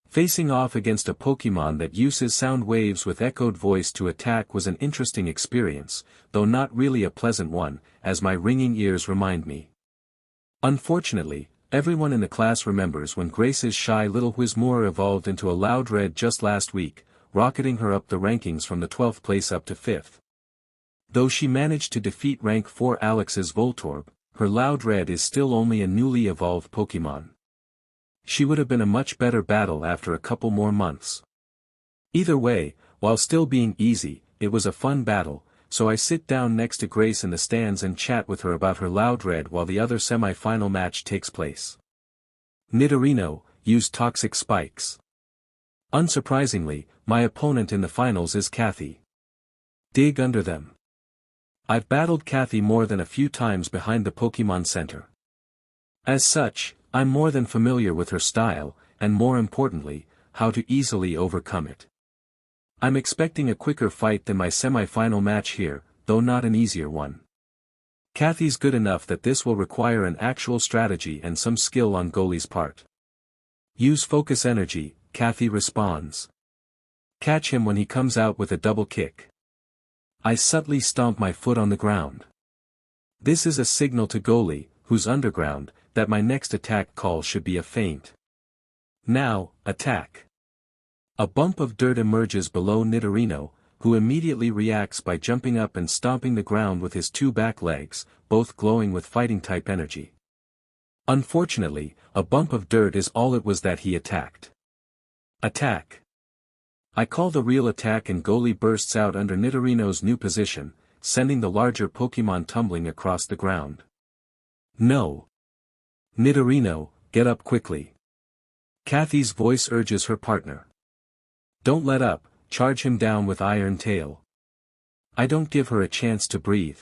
Facing off against a Pokémon that uses sound waves with echoed voice to attack was an interesting experience, though not really a pleasant one, as my ringing ears remind me. Unfortunately, everyone in the class remembers when Grace's shy little Whismur evolved into a Loud Red just last week, rocketing her up the rankings from the 12th place up to 5th. Though she managed to defeat rank 4 Alex's Voltorb, her Loud Red is still only a newly evolved Pokémon. She would have been a much better battle after a couple more months. Either way, while still being easy, it was a fun battle, so I sit down next to Grace in the stands and chat with her about her Loud Red while the other semi-final match takes place. Nidorino used toxic spikes. Unsurprisingly, my opponent in the finals is Kathy. Dig under them. I've battled Kathy more than a few times behind the Pokémon Center. As such, I'm more than familiar with her style, and more importantly, how to easily overcome it. I'm expecting a quicker fight than my semi-final match here, though not an easier one. Kathy's good enough that this will require an actual strategy and some skill on Goliath's part. Use focus energy, Kathy responds. Catch him when he comes out with a double kick. I subtly stomp my foot on the ground. This is a signal to Goliath, who's underground, that my next attack call should be a feint. Now, attack. A bump of dirt emerges below Nidorino, who immediately reacts by jumping up and stomping the ground with his two back legs, both glowing with fighting-type energy. Unfortunately, a bump of dirt is all it was that he attacked. Attack. I call the real attack and Goliath bursts out under Nidorino's new position, sending the larger Pokémon tumbling across the ground. No. Nidorino, get up quickly. Kathy's voice urges her partner. Don't let up, charge him down with Iron Tail. I don't give her a chance to breathe.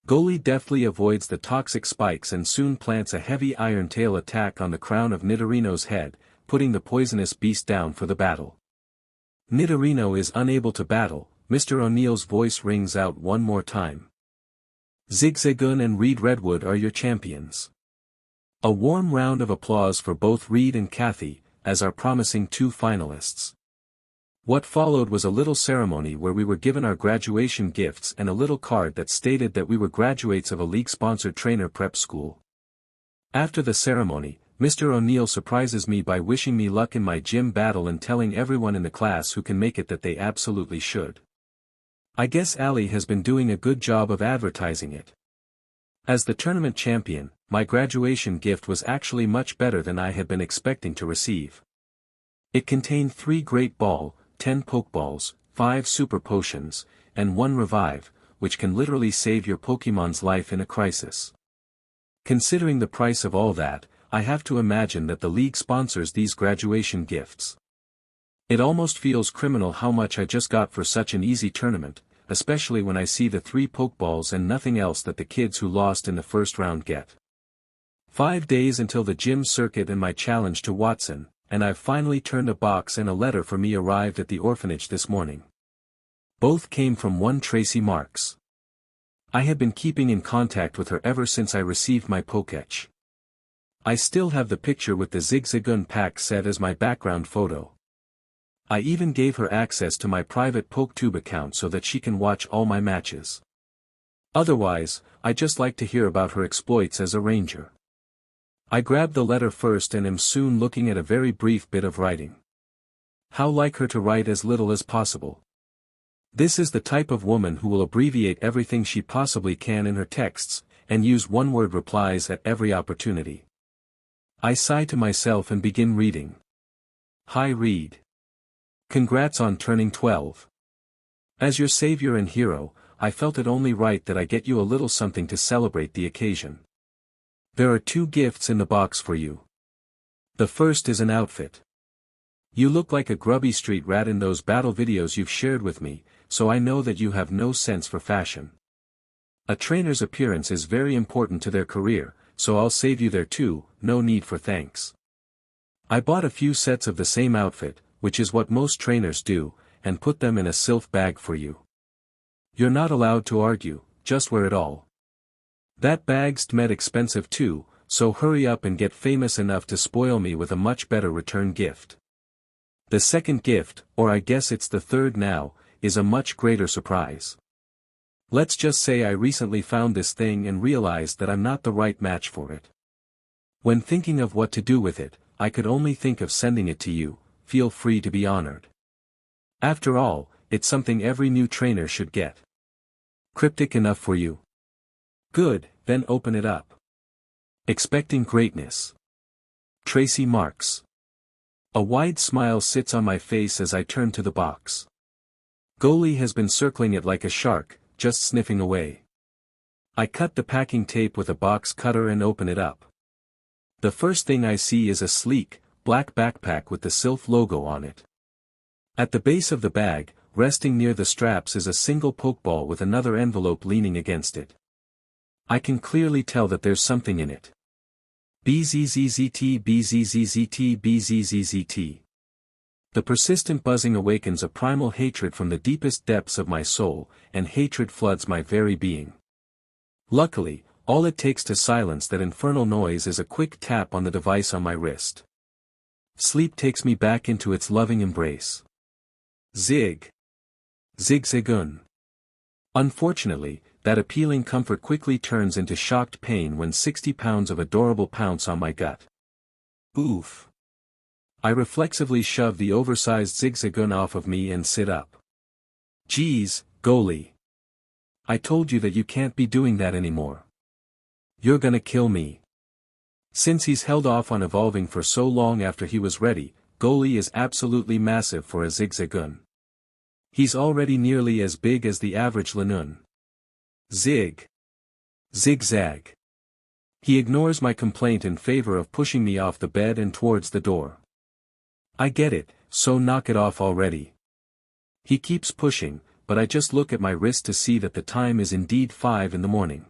Goliath deftly avoids the toxic spikes and soon plants a heavy Iron Tail attack on the crown of Nidorino's head, putting the poisonous beast down for the battle. Nidorino is unable to battle. Mr. O'Neill's voice rings out one more time. Zigzagoon and Reed Redwood are your champions. A warm round of applause for both Reed and Kathy, as our promising two finalists. What followed was a little ceremony where we were given our graduation gifts and a little card that stated that we were graduates of a league-sponsored trainer prep school. After the ceremony, Mr. O'Neill surprises me by wishing me luck in my gym battle and telling everyone in the class who can make it that they absolutely should. I guess Allie has been doing a good job of advertising it. As the tournament champion, my graduation gift was actually much better than I had been expecting to receive. It contained 3 Great Ball, 10 Pokeballs, 5 Super Potions, and 1 Revive, which can literally save your Pokemon's life in a crisis. Considering the price of all that, I have to imagine that the league sponsors these graduation gifts. It almost feels criminal how much I just got for such an easy tournament, especially when I see the 3 Pokeballs and nothing else that the kids who lost in the first round get. 5 days until the gym circuit and my challenge to Watson, and I've finally turned a box and a letter for me arrived at the orphanage this morning. Both came from one Tracy Marks. I had been keeping in contact with her ever since I received my Pokémon. I still have the picture with the Zigzagoon pack set as my background photo. I even gave her access to my private PokeTube account so that she can watch all my matches. Otherwise, I just like to hear about her exploits as a ranger. I grabbed the letter first and am soon looking at a very brief bit of writing. How like her to write as little as possible. This is the type of woman who will abbreviate everything she possibly can in her texts, and use one-word replies at every opportunity. I sigh to myself and begin reading. Hi Reed. Congrats on turning 12. As your savior and hero, I felt it only right that I get you a little something to celebrate the occasion. There are 2 gifts in the box for you. The first is an outfit. You look like a grubby street rat in those battle videos you've shared with me, so I know that you have no sense for fashion. A trainer's appearance is very important to their career, so I'll save you there too, no need for thanks. I bought a few sets of the same outfit, which is what most trainers do, and put them in a silk bag for you. You're not allowed to argue, just wear it all. That bag's med expensive too, so hurry up and get famous enough to spoil me with a much better return gift. The second gift, or I guess it's the third now, is a much greater surprise. Let's just say I recently found this thing and realized that I'm not the right match for it. When thinking of what to do with it, I could only think of sending it to you. Feel free to be honored. After all, it's something every new trainer should get. Cryptic enough for you? Good, then open it up. Expecting greatness. Tracy Marks. A wide smile sits on my face as I turn to the box. Goliath has been circling it like a shark, just sniffing away. I cut the packing tape with a box cutter and open it up. The first thing I see is a sleek, black backpack with the Sylph logo on it. At the base of the bag, resting near the straps is a single Pokeball with another envelope leaning against it. I can clearly tell that there's something in it. Bzzzt bzzzt bzzzt. The persistent buzzing awakens a primal hatred from the deepest depths of my soul, and hatred floods my very being. Luckily, all it takes to silence that infernal noise is a quick tap on the device on my wrist. Sleep takes me back into its loving embrace. Zigzagoon. Unfortunately, that appealing comfort quickly turns into shocked pain when 60 pounds of adorable pounce on my gut. Oof. I reflexively shove the oversized zigzagoon off of me and sit up. Geez, Goli. I told you that you can't be doing that anymore. You're gonna kill me. Since he's held off on evolving for so long after he was ready, Goli is absolutely massive for a zigzagoon. He's already nearly as big as the average Lanun. Zigzag. He ignores my complaint in favor of pushing me off the bed and towards the door. I get it, so knock it off already. He keeps pushing, but I just look at my wrist to see that the time is indeed 5 in the morning.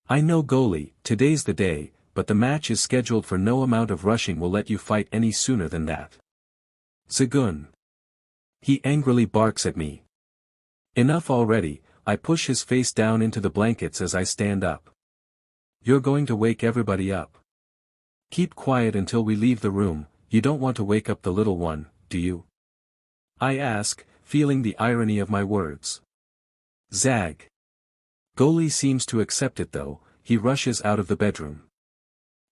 I know Goli, today's the day, but the match is scheduled for no amount of rushing will let you fight any sooner than that. Zagoon. He angrily barks at me. Enough already, I push his face down into the blankets as I stand up. You're going to wake everybody up. Keep quiet until we leave the room, you don't want to wake up the little one, do you? I ask, feeling the irony of my words. Zag. Goli seems to accept it though, he rushes out of the bedroom.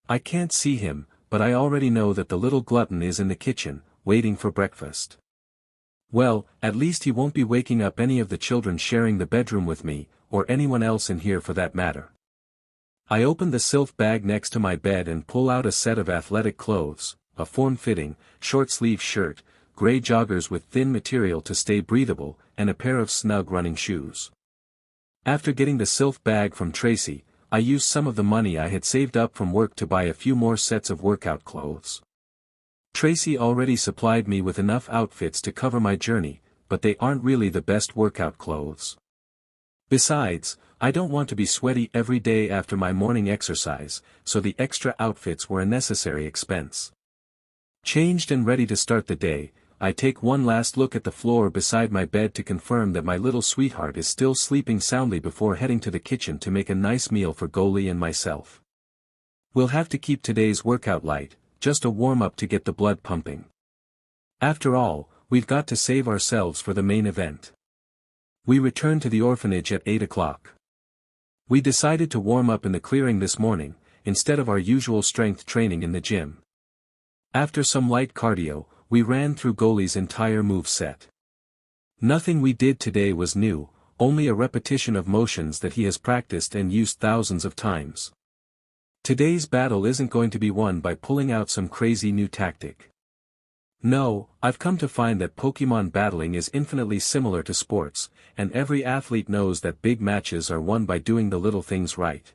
I can't see him, but I already know that the little glutton is in the kitchen, waiting for breakfast. Well, at least he won't be waking up any of the children sharing the bedroom with me, or anyone else in here for that matter. I open the sylph bag next to my bed and pull out a set of athletic clothes, a form-fitting, short-sleeve shirt, gray joggers with thin material to stay breathable, and a pair of snug running shoes. After getting the sylph bag from Tracy, I used some of the money I had saved up from work to buy a few more sets of workout clothes. Tracy already supplied me with enough outfits to cover my journey, but they aren't really the best workout clothes. Besides, I don't want to be sweaty every day after my morning exercise, so the extra outfits were a necessary expense. Changed and ready to start the day, I take one last look at the floor beside my bed to confirm that my little sweetheart is still sleeping soundly before heading to the kitchen to make a nice meal for Goli and myself. We'll have to keep today's workout light, just a warm-up to get the blood pumping. After all, we've got to save ourselves for the main event. We return to the orphanage at 8 o'clock. We decided to warm up in the clearing this morning, instead of our usual strength training in the gym. After some light cardio, we ran through Goli's entire move set. Nothing we did today was new, only a repetition of motions that he has practiced and used thousands of times. Today's battle isn't going to be won by pulling out some crazy new tactic. No, I've come to find that Pokémon battling is infinitely similar to sports, and every athlete knows that big matches are won by doing the little things right.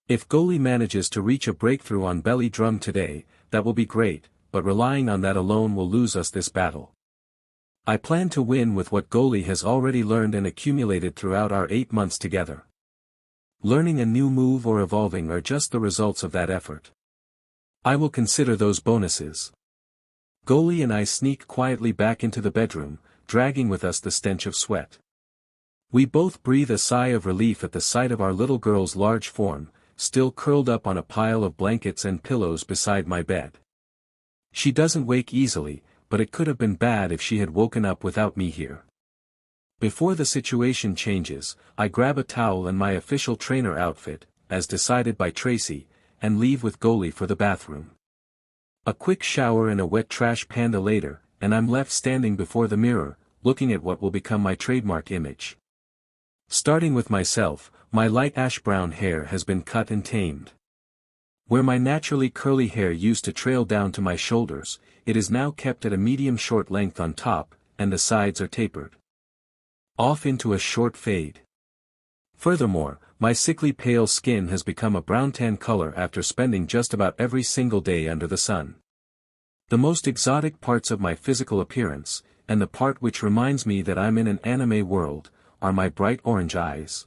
If Goli manages to reach a breakthrough on Belly Drum today, that will be great, but relying on that alone will lose us this battle. I plan to win with what Goli has already learned and accumulated throughout our 8 months together. Learning a new move or evolving are just the results of that effort. I will consider those bonuses. Goli and I sneak quietly back into the bedroom, dragging with us the stench of sweat. We both breathe a sigh of relief at the sight of our little girl's large form, still curled up on a pile of blankets and pillows beside my bed. She doesn't wake easily, but it could have been bad if she had woken up without me here. Before the situation changes, I grab a towel and my official trainer outfit, as decided by Tracy, and leave with Goli for the bathroom. A quick shower and a wet trash panda later, and I'm left standing before the mirror, looking at what will become my trademark image. Starting with myself, my light ash-brown hair has been cut and tamed. Where my naturally curly hair used to trail down to my shoulders, it is now kept at a medium-short length on top, and the sides are tapered off into a short fade. Furthermore, my sickly pale skin has become a brown-tan color after spending just about every single day under the sun. The most exotic parts of my physical appearance, and the part which reminds me that I'm in an anime world, are my bright orange eyes.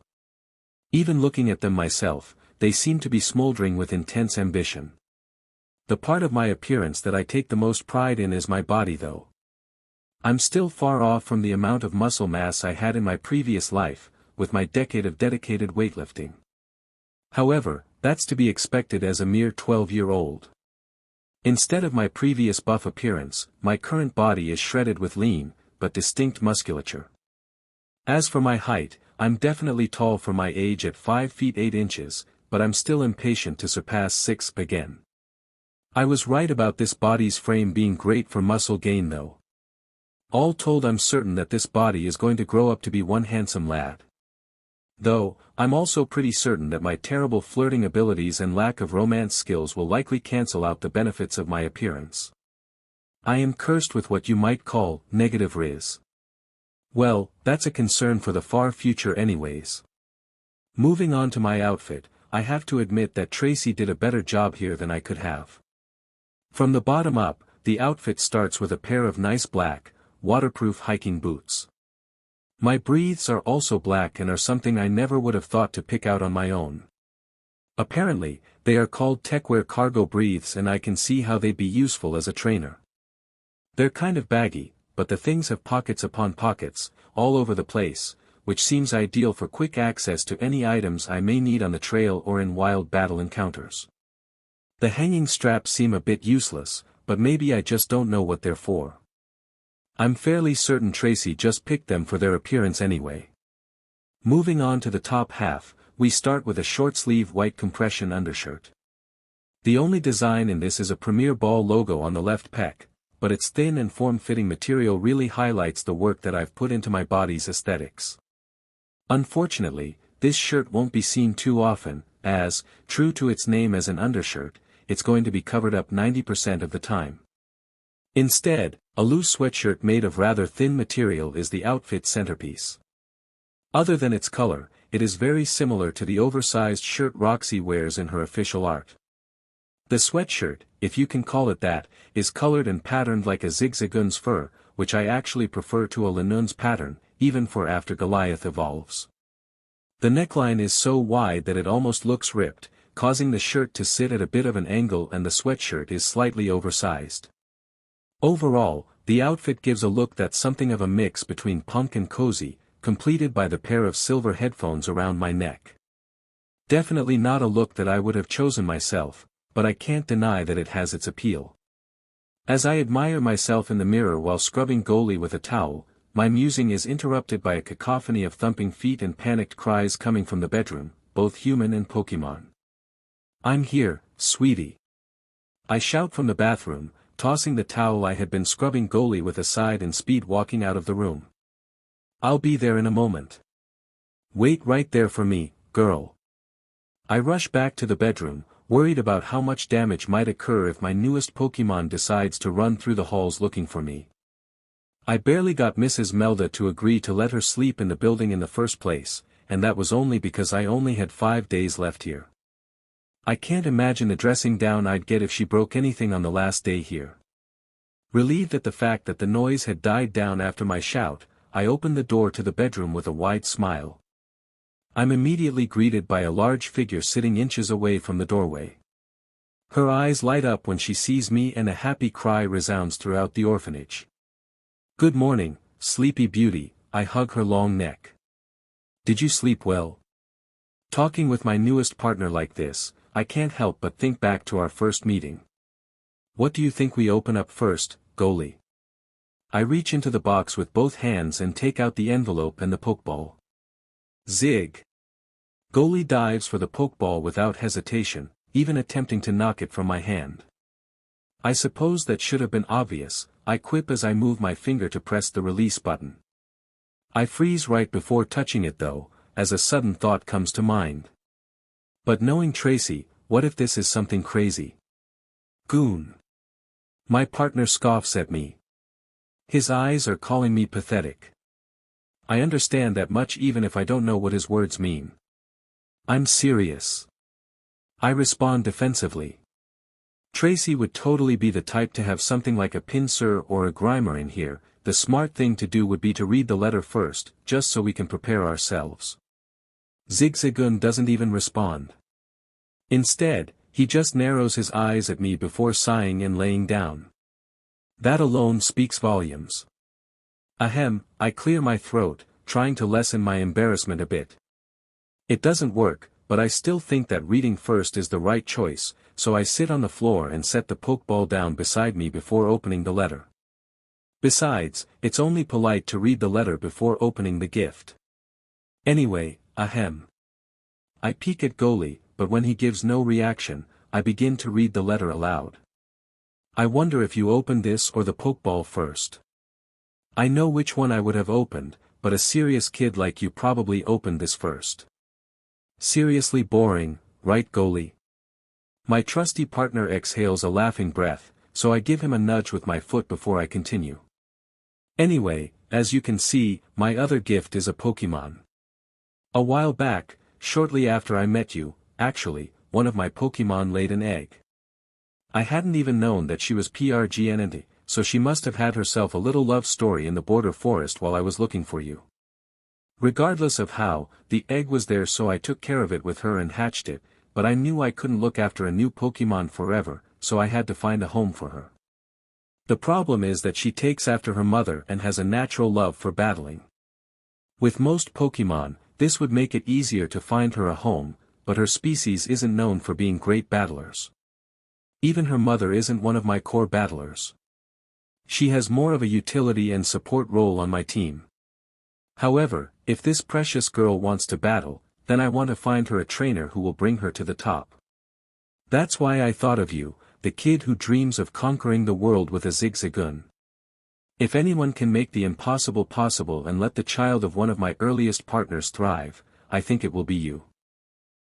Even looking at them myself, they seem to be smoldering with intense ambition. The part of my appearance that I take the most pride in is my body though. I'm still far off from the amount of muscle mass I had in my previous life, with my decade of dedicated weightlifting. However, that's to be expected as a mere 12-year-old. Instead of my previous buff appearance, my current body is shredded with lean, but distinct musculature. As for my height, I'm definitely tall for my age at 5 feet 8 inches, but I'm still impatient to surpass 6 again. I was right about this body's frame being great for muscle gain though. All told, I'm certain that this body is going to grow up to be one handsome lad. Though, I'm also pretty certain that my terrible flirting abilities and lack of romance skills will likely cancel out the benefits of my appearance. I am cursed with what you might call negative riz. Well, that's a concern for the far future anyways. Moving on to my outfit, I have to admit that Tracy did a better job here than I could have. From the bottom up, the outfit starts with a pair of nice black, waterproof hiking boots. My breathes are also black and are something I never would have thought to pick out on my own. Apparently, they are called techwear cargo breathes and I can see how they'd be useful as a trainer. They're kind of baggy, but the things have pockets upon pockets, all over the place, which seems ideal for quick access to any items I may need on the trail or in wild battle encounters. The hanging straps seem a bit useless, but maybe I just don't know what they're for. I'm fairly certain Tracy just picked them for their appearance anyway. Moving on to the top half, we start with a short-sleeve white compression undershirt. The only design in this is a Premier Ball logo on the left pec, but its thin and form-fitting material really highlights the work that I've put into my body's aesthetics. Unfortunately, this shirt won't be seen too often, as, true to its name as an undershirt, it's going to be covered up 90% of the time. Instead, a loose sweatshirt made of rather thin material is the outfit's centerpiece. Other than its color, it is very similar to the oversized shirt Roxy wears in her official art. The sweatshirt, if you can call it that, is colored and patterned like a zigzagoon's fur, which I actually prefer to a linoon's pattern, even for after Goliath evolves. The neckline is so wide that it almost looks ripped, causing the shirt to sit at a bit of an angle, and the sweatshirt is slightly oversized. Overall, the outfit gives a look that's something of a mix between punk and cozy, completed by the pair of silver headphones around my neck. Definitely not a look that I would have chosen myself, but I can't deny that it has its appeal. As I admire myself in the mirror while scrubbing Goli with a towel, my musing is interrupted by a cacophony of thumping feet and panicked cries coming from the bedroom, both human and Pokémon. "I'm here, sweetie!" I shout from the bathroom, tossing the towel I had been scrubbing Goli with aside and speed walking out of the room. "I'll be there in a moment. Wait right there for me, girl." I rush back to the bedroom, worried about how much damage might occur if my newest Pokémon decides to run through the halls looking for me. I barely got Mrs. Melda to agree to let her sleep in the building in the first place, and that was only because I only had 5 days left here. I can't imagine the dressing down I'd get if she broke anything on the last day here. Relieved at the fact that the noise had died down after my shout, I opened the door to the bedroom with a wide smile. I'm immediately greeted by a large figure sitting inches away from the doorway. Her eyes light up when she sees me and a happy cry resounds throughout the orphanage. "Good morning, sleepy beauty," I hug her long neck. "Did you sleep well?" Talking with my newest partner like this, I can't help but think back to our first meeting. "What do you think we open up first, Goli?" I reach into the box with both hands and take out the envelope and the Pokeball. Zig! Goli dives for the Pokeball without hesitation, even attempting to knock it from my hand. I suppose that should have been obvious, I quip as I move my finger to press the release button. I freeze right before touching it though, as a sudden thought comes to mind. But knowing Tracy, what if this is something crazy? Goon! My partner scoffs at me. His eyes are calling me pathetic. I understand that much even if I don't know what his words mean. I'm serious. I respond defensively. Tracy would totally be the type to have something like a pincer or a grimer in here. The smart thing to do would be to read the letter first, just so we can prepare ourselves. Zigzagoon doesn't even respond. Instead, he just narrows his eyes at me before sighing and laying down. That alone speaks volumes. Ahem, I clear my throat, trying to lessen my embarrassment a bit. It doesn't work, but I still think that reading first is the right choice, so I sit on the floor and set the Pokeball down beside me before opening the letter. Besides, it's only polite to read the letter before opening the gift. Anyway, ahem. I peek at Goli, but when he gives no reaction, I begin to read the letter aloud. I wonder if you opened this or the Pokeball first. I know which one I would have opened, but a serious kid like you probably opened this first. Seriously boring, right Goli? My trusty partner exhales a laughing breath, so I give him a nudge with my foot before I continue. Anyway, as you can see, my other gift is a Pokémon. A while back, shortly after I met you, actually, one of my Pokémon laid an egg. I hadn't even known that she was PRGNNT, so she must have had herself a little love story in the border forest while I was looking for you. Regardless of how, the egg was there, so I took care of it with her and hatched it, but I knew I couldn't look after a new Pokémon forever, so I had to find a home for her. The problem is that she takes after her mother and has a natural love for battling. With most Pokémon, this would make it easier to find her a home, but her species isn't known for being great battlers. Even her mother isn't one of my core battlers. She has more of a utility and support role on my team. However, if this precious girl wants to battle, then I want to find her a trainer who will bring her to the top. That's why I thought of you, the kid who dreams of conquering the world with a zigzagoon. If anyone can make the impossible possible and let the child of one of my earliest partners thrive, I think it will be you.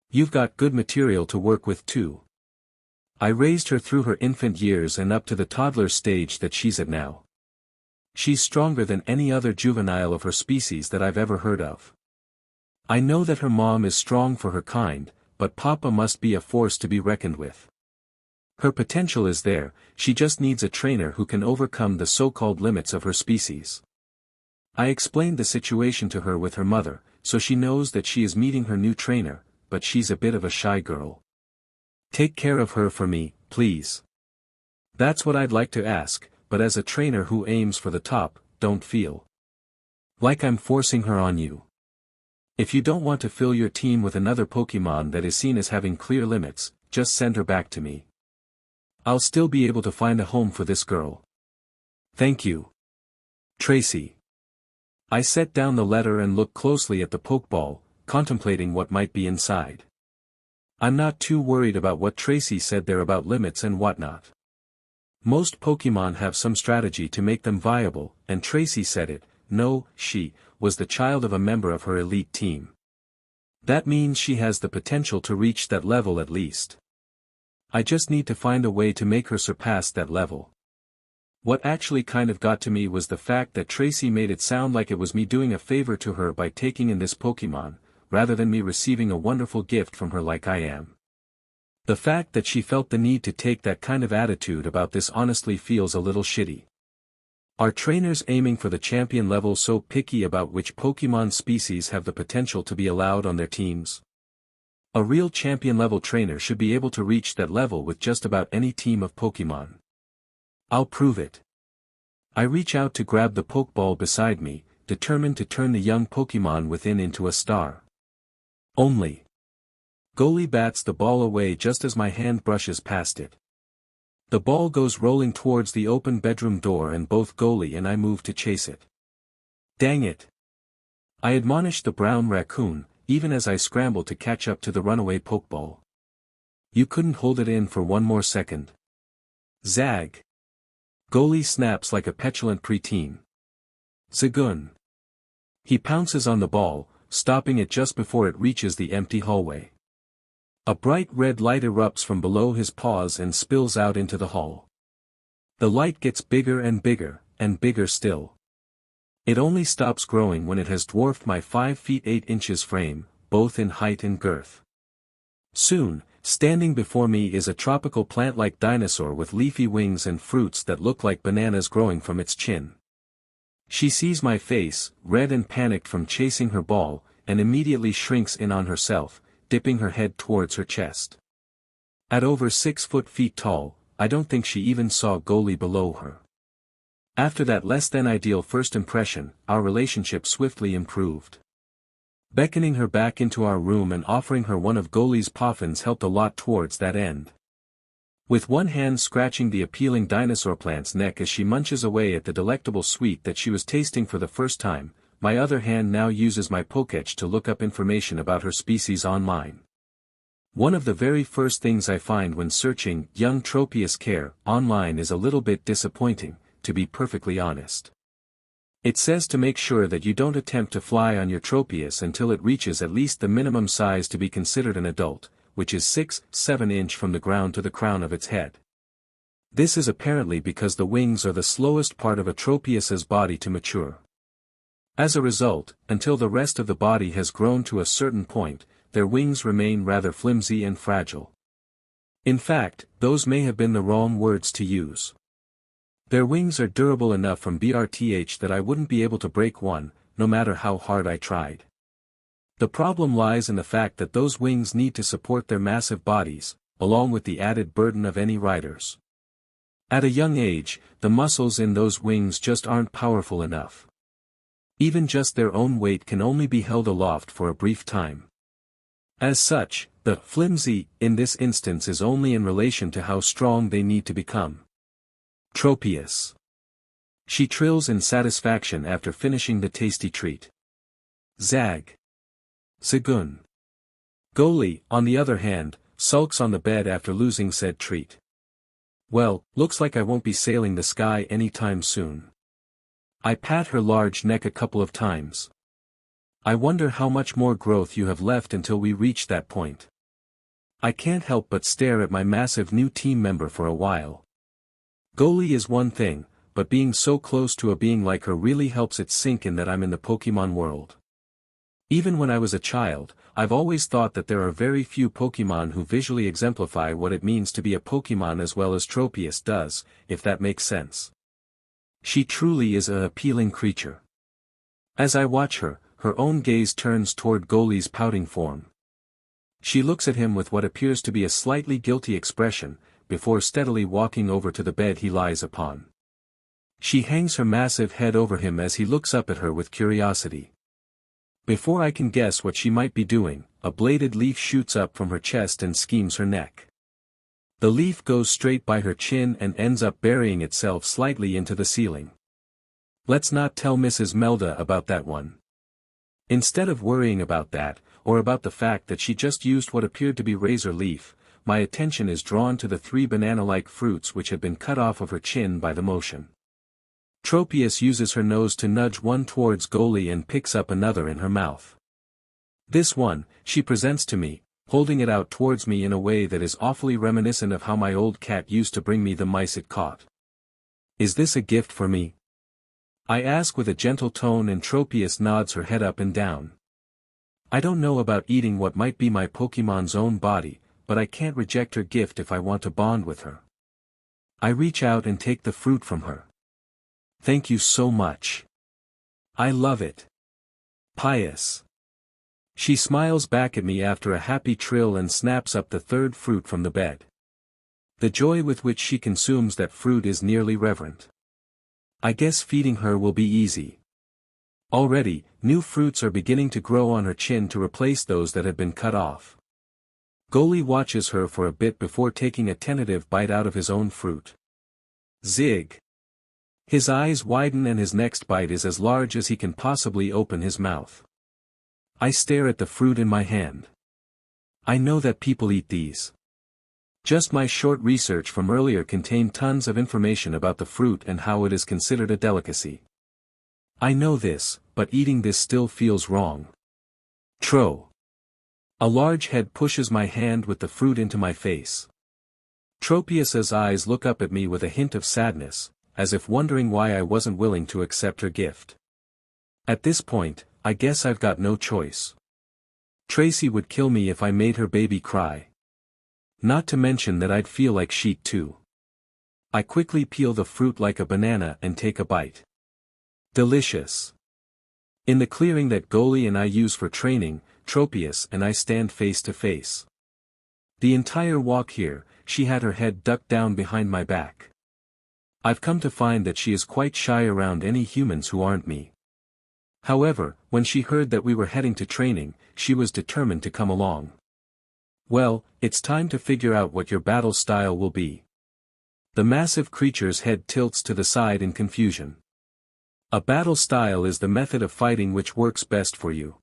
You've got good material to work with too. I raised her through her infant years and up to the toddler stage that she's at now. She's stronger than any other juvenile of her species that I've ever heard of. I know that her mom is strong for her kind, but Papa must be a force to be reckoned with. Her potential is there, she just needs a trainer who can overcome the so-called limits of her species. I explained the situation to her with her mother, so she knows that she is meeting her new trainer, but she's a bit of a shy girl. Take care of her for me, please. That's what I'd like to ask, but as a trainer who aims for the top, don't feel like I'm forcing her on you. If you don't want to fill your team with another Pokémon that is seen as having clear limits, just send her back to me. I'll still be able to find a home for this girl. Thank you, Tracy. I set down the letter and looked closely at the Pokeball, contemplating what might be inside. I'm not too worried about what Tracy said there about limits and whatnot. Most Pokémon have some strategy to make them viable, and Tracy said it. No, she was the child of a member of her elite team. That means she has the potential to reach that level at least. I just need to find a way to make her surpass that level. What actually kind of got to me was the fact that Tracy made it sound like it was me doing a favor to her by taking in this Pokémon, rather than me receiving a wonderful gift from her like I am. The fact that she felt the need to take that kind of attitude about this honestly feels a little shitty. Are trainers aiming for the champion level so picky about which Pokémon species have the potential to be allowed on their teams? A real champion-level trainer should be able to reach that level with just about any team of Pokémon. I'll prove it. I reach out to grab the Pokeball beside me, determined to turn the young Pokémon within into a star. Only. Goli bats the ball away just as my hand brushes past it. The ball goes rolling towards the open bedroom door and both Goli and I move to chase it. Dang it! I admonish the brown raccoon, even as I scramble to catch up to the runaway Pokeball. You couldn't hold it in for one more second. Zag! Goli snaps like a petulant preteen. Zagoon! He pounces on the ball, stopping it just before it reaches the empty hallway. A bright red light erupts from below his paws and spills out into the hall. The light gets bigger and bigger still. It only stops growing when it has dwarfed my 5 feet 8 inches frame, both in height and girth. Soon, standing before me is a tropical plant-like dinosaur with leafy wings and fruits that look like bananas growing from its chin. She sees my face, red and panicked from chasing her ball, and immediately shrinks in on herself, dipping her head towards her chest. At over 6 feet tall, I don't think she even saw Goli below her. After that less than ideal first impression, our relationship swiftly improved. Beckoning her back into our room and offering her one of Goli's poffins helped a lot towards that end. With one hand scratching the appealing dinosaur plant's neck as she munches away at the delectable sweet that she was tasting for the first time, my other hand now uses my Pokétch to look up information about her species online. One of the very first things I find when searching young Tropius care online is a little bit disappointing, to be perfectly honest. It says to make sure that you don't attempt to fly on your Tropius until it reaches at least the minimum size to be considered an adult, which is 6-7 inch from the ground to the crown of its head. This is apparently because the wings are the slowest part of a Tropius's body to mature. As a result, until the rest of the body has grown to a certain point, their wings remain rather flimsy and fragile. In fact, those may have been the wrong words to use. Their wings are durable enough from BRTH that I wouldn't be able to break one, no matter how hard I tried. The problem lies in the fact that those wings need to support their massive bodies, along with the added burden of any riders. At a young age, the muscles in those wings just aren't powerful enough. Even just their own weight can only be held aloft for a brief time. As such, the flimsy, in this instance is only in relation to how strong they need to become. Tropius. She trills in satisfaction after finishing the tasty treat. Zigzagoon. Goli, on the other hand, sulks on the bed after losing said treat. Well, looks like I won't be sailing the sky anytime soon. I pat her large neck a couple of times. I wonder how much more growth you have left until we reach that point. I can't help but stare at my massive new team member for a while. Goli is one thing, but being so close to a being like her really helps it sink in that I'm in the Pokémon world. Even when I was a child, I've always thought that there are very few Pokémon who visually exemplify what it means to be a Pokémon as well as Tropius does, if that makes sense. She truly is an appealing creature. As I watch her, her own gaze turns toward Goli's pouting form. She looks at him with what appears to be a slightly guilty expression, before steadily walking over to the bed he lies upon. She hangs her massive head over him as he looks up at her with curiosity. Before I can guess what she might be doing, a bladed leaf shoots up from her chest and schemes her neck. The leaf goes straight by her chin and ends up burying itself slightly into the ceiling. Let's not tell Mrs. Melda about that one. Instead of worrying about that, or about the fact that she just used what appeared to be razor leaf, my attention is drawn to the 3 banana-like fruits which have been cut off of her chin by the motion. Tropius uses her nose to nudge one towards Goli and picks up another in her mouth. This one, she presents to me, holding it out towards me in a way that is awfully reminiscent of how my old cat used to bring me the mice it caught. Is this a gift for me? I ask with a gentle tone and Tropius nods her head up and down. I don't know about eating what might be my Pokémon's own body, but I can't reject her gift if I want to bond with her. I reach out and take the fruit from her. Thank you so much. I love it. Pious. She smiles back at me after a happy trill and snaps up the 3rd fruit from the bed. The joy with which she consumes that fruit is nearly reverent. I guess feeding her will be easy. Already, new fruits are beginning to grow on her chin to replace those that have been cut off. Goli watches her for a bit before taking a tentative bite out of his own fruit. Zig. His eyes widen and his next bite is as large as he can possibly open his mouth. I stare at the fruit in my hand. I know that people eat these. Just my short research from earlier contained tons of information about the fruit and how it is considered a delicacy. I know this, but eating this still feels wrong. Tro. A large head pushes my hand with the fruit into my face. Tropius's eyes look up at me with a hint of sadness, as if wondering why I wasn't willing to accept her gift. At this point, I guess I've got no choice. Tracy would kill me if I made her baby cry. Not to mention that I'd feel like sheet too. I quickly peel the fruit like a banana and take a bite. Delicious. In the clearing that Goli and I use for training, Tropius and I stand face to face. The entire walk here, she had her head ducked down behind my back. I've come to find that she is quite shy around any humans who aren't me. However, when she heard that we were heading to training, she was determined to come along. Well, it's time to figure out what your battle style will be. The massive creature's head tilts to the side in confusion. A battle style is the method of fighting which works best for you.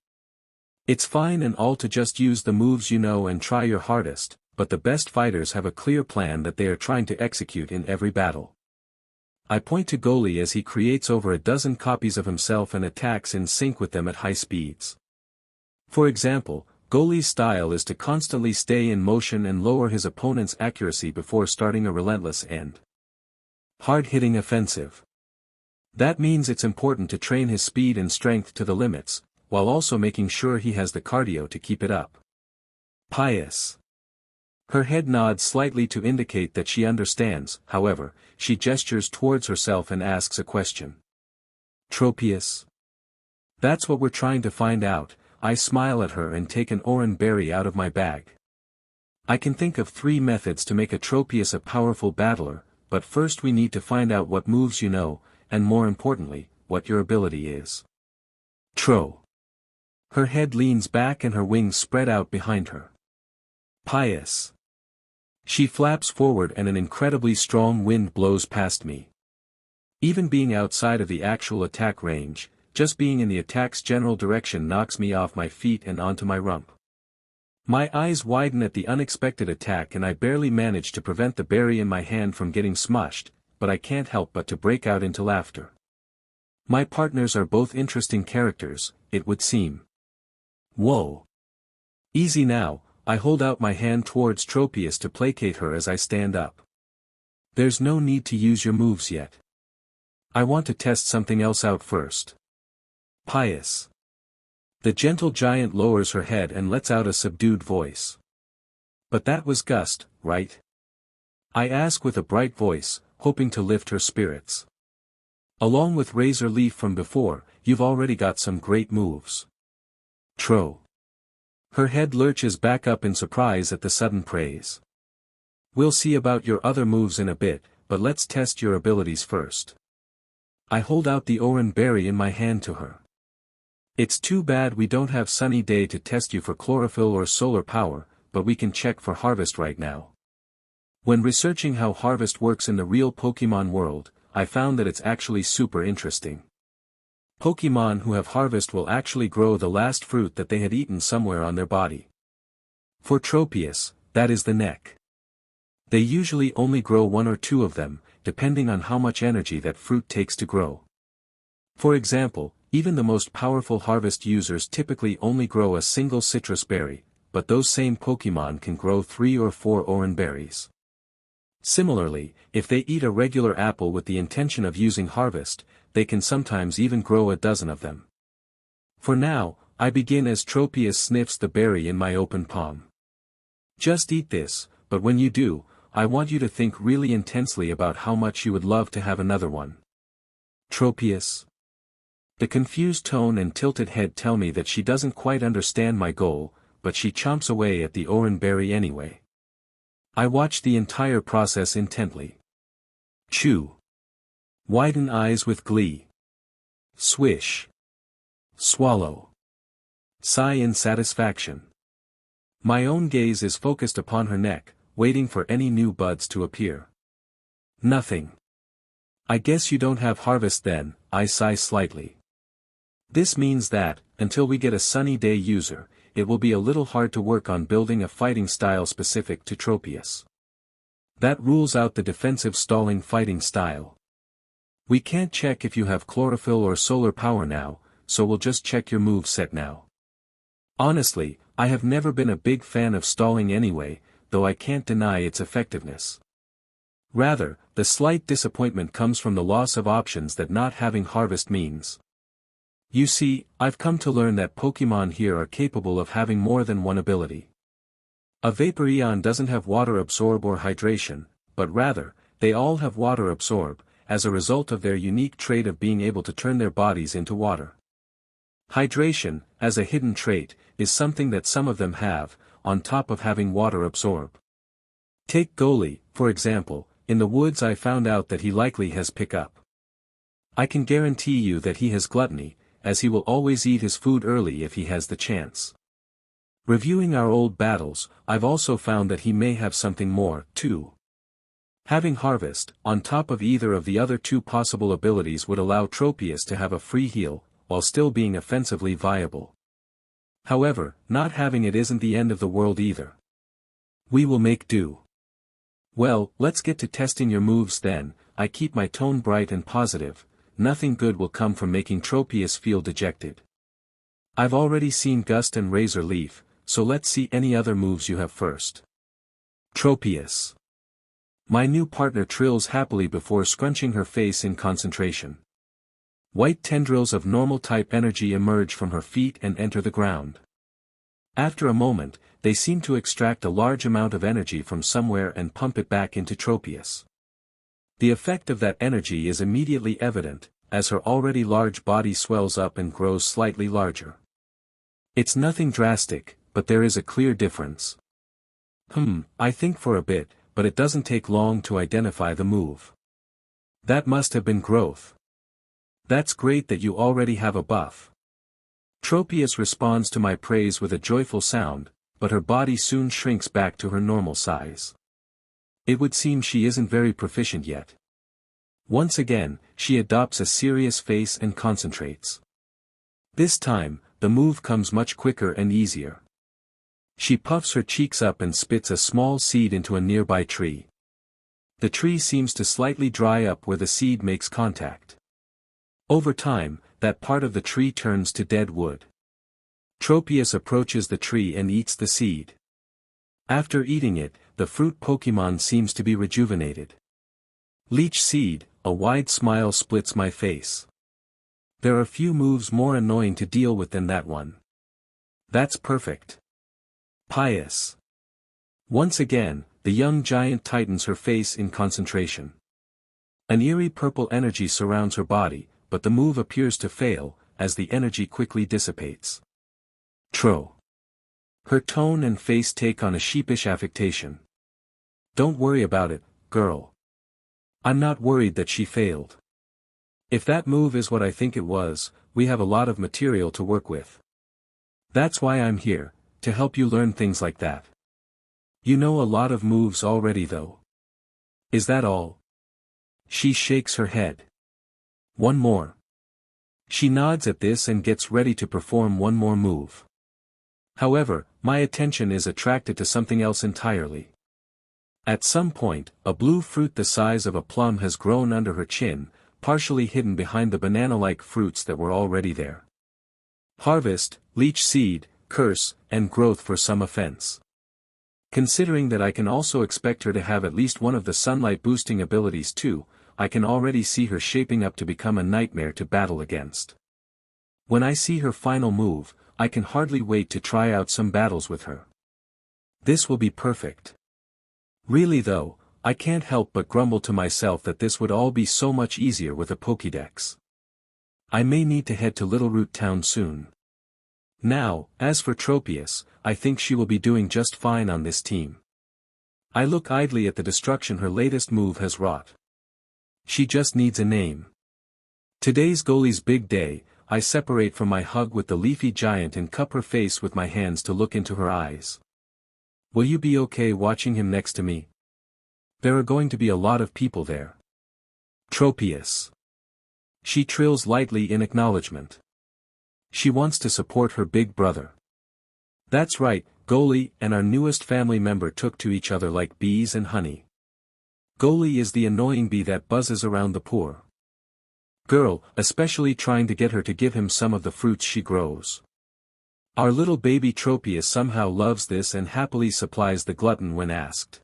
It's fine and all to just use the moves you know and try your hardest, but the best fighters have a clear plan that they are trying to execute in every battle. I point to Goli as he creates over a dozen copies of himself and attacks in sync with them at high speeds. For example, Goli's style is to constantly stay in motion and lower his opponent's accuracy before starting a relentless and hard-hitting offensive. That means it's important to train his speed and strength to the limits, while also making sure he has the cardio to keep it up. Pious. Her head nods slightly to indicate that she understands, however, she gestures towards herself and asks a question. Tropius? That's what we're trying to find out. I smile at her and take an oran berry out of my bag. I can think of 3 methods to make a Tropius a powerful battler, but first we need to find out what moves you know, and more importantly, what your ability is. Tro. Her head leans back and her wings spread out behind her. Pious. She flaps forward and an incredibly strong wind blows past me. Even being outside of the actual attack range, just being in the attack's general direction knocks me off my feet and onto my rump. My eyes widen at the unexpected attack and I barely manage to prevent the berry in my hand from getting smushed, but I can't help but to break out into laughter. My partners are both interesting characters, it would seem. Whoa. Easy now, I hold out my hand towards Tropius to placate her as I stand up. There's no need to use your moves yet. I want to test something else out first. Pious. The gentle giant lowers her head and lets out a subdued voice. But that was Gust, right? I ask with a bright voice, hoping to lift her spirits. Along with Razor Leaf from before, you've already got some great moves. Tro. Her head lurches back up in surprise at the sudden praise. We'll see about your other moves in a bit, but let's test your abilities first. I hold out the oran berry in my hand to her. It's too bad we don't have Sunny Day to test you for chlorophyll or solar power, but we can check for harvest right now. When researching how harvest works in the real Pokémon world, I found that it's actually super interesting. Pokémon who have harvest will actually grow the last fruit that they had eaten somewhere on their body. For Tropius, that is the neck. They usually only grow 1 or 2 of them, depending on how much energy that fruit takes to grow. For example, even the most powerful harvest users typically only grow a single citrus berry, but those same Pokémon can grow 3 or 4 oran berries. Similarly, if they eat a regular apple with the intention of using harvest, they can sometimes even grow a dozen of them. For now, I begin as Tropius sniffs the berry in my open palm. Just eat this, but when you do, I want you to think really intensely about how much you would love to have another one. Tropius. The confused tone and tilted head tell me that she doesn't quite understand my goal, but she chomps away at the oran berry anyway. I watch the entire process intently. Chew. Widen eyes with glee. Swish. Swallow. Sigh in satisfaction. My own gaze is focused upon her neck, waiting for any new buds to appear. Nothing. I guess you don't have harvest then, I sigh slightly. This means that, until we get a Sunny Day user, it will be a little hard to work on building a fighting style specific to Tropius. That rules out the defensive stalling fighting style. We can't check if you have chlorophyll or solar power now, so we'll just check your move set now. Honestly, I have never been a big fan of stalling anyway, though I can't deny its effectiveness. Rather, the slight disappointment comes from the loss of options that not having harvest means. You see, I've come to learn that Pokémon here are capable of having more than one ability. A Vaporeon doesn't have water absorb or hydration, but rather, they all have water absorb, as a result of their unique trait of being able to turn their bodies into water. Hydration, as a hidden trait, is something that some of them have, on top of having water absorb. Take Goli, for example. In the woods I found out that he likely has pick up. I can guarantee you that he has gluttony, as he will always eat his food early if he has the chance. Reviewing our old battles, I've also found that he may have something more, too. Having Harvest, on top of either of the other two possible abilities would allow Tropius to have a free heal, while still being offensively viable. However, not having it isn't the end of the world either. We will make do. Well, let's get to testing your moves then. I keep my tone bright and positive. Nothing good will come from making Tropius feel dejected. I've already seen Gust and Razor Leaf, so let's see any other moves you have first. Tropius. My new partner trills happily before scrunching her face in concentration. White tendrils of normal type energy emerge from her feet and enter the ground. After a moment, they seem to extract a large amount of energy from somewhere and pump it back into Tropius. The effect of that energy is immediately evident, as her already large body swells up and grows slightly larger. It's nothing drastic, but there is a clear difference. I think for a bit, but it doesn't take long to identify the move. That must have been growth. That's great that you already have a buff. Tropius responds to my praise with a joyful sound, but her body soon shrinks back to her normal size. It would seem she isn't very proficient yet. Once again, she adopts a serious face and concentrates. This time, the move comes much quicker and easier. She puffs her cheeks up and spits a small seed into a nearby tree. The tree seems to slightly dry up where the seed makes contact. Over time, that part of the tree turns to dead wood. Tropius approaches the tree and eats the seed. After eating it, the fruit Pokémon seems to be rejuvenated. Leech Seed, a wide smile splits my face. There are few moves more annoying to deal with than that one. That's perfect. Pious. Once again, the young giant tightens her face in concentration. An eerie purple energy surrounds her body, but the move appears to fail, as the energy quickly dissipates. Tro. Her tone and face take on a sheepish affectation. Don't worry about it, girl. I'm not worried that she failed. If that move is what I think it was, we have a lot of material to work with. That's why I'm here, to help you learn things like that. You know a lot of moves already though. Is that all? She shakes her head. One more. She nods at this and gets ready to perform one more move. However, my attention is attracted to something else entirely. At some point, a blue fruit the size of a plum has grown under her chin, partially hidden behind the banana-like fruits that were already there. Harvest, Leech Seed, Curse, and Growth for some offense. Considering that I can also expect her to have at least one of the sunlight boosting abilities too, I can already see her shaping up to become a nightmare to battle against. When I see her final move, I can hardly wait to try out some battles with her. This will be perfect. Really though, I can't help but grumble to myself that this would all be so much easier with a Pokédex. I may need to head to Littleroot Town soon. Now, as for Tropius, I think she will be doing just fine on this team. I look idly at the destruction her latest move has wrought. She just needs a name. Today's Goli's big day. I separate from my hug with the leafy giant and cup her face with my hands to look into her eyes. Will you be okay watching him next to me? There are going to be a lot of people there. Tropius. She trills lightly in acknowledgement. She wants to support her big brother. That's right, Goli and our newest family member took to each other like bees and honey. Goli is the annoying bee that buzzes around the poor girl, especially trying to get her to give him some of the fruits she grows. Our little baby Tropius somehow loves this and happily supplies the glutton when asked.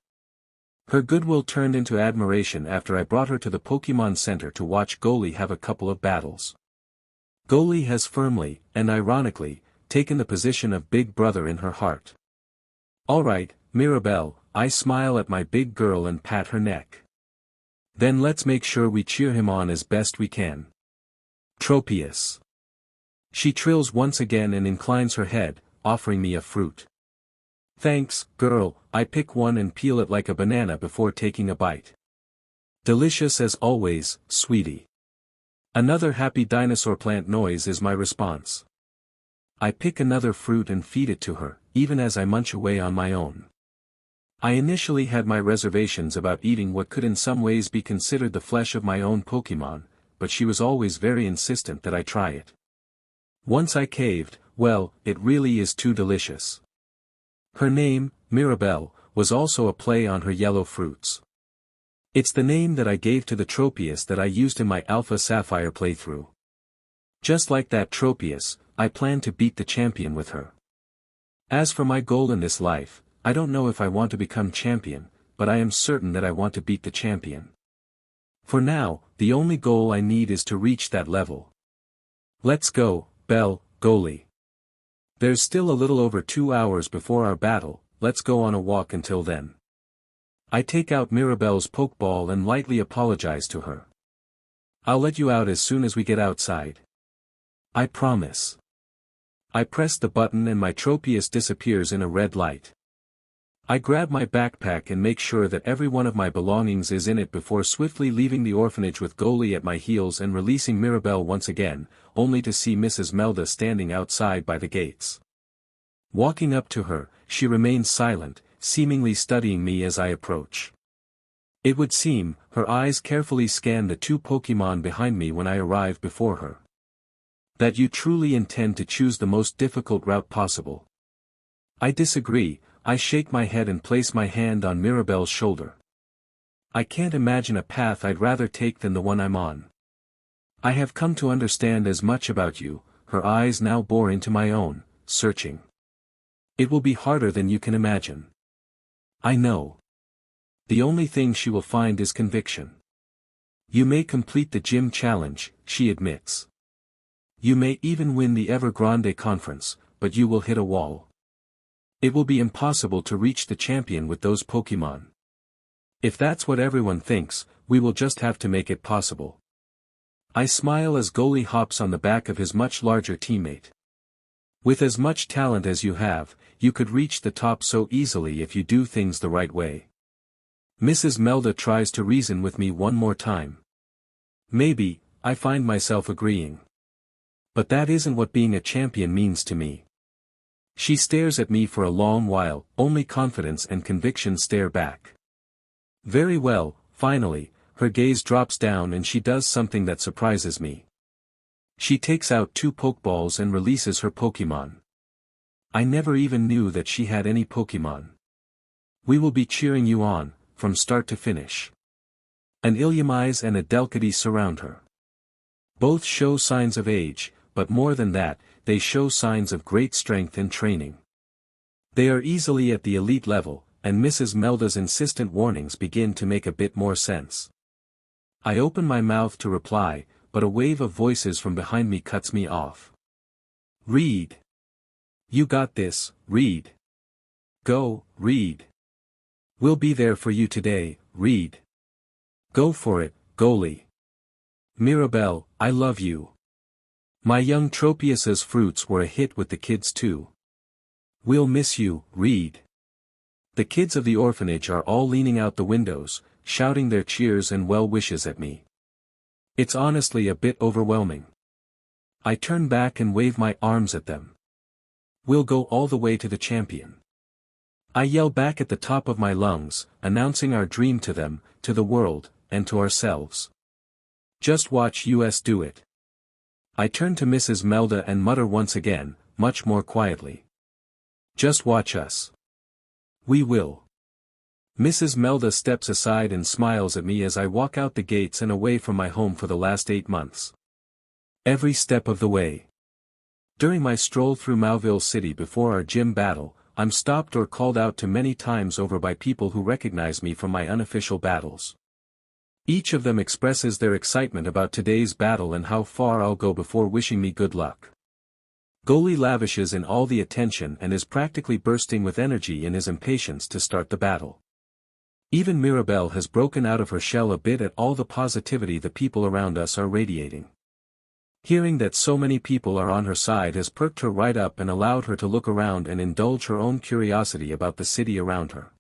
Her goodwill turned into admiration after I brought her to the Pokémon Center to watch Goli have a couple of battles. Goli has firmly, and ironically, taken the position of big brother in her heart. Alright, Mirabel, I smile at my big girl and pat her neck. Then let's make sure we cheer him on as best we can. Tropius. She trills once again and inclines her head, offering me a fruit. Thanks, girl, I pick one and peel it like a banana before taking a bite. Delicious as always, sweetie. Another happy dinosaur plant noise is my response. I pick another fruit and feed it to her, even as I munch away on my own. I initially had my reservations about eating what could in some ways be considered the flesh of my own Pokémon, but she was always very insistent that I try it. Once I caved, well, it really is too delicious. Her name, Mirabel, was also a play on her yellow fruits. It's the name that I gave to the Tropius that I used in my Alpha Sapphire playthrough. Just like that Tropius, I plan to beat the champion with her. As for my goal in this life, I don't know if I want to become champion, but I am certain that I want to beat the champion. For now, the only goal I need is to reach that level. Let's go, Goli. There's still a little over 2 hours before our battle, let's go on a walk until then. I take out Mirabel's Pokeball and lightly apologize to her. I'll let you out as soon as we get outside. I promise. I press the button and my Tropius disappears in a red light. I grab my backpack and make sure that every one of my belongings is in it before swiftly leaving the orphanage with Goli at my heels and releasing Mirabel once again, only to see Mrs. Melda standing outside by the gates. Walking up to her, she remains silent, seemingly studying me as I approach. It would seem, her eyes carefully scan the 2 Pokémon behind me when I arrive before her. That you truly intend to choose the most difficult route possible. I disagree. I shake my head and place my hand on Mirabel's shoulder. I can't imagine a path I'd rather take than the one I'm on. I have come to understand as much about you, her eyes now bore into my own, searching. It will be harder than you can imagine. I know. The only thing she will find is conviction. You may complete the gym challenge, she admits. You may even win the Evergrande conference, but you will hit a wall. It will be impossible to reach the champion with those Pokémon. If that's what everyone thinks, we will just have to make it possible. I smile as Goli hops on the back of his much larger teammate. With as much talent as you have, you could reach the top so easily if you do things the right way. Mrs. Melda tries to reason with me one more time. Maybe, I find myself agreeing. But that isn't what being a champion means to me. She stares at me for a long while, only confidence and conviction stare back. Very well, finally, her gaze drops down and she does something that surprises me. She takes out 2 Pokeballs and releases her Pokémon. I never even knew that she had any Pokémon. We will be cheering you on, from start to finish. An Illumise and a Delcatty surround her. Both show signs of age, but more than that, they show signs of great strength and training. They are easily at the elite level, and Mrs. Melda's insistent warnings begin to make a bit more sense. I open my mouth to reply, but a wave of voices from behind me cuts me off. Reed. You got this, Reed. Go, Reed. We'll be there for you today, Reed. Go for it, Goli. Mirabel, I love you. My young Tropius's fruits were a hit with the kids too. We'll miss you, Reed. The kids of the orphanage are all leaning out the windows, shouting their cheers and well wishes at me. It's honestly a bit overwhelming. I turn back and wave my arms at them. We'll go all the way to the champion. I yell back at the top of my lungs, announcing our dream to them, to the world, and to ourselves. Just watch us do it. I turn to Mrs. Melda and mutter once again, much more quietly. Just watch us. We will. Mrs. Melda steps aside and smiles at me as I walk out the gates and away from my home for the last 8 months. Every step of the way. During my stroll through Mauville City before our gym battle, I'm stopped or called out to many times over by people who recognize me from my unofficial battles. Each of them expresses their excitement about today's battle and how far I'll go before wishing me good luck. Goli lavishes in all the attention and is practically bursting with energy in his impatience to start the battle. Even Mirabel has broken out of her shell a bit at all the positivity the people around us are radiating. Hearing that so many people are on her side has perked her right up and allowed her to look around and indulge her own curiosity about the city around her.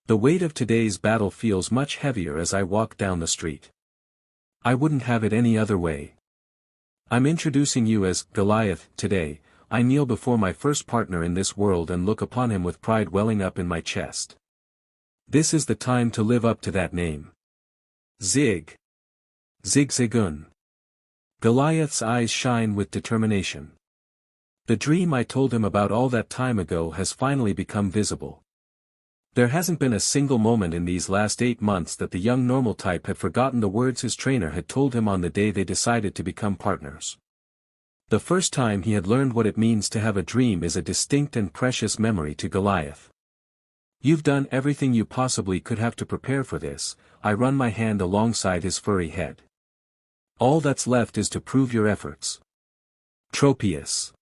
The weight of today's battle feels much heavier as I walk down the street. I wouldn't have it any other way. I'm introducing you as Goliath. Today, I kneel before my first partner in this world and look upon him with pride welling up in my chest. This is the time to live up to that name. Zigzagoon. Goliath's eyes shine with determination. The dream I told him about all that time ago has finally become visible. There hasn't been a single moment in these last 8 months that the young normal type had forgotten the words his trainer had told him on the day they decided to become partners. The first time he had learned what it means to have a dream is a distinct and precious memory to Goliath. You've done everything you possibly could have to prepare for this. I run my hand alongside his furry head. All that's left is to prove your efforts. Tropius.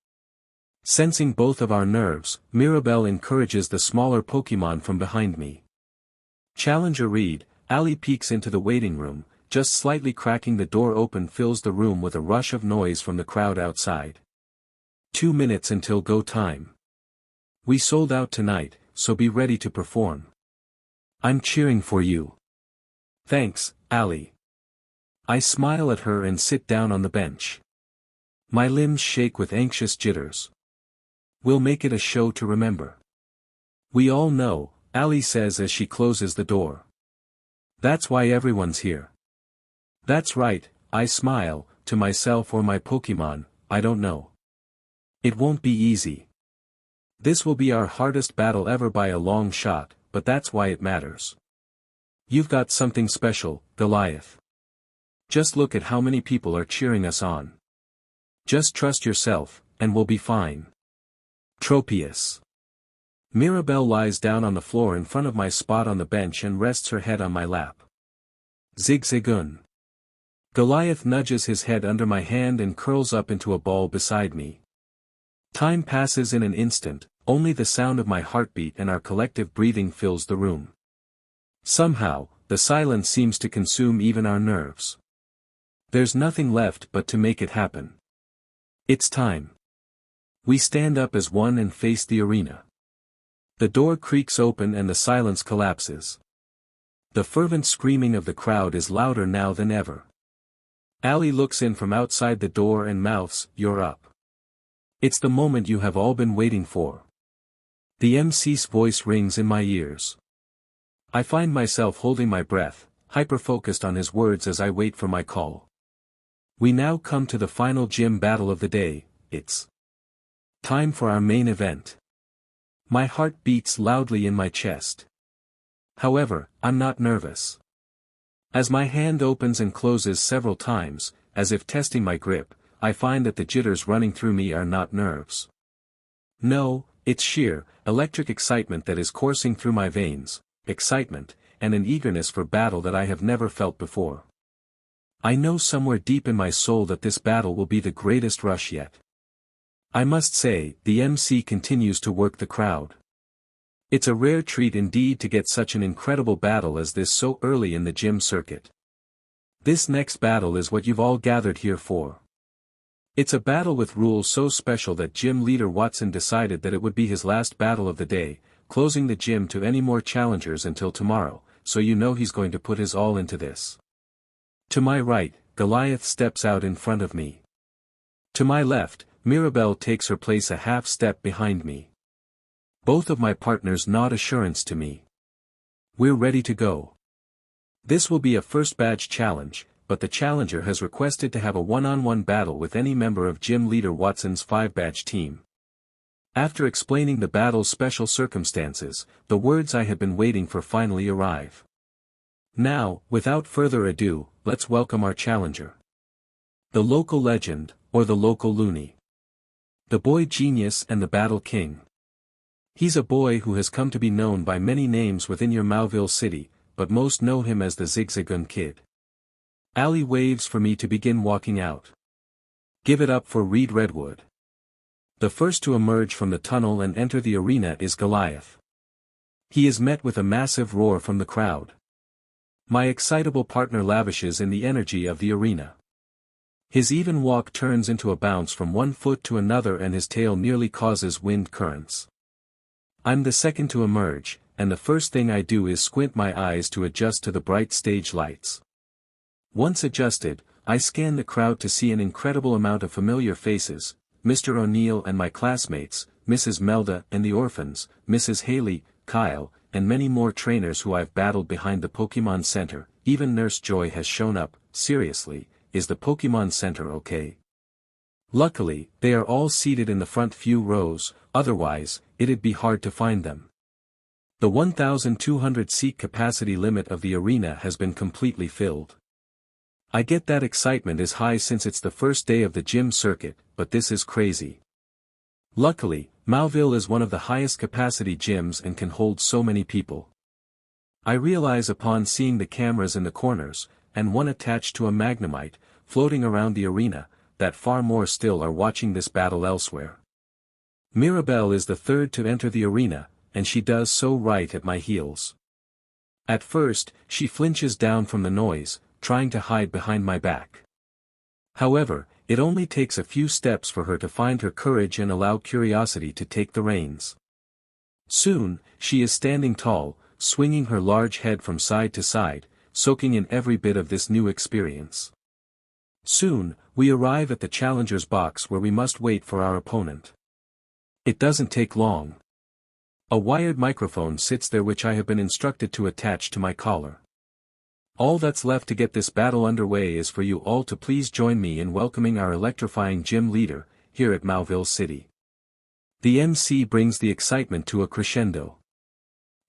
Sensing both of our nerves, Mirabel encourages the smaller Pokémon from behind me. Challenger read, Ali peeks into the waiting room, just slightly cracking the door open fills the room with a rush of noise from the crowd outside. 2 minutes until go time. We sold out tonight, so be ready to perform. I'm cheering for you. Thanks, Ali. I smile at her and sit down on the bench. My limbs shake with anxious jitters. We'll make it a show to remember. We all know, Ali says as she closes the door. That's why everyone's here. That's right, I smile, to myself or my Pokémon, I don't know. It won't be easy. This will be our hardest battle ever by a long shot, but that's why it matters. You've got something special, Goliath. Just look at how many people are cheering us on. Just trust yourself, and we'll be fine. Tropius. Mirabel lies down on the floor in front of my spot on the bench and rests her head on my lap. Zigzagoon. Goliath nudges his head under my hand and curls up into a ball beside me. Time passes in an instant, only the sound of my heartbeat and our collective breathing fills the room. Somehow, the silence seems to consume even our nerves. There's nothing left but to make it happen. It's time. We stand up as one and face the arena. The door creaks open and the silence collapses. The fervent screaming of the crowd is louder now than ever. Ali looks in from outside the door and mouths, "You're up." It's the moment you have all been waiting for. The MC's voice rings in my ears. I find myself holding my breath, hyper-focused on his words as I wait for my call. We now come to the final gym battle of the day. It's time for our main event. My heart beats loudly in my chest. However, I'm not nervous. As my hand opens and closes several times, as if testing my grip, I find that the jitters running through me are not nerves. No, it's sheer, electric excitement that is coursing through my veins, excitement, and an eagerness for battle that I have never felt before. I know somewhere deep in my soul that this battle will be the greatest rush yet. I must say, the MC continues to work the crowd. It's a rare treat indeed to get such an incredible battle as this so early in the gym circuit. This next battle is what you've all gathered here for. It's a battle with rules so special that gym leader Watson decided that it would be his last battle of the day, closing the gym to any more challengers until tomorrow, so you know he's going to put his all into this. To my right, Goliath steps out in front of me. To my left, Mirabel takes her place a half step behind me. Both of my partners nod assurance to me. We're ready to go. This will be a first badge challenge, but the challenger has requested to have a one-on-one battle with any member of gym leader Watson's 5-badge team. After explaining the battle's special circumstances, the words I had been waiting for finally arrive. Now, without further ado, let's welcome our challenger. The local legend, or the local loony. The boy genius and the battle king. He's a boy who has come to be known by many names within your Mauville city, but most know him as the Zigzagoon Kid. Ali waves for me to begin walking out. Give it up for Reed Redwood. The first to emerge from the tunnel and enter the arena is Goliath. He is met with a massive roar from the crowd. My excitable partner lavishes in the energy of the arena. His even walk turns into a bounce from one foot to another and his tail nearly causes wind currents. I'm the second to emerge, and the first thing I do is squint my eyes to adjust to the bright stage lights. Once adjusted, I scan the crowd to see an incredible amount of familiar faces, Mr. O'Neill and my classmates, Mrs. Melda and the orphans, Mrs. Haley, Kyle, and many more trainers who I've battled behind the Pokémon Center. Even Nurse Joy has shown up. Seriously, is the Pokémon Center okay? Luckily, they are all seated in the front few rows, otherwise, it'd be hard to find them. The 1,200 seat capacity limit of the arena has been completely filled. I get that excitement is high since it's the first day of the gym circuit, but this is crazy. Luckily, Mauville is one of the highest capacity gyms and can hold so many people. I realize upon seeing the cameras in the corners, and one attached to a Magnemite, floating around the arena, that far more still are watching this battle elsewhere. Mirabel is the third to enter the arena, and she does so right at my heels. At first, she flinches down from the noise, trying to hide behind my back. However, it only takes a few steps for her to find her courage and allow curiosity to take the reins. Soon, she is standing tall, swinging her large head from side to side, soaking in every bit of this new experience. Soon, we arrive at the challenger's box where we must wait for our opponent. It doesn't take long. A wired microphone sits there which I have been instructed to attach to my collar. All that's left to get this battle underway is for you all to please join me in welcoming our electrifying gym leader, here at Mauville City. The MC brings the excitement to a crescendo.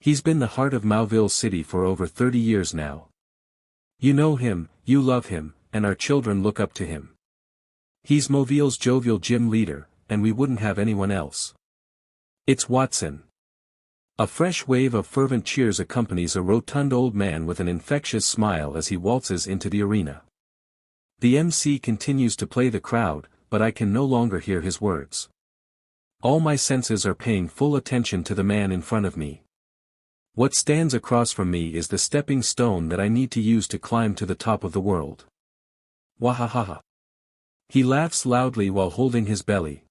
He's been the heart of Mauville City for over 30 years now. You know him, you love him, and our children look up to him. He's Mauville's jovial gym leader, and we wouldn't have anyone else. It's Watson. A fresh wave of fervent cheers accompanies a rotund old man with an infectious smile as he waltzes into the arena. The MC continues to play the crowd, but I can no longer hear his words. All my senses are paying full attention to the man in front of me. What stands across from me is the stepping stone that I need to use to climb to the top of the world. Wahahaha. He laughs loudly while holding his belly.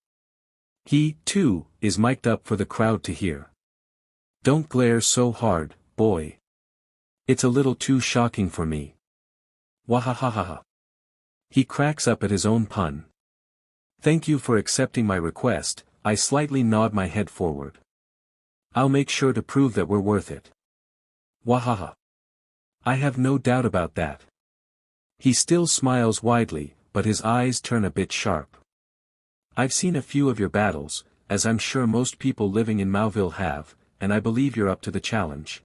He, too, is mic'd up for the crowd to hear. Don't glare so hard, boy. It's a little too shocking for me. Wahahaha. He cracks up at his own pun. Thank you for accepting my request, I slightly nod my head forward. I'll make sure to prove that we're worth it. Wahaha. I have no doubt about that. He still smiles widely, but his eyes turn a bit sharp. I've seen a few of your battles, as I'm sure most people living in Mauville have, and I believe you're up to the challenge.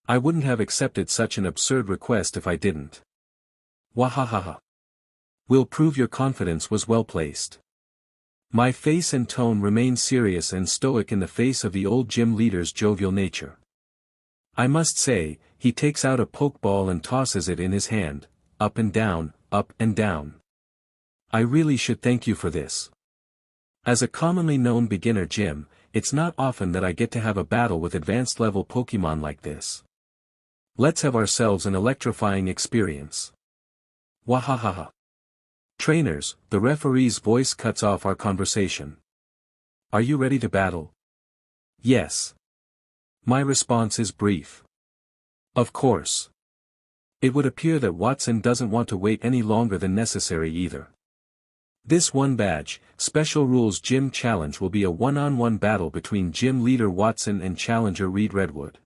I wouldn't have accepted such an absurd request if I didn't. Wahahaha. We'll prove your confidence was well placed. My face and tone remain serious and stoic in the face of the old gym leader's jovial nature. I must say, he takes out a pokeball and tosses it in his hand, up and down, up and down. I really should thank you for this. As a commonly known beginner gym, it's not often that I get to have a battle with advanced level Pokémon like this. Let's have ourselves an electrifying experience. Wahahaha. Trainers, the referee's voice cuts off our conversation. Are you ready to battle? Yes. My response is brief. Of course. It would appear that Watson doesn't want to wait any longer than necessary either. This one badge, Special Rules Gym Challenge will be a one-on-one battle between Gym Leader Watson and Challenger Reed Redwood.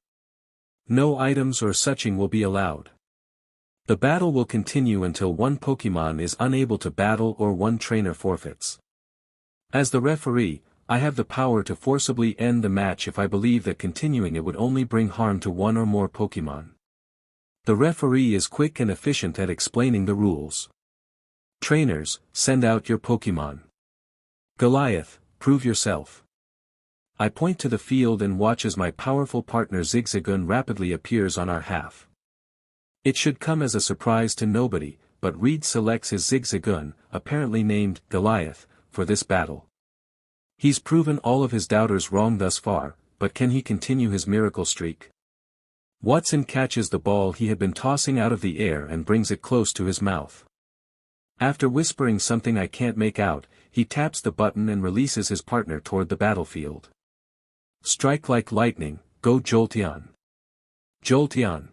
No items or suching will be allowed. The battle will continue until one Pokémon is unable to battle or one trainer forfeits. As the referee, I have the power to forcibly end the match if I believe that continuing it would only bring harm to one or more Pokémon. The referee is quick and efficient at explaining the rules. Trainers, send out your Pokémon. Goliath, prove yourself. I point to the field and watch as my powerful partner Zigzagoon rapidly appears on our half. It should come as a surprise to nobody, but Reed selects his Zigzagoon, apparently named Goliath, for this battle. He's proven all of his doubters wrong thus far, but can he continue his miracle streak? Watson catches the ball he had been tossing out of the air and brings it close to his mouth. After whispering something I can't make out, he taps the button and releases his partner toward the battlefield. Strike like lightning, go Jolteon. Jolteon.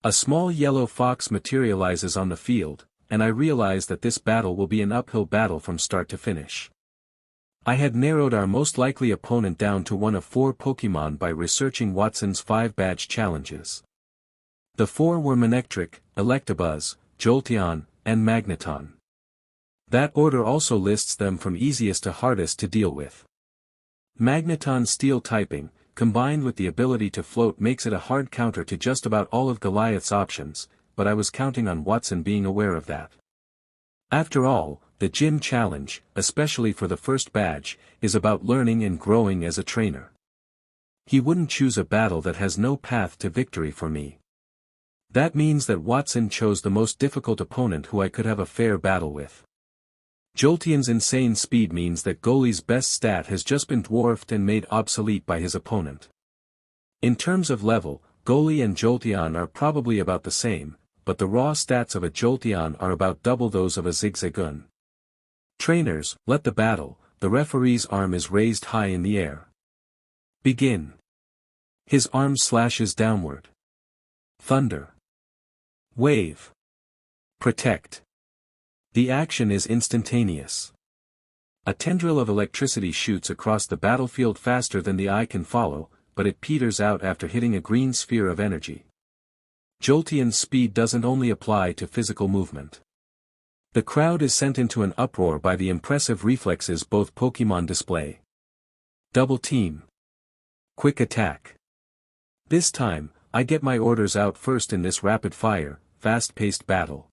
A small yellow fox materializes on the field, and I realize that this battle will be an uphill battle from start to finish. I had narrowed our most likely opponent down to one of 4 Pokémon by researching Watson's 5 badge challenges. The 4 were Manectric, Electabuzz, Jolteon, and Magneton. That order also lists them from easiest to hardest to deal with. Magneton's steel typing, combined with the ability to float, makes it a hard counter to just about all of Goliath's options, but I was counting on Watson being aware of that. After all, the gym challenge, especially for the first badge, is about learning and growing as a trainer. He wouldn't choose a battle that has no path to victory for me. That means that Watson chose the most difficult opponent who I could have a fair battle with. Jolteon's insane speed means that Goliath's best stat has just been dwarfed and made obsolete by his opponent. In terms of level, Goliath and Jolteon are probably about the same, but the raw stats of a Jolteon are about double those of a zigzagoon. Trainers, let the battle. The referee's arm is raised high in the air. Begin. His arm slashes downward. Thunder. Wave. Protect. The action is instantaneous. A tendril of electricity shoots across the battlefield faster than the eye can follow, but it peters out after hitting a green sphere of energy. Jolteon's speed doesn't only apply to physical movement. The crowd is sent into an uproar by the impressive reflexes both Pokémon display. Double team. Quick attack. This time, I get my orders out first in this rapid-fire, fast-paced battle.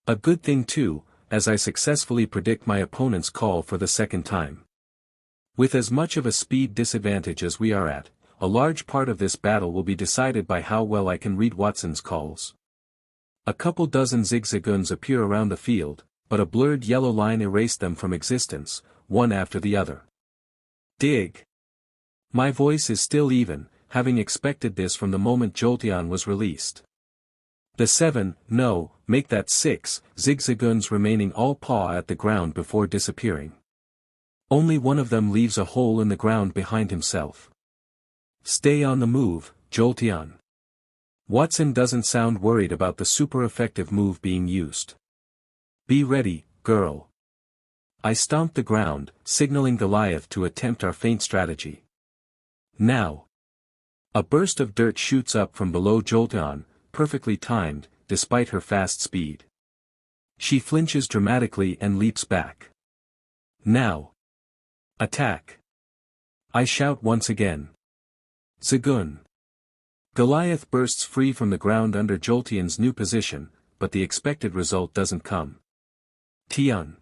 A good thing too, as I successfully predict my opponent's call for the second time. With as much of a speed disadvantage as we are at, a large part of this battle will be decided by how well I can read Watson's calls. A couple dozen zigzagoons appear around the field, but a blurred yellow line erased them from existence, one after the other. Dig. My voice is still even, having expected this from the moment Jolteon was released. The 7, no, make that 6, zigzagoons remaining all paw at the ground before disappearing. Only one of them leaves a hole in the ground behind himself. Stay on the move, Jolteon. Watson doesn't sound worried about the super effective move being used. Be ready, girl. I stomped the ground, signaling Goliath to attempt our feint strategy. Now. A burst of dirt shoots up from below Jolteon, perfectly timed, despite her fast speed. She flinches dramatically and leaps back. Now. Attack. I shout once again. Zagoon. Goliath bursts free from the ground under Jolteon's new position, but the expected result doesn't come. Tian.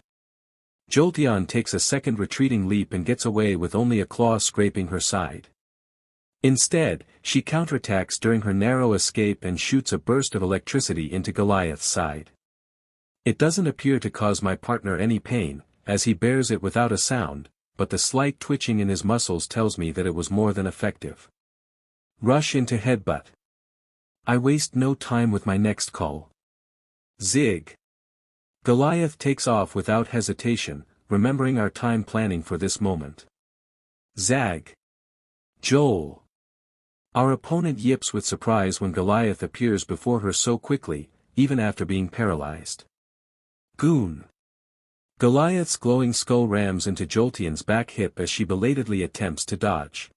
Jolteon takes a second retreating leap and gets away with only a claw scraping her side. Instead, she counterattacks during her narrow escape and shoots a burst of electricity into Goliath's side. It doesn't appear to cause my partner any pain, as he bears it without a sound, but the slight twitching in his muscles tells me that it was more than effective. Rush into headbutt. I waste no time with my next call. Zig. Goliath takes off without hesitation, remembering our time planning for this moment. Zag. Joel. Our opponent yips with surprise when Goliath appears before her so quickly, even after being paralyzed. Goon. Goliath's glowing skull rams into Jolteon's back hip as she belatedly attempts to dodge.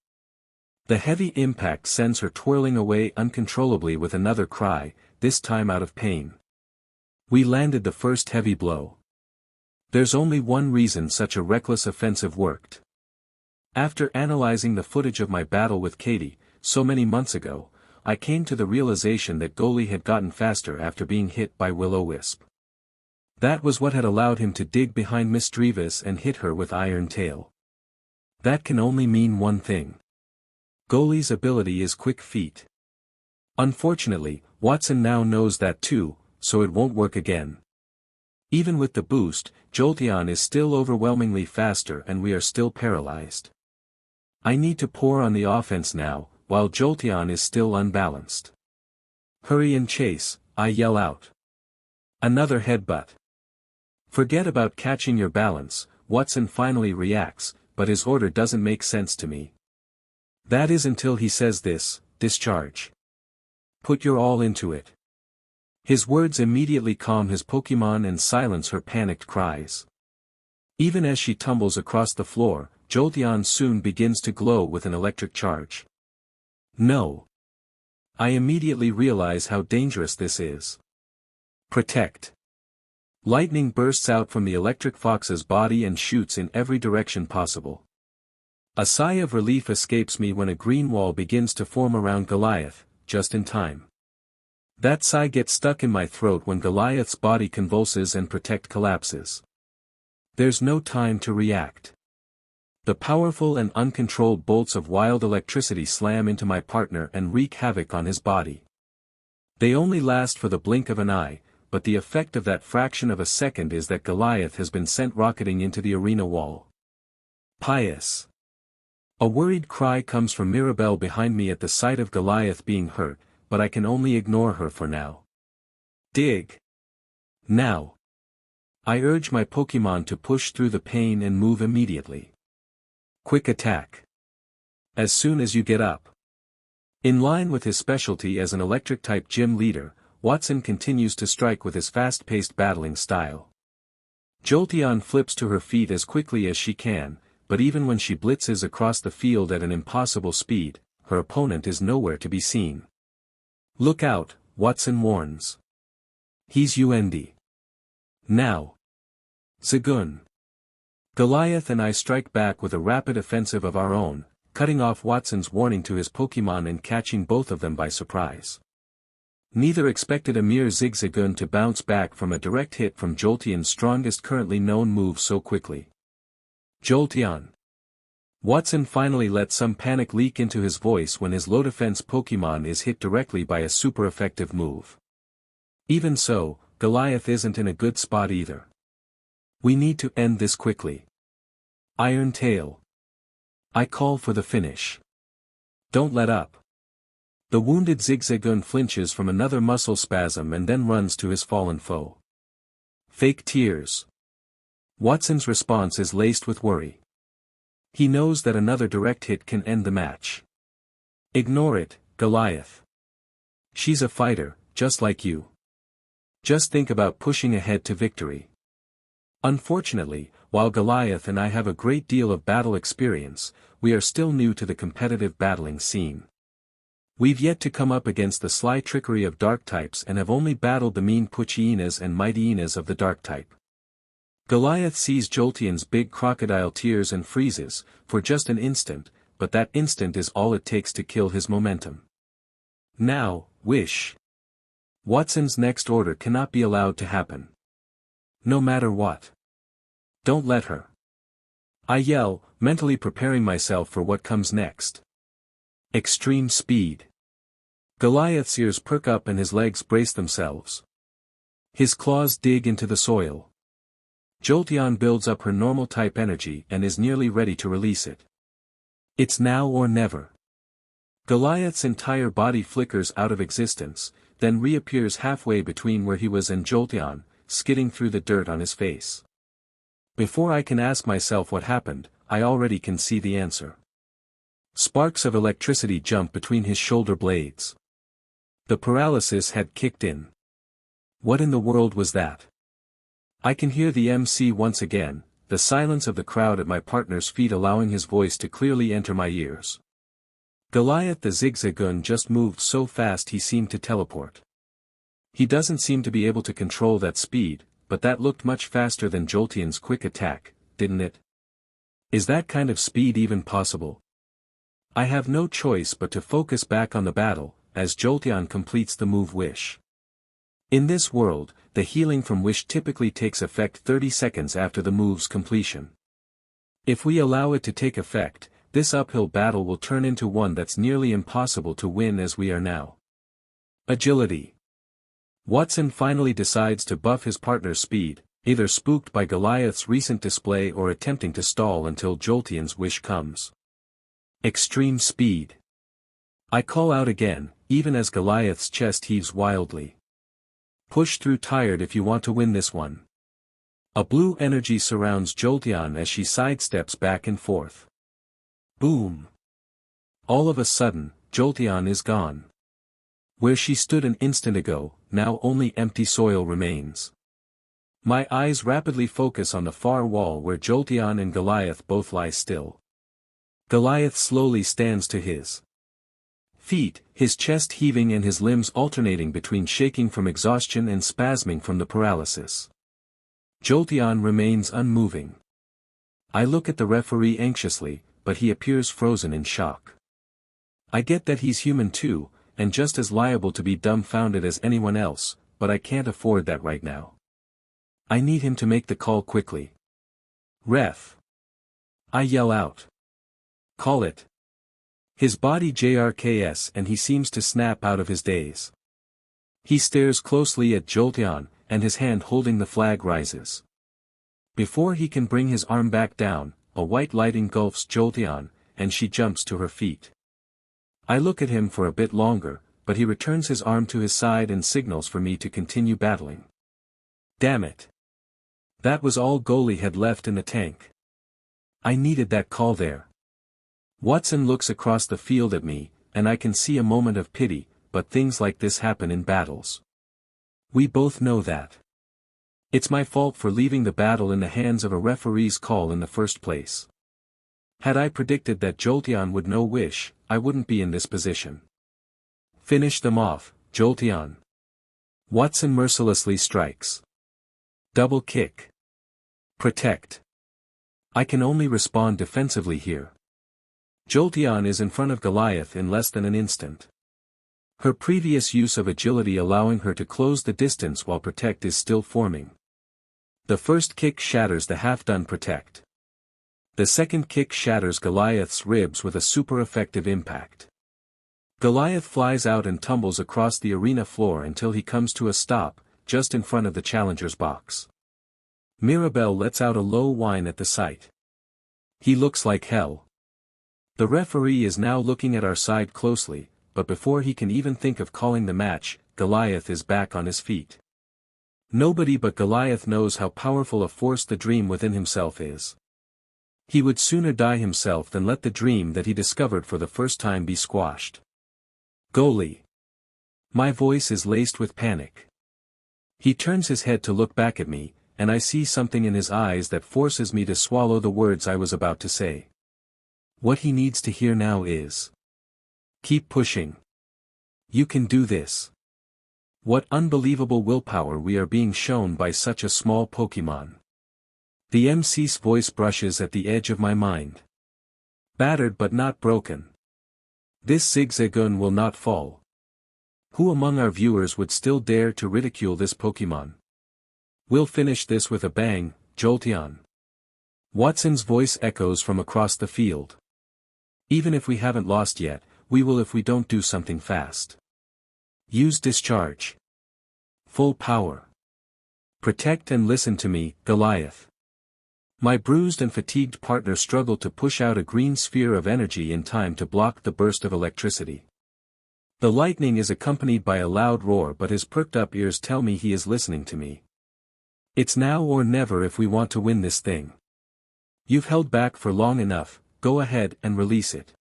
The heavy impact sends her twirling away uncontrollably with another cry, this time out of pain. We landed the first heavy blow. There's only one reason such a reckless offensive worked. After analyzing the footage of my battle with Katie, so many months ago, I came to the realization that Goliath had gotten faster after being hit by Will-O-Wisp. That was what had allowed him to dig behind Miss Drevis and hit her with Iron Tail. That can only mean one thing. Goliath's ability is quick feet. Unfortunately, Watson now knows that too, so it won't work again. Even with the boost, Jolteon is still overwhelmingly faster and we are still paralyzed. I need to pour on the offense now, while Jolteon is still unbalanced. Hurry and chase, I yell out. Another headbutt. Forget about catching your balance, Watson finally reacts, but his order doesn't make sense to me. That is until he says this, discharge. Put your all into it. His words immediately calm his Pokémon and silence her panicked cries. Even as she tumbles across the floor, Jolteon soon begins to glow with an electric charge. No. I immediately realize how dangerous this is. Protect. Lightning bursts out from the electric fox's body and shoots in every direction possible. A sigh of relief escapes me when a green wall begins to form around Goliath, just in time. That sigh gets stuck in my throat when Goliath's body convulses and Protect collapses. There's no time to react. The powerful and uncontrolled bolts of wild electricity slam into my partner and wreak havoc on his body. They only last for the blink of an eye, but the effect of that fraction of a second is that Goliath has been sent rocketing into the arena wall. Pious. A worried cry comes from Mirabel behind me at the sight of Goliath being hurt, but I can only ignore her for now. Dig. Now. I urge my Pokémon to push through the pain and move immediately. Quick attack. As soon as you get up. In line with his specialty as an electric-type gym leader, Watson continues to strike with his fast-paced battling style. Jolteon flips to her feet as quickly as she can, but even when she blitzes across the field at an impossible speed, her opponent is nowhere to be seen. Look out, Watson warns. He's UND. Now. Zigzagoon. Goliath and I strike back with a rapid offensive of our own, cutting off Watson's warning to his Pokémon and catching both of them by surprise. Neither expected a mere zigzagoon to bounce back from a direct hit from Jolteon's strongest currently known move so quickly. Jolteon. Watson finally lets some panic leak into his voice when his low-defense Pokémon is hit directly by a super-effective move. Even so, Goliath isn't in a good spot either. We need to end this quickly. Iron Tail. I call for the finish. Don't let up. The wounded Zigzagoon flinches from another muscle spasm and then runs to his fallen foe. Fake tears. Watson's response is laced with worry. He knows that another direct hit can end the match. Ignore it, Goliath. She's a fighter, just like you. Just think about pushing ahead to victory. Unfortunately, while Goliath and I have a great deal of battle experience, we are still new to the competitive battling scene. We've yet to come up against the sly trickery of dark types and have only battled the mean Puchienas and Mightyenas of the dark type. Goliath sees Jolteon's big crocodile tears and freezes, for just an instant, but that instant is all it takes to kill his momentum. Now, Wish. Watson's next order cannot be allowed to happen. No matter what. Don't let her. I yell, mentally preparing myself for what comes next. Extreme speed. Goliath's ears perk up and his legs brace themselves. His claws dig into the soil. Jolteon builds up her normal type energy and is nearly ready to release it. It's now or never. Goliath's entire body flickers out of existence, then reappears halfway between where he was and Jolteon, skidding through the dirt on his face. Before I can ask myself what happened, I already can see the answer. Sparks of electricity jump between his shoulder blades. The paralysis had kicked in. What in the world was that? I can hear the MC once again, the silence of the crowd at my partner's feet allowing his voice to clearly enter my ears. Goliath the Zigzagoon just moved so fast he seemed to teleport. He doesn't seem to be able to control that speed, but that looked much faster than Jolteon's quick attack, didn't it? Is that kind of speed even possible? I have no choice but to focus back on the battle, as Jolteon completes the move Wish. In this world, the healing from Wish typically takes effect 30 seconds after the move's completion. If we allow it to take effect, this uphill battle will turn into one that's nearly impossible to win as we are now. Agility. Watson finally decides to buff his partner's speed, either spooked by Goliath's recent display or attempting to stall until Jolteon's Wish comes. Extreme speed. I call out again, even as Goliath's chest heaves wildly. Push through tired if you want to win this one. A blue energy surrounds Jolteon as she sidesteps back and forth. Boom! All of a sudden, Jolteon is gone. Where she stood an instant ago, now only empty soil remains. My eyes rapidly focus on the far wall where Jolteon and Goliath both lie still. Goliath slowly stands to his feet, his chest heaving and his limbs alternating between shaking from exhaustion and spasming from the paralysis. Jolteon remains unmoving. I look at the referee anxiously, but he appears frozen in shock. I get that he's human too, and just as liable to be dumbfounded as anyone else, but I can't afford that right now. I need him to make the call quickly. Ref! I yell out. Call it. His body jerks and he seems to snap out of his daze. He stares closely at Jolteon, and his hand holding the flag rises. Before he can bring his arm back down, a white light engulfs Jolteon, and she jumps to her feet. I look at him for a bit longer, but he returns his arm to his side and signals for me to continue battling. Damn it! That was all Goli had left in the tank. I needed that call there. Watson looks across the field at me, and I can see a moment of pity, but things like this happen in battles. We both know that. It's my fault for leaving the battle in the hands of a referee's call in the first place. Had I predicted that Jolteon would no wish, I wouldn't be in this position. Finish them off, Jolteon. Watson mercilessly strikes. Double kick. Protect. I can only respond defensively here. Jolteon is in front of Goliath in less than an instant. Her previous use of agility allowing her to close the distance while Protect is still forming. The first kick shatters the half-done Protect. The second kick shatters Goliath's ribs with a super effective impact. Goliath flies out and tumbles across the arena floor until he comes to a stop, just in front of the challenger's box. Mirabel lets out a low whine at the sight. He looks like hell. The referee is now looking at our side closely, but before he can even think of calling the match, Goliath is back on his feet. Nobody but Goliath knows how powerful a force the dream within himself is. He would sooner die himself than let the dream that he discovered for the first time be squashed. Goli. My voice is laced with panic. He turns his head to look back at me, and I see something in his eyes that forces me to swallow the words I was about to say. What he needs to hear now is, keep pushing. You can do this. What unbelievable willpower we are being shown by such a small Pokémon. The MC's voice brushes at the edge of my mind. Battered but not broken. This zigzagoon will not fall. Who among our viewers would still dare to ridicule this Pokémon? We'll finish this with a bang, Jolteon. Watson's voice echoes from across the field. Even if we haven't lost yet, we will if we don't do something fast. Use discharge. Full power. Protect and listen to me, Goliath. My bruised and fatigued partner struggled to push out a green sphere of energy in time to block the burst of electricity. The lightning is accompanied by a loud roar, but his perked up ears tell me he is listening to me. It's now or never if we want to win this thing. You've held back for long enough, go ahead and release it.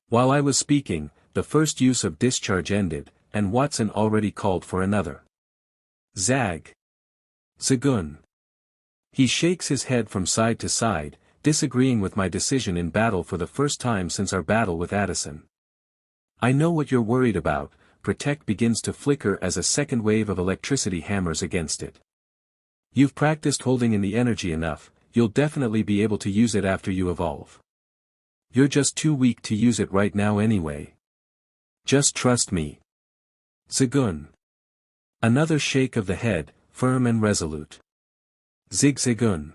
While I was speaking, the first use of discharge ended, and Watson already called for another. Zag. Zagoon. He shakes his head from side to side, disagreeing with my decision in battle for the first time since our battle with Addison. I know what you're worried about. Protect begins to flicker as a second wave of electricity hammers against it. You've practiced holding in the energy enough, you'll definitely be able to use it after you evolve. You're just too weak to use it right now anyway. Just trust me. Zagoon. Another shake of the head, firm and resolute. Zigzagoon.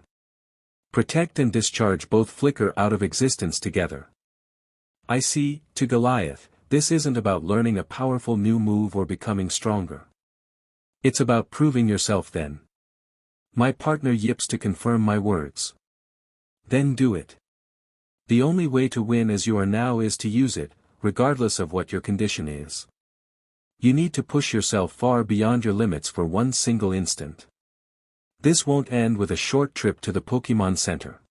Protect and discharge both flicker out of existence together. I see, to Goliath, this isn't about learning a powerful new move or becoming stronger. It's about proving yourself then. My partner yips to confirm my words. Then do it. The only way to win as you are now is to use it, regardless of what your condition is. You need to push yourself far beyond your limits for one single instant. This won't end with a short trip to the Pokémon Center.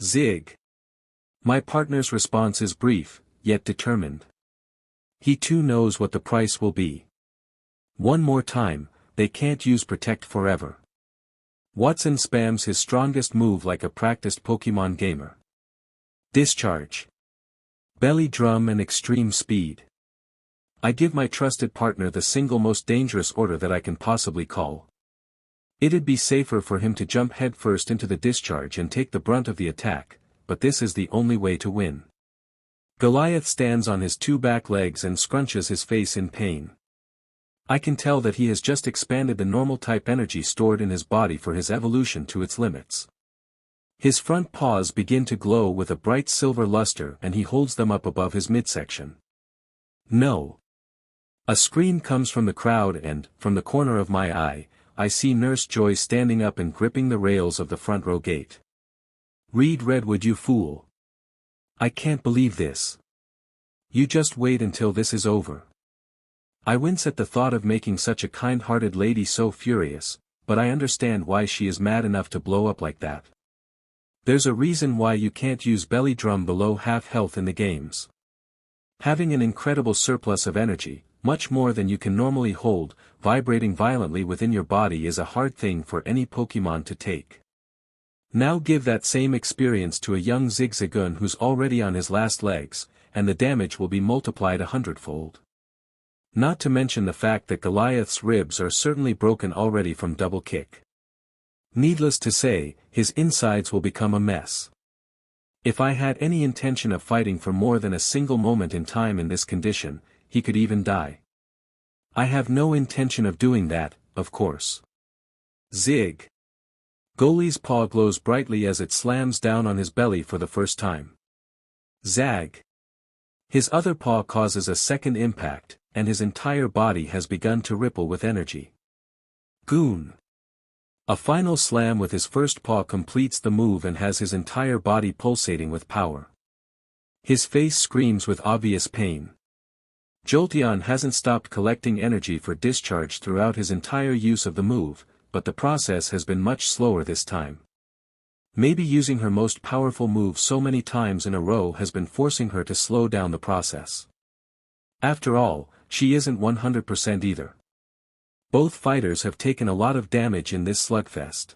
Zig. My partner's response is brief, yet determined. He too knows what the price will be. One more time, they can't use Protect forever. Watson spams his strongest move like a practiced Pokémon gamer. Discharge. Belly drum and extreme speed. I give my trusted partner the single most dangerous order that I can possibly call. It'd be safer for him to jump headfirst into the discharge and take the brunt of the attack, but this is the only way to win. Goliath stands on his two back legs and scrunches his face in pain. I can tell that he has just expanded the normal type energy stored in his body for his evolution to its limits. His front paws begin to glow with a bright silver luster and he holds them up above his midsection. No. A scream comes from the crowd and, from the corner of my eye, I see Nurse Joy standing up and gripping the rails of the front row gate. Reed Redwood, you fool. I can't believe this. You just wait until this is over. I wince at the thought of making such a kind-hearted lady so furious, but I understand why she is mad enough to blow up like that. There's a reason why you can't use belly drum below half health in the games. Having an incredible surplus of energy, much more than you can normally hold, vibrating violently within your body is a hard thing for any Pokémon to take. Now give that same experience to a young zigzagoon who's already on his last legs, and the damage will be multiplied 100-fold. Not to mention the fact that Goliath's ribs are certainly broken already from double kick. Needless to say, his insides will become a mess. If I had any intention of fighting for more than a single moment in time in this condition, he could even die. I have no intention of doing that, of course. Zig. Goalie's paw glows brightly as it slams down on his belly for the first time. Zag. His other paw causes a second impact, and his entire body has begun to ripple with energy. Goon. A final slam with his first paw completes the move and has his entire body pulsating with power. His face screams with obvious pain. Jolteon hasn't stopped collecting energy for discharge throughout his entire use of the move, but the process has been much slower this time. Maybe using her most powerful move so many times in a row has been forcing her to slow down the process. After all, she isn't 100% either. Both fighters have taken a lot of damage in this slugfest.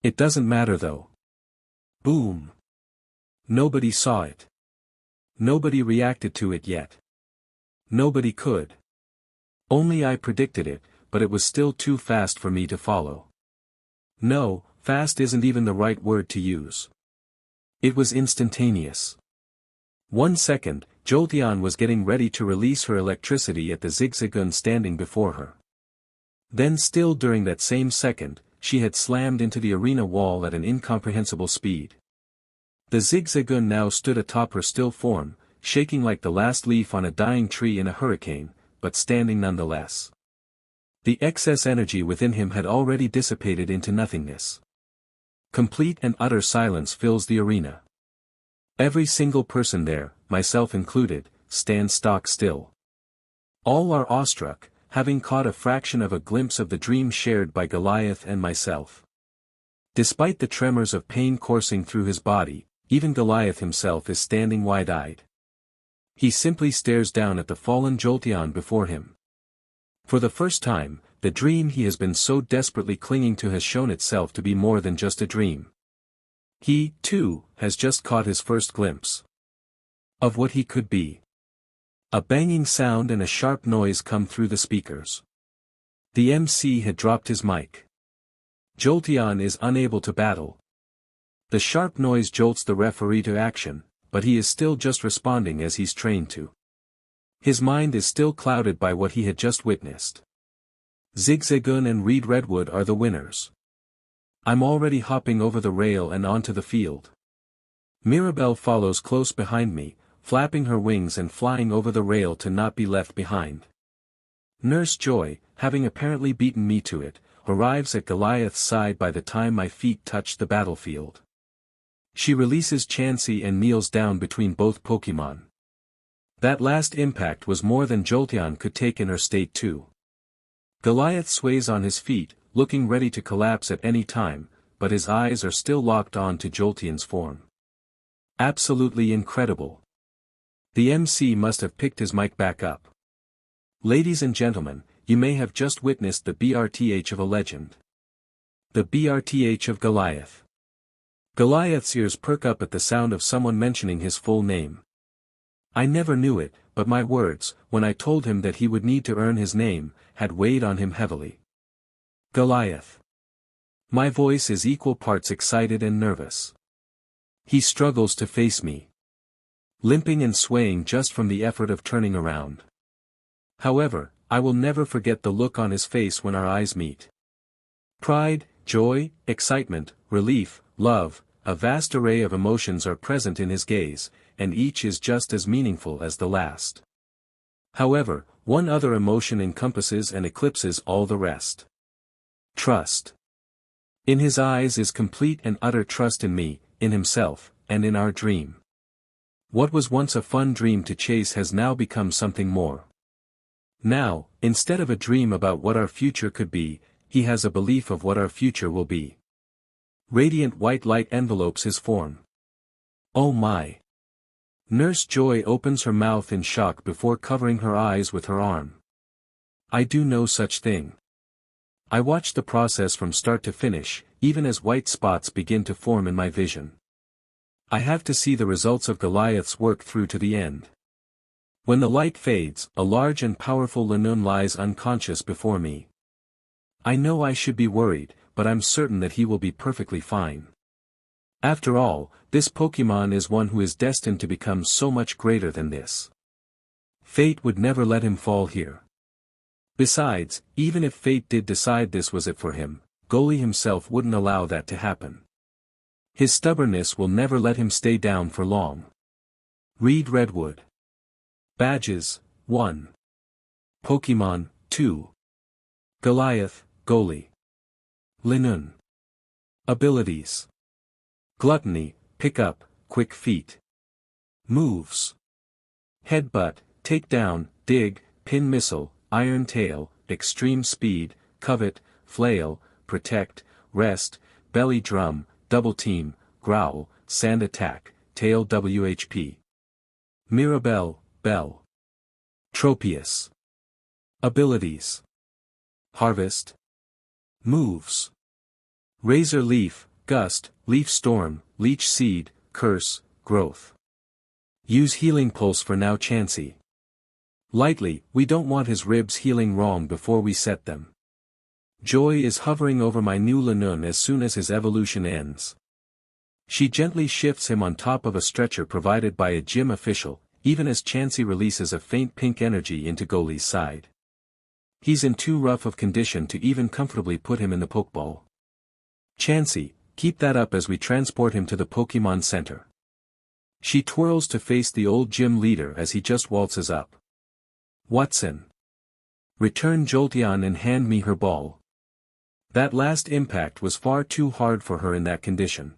It doesn't matter though. Boom. Nobody saw it. Nobody reacted to it yet. Nobody could. Only I predicted it, but it was still too fast for me to follow. No, fast isn't even the right word to use. It was instantaneous. 1 second, Jolteon was getting ready to release her electricity at the zigzagoon standing before her. Then still during that same second, she had slammed into the arena wall at an incomprehensible speed. The zigzagoon now stood atop her still form, shaking like the last leaf on a dying tree in a hurricane, but standing nonetheless. The excess energy within him had already dissipated into nothingness. Complete and utter silence fills the arena. Every single person there, myself included, stands stock still. All are awestruck, having caught a fraction of a glimpse of the dream shared by Goliath and myself. Despite the tremors of pain coursing through his body, even Goliath himself is standing wide-eyed. He simply stares down at the fallen Jolteon before him. For the first time, the dream he has been so desperately clinging to has shown itself to be more than just a dream. He, too, has just caught his first glimpse of what he could be. A banging sound and a sharp noise come through the speakers. The MC had dropped his mic. Jolteon is unable to battle. The sharp noise jolts the referee to action, but he is still just responding as he's trained to. His mind is still clouded by what he had just witnessed. Zigzagoon and Reed Redwood are the winners. I'm already hopping over the rail and onto the field. Mirabel follows close behind me, flapping her wings and flying over the rail to not be left behind. Nurse Joy, having apparently beaten me to it, arrives at Goliath's side by the time my feet touch the battlefield. She releases Chansey and kneels down between both Pokémon. That last impact was more than Jolteon could take in her state too. Goliath sways on his feet, looking ready to collapse at any time, but his eyes are still locked on to Jolteon's form. Absolutely incredible. The MC must have picked his mic back up. Ladies and gentlemen, you may have just witnessed the BRTH of a legend. The BRTH of Goliath. Goliath's ears perk up at the sound of someone mentioning his full name. I never knew it, but my words, when I told him that he would need to earn his name, had weighed on him heavily. Goliath. My voice is equal parts excited and nervous. He struggles to face me, limping and swaying just from the effort of turning around. However, I will never forget the look on his face when our eyes meet. Pride, joy, excitement, relief, love, a vast array of emotions are present in his gaze, and each is just as meaningful as the last. However, one other emotion encompasses and eclipses all the rest. Trust. In his eyes is complete and utter trust in me, in himself, and in our dream. What was once a fun dream to chase has now become something more. Now, instead of a dream about what our future could be, he has a belief of what our future will be. Radiant white light envelopes his form. Oh my! Nurse Joy opens her mouth in shock before covering her eyes with her arm. I do no such thing. I watch the process from start to finish, even as white spots begin to form in my vision. I have to see the results of Goliath's work through to the end. When the light fades, a large and powerful Linoon lies unconscious before me. I know I should be worried, but I'm certain that he will be perfectly fine. After all, this Pokémon is one who is destined to become so much greater than this. Fate would never let him fall here. Besides, even if fate did decide this was it for him, Goli himself wouldn't allow that to happen. His stubbornness will never let him stay down for long. Read Redwood. Badges, 1. Pokémon, 2. Goliath, Goli. Linoon. Abilities. Gluttony, pick up, quick feet. Moves. Headbutt, take down, dig, pin missile, iron tail, extreme speed, covet, flail, protect, rest, belly drum, double team, growl, sand attack, tail WHP. Mirabel, bell. Tropius. Abilities. Harvest. Moves. Razor leaf, gust, leaf storm, leech seed, curse, growth. Use healing pulse for now Chansey. Lightly, we don't want his ribs healing wrong before we set them. Joy is hovering over my new Linoon as soon as his evolution ends. She gently shifts him on top of a stretcher provided by a gym official, even as Chansey releases a faint pink energy into Goli's side. He's in too rough of condition to even comfortably put him in the Pokeball. Chansey, keep that up as we transport him to the Pokémon Center. She twirls to face the old gym leader as he just waltzes up. Watson. Return Jolteon and hand me her ball. That last impact was far too hard for her in that condition.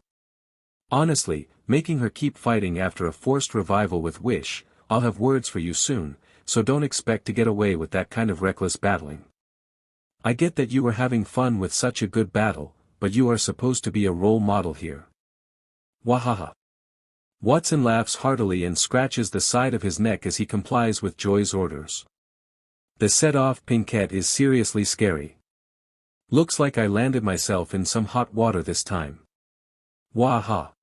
Honestly, making her keep fighting after a forced revival with Wish, I'll have words for you soon, so don't expect to get away with that kind of reckless battling. I get that you were having fun with such a good battle, but you are supposed to be a role model here. Wahaha. Watson laughs heartily and scratches the side of his neck as he complies with Joy's orders. The set-off Pinkette is seriously scary. Looks like I landed myself in some hot water this time. Waha.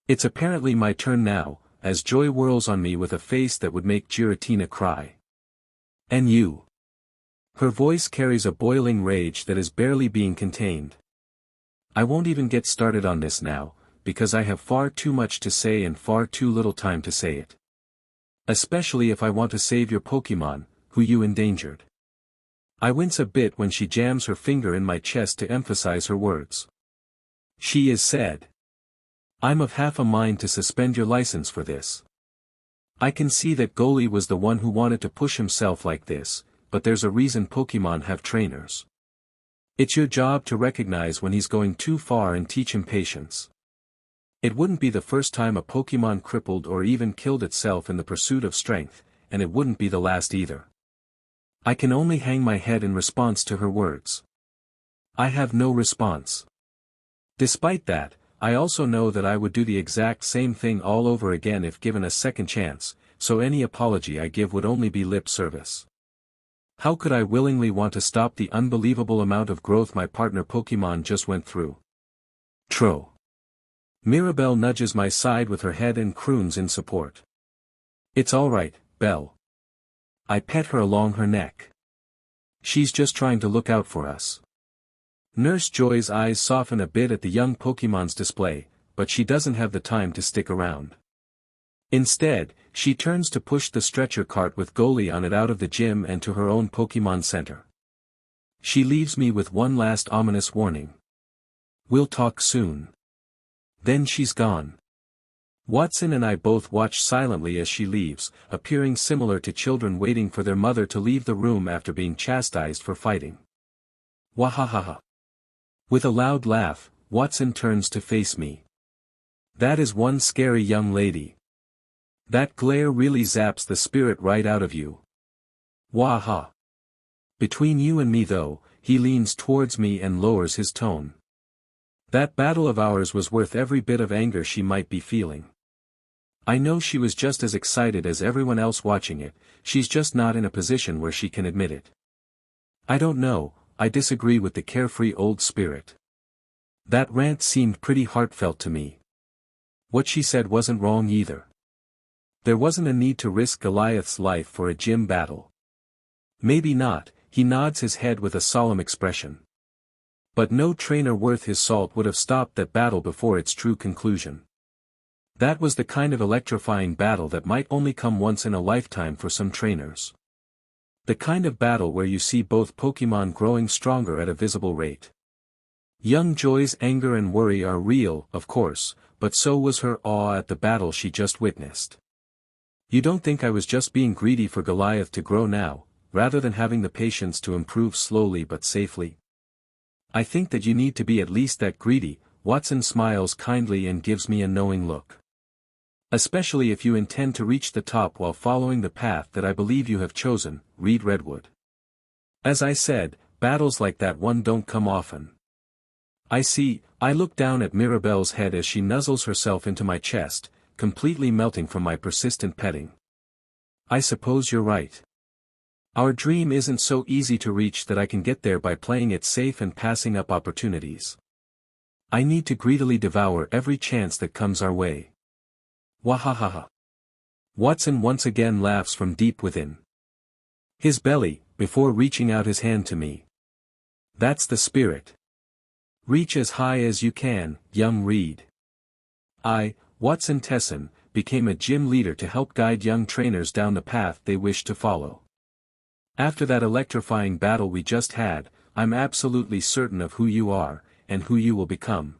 It's apparently my turn now, as Joy whirls on me with a face that would make Giratina cry. And you. Her voice carries a boiling rage that is barely being contained. I won't even get started on this now, because I have far too much to say and far too little time to say it. Especially if I want to save your Pokémon, who you endangered. I wince a bit when she jams her finger in my chest to emphasize her words. She is said. I'm of half a mind to suspend your license for this. I can see that Goli was the one who wanted to push himself like this, but there's a reason Pokémon have trainers. It's your job to recognize when he's going too far and teach him patience. It wouldn't be the first time a Pokémon crippled or even killed itself in the pursuit of strength, and it wouldn't be the last either. I can only hang my head in response to her words. I have no response. Despite that, I also know that I would do the exact same thing all over again if given a second chance, so any apology I give would only be lip service. How could I willingly want to stop the unbelievable amount of growth my partner Pokémon just went through? Tro. Mirabel nudges my side with her head and croons in support. It's alright, Belle. I pet her along her neck. She's just trying to look out for us. Nurse Joy's eyes soften a bit at the young Pokémon's display, but she doesn't have the time to stick around. Instead, she turns to push the stretcher cart with Goliath on it out of the gym and to her own Pokémon Center. She leaves me with one last ominous warning. We'll talk soon. Then she's gone. Watson and I both watch silently as she leaves, appearing similar to children waiting for their mother to leave the room after being chastised for fighting. Wahahaha. With a loud laugh, Watson turns to face me. That is one scary young lady. That glare really zaps the spirit right out of you. Waha. Between you and me though, he leans towards me and lowers his tone. That battle of ours was worth every bit of anger she might be feeling. I know she was just as excited as everyone else watching it, she's just not in a position where she can admit it. I don't know, I disagree with the carefree old spirit. That rant seemed pretty heartfelt to me. What she said wasn't wrong either. There wasn't a need to risk Goliath's life for a gym battle. Maybe not, he nods his head with a solemn expression. But no trainer worth his salt would have stopped that battle before its true conclusion. That was the kind of electrifying battle that might only come once in a lifetime for some trainers. The kind of battle where you see both Pokémon growing stronger at a visible rate. Young Joy's anger and worry are real, of course, but so was her awe at the battle she just witnessed. You don't think I was just being greedy for Goliath to grow now, rather than having the patience to improve slowly but safely? I think that you need to be at least that greedy. Watson smiles kindly and gives me a knowing look. Especially if you intend to reach the top while following the path that I believe you have chosen, read Redwood. As I said, battles like that one don't come often. I see. I look down at Mirabel's head as she nuzzles herself into my chest, completely melting from my persistent petting. I suppose you're right. Our dream isn't so easy to reach that I can get there by playing it safe and passing up opportunities. I need to greedily devour every chance that comes our way. Wahahaha. Watson once again laughs from deep within his belly, before reaching out his hand to me. That's the spirit. Reach as high as you can, young Reed. I, Watson Tesson, became a gym leader to help guide young trainers down the path they wish to follow. After that electrifying battle we just had, I'm absolutely certain of who you are, and who you will become.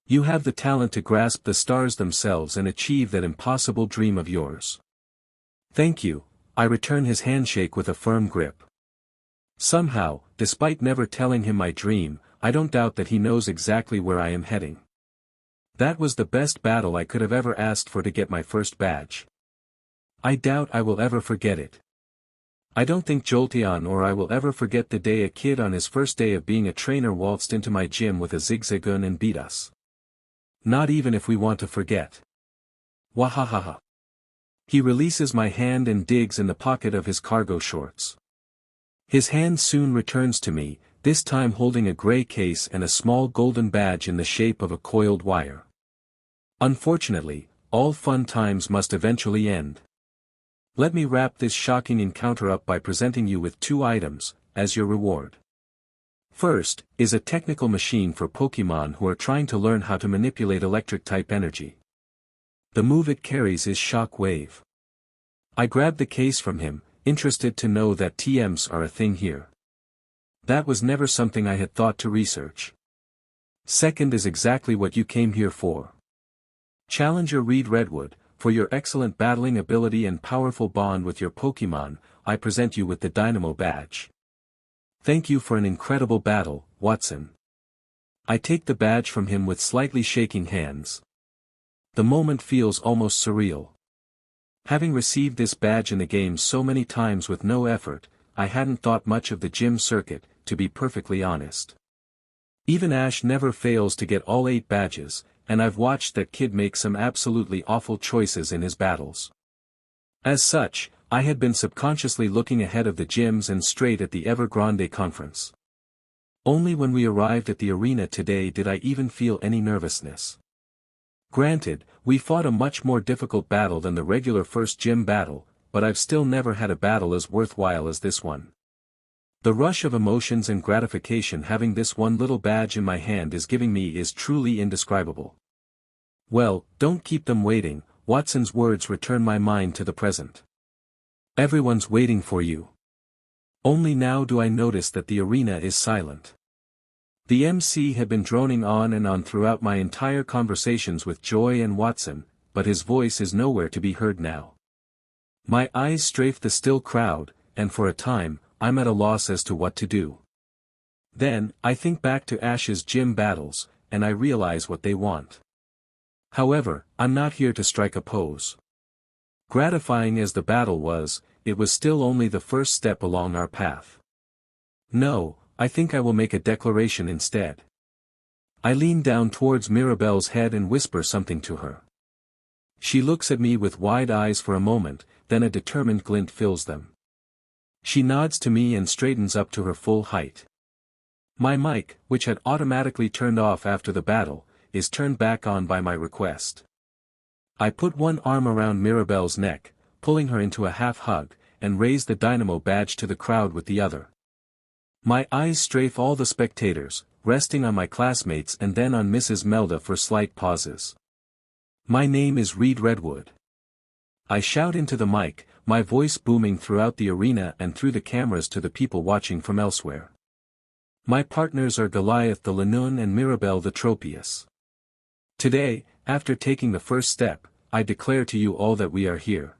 You have the talent to grasp the stars themselves and achieve that impossible dream of yours. Thank you. I return his handshake with a firm grip. Somehow, despite never telling him my dream, I don't doubt that he knows exactly where I am heading. That was the best battle I could have ever asked for to get my first badge. I doubt I will ever forget it. I don't think Jolteon or I will ever forget the day a kid on his first day of being a trainer waltzed into my gym with a zigzagoon and beat us. Not even if we want to forget. Wahahaha. He releases my hand and digs in the pocket of his cargo shorts. His hand soon returns to me, this time holding a gray case and a small golden badge in the shape of a coiled wire. Unfortunately, all fun times must eventually end. Let me wrap this shocking encounter up by presenting you with 2 items, as your reward. First, is a technical machine for Pokémon who are trying to learn how to manipulate electric-type energy. The move it carries is Shock Wave. I grabbed the case from him, interested to know that TMs are a thing here. That was never something I had thought to research. Second is exactly what you came here for. Challenger Reed Redwood, for your excellent battling ability and powerful bond with your Pokémon, I present you with the Dynamo Badge. Thank you for an incredible battle, Watson. I take the badge from him with slightly shaking hands. The moment feels almost surreal. Having received this badge in the game so many times with no effort, I hadn't thought much of the gym circuit, to be perfectly honest. Even Ash never fails to get all 8 badges, and I've watched that kid make some absolutely awful choices in his battles. As such, I had been subconsciously looking ahead of the gyms and straight at the Evergrande conference. Only when we arrived at the arena today did I even feel any nervousness. Granted, we fought a much more difficult battle than the regular first gym battle, but I've still never had a battle as worthwhile as this one. The rush of emotions and gratification having this one little badge in my hand is giving me is truly indescribable. Well, don't keep them waiting, Watson's words return my mind to the present. Everyone's waiting for you. Only now do I notice that the arena is silent. The MC had been droning on and on throughout my entire conversations with Joy and Watson, but his voice is nowhere to be heard now. My eyes strafe the still crowd, and for a time, I'm at a loss as to what to do. Then, I think back to Ash's gym battles, and I realize what they want. However, I'm not here to strike a pose. Gratifying as the battle was, it was still only the first step along our path. No, I think I will make a declaration instead. I lean down towards Mirabel's head and whisper something to her. She looks at me with wide eyes for a moment, then a determined glint fills them. She nods to me and straightens up to her full height. My mic, which had automatically turned off after the battle, is turned back on by my request. I put one arm around Mirabel's neck, pulling her into a half hug, and raise the dynamo badge to the crowd with the other. My eyes strafe all the spectators, resting on my classmates and then on Mrs. Melda for slight pauses. My name is Reed Redwood. I shout into the mic, my voice booming throughout the arena and through the cameras to the people watching from elsewhere. My partners are Goliath the Lanun and Mirabel the Tropius. Today, after taking the first step, I declare to you all that we are here.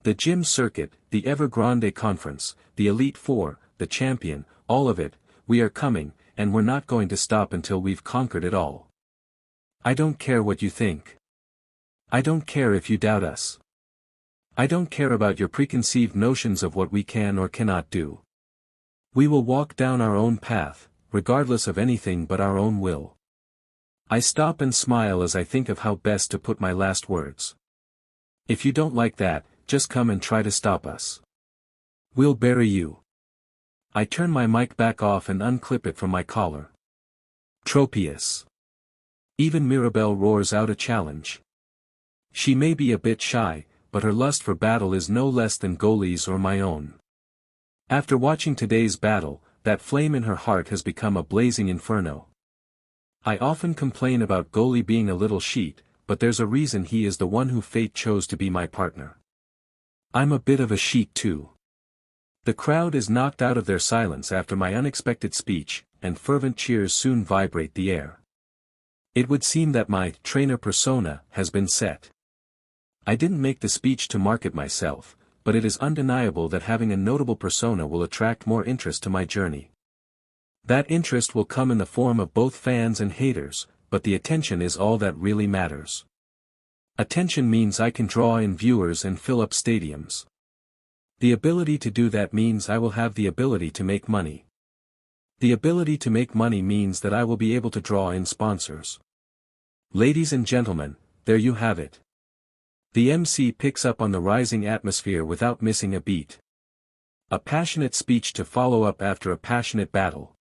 The gym circuit, the Evergrande conference, the Elite Four, the champion, all of it, we are coming, and we're not going to stop until we've conquered it all. I don't care what you think. I don't care if you doubt us. I don't care about your preconceived notions of what we can or cannot do. We will walk down our own path, regardless of anything but our own will. I stop and smile as I think of how best to put my last words. If you don't like that, just come and try to stop us. We'll bury you. I turn my mic back off and unclip it from my collar. Tropius. Even Mirabel roars out a challenge. She may be a bit shy, but her lust for battle is no less than Goli's or my own. After watching today's battle, that flame in her heart has become a blazing inferno. I often complain about Goli being a little sheet, but there's a reason he is the one who fate chose to be my partner. I'm a bit of a sheet too. The crowd is knocked out of their silence after my unexpected speech, and fervent cheers soon vibrate the air. It would seem that my trainer persona has been set. I didn't make the speech to market myself, but it is undeniable that having a notable persona will attract more interest to my journey. That interest will come in the form of both fans and haters, but the attention is all that really matters. Attention means I can draw in viewers and fill up stadiums. The ability to do that means I will have the ability to make money. The ability to make money means that I will be able to draw in sponsors. Ladies and gentlemen, there you have it. The MC picks up on the rising atmosphere without missing a beat. A passionate speech to follow up after a passionate battle.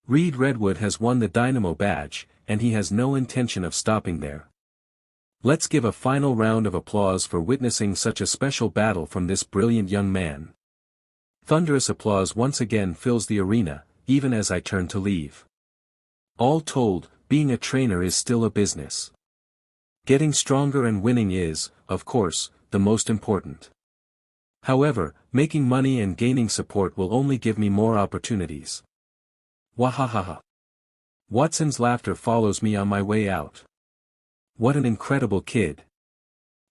Reed Redwood has won the Dynamo badge, and he has no intention of stopping there. Let's give a final round of applause for witnessing such a special battle from this brilliant young man. Thunderous applause once again fills the arena, even as I turn to leave. All told, being a trainer is still a business. Getting stronger and winning is, of course, the most important. However, making money and gaining support will only give me more opportunities. Wahahaha. Watson's laughter follows me on my way out. What an incredible kid.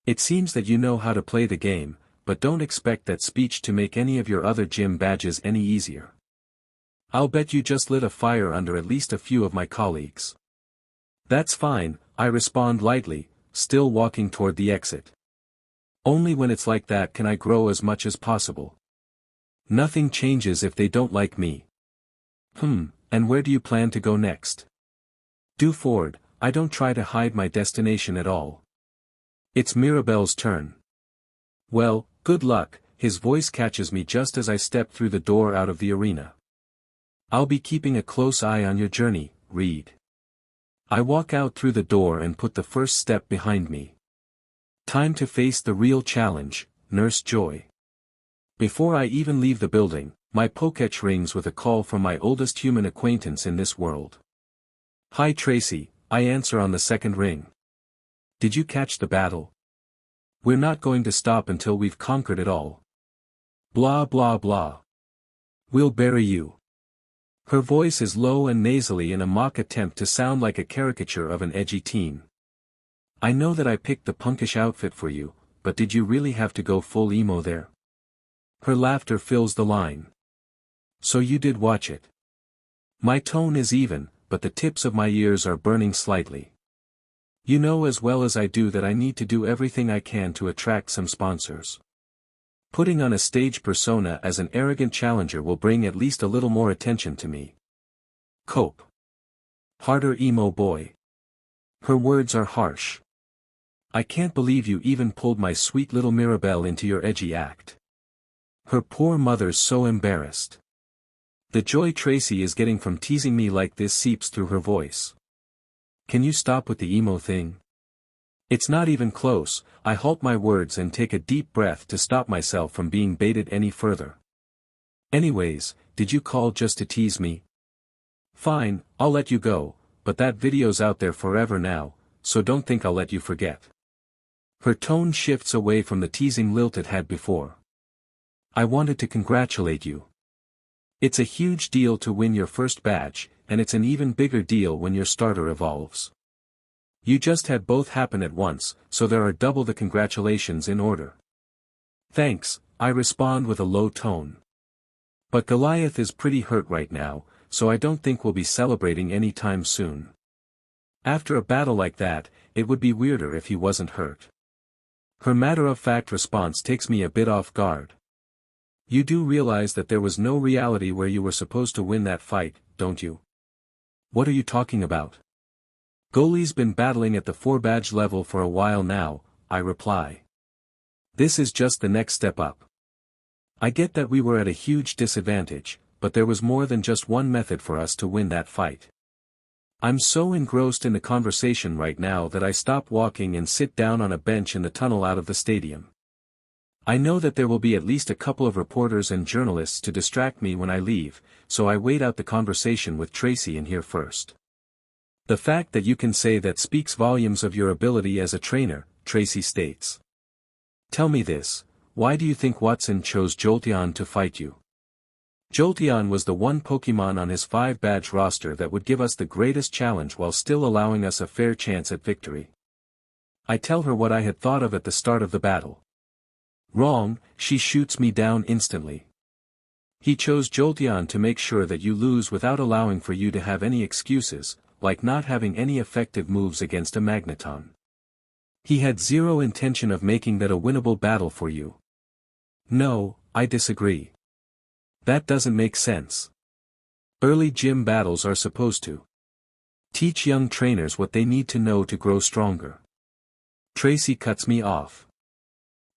It seems that you know how to play the game, but don't expect that speech to make any of your other gym badges any easier. I'll bet you just lit a fire under at least a few of my colleagues. That's fine, I respond lightly, still walking toward the exit. Only when it's like that can I grow as much as possible. Nothing changes if they don't like me. And where do you plan to go next? Do forward, I don't try to hide my destination at all. It's Mirabel's turn. Well, good luck, his voice catches me just as I step through the door out of the arena. I'll be keeping a close eye on your journey, Reed. I walk out through the door and put the first step behind me. Time to face the real challenge, Nurse Joy. Before I even leave the building, my Pokémon rings with a call from my oldest human acquaintance in this world. Hi Tracy, I answer on the second ring. Did you catch the battle? We're not going to stop until we've conquered it all. Blah blah blah. We'll bury you. Her voice is low and nasally in a mock attempt to sound like a caricature of an edgy teen. I know that I picked the punkish outfit for you, but did you really have to go full emo there? Her laughter fills the line. So you did watch it. My tone is even, but the tips of my ears are burning slightly. You know as well as I do that I need to do everything I can to attract some sponsors. Putting on a stage persona as an arrogant challenger will bring at least a little more attention to me. Cope. Harder emo boy. Her words are harsh. I can't believe you even pulled my sweet little Mirabel into your edgy act. Her poor mother's so embarrassed. The joy Tracy is getting from teasing me like this seeps through her voice. Can you stop with the emo thing? It's not even close. I halt my words and take a deep breath to stop myself from being baited any further. Anyways, did you call just to tease me? Fine, I'll let you go, but that video's out there forever now, so don't think I'll let you forget. Her tone shifts away from the teasing lilt it had before. I wanted to congratulate you. It's a huge deal to win your first badge, and it's an even bigger deal when your starter evolves. You just had both happen at once, so there are double the congratulations in order. Thanks, I respond with a low tone. But Goliath is pretty hurt right now, so I don't think we'll be celebrating any time soon. After a battle like that, it would be weirder if he wasn't hurt. Her matter-of-fact response takes me a bit off guard. You do realize that there was no reality where you were supposed to win that fight, don't you? What are you talking about? Goalie's been battling at the 4-badge level for a while now, I reply. This is just the next step up. I get that we were at a huge disadvantage, but there was more than just one method for us to win that fight. I'm so engrossed in the conversation right now that I stop walking and sit down on a bench in the tunnel out of the stadium. I know that there will be at least a couple of reporters and journalists to distract me when I leave, so I wait out the conversation with Tracy in here first. The fact that you can say that speaks volumes of your ability as a trainer, Tracy states. Tell me this, why do you think Watson chose Jolteon to fight you? Jolteon was the one Pokémon on his 5-badge roster that would give us the greatest challenge while still allowing us a fair chance at victory. I tell her what I had thought of at the start of the battle. Wrong, she shoots me down instantly. He chose Jolteon to make sure that you lose without allowing for you to have any excuses, like not having any effective moves against a Magneton. He had zero intention of making that a winnable battle for you. No, I disagree. That doesn't make sense. Early gym battles are supposed to teach young trainers what they need to know to grow stronger. Tracy cuts me off.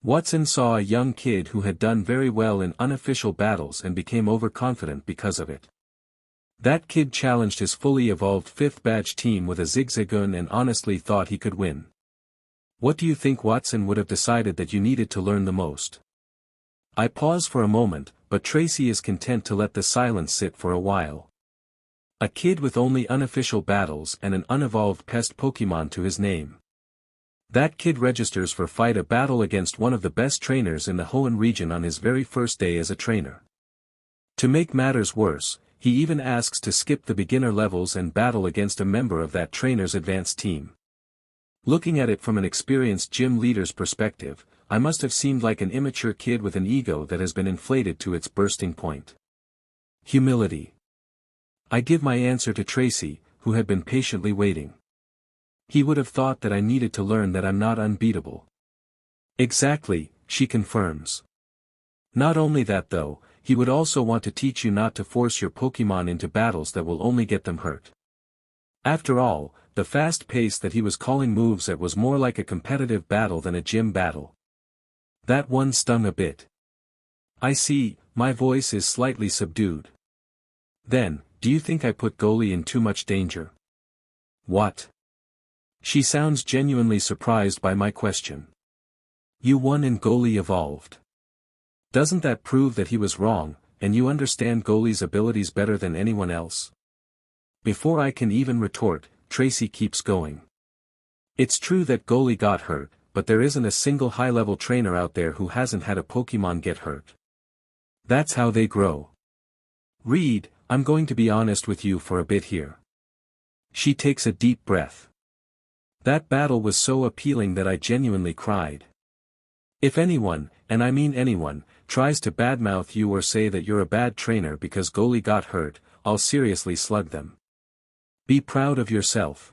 Watson saw a young kid who had done very well in unofficial battles and became overconfident because of it. That kid challenged his fully evolved 5th badge team with a zigzagoon and honestly thought he could win. What do you think Watson would have decided that you needed to learn the most? I pause for a moment, but Tracy is content to let the silence sit for a while. A kid with only unofficial battles and an unevolved pest Pokémon to his name. That kid registers for fight a battle against one of the best trainers in the Hoenn region on his very first day as a trainer. To make matters worse, he even asks to skip the beginner levels and battle against a member of that trainer's advanced team. Looking at it from an experienced gym leader's perspective, I must have seemed like an immature kid with an ego that has been inflated to its bursting point. Humility. I give my answer to Tracy, who had been patiently waiting. He would have thought that I needed to learn that I'm not unbeatable. Exactly, she confirms. Not only that though, he would also want to teach you not to force your Pokémon into battles that will only get them hurt. After all, the fast pace that he was calling moves at was more like a competitive battle than a gym battle. That one stung a bit. I see, my voice is slightly subdued. Then, do you think I put Goli in too much danger? What? She sounds genuinely surprised by my question. You won and Goli evolved. Doesn't that prove that he was wrong, and you understand Goli's abilities better than anyone else? Before I can even retort, Tracy keeps going. It's true that Goli got hurt, but there isn't a single high-level trainer out there who hasn't had a Pokémon get hurt. That's how they grow. Reed, I'm going to be honest with you for a bit here. She takes a deep breath. That battle was so appealing that I genuinely cried. If anyone, and I mean anyone, tries to badmouth you or say that you're a bad trainer because Goli got hurt, I'll seriously slug them. Be proud of yourself.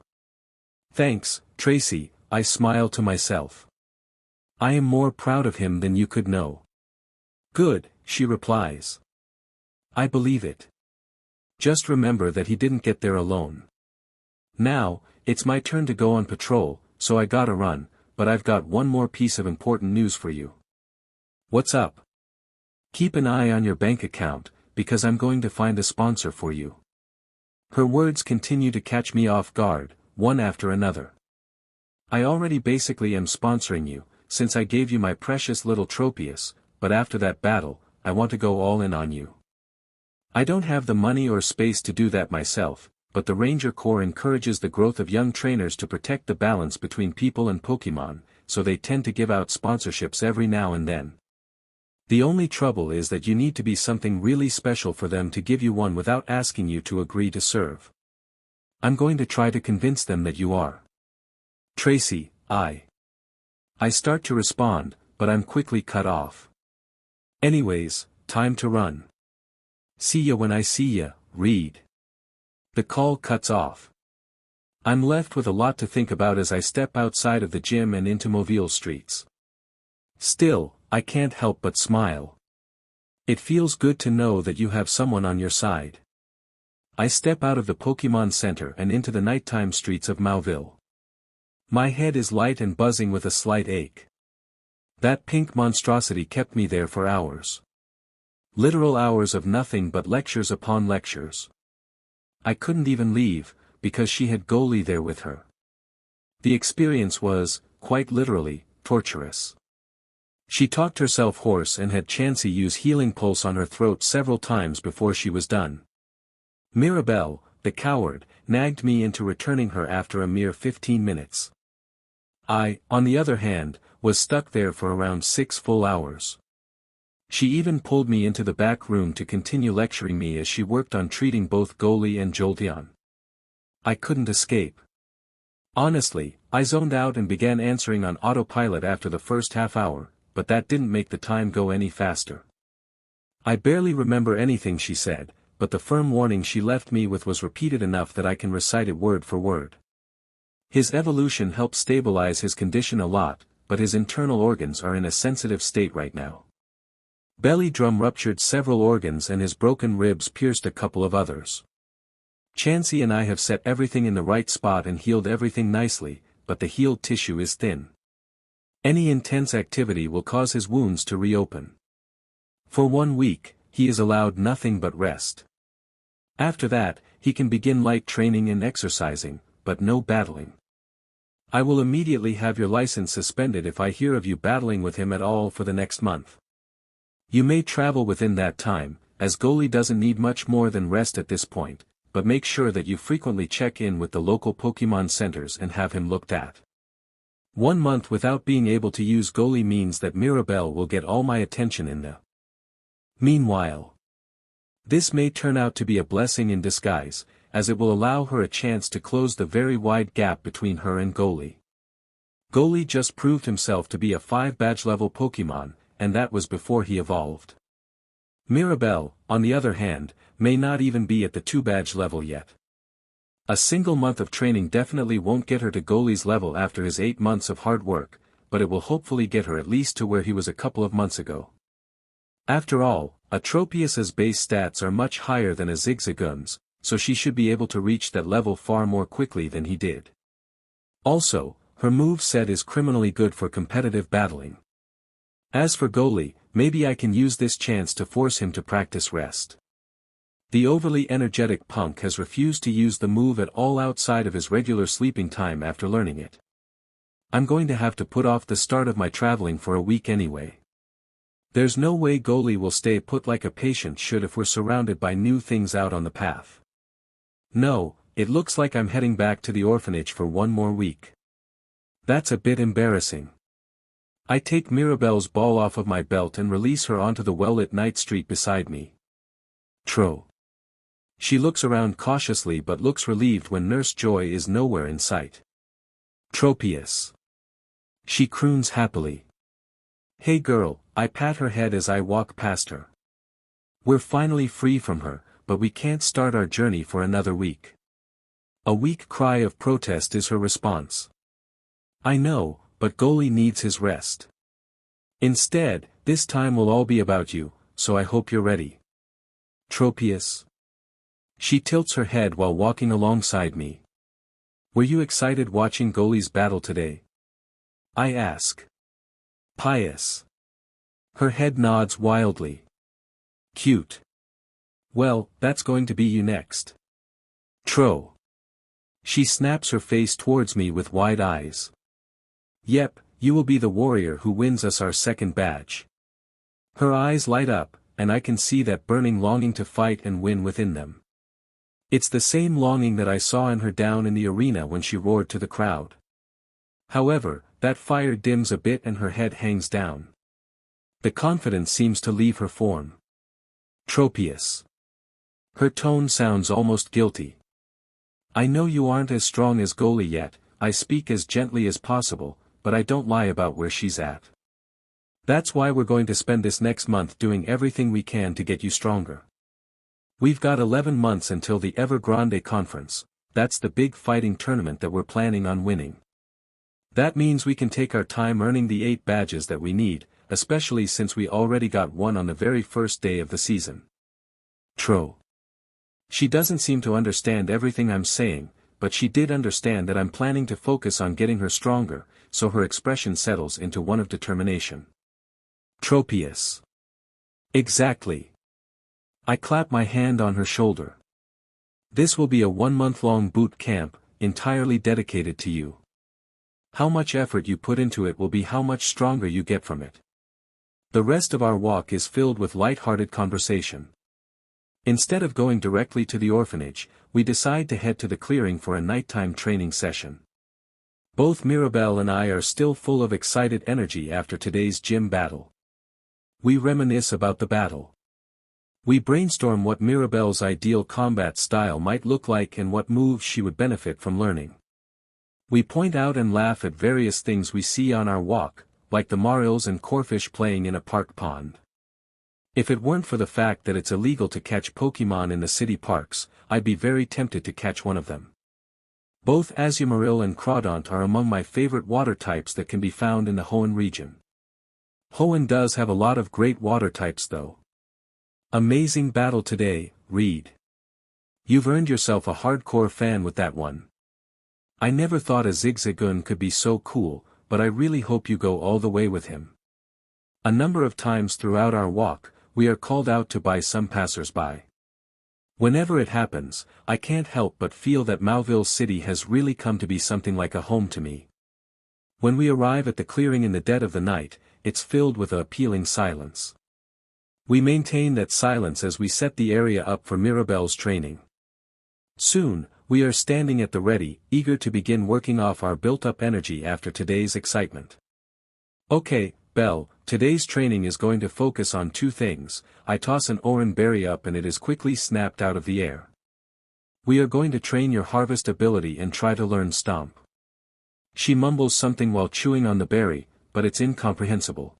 Thanks, Tracy, I smile to myself. I am more proud of him than you could know. Good, she replies. I believe it. Just remember that he didn't get there alone. Now, it's my turn to go on patrol, so I gotta run, but I've got one more piece of important news for you. What's up? Keep an eye on your bank account, because I'm going to find a sponsor for you. Her words continue to catch me off guard, one after another. I already basically am sponsoring you, since I gave you my precious little Tropius, but after that battle, I want to go all in on you. I don't have the money or space to do that myself, but the Ranger Corps encourages the growth of young trainers to protect the balance between people and Pokémon, so they tend to give out sponsorships every now and then. The only trouble is that you need to be something really special for them to give you one without asking you to agree to serve. I'm going to try to convince them that you are. Tracy, I start to respond, but I'm quickly cut off. Anyways, time to run. See ya when I see ya, Reed. The call cuts off. I'm left with a lot to think about as I step outside of the gym and into Mobile streets. Still, I can't help but smile. It feels good to know that you have someone on your side. I step out of the Pokémon Center and into the nighttime streets of Mauville. My head is light and buzzing with a slight ache. That pink monstrosity kept me there for hours. Literal hours of nothing but lectures upon lectures. I couldn't even leave, because she had Goli there with her. The experience was, quite literally, torturous. She talked herself hoarse and had Chansey use Healing Pulse on her throat several times before she was done. Mirabel, the coward, nagged me into returning her after a mere 15 minutes. I, on the other hand, was stuck there for around 6 full hours. She even pulled me into the back room to continue lecturing me as she worked on treating both Goli and Jolteon. I couldn't escape. Honestly, I zoned out and began answering on autopilot after the first half hour, but that didn't make the time go any faster. I barely remember anything she said, but the firm warning she left me with was repeated enough that I can recite it word for word. His evolution helped stabilize his condition a lot, but his internal organs are in a sensitive state right now. Belly drum ruptured several organs and his broken ribs pierced a couple of others. Chansey and I have set everything in the right spot and healed everything nicely, but the healed tissue is thin. Any intense activity will cause his wounds to reopen. For 1 week, he is allowed nothing but rest. After that, he can begin light training and exercising, but no battling. I will immediately have your license suspended if I hear of you battling with him at all for the next month. You may travel within that time, as Goli doesn't need much more than rest at this point, but make sure that you frequently check in with the local Pokémon centers and have him looked at. 1 month without being able to use Goli means that Mirabel will get all my attention in the meanwhile. This may turn out to be a blessing in disguise, as it will allow her a chance to close the very wide gap between her and Goli. Goli just proved himself to be a 5-badge level Pokémon, and that was before he evolved. Mirabel, on the other hand, may not even be at the 2-badge level yet. A single month of training definitely won't get her to Goli's level after his 8 months of hard work, but it will hopefully get her at least to where he was a couple of months ago. After all, A Tropius's base stats are much higher than a zigzagoon's, so she should be able to reach that level far more quickly than he did. Also, her move set is criminally good for competitive battling. As for Goli, maybe I can use this chance to force him to practice rest. The overly energetic punk has refused to use the move at all outside of his regular sleeping time after learning it. I'm going to have to put off the start of my traveling for a week anyway. There's no way Goli will stay put like a patient should if we're surrounded by new things out on the path. No, it looks like I'm heading back to the orphanage for one more week. That's a bit embarrassing. I take Mirabel's ball off of my belt and release her onto the well-lit night street beside me. Tro. She looks around cautiously but looks relieved when Nurse Joy is nowhere in sight. Tropius. She croons happily. Hey girl, I pat her head as I walk past her. We're finally free from her, but we can't start our journey for another week. A weak cry of protest is her response. I know, but Goli needs his rest. Instead, this time will all be about you, so I hope you're ready. Tropius. She tilts her head while walking alongside me. Were you excited watching Goli's battle today? I ask. Pious. Her head nods wildly. Cute. Well, that's going to be you next. Tro. She snaps her face towards me with wide eyes. Yep, you will be the warrior who wins us our second badge. Her eyes light up, and I can see that burning longing to fight and win within them. It's the same longing that I saw in her down in the arena when she roared to the crowd. However, that fire dims a bit and her head hangs down. The confidence seems to leave her form. Tropius. Her tone sounds almost guilty. I know you aren't as strong as Goli yet, I speak as gently as possible, but I don't lie about where she's at. That's why we're going to spend this next month doing everything we can to get you stronger. We've got 11 months until the Evergrande Conference, that's the big fighting tournament that we're planning on winning. That means we can take our time earning the 8 badges that we need, especially since we already got one on the very first day of the season. Tro. She doesn't seem to understand everything I'm saying, but she did understand that I'm planning to focus on getting her stronger, so her expression settles into one of determination. Tropius. Exactly. I clap my hand on her shoulder. This will be a 1-month-long boot camp, entirely dedicated to you. How much effort you put into it will be how much stronger you get from it. The rest of our walk is filled with light-hearted conversation. Instead of going directly to the orphanage, we decide to head to the clearing for a nighttime training session. Both Mirabel and I are still full of excited energy after today's gym battle. We reminisce about the battle. We brainstorm what Mirabel's ideal combat style might look like and what moves she would benefit from learning. We point out and laugh at various things we see on our walk, like the marils and corfish playing in a park pond. If it weren't for the fact that it's illegal to catch Pokémon in the city parks, I'd be very tempted to catch one of them. Both Azumarill and Crawdont are among my favorite water types that can be found in the Hoenn region. Hoenn does have a lot of great water types though. Amazing battle today, Reed. You've earned yourself a hardcore fan with that one. I never thought a zigzagoon could be so cool, but I really hope you go all the way with him. A number of times throughout our walk, we are called out to by some passers-by. Whenever it happens, I can't help but feel that Mauville City has really come to be something like a home to me. When we arrive at the clearing in the dead of the night, it's filled with an appealing silence. We maintain that silence as we set the area up for Mirabel's training. Soon, we are standing at the ready, eager to begin working off our built-up energy after today's excitement. Okay, Belle, today's training is going to focus on 2 things. I toss an oran berry up and it is quickly snapped out of the air. We are going to train your harvest ability and try to learn Stomp. She mumbles something while chewing on the berry, but it's incomprehensible.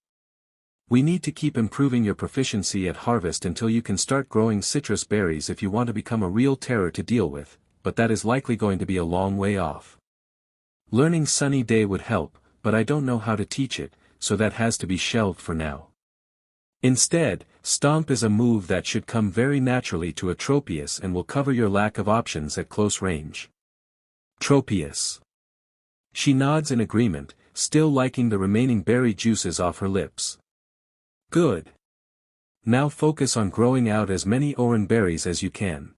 We need to keep improving your proficiency at harvest until you can start growing citrus berries if you want to become a real terror to deal with, but that is likely going to be a long way off. Learning Sunny Day would help, but I don't know how to teach it, so that has to be shelved for now. Instead, Stomp is a move that should come very naturally to a Tropius and will cover your lack of options at close range. Tropius. She nods in agreement, still liking the remaining berry juices off her lips. Good. Now focus on growing out as many oran berries as you can.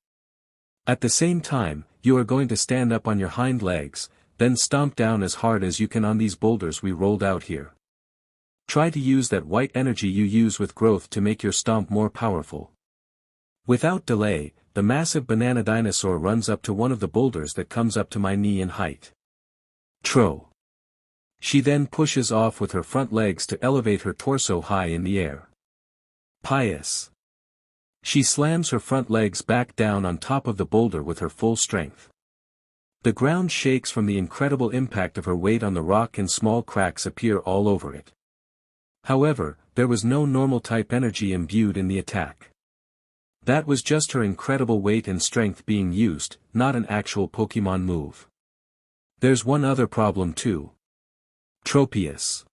At the same time, you are going to stand up on your hind legs, then stomp down as hard as you can on these boulders we rolled out here. Try to use that white energy you use with growth to make your stomp more powerful. Without delay, the massive banana dinosaur runs up to one of the boulders that comes up to my knee in height. Tro. She then pushes off with her front legs to elevate her torso high in the air. Pious. She slams her front legs back down on top of the boulder with her full strength. The ground shakes from the incredible impact of her weight on the rock and small cracks appear all over it. However, there was no normal type energy imbued in the attack. That was just her incredible weight and strength being used, not an actual Pokémon move. There's one other problem too. Tropius.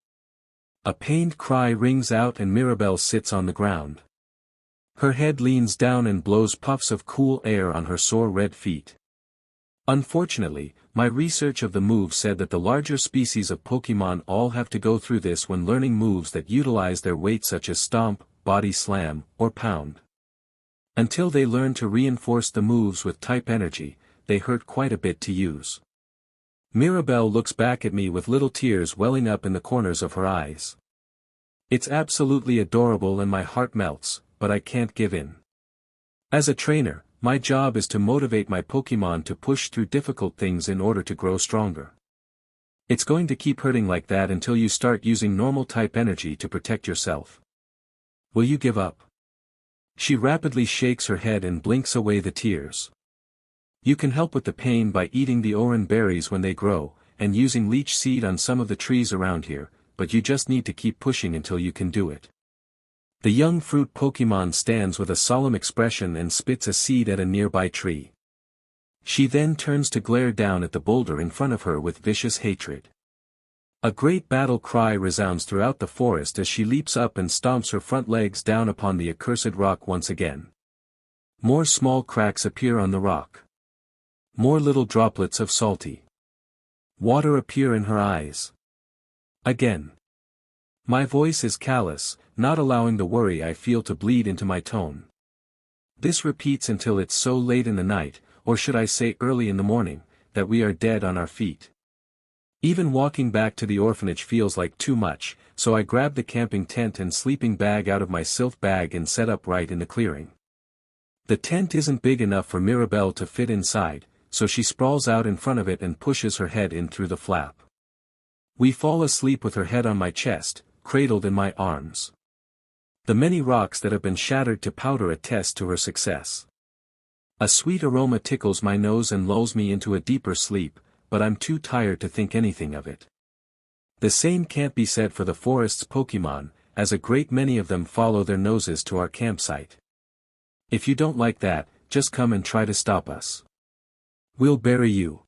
A pained cry rings out and Mirabel sits on the ground. Her head leans down and blows puffs of cool air on her sore red feet. Unfortunately, my research of the move said that the larger species of Pokémon all have to go through this when learning moves that utilize their weight such as Stomp, Body Slam, or Pound. Until they learn to reinforce the moves with type energy, they hurt quite a bit to use. Mirabel looks back at me with little tears welling up in the corners of her eyes. It's absolutely adorable and my heart melts, but I can't give in. As a trainer, my job is to motivate my Pokémon to push through difficult things in order to grow stronger. It's going to keep hurting like that until you start using normal type energy to protect yourself. Will you give up? She rapidly shakes her head and blinks away the tears. You can help with the pain by eating the oran berries when they grow, and using leech seed on some of the trees around here, but you just need to keep pushing until you can do it. The young fruit Pokémon stands with a solemn expression and spits a seed at a nearby tree. She then turns to glare down at the boulder in front of her with vicious hatred. A great battle cry resounds throughout the forest as she leaps up and stomps her front legs down upon the accursed rock once again. More small cracks appear on the rock. More little droplets of salty water appear in her eyes. Again. My voice is callous, not allowing the worry I feel to bleed into my tone. This repeats until it's so late in the night, or should I say early in the morning, that we are dead on our feet. Even walking back to the orphanage feels like too much, so I grab the camping tent and sleeping bag out of my silk bag and set up right in the clearing. The tent isn't big enough for Mirabel to fit inside, so she sprawls out in front of it and pushes her head in through the flap. We fall asleep with her head on my chest, cradled in my arms. The many rocks that have been shattered to powder attest to her success. A sweet aroma tickles my nose and lulls me into a deeper sleep, but I'm too tired to think anything of it. The same can't be said for the forest's Pokémon, as a great many of them follow their noses to our campsite. If you don't like that, just come and try to stop us. We'll bury you.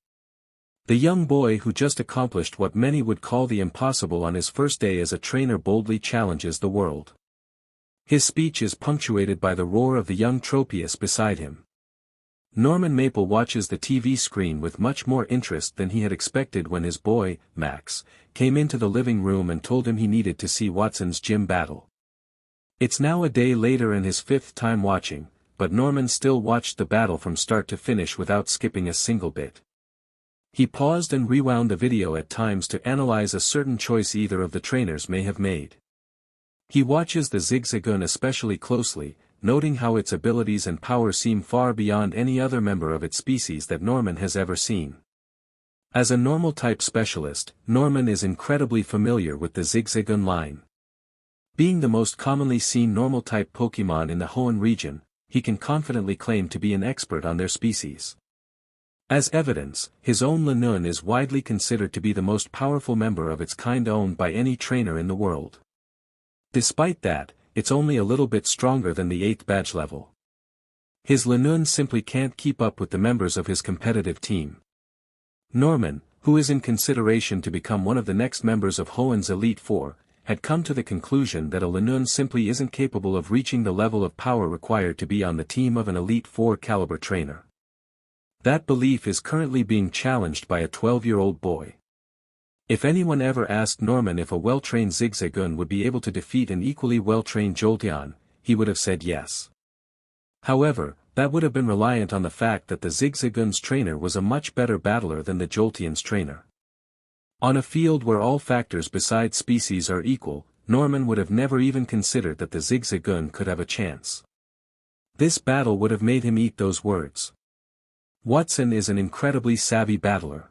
The young boy who just accomplished what many would call the impossible on his first day as a trainer boldly challenges the world. His speech is punctuated by the roar of the young Tropius beside him. Norman Maple watches the TV screen with much more interest than he had expected when his boy, Max, came into the living room and told him he needed to see Watson's gym battle. It's now a day later and his fifth time watching, but Norman still watched the battle from start to finish without skipping a single bit. He paused and rewound the video at times to analyze a certain choice either of the trainers may have made. He watches the zigzagoon especially closely, noting how its abilities and power seem far beyond any other member of its species that Norman has ever seen. As a normal type specialist, Norman is incredibly familiar with the zigzagoon line. Being the most commonly seen normal type Pokémon in the Hoenn region, he can confidently claim to be an expert on their species. As evidence, his own Linoone is widely considered to be the most powerful member of its kind owned by any trainer in the world. Despite that, it's only a little bit stronger than the 8th badge level. His Linoone simply can't keep up with the members of his competitive team. Norman, who is in consideration to become one of the next members of Hoenn's Elite Four, had come to the conclusion that a Linoon simply isn't capable of reaching the level of power required to be on the team of an Elite 4 caliber trainer. That belief is currently being challenged by a 12-year-old boy. If anyone ever asked Norman if a well-trained zigzagoon would be able to defeat an equally well-trained Jolteon, he would have said yes. However, that would have been reliant on the fact that the zigzagoon's trainer was a much better battler than the Jolteon's trainer. On a field where all factors besides species are equal, Norman would have never even considered that the zigzagoon could have a chance. This battle would have made him eat those words. Watson is an incredibly savvy battler.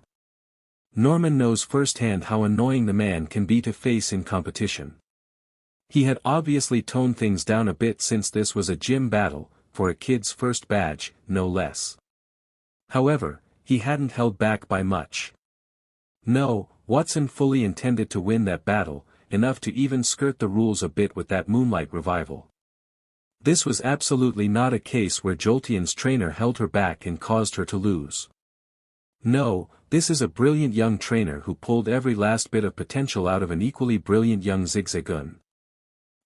Norman knows firsthand how annoying the man can be to face in competition. He had obviously toned things down a bit since this was a gym battle, for a kid's first badge, no less. However, he hadn't held back by much. No, Watson fully intended to win that battle, enough to even skirt the rules a bit with that Moonlight revival. This was absolutely not a case where Jolteon's trainer held her back and caused her to lose. No, this is a brilliant young trainer who pulled every last bit of potential out of an equally brilliant young zigzagoon.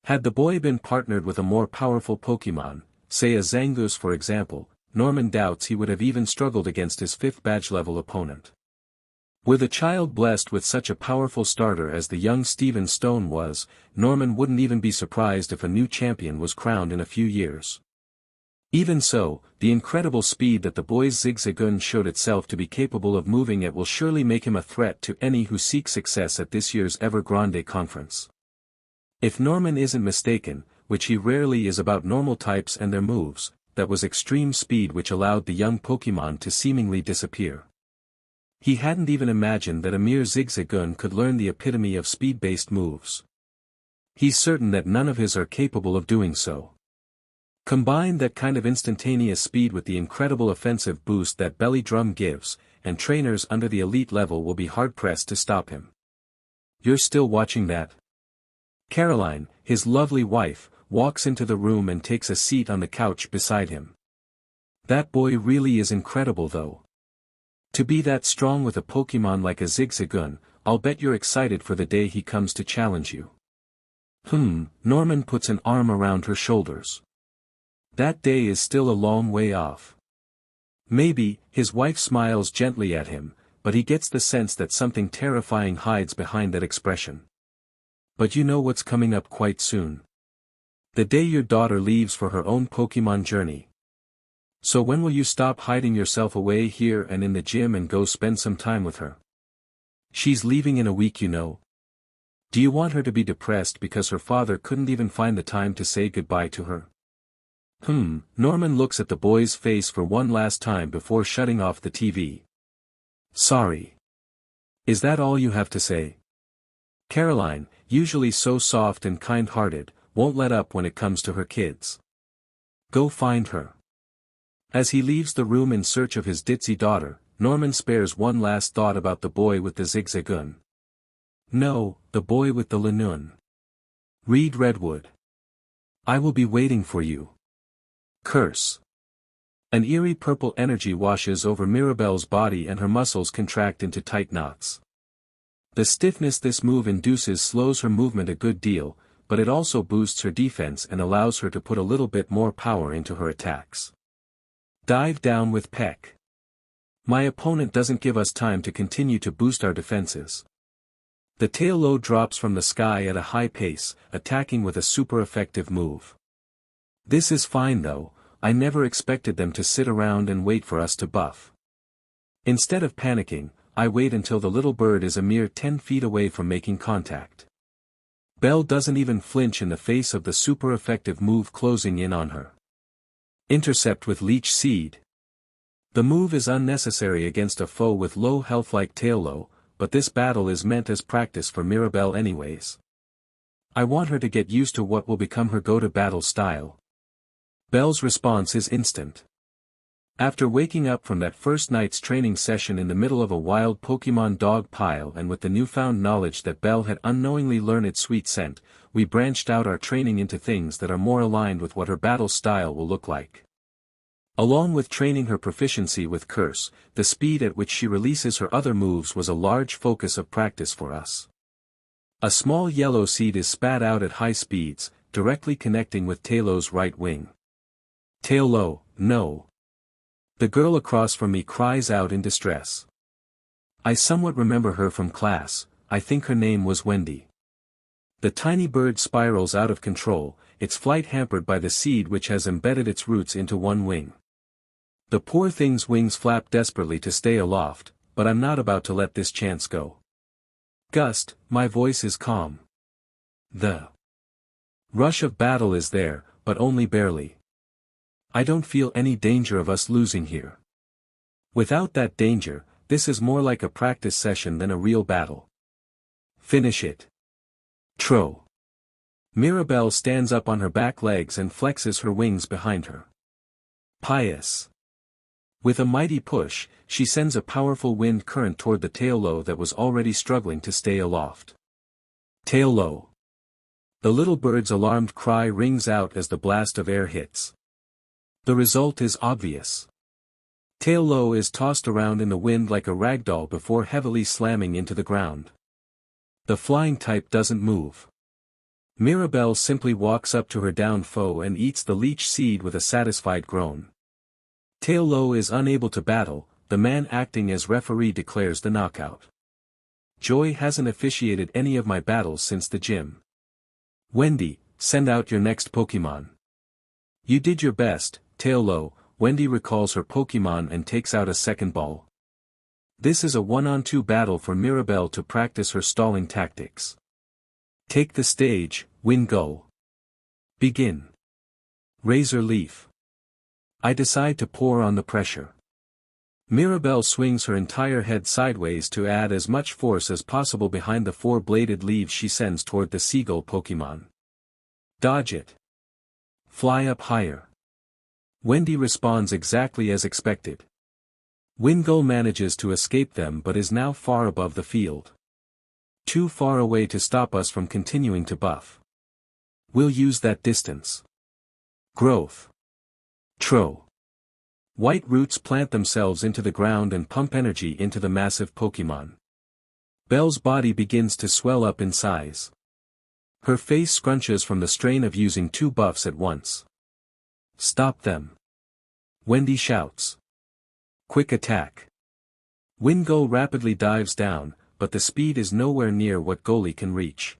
Had the boy been partnered with a more powerful Pokémon, say a Zangoose for example, Norman doubts he would have even struggled against his 5th badge level opponent. With a child blessed with such a powerful starter as the young Steven Stone was, Norman wouldn't even be surprised if a new champion was crowned in a few years. Even so, the incredible speed that the boy's zigzagoon showed itself to be capable of moving at will surely make him a threat to any who seek success at this year's Evergrande conference. If Norman isn't mistaken, which he rarely is about normal types and their moves, that was extreme speed which allowed the young Pokémon to seemingly disappear. He hadn't even imagined that a mere zigzagoon could learn the epitome of speed-based moves. He's certain that none of his are capable of doing so. Combine that kind of instantaneous speed with the incredible offensive boost that Belly Drum gives, and trainers under the elite level will be hard-pressed to stop him. You're still watching that? Caroline, his lovely wife, walks into the room and takes a seat on the couch beside him. That boy really is incredible though. To be that strong with a Pokémon like a zigzagoon, I'll bet you're excited for the day he comes to challenge you. Norman puts an arm around her shoulders. That day is still a long way off. Maybe, his wife smiles gently at him, but he gets the sense that something terrifying hides behind that expression. But you know what's coming up quite soon. The day your daughter leaves for her own Pokémon journey. So when will you stop hiding yourself away here and in the gym and go spend some time with her? She's leaving in a week, you know. Do you want her to be depressed because her father couldn't even find the time to say goodbye to her? Norman looks at the boy's face for one last time before shutting off the TV. Sorry. Is that all you have to say? Caroline, usually so soft and kind-hearted, won't let up when it comes to her kids. Go find her. As he leaves the room in search of his ditzy daughter, Norman spares one last thought about the boy with the zigzagoon. No, the boy with the Linoon. Read Redwood. I will be waiting for you. Curse. An eerie purple energy washes over Mirabel's body and her muscles contract into tight knots. The stiffness this move induces slows her movement a good deal, but it also boosts her defense and allows her to put a little bit more power into her attacks. Dive down with Peck. My opponent doesn't give us time to continue to boost our defenses. The tail load drops from the sky at a high pace, attacking with a super effective move. This is fine though, I never expected them to sit around and wait for us to buff. Instead of panicking, I wait until the little bird is a mere 10 feet away from making contact. Belle doesn't even flinch in the face of the super effective move closing in on her. Intercept with Leech Seed. The move is unnecessary against a foe with low health like Taillow, but this battle is meant as practice for Mirabel anyways. I want her to get used to what will become her go-to-battle style. Belle's response is instant. After waking up from that first night's training session in the middle of a wild Pokémon dog pile and with the newfound knowledge that Belle had unknowingly learned its sweet scent, we branched out our training into things that are more aligned with what her battle style will look like. Along with training her proficiency with Curse, the speed at which she releases her other moves was a large focus of practice for us. A small yellow seed is spat out at high speeds, directly connecting with Tailow's right wing. Taillow, no. The girl across from me cries out in distress. I somewhat remember her from class, I think her name was Wendy. The tiny bird spirals out of control, its flight hampered by the seed which has embedded its roots into one wing. The poor thing's wings flap desperately to stay aloft, but I'm not about to let this chance go. Gust, my voice is calm. The rush of battle is there, but only barely. I don't feel any danger of us losing here. Without that danger, this is more like a practice session than a real battle. Finish it. Tro. Mirabel stands up on her back legs and flexes her wings behind her. Pious. With a mighty push, she sends a powerful wind current toward the Taillow that was already struggling to stay aloft. Taillow. The little bird's alarmed cry rings out as the blast of air hits. The result is obvious. Taillow is tossed around in the wind like a ragdoll before heavily slamming into the ground. The flying type doesn't move. Mirabel simply walks up to her downed foe and eats the leech seed with a satisfied groan. Taillow is unable to battle, the man acting as referee declares the knockout. Joy hasn't officiated any of my battles since the gym. Wendy, send out your next Pokémon. You did your best, Taillow. Wendy recalls her Pokémon and takes out a second ball. This is a 1-on-2 battle for Mirabel to practice her stalling tactics. Take the stage, Wingull. Begin. Razor Leaf. I decide to pour on the pressure. Mirabel swings her entire head sideways to add as much force as possible behind the 4-bladed leaves she sends toward the seagull Pokémon. Dodge it. Fly up higher. Wendy responds exactly as expected. Wingull manages to escape them but is now far above the field. Too far away to stop us from continuing to buff. We'll use that distance. Growth. Tro. White roots plant themselves into the ground and pump energy into the massive Pokémon. Belle's body begins to swell up in size. Her face scrunches from the strain of using 2 buffs at once. Stop them. Wendy shouts. Quick attack. Wingull rapidly dives down, but the speed is nowhere near what Goliath can reach.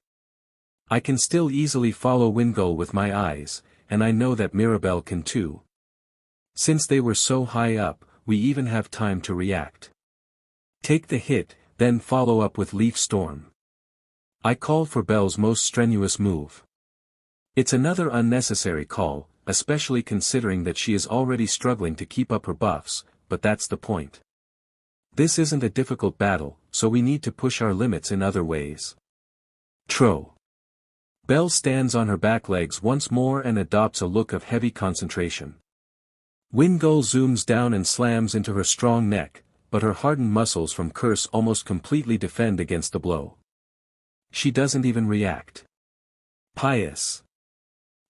I can still easily follow Wingull with my eyes, and I know that Mirabel can too. Since they were so high up, we even have time to react. Take the hit, then follow up with Leaf Storm. I call for Belle's most strenuous move. It's another unnecessary call, especially considering that she is already struggling to keep up her buffs, but that's the point. This isn't a difficult battle, so we need to push our limits in other ways. Tro. Belle stands on her back legs once more and adopts a look of heavy concentration. Wingull zooms down and slams into her strong neck, but her hardened muscles from Curse almost completely defend against the blow. She doesn't even react. Pious.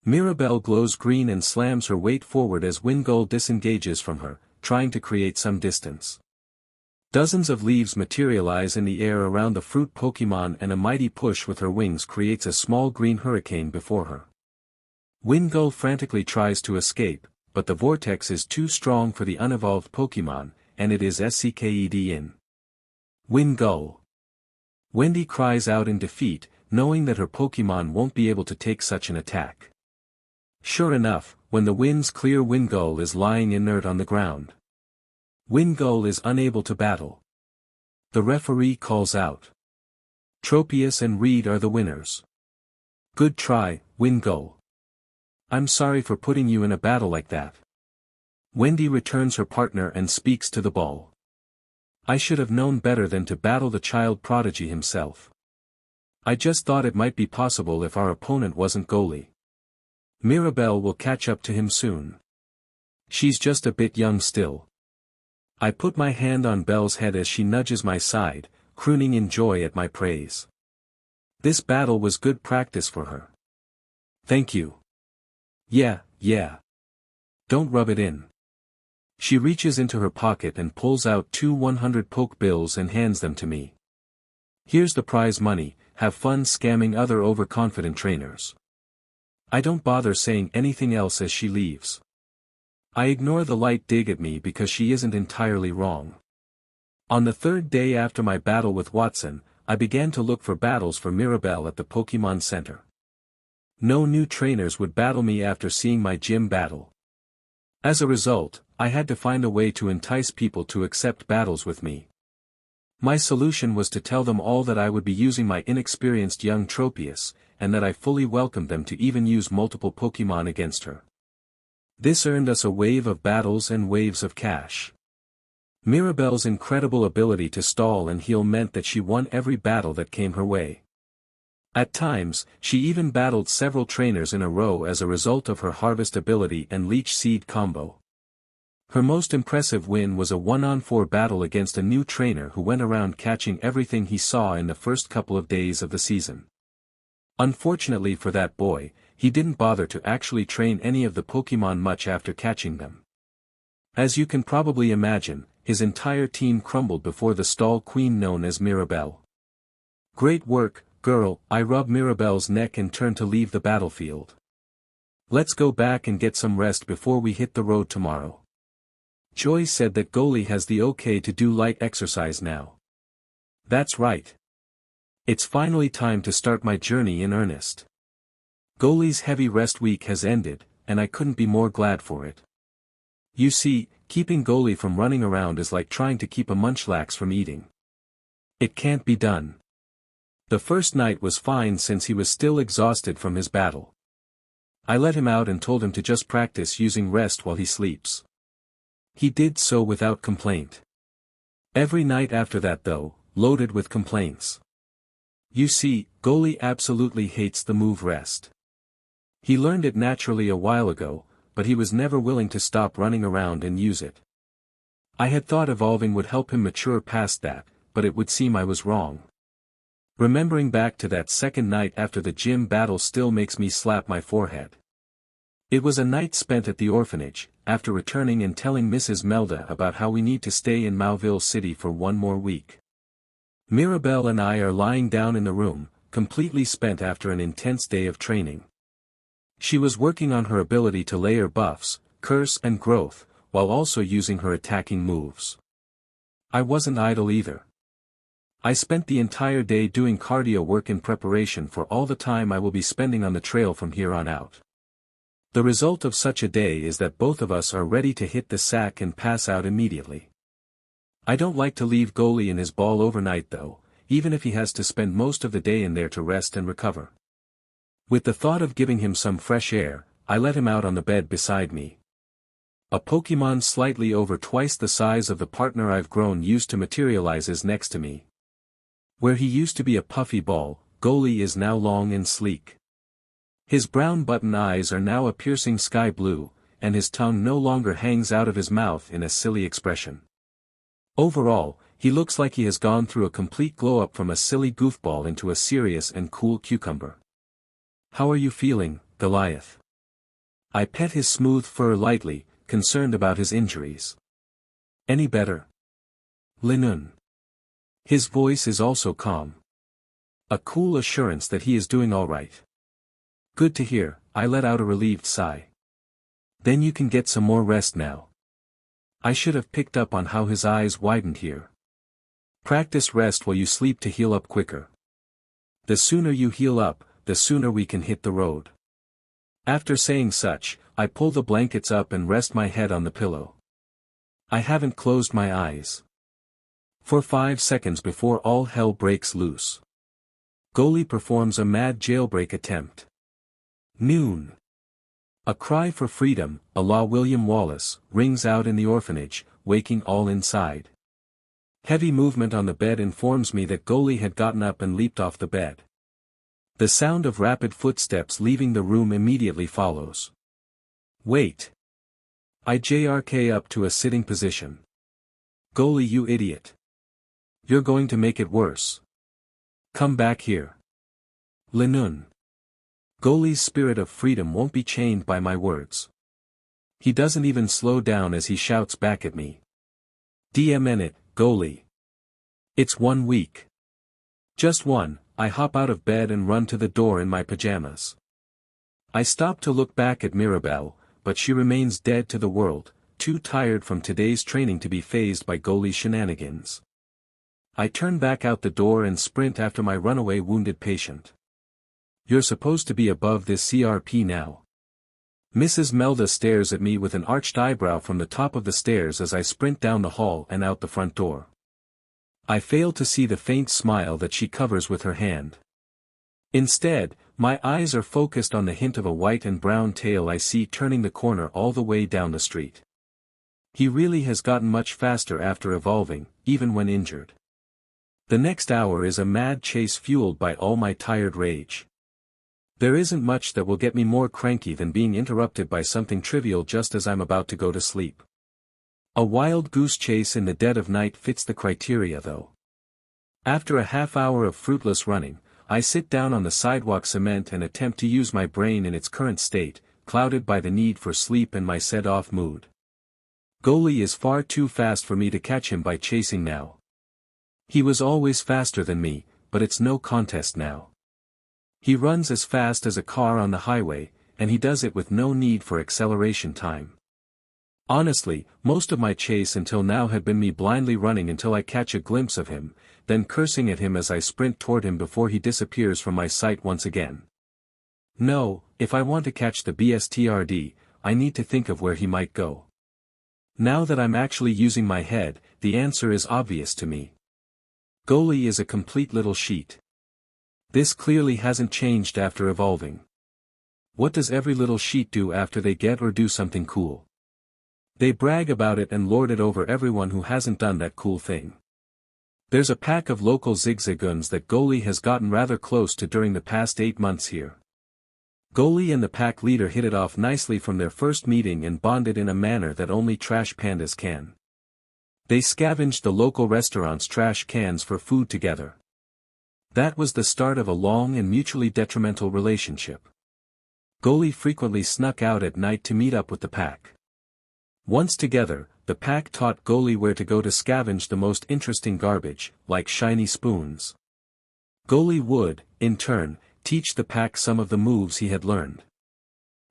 Mirabel glows green and slams her weight forward as Wingull disengages from her, trying to create some distance. Dozens of leaves materialize in the air around the fruit Pokémon and a mighty push with her wings creates a small green hurricane before her. Wingull frantically tries to escape, but the vortex is too strong for the unevolved Pokémon, and it is SCKED in. Wingull. Wendy cries out in defeat, knowing that her Pokémon won't be able to take such an attack. Sure enough, when the winds clear, Wingull is lying inert on the ground. Wingull is unable to battle. The referee calls out. Tropius and Reed are the winners. Good try, Wingull. I'm sorry for putting you in a battle like that. Wendy returns her partner and speaks to the ball. I should have known better than to battle the child prodigy himself. I just thought it might be possible if our opponent wasn't Goliath. Mirabel will catch up to him soon. She's just a bit young still. I put my hand on Belle's head as she nudges my side, crooning in joy at my praise. This battle was good practice for her. Thank you. Yeah. Don't rub it in. She reaches into her pocket and pulls out 2 100 poke bills and hands them to me. Here's the prize money, have fun scamming other overconfident trainers. I don't bother saying anything else as she leaves. I ignore the light dig at me because she isn't entirely wrong. On the third day after my battle with Watson, I began to look for battles for Mirabel at the Pokémon Center. No new trainers would battle me after seeing my gym battle. As a result, I had to find a way to entice people to accept battles with me. My solution was to tell them all that I would be using my inexperienced young Tropius, and that I fully welcomed them to even use multiple Pokémon against her. This earned us a wave of battles and waves of cash. Mirabel's incredible ability to stall and heal meant that she won every battle that came her way. At times, she even battled several trainers in a row as a result of her harvest ability and leech seed combo. Her most impressive win was a 1-on-4 battle against a new trainer who went around catching everything he saw in the first couple of days of the season. Unfortunately for that boy, he didn't bother to actually train any of the Pokémon much after catching them. As you can probably imagine, his entire team crumbled before the stall queen known as Mirabel. "Great work, girl," I rubbed Mirabel's neck and turned to leave the battlefield. "Let's go back and get some rest before we hit the road tomorrow." Joy said that Goli has the okay to do light exercise now. That's right. It's finally time to start my journey in earnest. Goli's heavy rest week has ended, and I couldn't be more glad for it. You see, keeping Goli from running around is like trying to keep a munchlax from eating. It can't be done. The first night was fine since he was still exhausted from his battle. I let him out and told him to just practice using rest while he sleeps. He did so without complaint. Every night after that though, loaded with complaints. You see, Goli absolutely hates the move rest. He learned it naturally a while ago, but he was never willing to stop running around and use it. I had thought evolving would help him mature past that, but it would seem I was wrong. Remembering back to that second night after the gym battle still makes me slap my forehead. It was a night spent at the orphanage, after returning and telling Mrs. Melda about how we need to stay in Mauville City for one more week. Mirabel and I are lying down in the room, completely spent after an intense day of training. She was working on her ability to layer buffs, curse and growth, while also using her attacking moves. I wasn't idle either. I spent the entire day doing cardio work in preparation for all the time I will be spending on the trail from here on out. The result of such a day is that both of us are ready to hit the sack and pass out immediately. I don't like to leave Goli in his ball overnight though, even if he has to spend most of the day in there to rest and recover. With the thought of giving him some fresh air, I let him out on the bed beside me. A Pokémon slightly over twice the size of the partner I've grown used to materializes next to me. Where he used to be a puffy ball, Goli is now long and sleek. His brown button eyes are now a piercing sky blue, and his tongue no longer hangs out of his mouth in a silly expression. Overall, he looks like he has gone through a complete glow-up from a silly goofball into a serious and cool cucumber. "How are you feeling, Goliath?" I pet his smooth fur lightly, concerned about his injuries. "Any better?" "Linun." His voice is also calm. A cool assurance that he is doing all right. "Good to hear," I let out a relieved sigh. "Then you can get some more rest now." I should have picked up on how his eyes widened here. "Practice rest while you sleep to heal up quicker. The sooner you heal up, the sooner we can hit the road." After saying such, I pull the blankets up and rest my head on the pillow. I haven't closed my eyes. For 5 seconds before all hell breaks loose. Goli performs a mad jailbreak attempt. Noon. A cry for freedom, a la William Wallace, rings out in the orphanage, waking all inside. Heavy movement on the bed informs me that Goli had gotten up and leaped off the bed. The sound of rapid footsteps leaving the room immediately follows. "Wait." I jerk up to a sitting position. "Goli, you idiot. You're going to make it worse. Come back here." Linun. Goli's spirit of freedom won't be chained by my words. He doesn't even slow down as he shouts back at me. "DMN it, Goli. It's 1 week. Just one, I hop out of bed and run to the door in my pajamas. I stop to look back at Mirabel, but she remains dead to the world, too tired from today's training to be fazed by Goliath's shenanigans. I turn back out the door and sprint after my runaway wounded patient. "You're supposed to be above this CRP now." Mrs. Melda stares at me with an arched eyebrow from the top of the stairs as I sprint down the hall and out the front door. I fail to see the faint smile that she covers with her hand. Instead, my eyes are focused on the hint of a white and brown tail I see turning the corner all the way down the street. He really has gotten much faster after evolving, even when injured. The next hour is a mad chase fueled by all my tired rage. There isn't much that will get me more cranky than being interrupted by something trivial just as I'm about to go to sleep. A wild goose chase in the dead of night fits the criteria though. After a half hour of fruitless running, I sit down on the sidewalk cement and attempt to use my brain in its current state, clouded by the need for sleep and my set-off mood. Goliath is far too fast for me to catch him by chasing now. He was always faster than me, but it's no contest now. He runs as fast as a car on the highway, and he does it with no need for acceleration time. Honestly, most of my chase until now had been me blindly running until I catch a glimpse of him, then cursing at him as I sprint toward him before he disappears from my sight once again. No, if I want to catch the BSTRD, I need to think of where he might go. Now that I'm actually using my head, the answer is obvious to me. Goliath is a complete little sheet. This clearly hasn't changed after evolving. What does every little sheet do after they get or do something cool? They brag about it and lord it over everyone who hasn't done that cool thing. There's a pack of local zigzagoons that Goliath has gotten rather close to during the past 8 months here. Goliath and the pack leader hit it off nicely from their first meeting and bonded in a manner that only trash pandas can. They scavenged the local restaurant's trash cans for food together. That was the start of a long and mutually detrimental relationship. Goliath frequently snuck out at night to meet up with the pack. Once together, the pack taught Goliath where to go to scavenge the most interesting garbage, like shiny spoons. Goliath would, in turn, teach the pack some of the moves he had learned.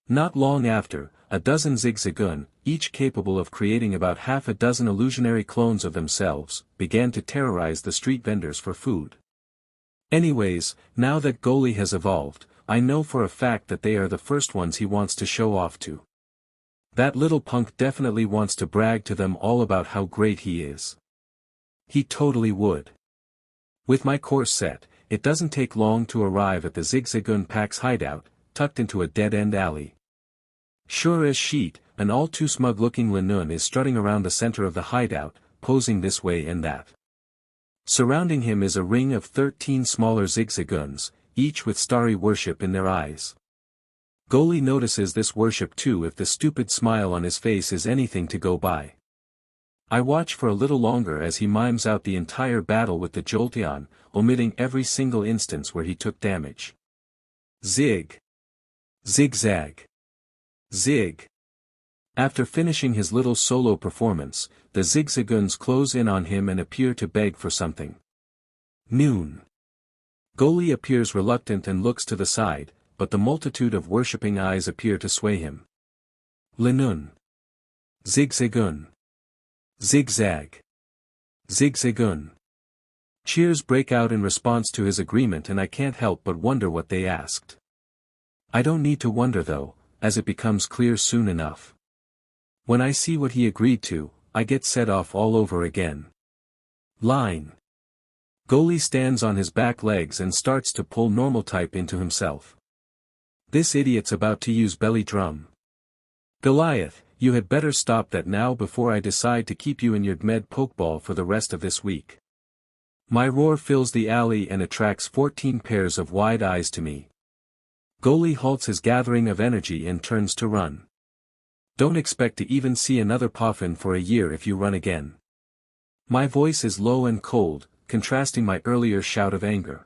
Not long after, a dozen zigzagoon, each capable of creating about half a dozen illusionary clones of themselves, began to terrorize the street vendors for food. Anyways, now that Goliath has evolved, I know for a fact that they are the first ones he wants to show off to. That little punk definitely wants to brag to them all about how great he is. He totally would. With my course set, it doesn't take long to arrive at the zigzagoon pack's hideout, tucked into a dead-end alley. Sure as shit, an all-too-smug-looking Lanun is strutting around the center of the hideout, posing this way and that. Surrounding him is a ring of 13 smaller zigzagoons, each with starry worship in their eyes. Goliath notices this worship too if the stupid smile on his face is anything to go by. I watch for a little longer as he mimes out the entire battle with the Jolteon, omitting every single instance where he took damage. Zig. Zigzag. Zig. After finishing his little solo performance, the zigzagoons close in on him and appear to beg for something. Noon. Goliath appears reluctant and looks to the side, but the multitude of worshipping eyes appear to sway him. Lanun. Zigzagoon. Zigzag. Zigzagoon. Cheers break out in response to his agreement and I can't help but wonder what they asked. I don't need to wonder though, as it becomes clear soon enough. When I see what he agreed to, I get set off all over again. Line. Goliath stands on his back legs and starts to pull normal type into himself. This idiot's about to use belly drum. Goliath, you had better stop that now before I decide to keep you in your med pokeball for the rest of this week. My roar fills the alley and attracts 14 pairs of wide eyes to me. Goliath halts his gathering of energy and turns to run. Don't expect to even see another Poffin for a year if you run again. My voice is low and cold, contrasting my earlier shout of anger.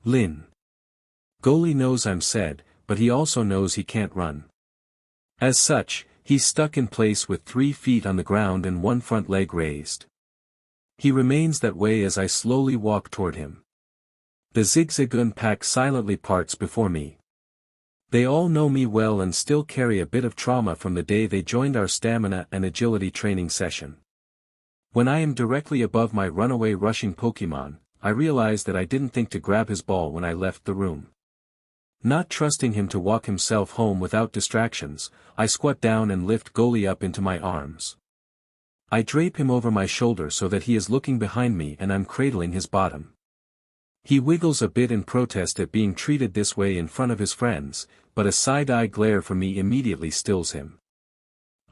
Lin. Goliath knows I'm said, but he also knows he can't run. As such, he's stuck in place with 3 feet on the ground and one front leg raised. He remains that way as I slowly walk toward him. The zigzagoon pack silently parts before me. They all know me well and still carry a bit of trauma from the day they joined our stamina and agility training session. When I am directly above my runaway rushing Pokémon, I realize that I didn't think to grab his ball when I left the room. Not trusting him to walk himself home without distractions, I squat down and lift Goliath up into my arms. I drape him over my shoulder so that he is looking behind me and I'm cradling his bottom. He wiggles a bit in protest at being treated this way in front of his friends, but a side-eye glare from me immediately stills him.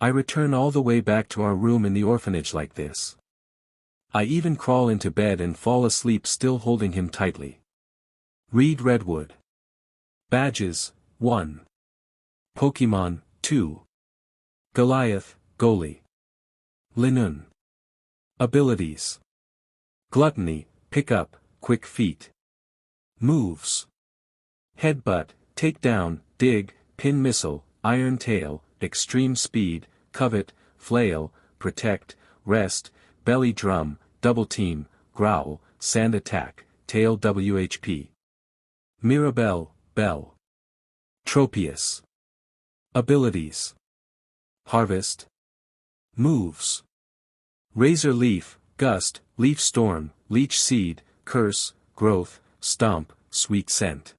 I return all the way back to our room in the orphanage like this. I even crawl into bed and fall asleep still holding him tightly. Read Redwood. Badges, 1. Pokémon, 2. Goliath, Goli. Linun. Abilities. Gluttony, Pick Up, Quick Feet. Moves. Headbutt, Takedown, Dig, Pin Missile, Iron Tail, Extreme Speed, Covet, Flail, Protect, Rest, Belly Drum, Double Team, Growl, Sand Attack, Tail WHP. Mirabel, Bell. Tropius. Abilities. Harvest. Moves. Razor Leaf, Gust, Leaf Storm, Leech Seed, Curse, Growth, Stomp, Sweet Scent.